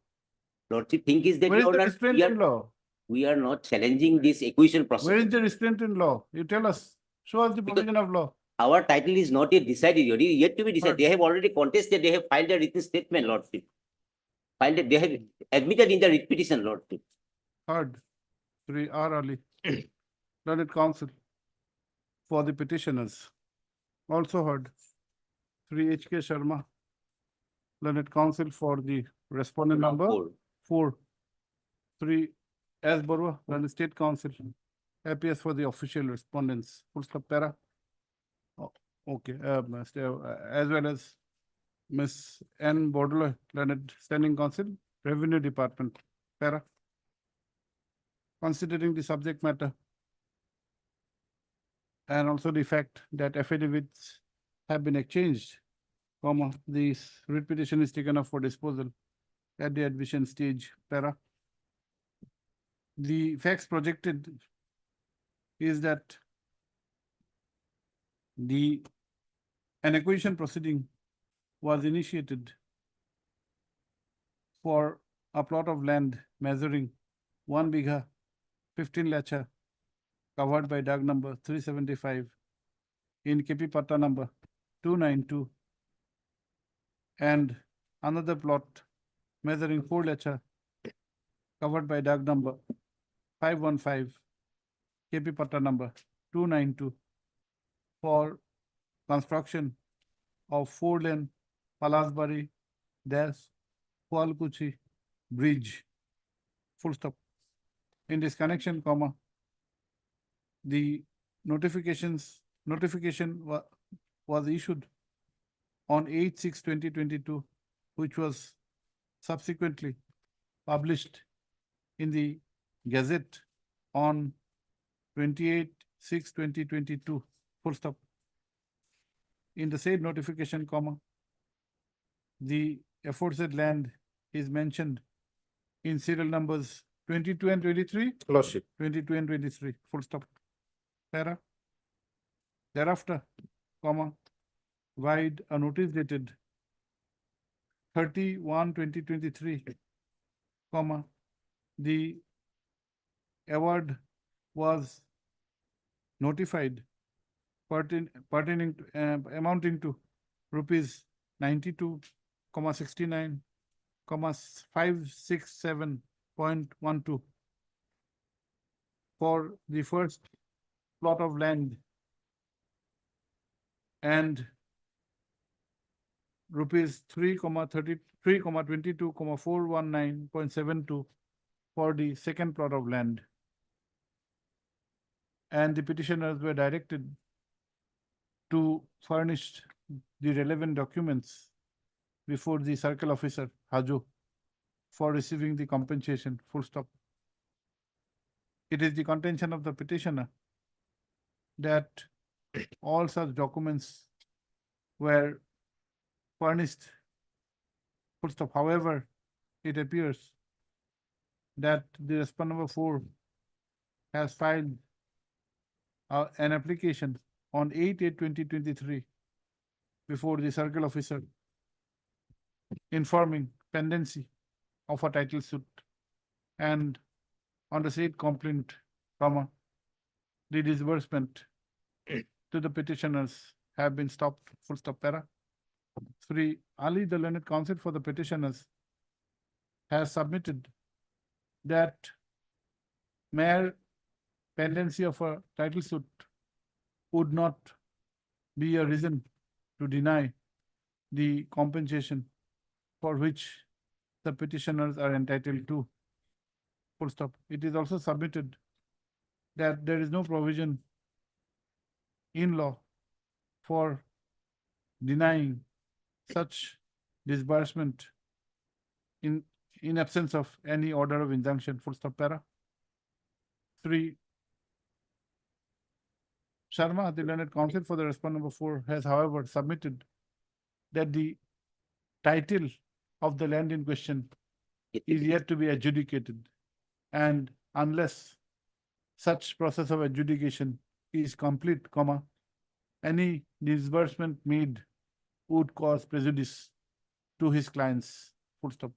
Lordship, think is that, Where is Your the Honor, restraint in law? we are not challenging this acquisition process. Where is the restraint in law? You tell us. Show us the Because- provision of law. Our title is not yet decided, it is yet to be decided. But- They have already contested, they have filed a written statement, Lordship. Filed, they have admitted in the writ petition, Lordship. Heard. Sri R. Ali. Learned counsel for the petitioners. Also heard. Three HK Sharma, learned counsel for the respondent number four. Three S Barua, learned state counsel, appears for the official respondents. Full stop para. Oh, okay, as well as Miss N Bordelot, learned standing counsel, Revenue Department, para. Considering the subject matter and also the fact that affidavits have been exchanged, comma, this writ petition is taken up for disposal at the admission stage, para. The facts projected is that an acquisition proceeding was initiated for a plot of land measuring 1 bigha, 15 lacha, covered by DAG number 375 in KP Patta number 292, and another plot measuring 4 lacha, covered by DAG number 515, KP Patta number 292, for construction of 4-lane Palasbari Kualkuchi bridge. Full stop. In this connection, comma, the notification was issued on 8/6/2022, which was subsequently published in the Gazette on 28/6/2022. Full stop. In the said notification, comma, the aforesaid land is mentioned in serial numbers 22 and 23. Lordship. 22 and 23. Full stop. Para. Thereafter, comma, vide a notice dated 30/1/2023, comma, the award was notified pertaining to, amounting to rupees 92,69, 567.12 for the first plot of land and rupees 3,22,419.72 for the second plot of land. And the petitioners were directed to furnish the relevant documents before the circle officer, Hajo, for receiving the compensation. Full stop. It is the contention of the petitioner that all such documents were furnished. Full stop. However, it appears that the respondent number 4 has filed an application on 8/8/2023 before the circle officer, informing pendency of a title suit, and on the said complaint, comma, the disbursement to the petitioners have been stopped. Full stop. Para. 3. Ali, the learned counsel for the petitioners, has submitted that mere pendency of a title suit would not be a reason to deny the compensation for which the petitioners are entitled to. Full stop. It is also submitted that there is no provision in law for denying such disbursement in absence of any order of injunction. Full stop. Para. 3. Sharma, the learned counsel for the respondent number 4, has however submitted that the title of the land in question is yet to be adjudicated, and unless such process of adjudication is complete, comma, any disbursement made would cause prejudice to his clients. Full stop.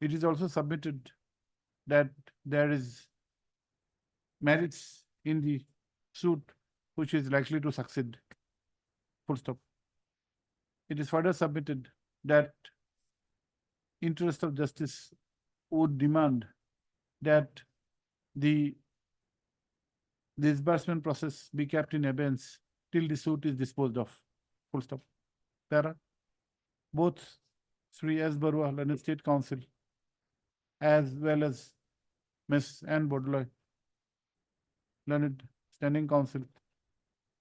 It is also submitted that there is merits in the suit which is likely to succeed. Full stop. It is further submitted that interest of justice would demand that the disbursement process be kept in abeyance till the suit is disposed of. Full stop. Para. Both Sri S. Barua, Learned State Council, as well as Ms. Anne Bodloy, Learned Standing Council,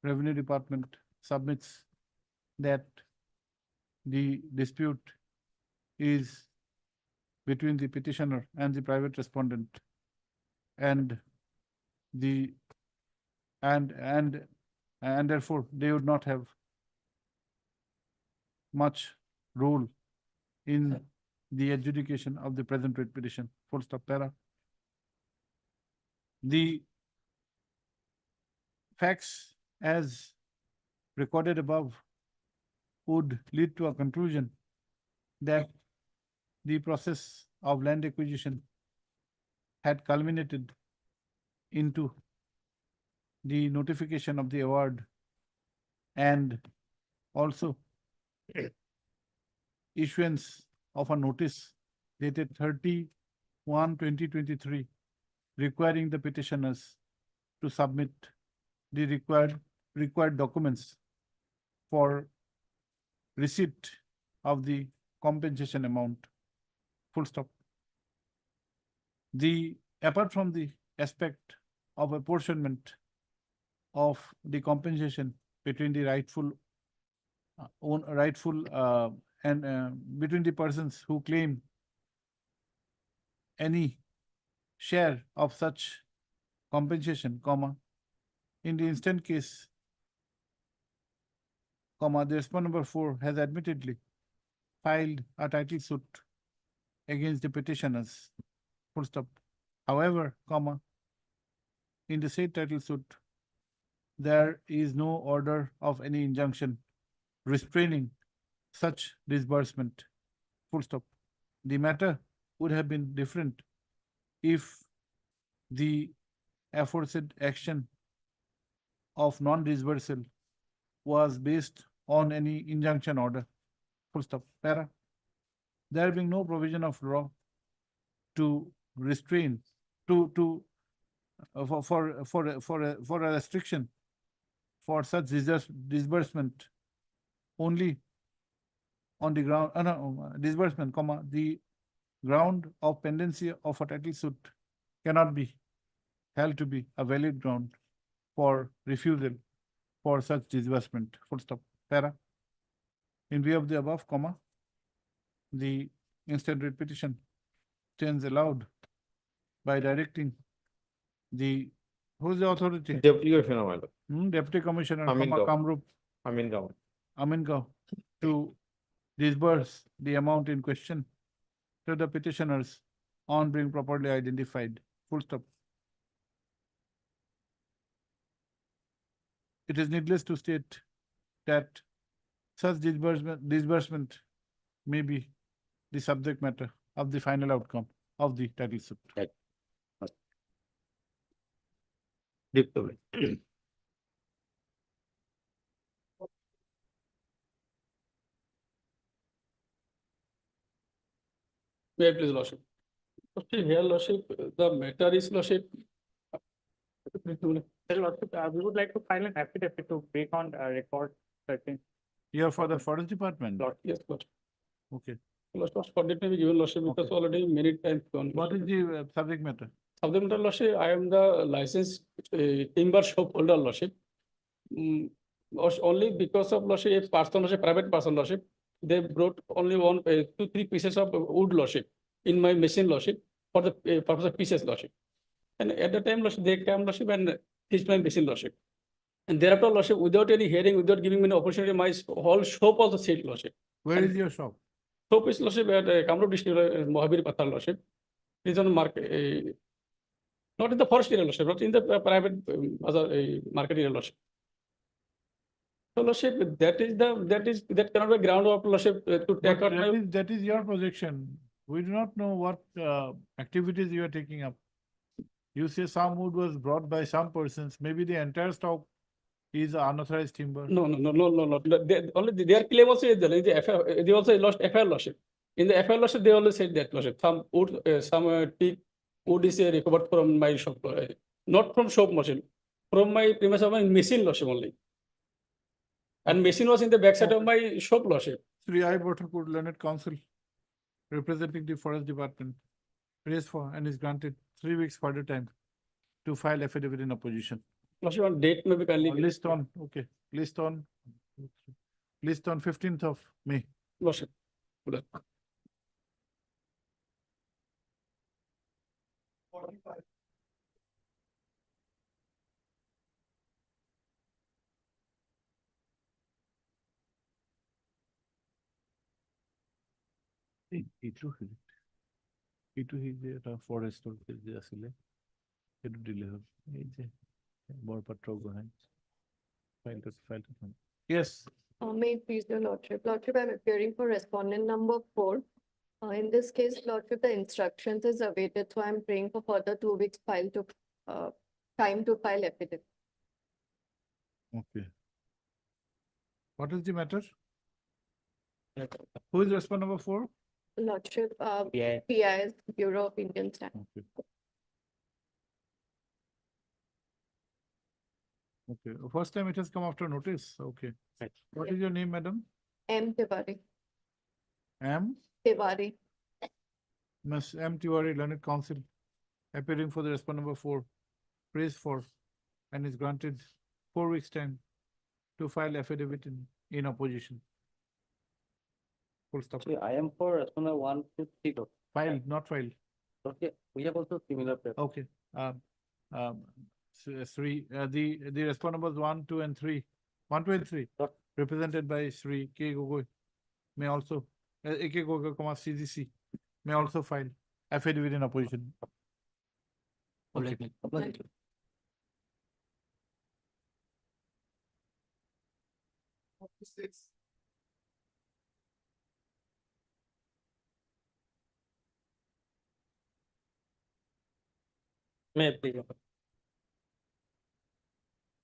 Revenue Department submits that the dispute is between the petitioner and the private respondent, and the and therefore they would not have much role in the adjudication of the present writ petition. Full stop. Para. The facts as recorded above would lead to a conclusion that the process of land acquisition had culminated into the notification of the award and also issuance of a notice dated 30/1/2023 requiring the petitioners to submit the required documents for receipt of the compensation amount. Full stop. Apart from the aspect of apportionment of the compensation between the between the persons who claim any share of such compensation, in the instant case, the respondent number 4 has admittedly filed a title suit against the petitioners. Full stop. However, in the said title suit, there is no order of any injunction restraining such disbursement. Full stop. The matter would have been different if the aforesaid action of non-disbursal was based on any injunction order. Full stop. Para. There being no provision of law to restrain for a restriction for such disbursement only on the ground disbursement, the ground of pendency of a title suit cannot be held to be a valid ground for refusal for such disbursement. Full stop. Para. In view of the above, the instant writ petition stands allowed by directing who's the authority? Deputy Commissioner, my lord. Deputy Commissioner, Amin Gao. Kamrup, Amin Gao. to disburse the amount in question to the petitioners on being properly identified. Full stop. It is needless to state that such disbursement may be the subject matter of the final outcome of the title suit. May I please, Lordship? Okay, here, Lordship, the matter is, Lordship. Lordship, we would like to file an affidavit to break on record certain. Here for the forest department. Yes, Lordship. Okay. Lordship, for that may be given, Lordship, because already many times gone. What is the subject matter? Subject matter, Lordship, I am the licensed timber shop holder, Lordship. Only because of, Lordship, a person, Lordship, private person, Lordship, they brought only 2-3 pieces of wood, Lordship, in my machine, Lordship, for the purpose of pieces, Lordship. And at the time, Lordship, they came, Lordship, and hit my machine, Lordship. And thereafter, Lordship, without any hearing, without giving me an opportunity, my whole shop also said, Lordship. Where is your shop? Shop is, Lordship, at Kamrup district, Mohabir Pathar, Lordship. It is on the market, not in the forest area, Lordship, but in the private other market area, Lordship. So, Lordship, that cannot be ground of, Lordship, to take out. That is your projection. We do not know what activities you are taking up. You say some wood was brought by some persons. Maybe the entire stock is unauthorized timber. No. Only their claim also is there. In the FIR, they also lost FIR, Lordship. In the FIR, Lordship, they only said that, Lordship. Some wood, teak wood is recovered from my shop, not from shop, Lordship. From my premise of my machine, Lordship only. And machine was in the backside of my shop, Lordship. Sri I. Bothakur, Learned Counsel, representing the Forest Department, prays for and is granted 3 weeks further time to file affidavit in opposition. Lordship, on date may be kindly. List on 15th of May. Lordship. Good. এইটো C যে এটা ফৰেষ্টৰ যে আছিলে সেইটো দিলে হ'ল এই যে বৰপাত্ৰ গোহাঁই ফাইলটো yes May it please your lordship. Lordship, I'm appearing for respondent number 4. In this case, lordship, the instructions is awaited, so I'm praying for further 2 weeks time to file affidavit. okay what is the matter who is respondent number 4 Lordship, PIS, Bureau of Indian Standards. okay first time it has come after notice okay what is your name madam M. Tiwari. M Tiwari. Ms. M. Tiwari, Learned Counsel, appearing for the respondent number 4, prays for and is granted 4 weeks time to file affidavit in opposition. Full stop. I am for respondent 1 to 3. File, not file. Okay, we have also similar. Okay. Sri, the respondent numbers 1, 2, and 3, 1, 2, and 3, represented by Sri K. Gogoi, may also, AK Gogoi, CGC, may also file affidavit in opposition. Okay. May I please?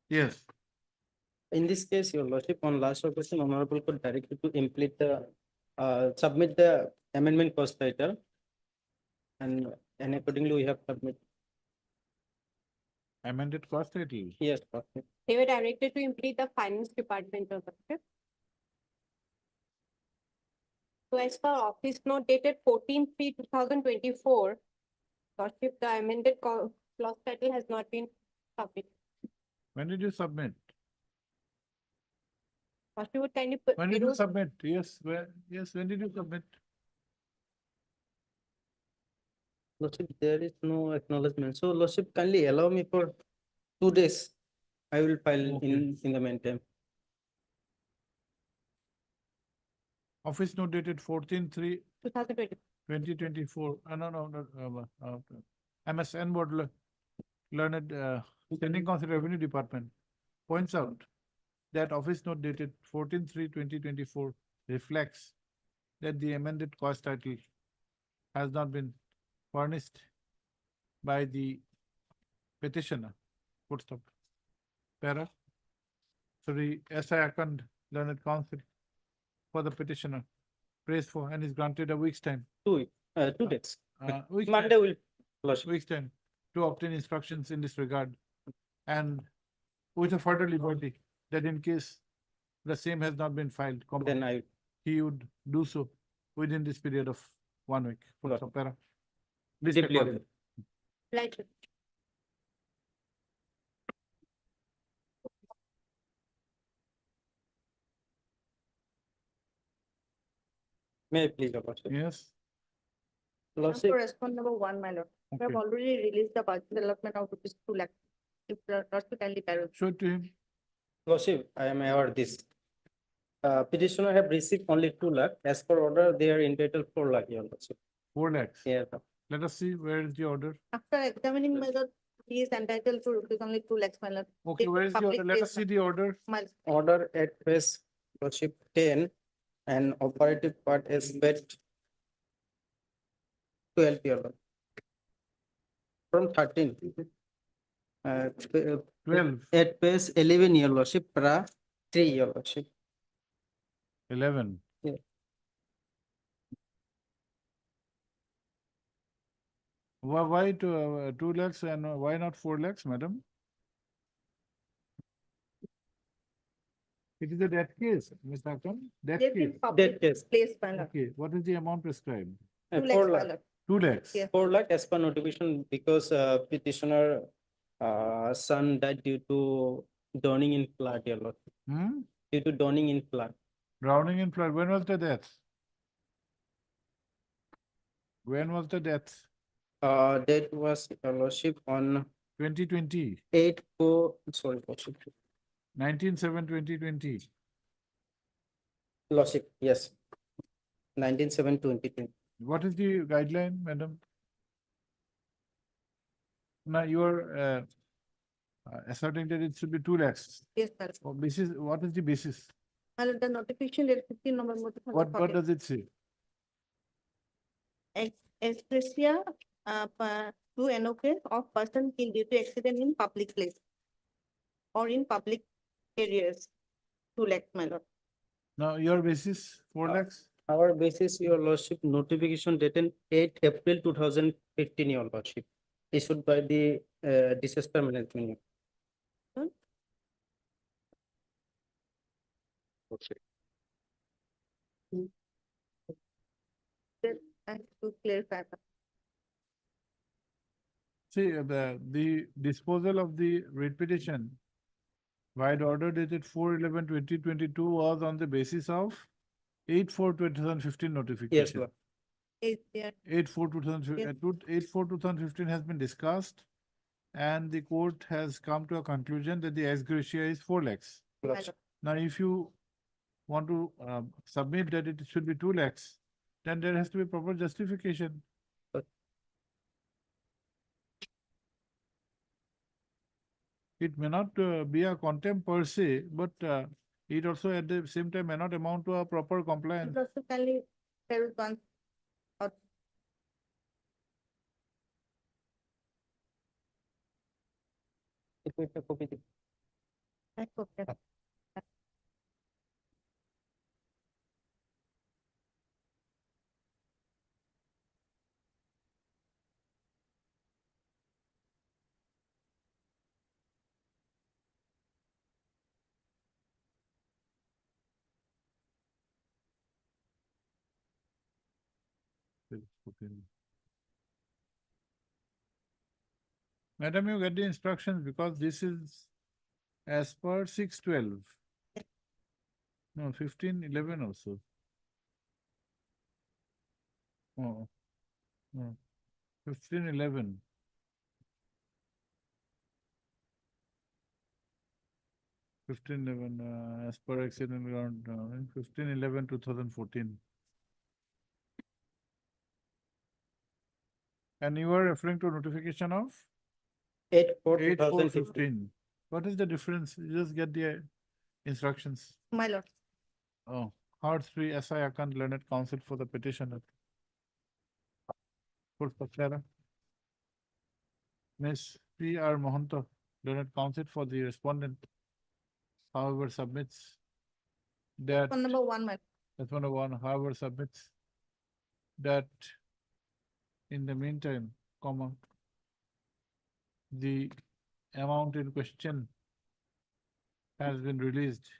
Yes. In this case, your lordship, on last occasion, honorable court directed to implement submit the amendment cost title. And accordingly, we have submitted. Amended cost title. Yes. They were directed to implement the finance department of the. So as per office note dated 14/3/2024, lordship, the amended clause title has not been submitted. When did you submit? Lordship would kindly When did you submit? Yes, when did you submit? Lordship, there is no acknowledgement. So lordship, kindly allow me for 2 days. I will file in the meantime. Office note dated 14/3/2024. 2020. No, MSN board learned Standing Council Revenue Department points out that office note dated 14/3/2024 reflects that the amended cost title has not been furnished by the petitioner. Full stop. Para. Sorry, S.I. Akand, Learned Counsel for the petitioner, prays for and is granted a week's time. 2 days. Week's Monday time. will. Week's time to obtain instructions in this regard. And with a further liberty that in case the same has not been filed, Then he would do so within this period of 1 week. Full stop. Para. Please Deeply record it. Right. May I please, your lordship? Yes. Lordship, Respondent number 1, my lord. We have Okay. already released the budget development of rupees 2 lakh. If the lordship kindly bear. Show it to him. lordship, I am aware this. Petitioner have received only 2 lakh. As per order, they are entitled 4 lakh, your lordship. 4 lakhs. Yes. Let us see where is the order. After examining my lord, he is entitled to rupees only 2 lakhs, my lord. Okay, This where is the order? public Let us place, see the order. my- Order at page lordship 10 and operative part is page 12, your lord. From 13. 12, At page 11, your lordship, para 3, your lordship. 11. Yeah. Why 2 lakhs and why not 4 lakhs, madam? It is a debt case, Ms. Hakan, debt Debt case. in public case. place, my lord. Okay, what is the amount prescribed? 2 lakhs, 4 my lakh. lord. 2 lakhs. Yeah. 4 lakh as per notification because petitioner son died due to drowning in flood, your lord. Hmm? Due to drowning in flood. Drowning in flood. When was the death? When was the death? That was your lordship on 2020, 8/4, 19/7/2020. lordship, yes. 19/7/2020. What is the guideline, madam? Now you are asserting that it should be 2 lakhs. Yes, my lord. Basis, what is the basis? My lord, the notification date 15 November. What does it say? Expressia to NOK of person killed due to accident in public place or in public areas. 2 lakhs, my lord. Now your basis, 4 lakhs? Our basis, your lordship, notification dated 8 April 2015, your lordship, issued by the disaster management. I have to clarify. See, the disposal of the writ petition by the order dated 4/11/2022 was on the basis of 8/4/2015 notification. Yes, lord. 8/4/2015 has been discussed and the court has come to a conclusion that the ex gratia is 4 lakhs. Now, if you want to submit that it should be 2 lakhs, then there has to be proper justification. It may not be a contempt per se, but it also at the same time may not amount to a proper compliance. Also, kindly tell once. I copy. Madam, you get the instructions because this is as per 6/12. No, 15/11 also. Oh, no, 15/11. As per accident ground, 15/11/2014. And you are referring to notification of 8/4/2015. 8/4/15. What is the difference? You just get the instructions. My lord. Oh, Hard 3 SI Akan Learned Counsel for the petitioner. Miss P.R. Mohanto, Learned Counsel for the respondent, however submits that. Number 1, my. That's number 1, however submits that in the meantime, comma, the amount in question has been released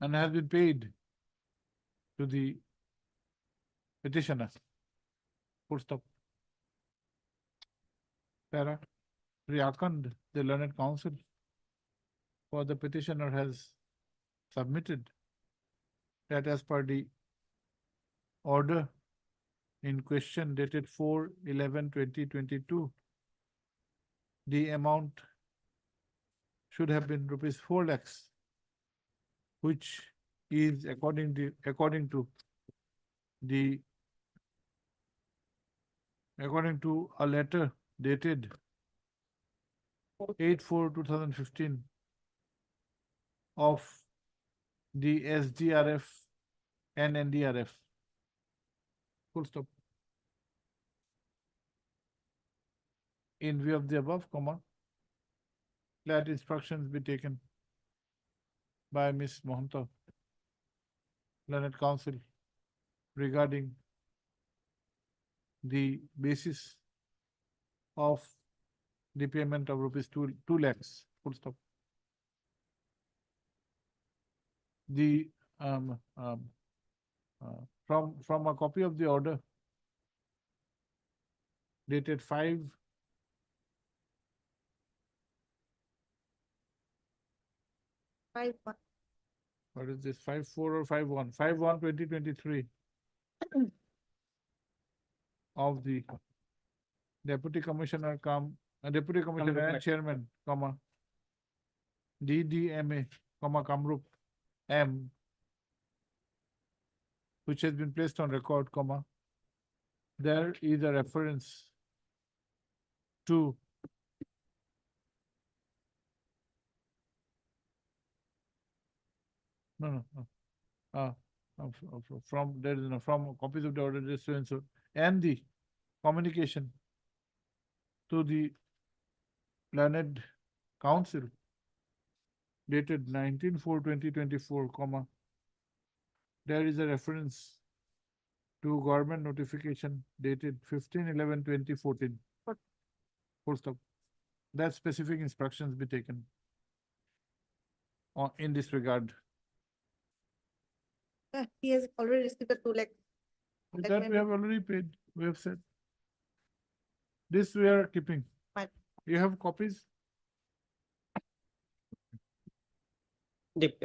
and has been paid to the petitioner. Full stop. Para. Riyakand, the learned counsel for the petitioner, has submitted that as per the order in question dated 4/11/2022, the amount should have been rupees 4 lakhs, which is according to a letter dated 8/4/2015 of the SDRF and NDRF. Full stop. In view of the above, comma, let instructions be taken by Ms. Mohanto, Learned Counsel, regarding the basis of the payment of rupees 2 lakhs. Full stop. the, from a copy of the order dated 5. What is this, 5/4 or 5/1? 5/1/2023 of the Deputy Commissioner Deputy Commissioner and Chairman, comma, DDMA, comma, Kamrup M, which has been placed on record, comma, there is a reference to from there is no from copies of the order this so and so, and the communication to the learned council dated 19/4/2024, comma, there is a reference to government notification dated 15/11/2014. Full stop. That specific instructions be taken in this regard. He has already received the 2 lakh. That we have already paid, we have said. This we are keeping. Fine. You have copies? Deep.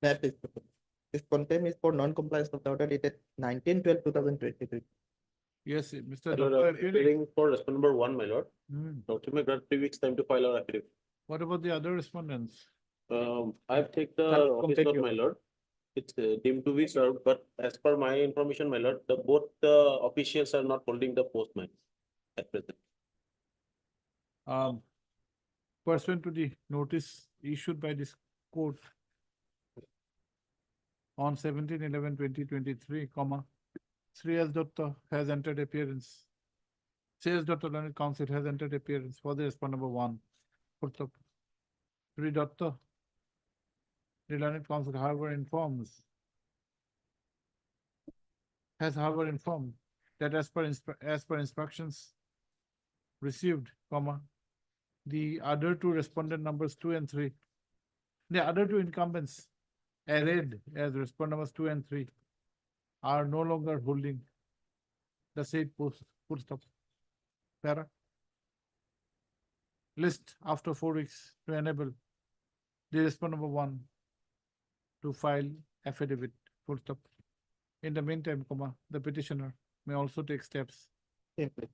That is, this contempt is for non-compliance of the order dated 19/12/2023. Yes, Mr. My lord, Doctor I'm appearing. appearing for respondent number 1, my lord. Hmm. Document got 3 weeks time to file our affidavit. What about the other respondents? I've taken the office note, my lord. It's deemed to be served, but as per my information, my lord, both the officials are not holding the post, man, at present. Pursuant to the notice issued by this court on 17/11/2023, comma, Shreyas Datta has entered appearance. Shreyas Datta Learned Council has entered appearance for the respondent number 1. Full stop. Sri Datta, the Learned Council, however, informed that as per instructions received, comma, the other 2 respondent numbers 2 and 3, the other 2 incumbents arrayed as respondent numbers 2 and 3 are no longer holding the said post. Full stop. Para. List after 4 weeks to enable the respondent number 1 to file affidavit. Full stop. In the meantime, comma, the petitioner may also take steps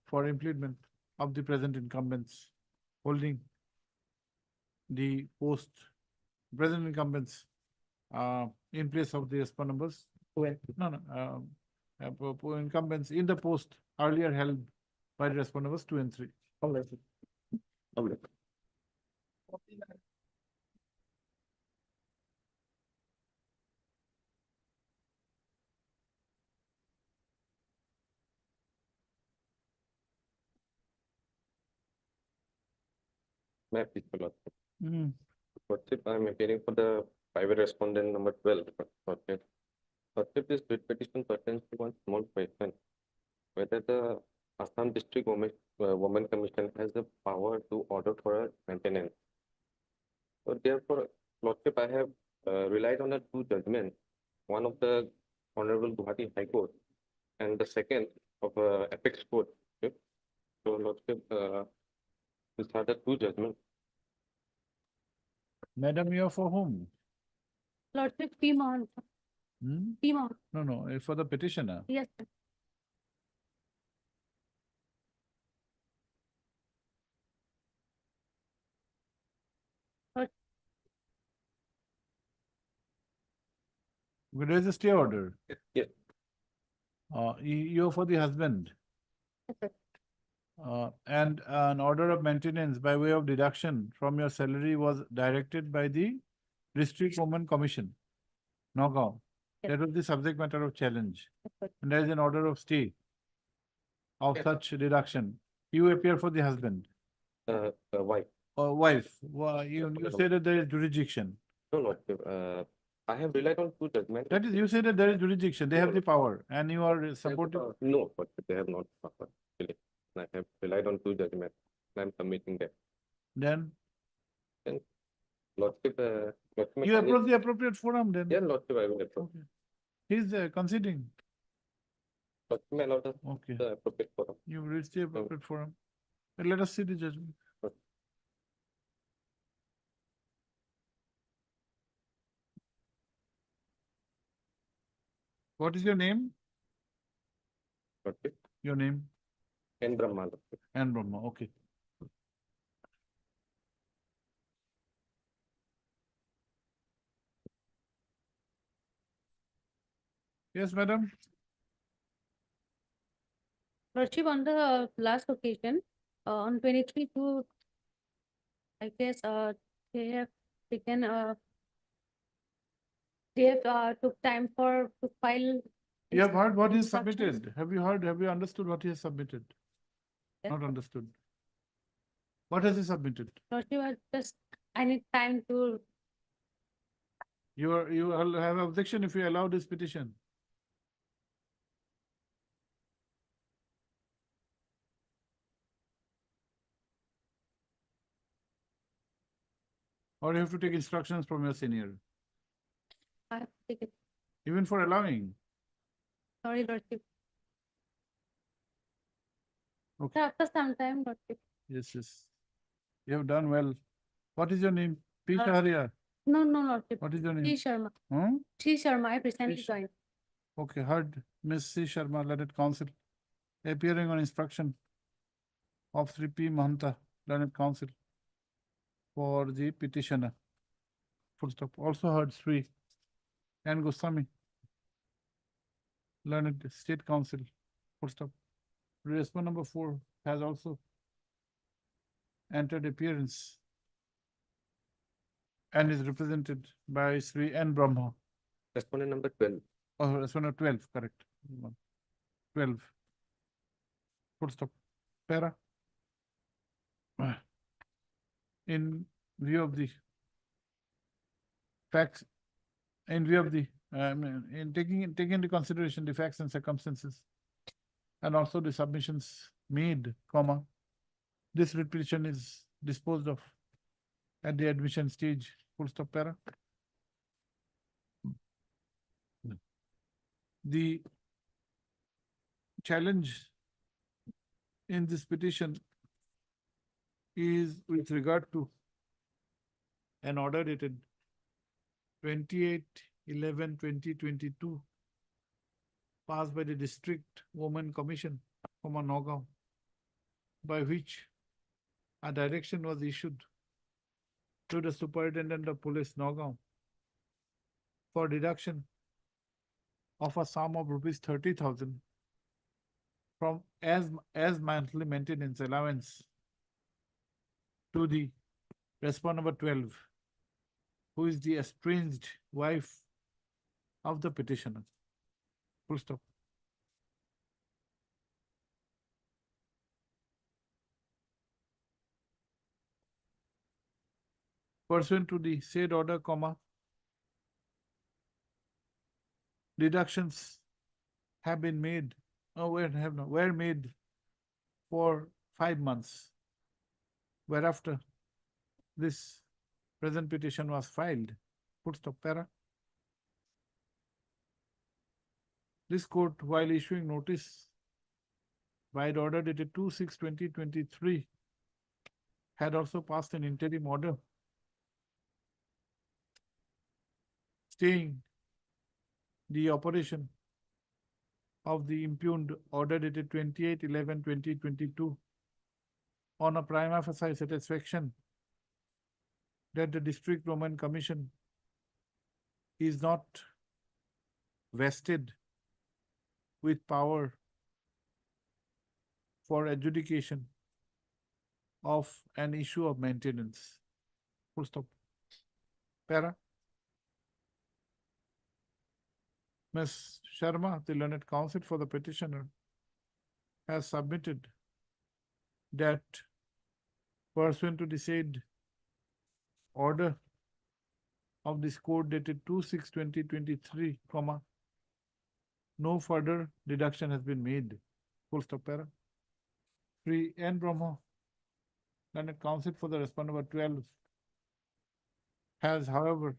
for implement of the present incumbents holding the post, present incumbents in place of the respondent numbers. Incumbents in the post earlier held by the respondent numbers 2 and 3. May I please follow up? Hmm. What's if I'm appearing for the private respondent number 12? Okay. What if this writ petition pertains to one small question? Whether the Assam District Women Commission has the power to order for a maintenance. So therefore, Lordship, I have relied on the 2 judgments, one of the Honorable Guwahati High Court and the second of Apex Court. Okay? So Lordship, these are the 2 judgments. Madam, you are for whom? Lordship, Pimon. Hmm? Pimon. No, for the petitioner. Yes, sir. There is a stay order. Yes. You're for the husband. Yes, sir. And an order of maintenance by way of deduction from your salary was directed by the District Women Commission, Nagaon. Yes. That was the subject matter of challenge. Yes, sir. And there is an order of stay of such deduction. You appear for the husband. Wife. Or wife. You say that there is jurisdiction. No, Lordship, I have relied on two judgments. That is, you say that there is jurisdiction, they have the power and you are supporting. No, but they have not power. Really. I have relied on two judgments. I'm submitting them. Then Lordship, Lordship, you approach the appropriate forum then. yeah, Lordship, I will approve. Okay. He's conceding. Lordship may allow Okay. the appropriate forum. You reached the appropriate forum. But let us see the judgment. Okay. What is your name? Lordship, Your name and Brahma, Lordship. and Brahma, okay. Yes, madam. Lordship, on the last occasion, on 23 to, I guess, they have taken, they have, took time to file. You have heard what he has instructions. submitted. Have you heard, have you understood what he has submitted? Yes. Not understood. What has he submitted? Lordship, I need time to, You will have objection if you allow this petition. Or you have to take instructions from your senior, I have to take it. even for allowing. Sorry, Lordship. Okay. After some time, Lordship. Yes, yes. You have done well. What is your name? P. Uh, Shaharia. No, Lordship. What is your T. name? Sharma. Hmm? T. Sharma, I recently T. joined. Okay, heard. Ms. C. Sharma, Learned Counsel, appearing on instruction of Sri P. Mahanta, Learned Counsel, for the petitioner. Full stop. Also heard Sri N. Goswami, Learned State Council. Full stop. Respondent number 4 has also entered appearance and is represented by Sri N. Brahma. Respondent number 12. Oh, respondent 12, correct. 12. Full stop. Para. In view of the facts, in view of the, in taking into consideration the facts and circumstances, and also the submissions made, comma, this writ petition is disposed of at the admission stage, full stop, para. The challenge in this petition is with regard to an order dated 28/11/2022 passed by the District Women Commission, Nagaon, by which a direction was issued to the Superintendent of Police, Nagaon, for deduction of a sum of rupees 30,000 from as monthly maintenance allowance to the respondent number 12, who is the estranged wife of the petitioner. Full stop. Pursuant to the said order, comma, deductions have been made, were made for 5 months, whereafter this present petition was filed. Full stop, para. This court, while issuing notice by the order dated 2/6/2023, had also passed an interim order staying the operation of the impugned order dated 28/11/2022 on a prima facie satisfaction that the District Women Commission is not vested with power for adjudication of an issue of maintenance. Full stop. Para. Ms. Sharma, the Learned Counsel for the petitioner, has submitted that pursuant to the said order of this court dated 2/6/2023, comma, no further deduction has been made. Full stop para. Three, N. Brahma, Learned Counsel for the respondent number 12, has, however,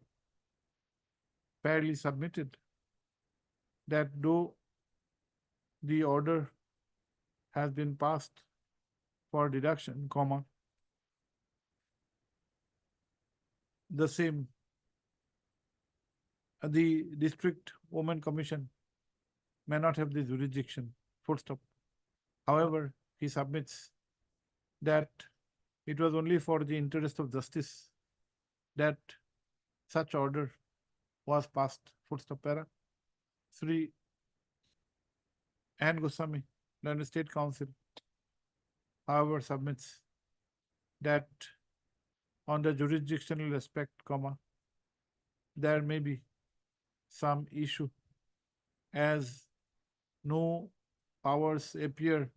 fairly submitted that though the order has been passed for deduction, comma, the same, the District Women Commission may not have the jurisdiction, full stop. However, he submits that it was only for the interest of justice that such order was passed, full stop para. Three, Ann Goswami, Learned State Council, however, submits that on the jurisdictional aspect, comma, there may be some issue as no powers appear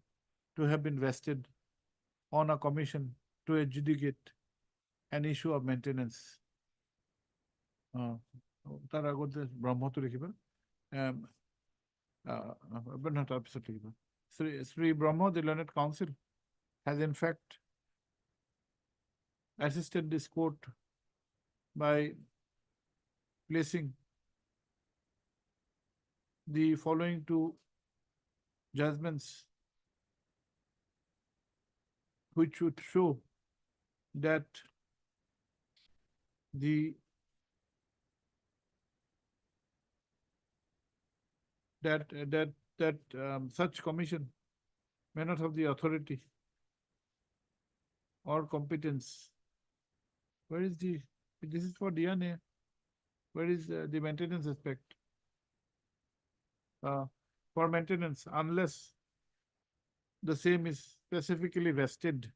to have been vested on a commission to adjudicate an issue of maintenance. তার আগতে ব্ৰহ্মটো লিখিবা তাৰপিছত লিখিবা Sri Brahma, the Learned Counsel, has in fact assisted this court by placing the following two judgments which would show that such commission may not have the authority or competence. Where is this is for DNA. Where is the maintenance aspect? For maintenance, unless the same is specifically vested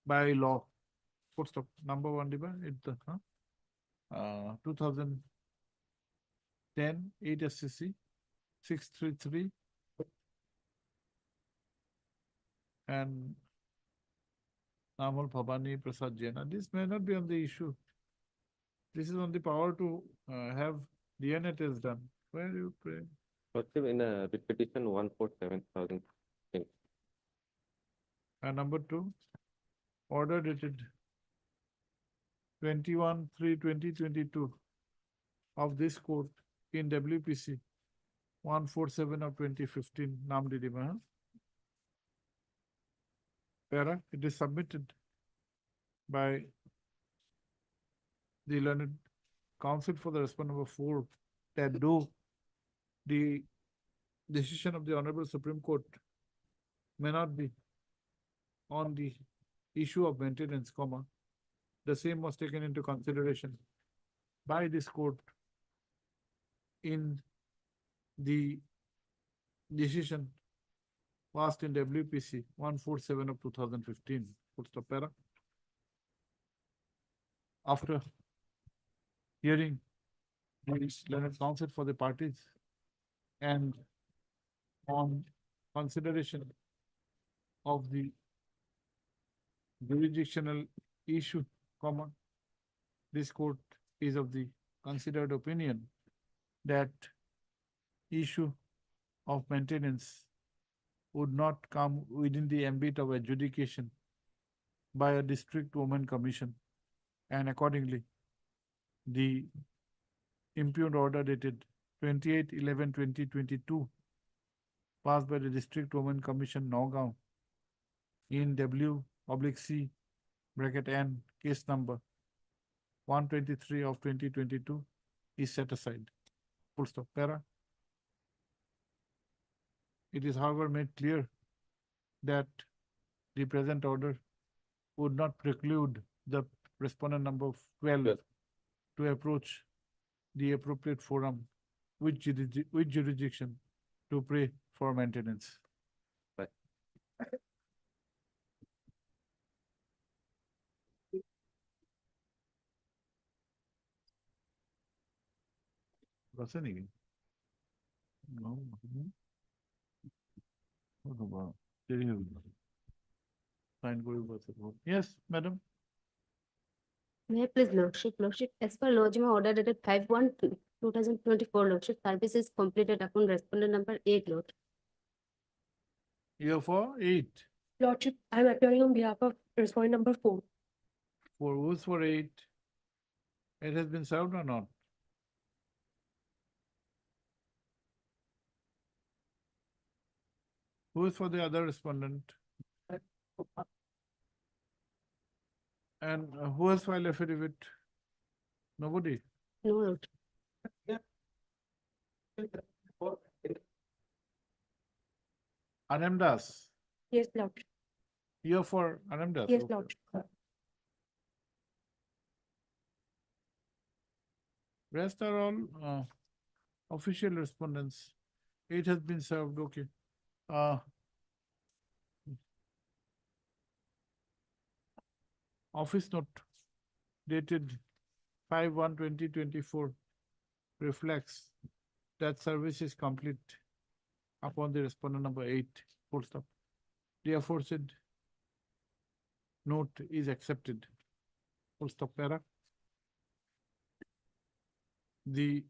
by law. Full stop. Number one, it's the 2010 8 SCC 633 and Namal Bhavani Prasad Jaina. This may not be on the issue. This is on the power to have DNA test done. Where you pray? In a petition 147,000. And number two, order dated 21/3/2022 of this court in WPC 147 of 2015, Nam Didima. Para, it is submitted by the Learned Counsel for the respondent number 4 that though the decision of the Honorable Supreme Court may not be on the issue of maintenance, comma, the same was taken into consideration by this court in the decision passed in WPC 147 of 2015. Full stop para. After hearing the Learned Counsel for the parties and on consideration of the jurisdictional issue, comma, this court is of the considered opinion that issue of maintenance would not come within the ambit of adjudication by a District Women Commission, and accordingly, the impugned order dated 28/11/2022 passed by the District Women Commission, Nagaon, in W/C (N) case number 123 of 2022 is set aside. Full stop para. It is, however, made clear that the present order would not preclude the respondent number 12 to approach the appropriate forum with jurisdiction to pray for maintenance. আছে নেকি? Sign কৰিব আছে। Yes, madam. May I please, Lordship, as per Lojima order dated 5/1/2024, Lordship, service is completed upon respondent number 8, Lord. You're for 8. Lordship, I am appearing on behalf of respondent number 4. For who's for 8? It has been served or not? Who is for the other respondent? And who has filed affidavit? Nobody. No, Lord. Anam Das. Yes, Lord. You're for Anam Das. Yes, Okay. Lord. Rest are all official respondents. 8 has been served, okay. Office note dated 5/1/2024 reflects that service is complete upon the respondent number 8, full stop. The aforesaid note is accepted, full stop, para. The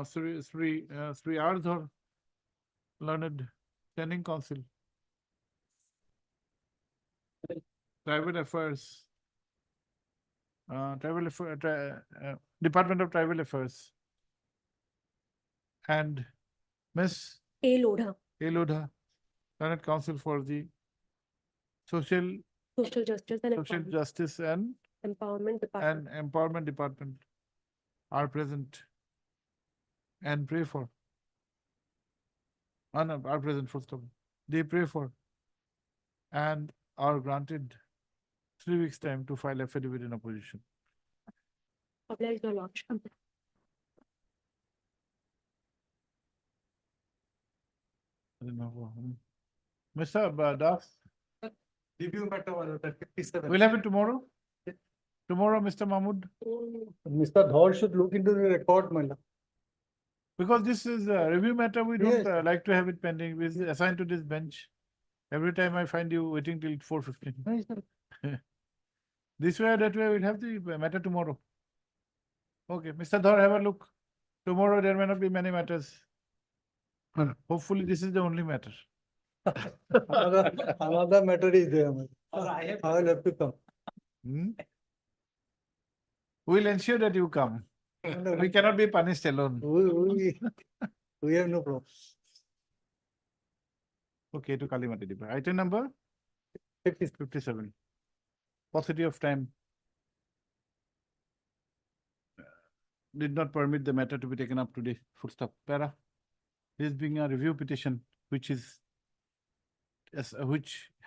Sri Ardhar Learned Standing Council, Tribal Affairs, Department of Tribal Affairs, and Miss A. Lodha, Lodha, Learned Council for the Social Social Justice and Justice and Empowerment Department. Empowerment Department are present and pray for. No, are present for stop. They pray for and are granted 3 weeks' time to file affidavit in opposition. Obliged, Your Lordship. Mr. Das, Review matter was at 57. we'll have it tomorrow? Tomorrow, Mr. Mahmood? Mr. Dhar should look into the record, madam. Because this is a review matter, we don't Yes. like to have it pending. We assign to this bench. Every time I find you waiting till 4:15. This way or that way, we'll have the matter tomorrow. Okay, Mr. Dhar, have a look. Tomorrow there may not be many matters. Hopefully, this is the only matter. Another matter is there, madam. I will have to come. We'll ensure that you come. We cannot be punished alone. We have no problem. Okay, to Kalimati Dipa. Item number 57. Paucity of time did not permit the matter to be taken up today. Full stop. Para. This being a review petition, which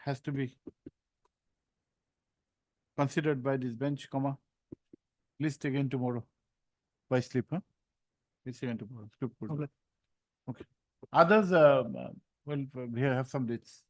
has to be considered by this bench, comma. List again tomorrow by slip, huh? List again tomorrow. Okay. Others, well, we have some dates.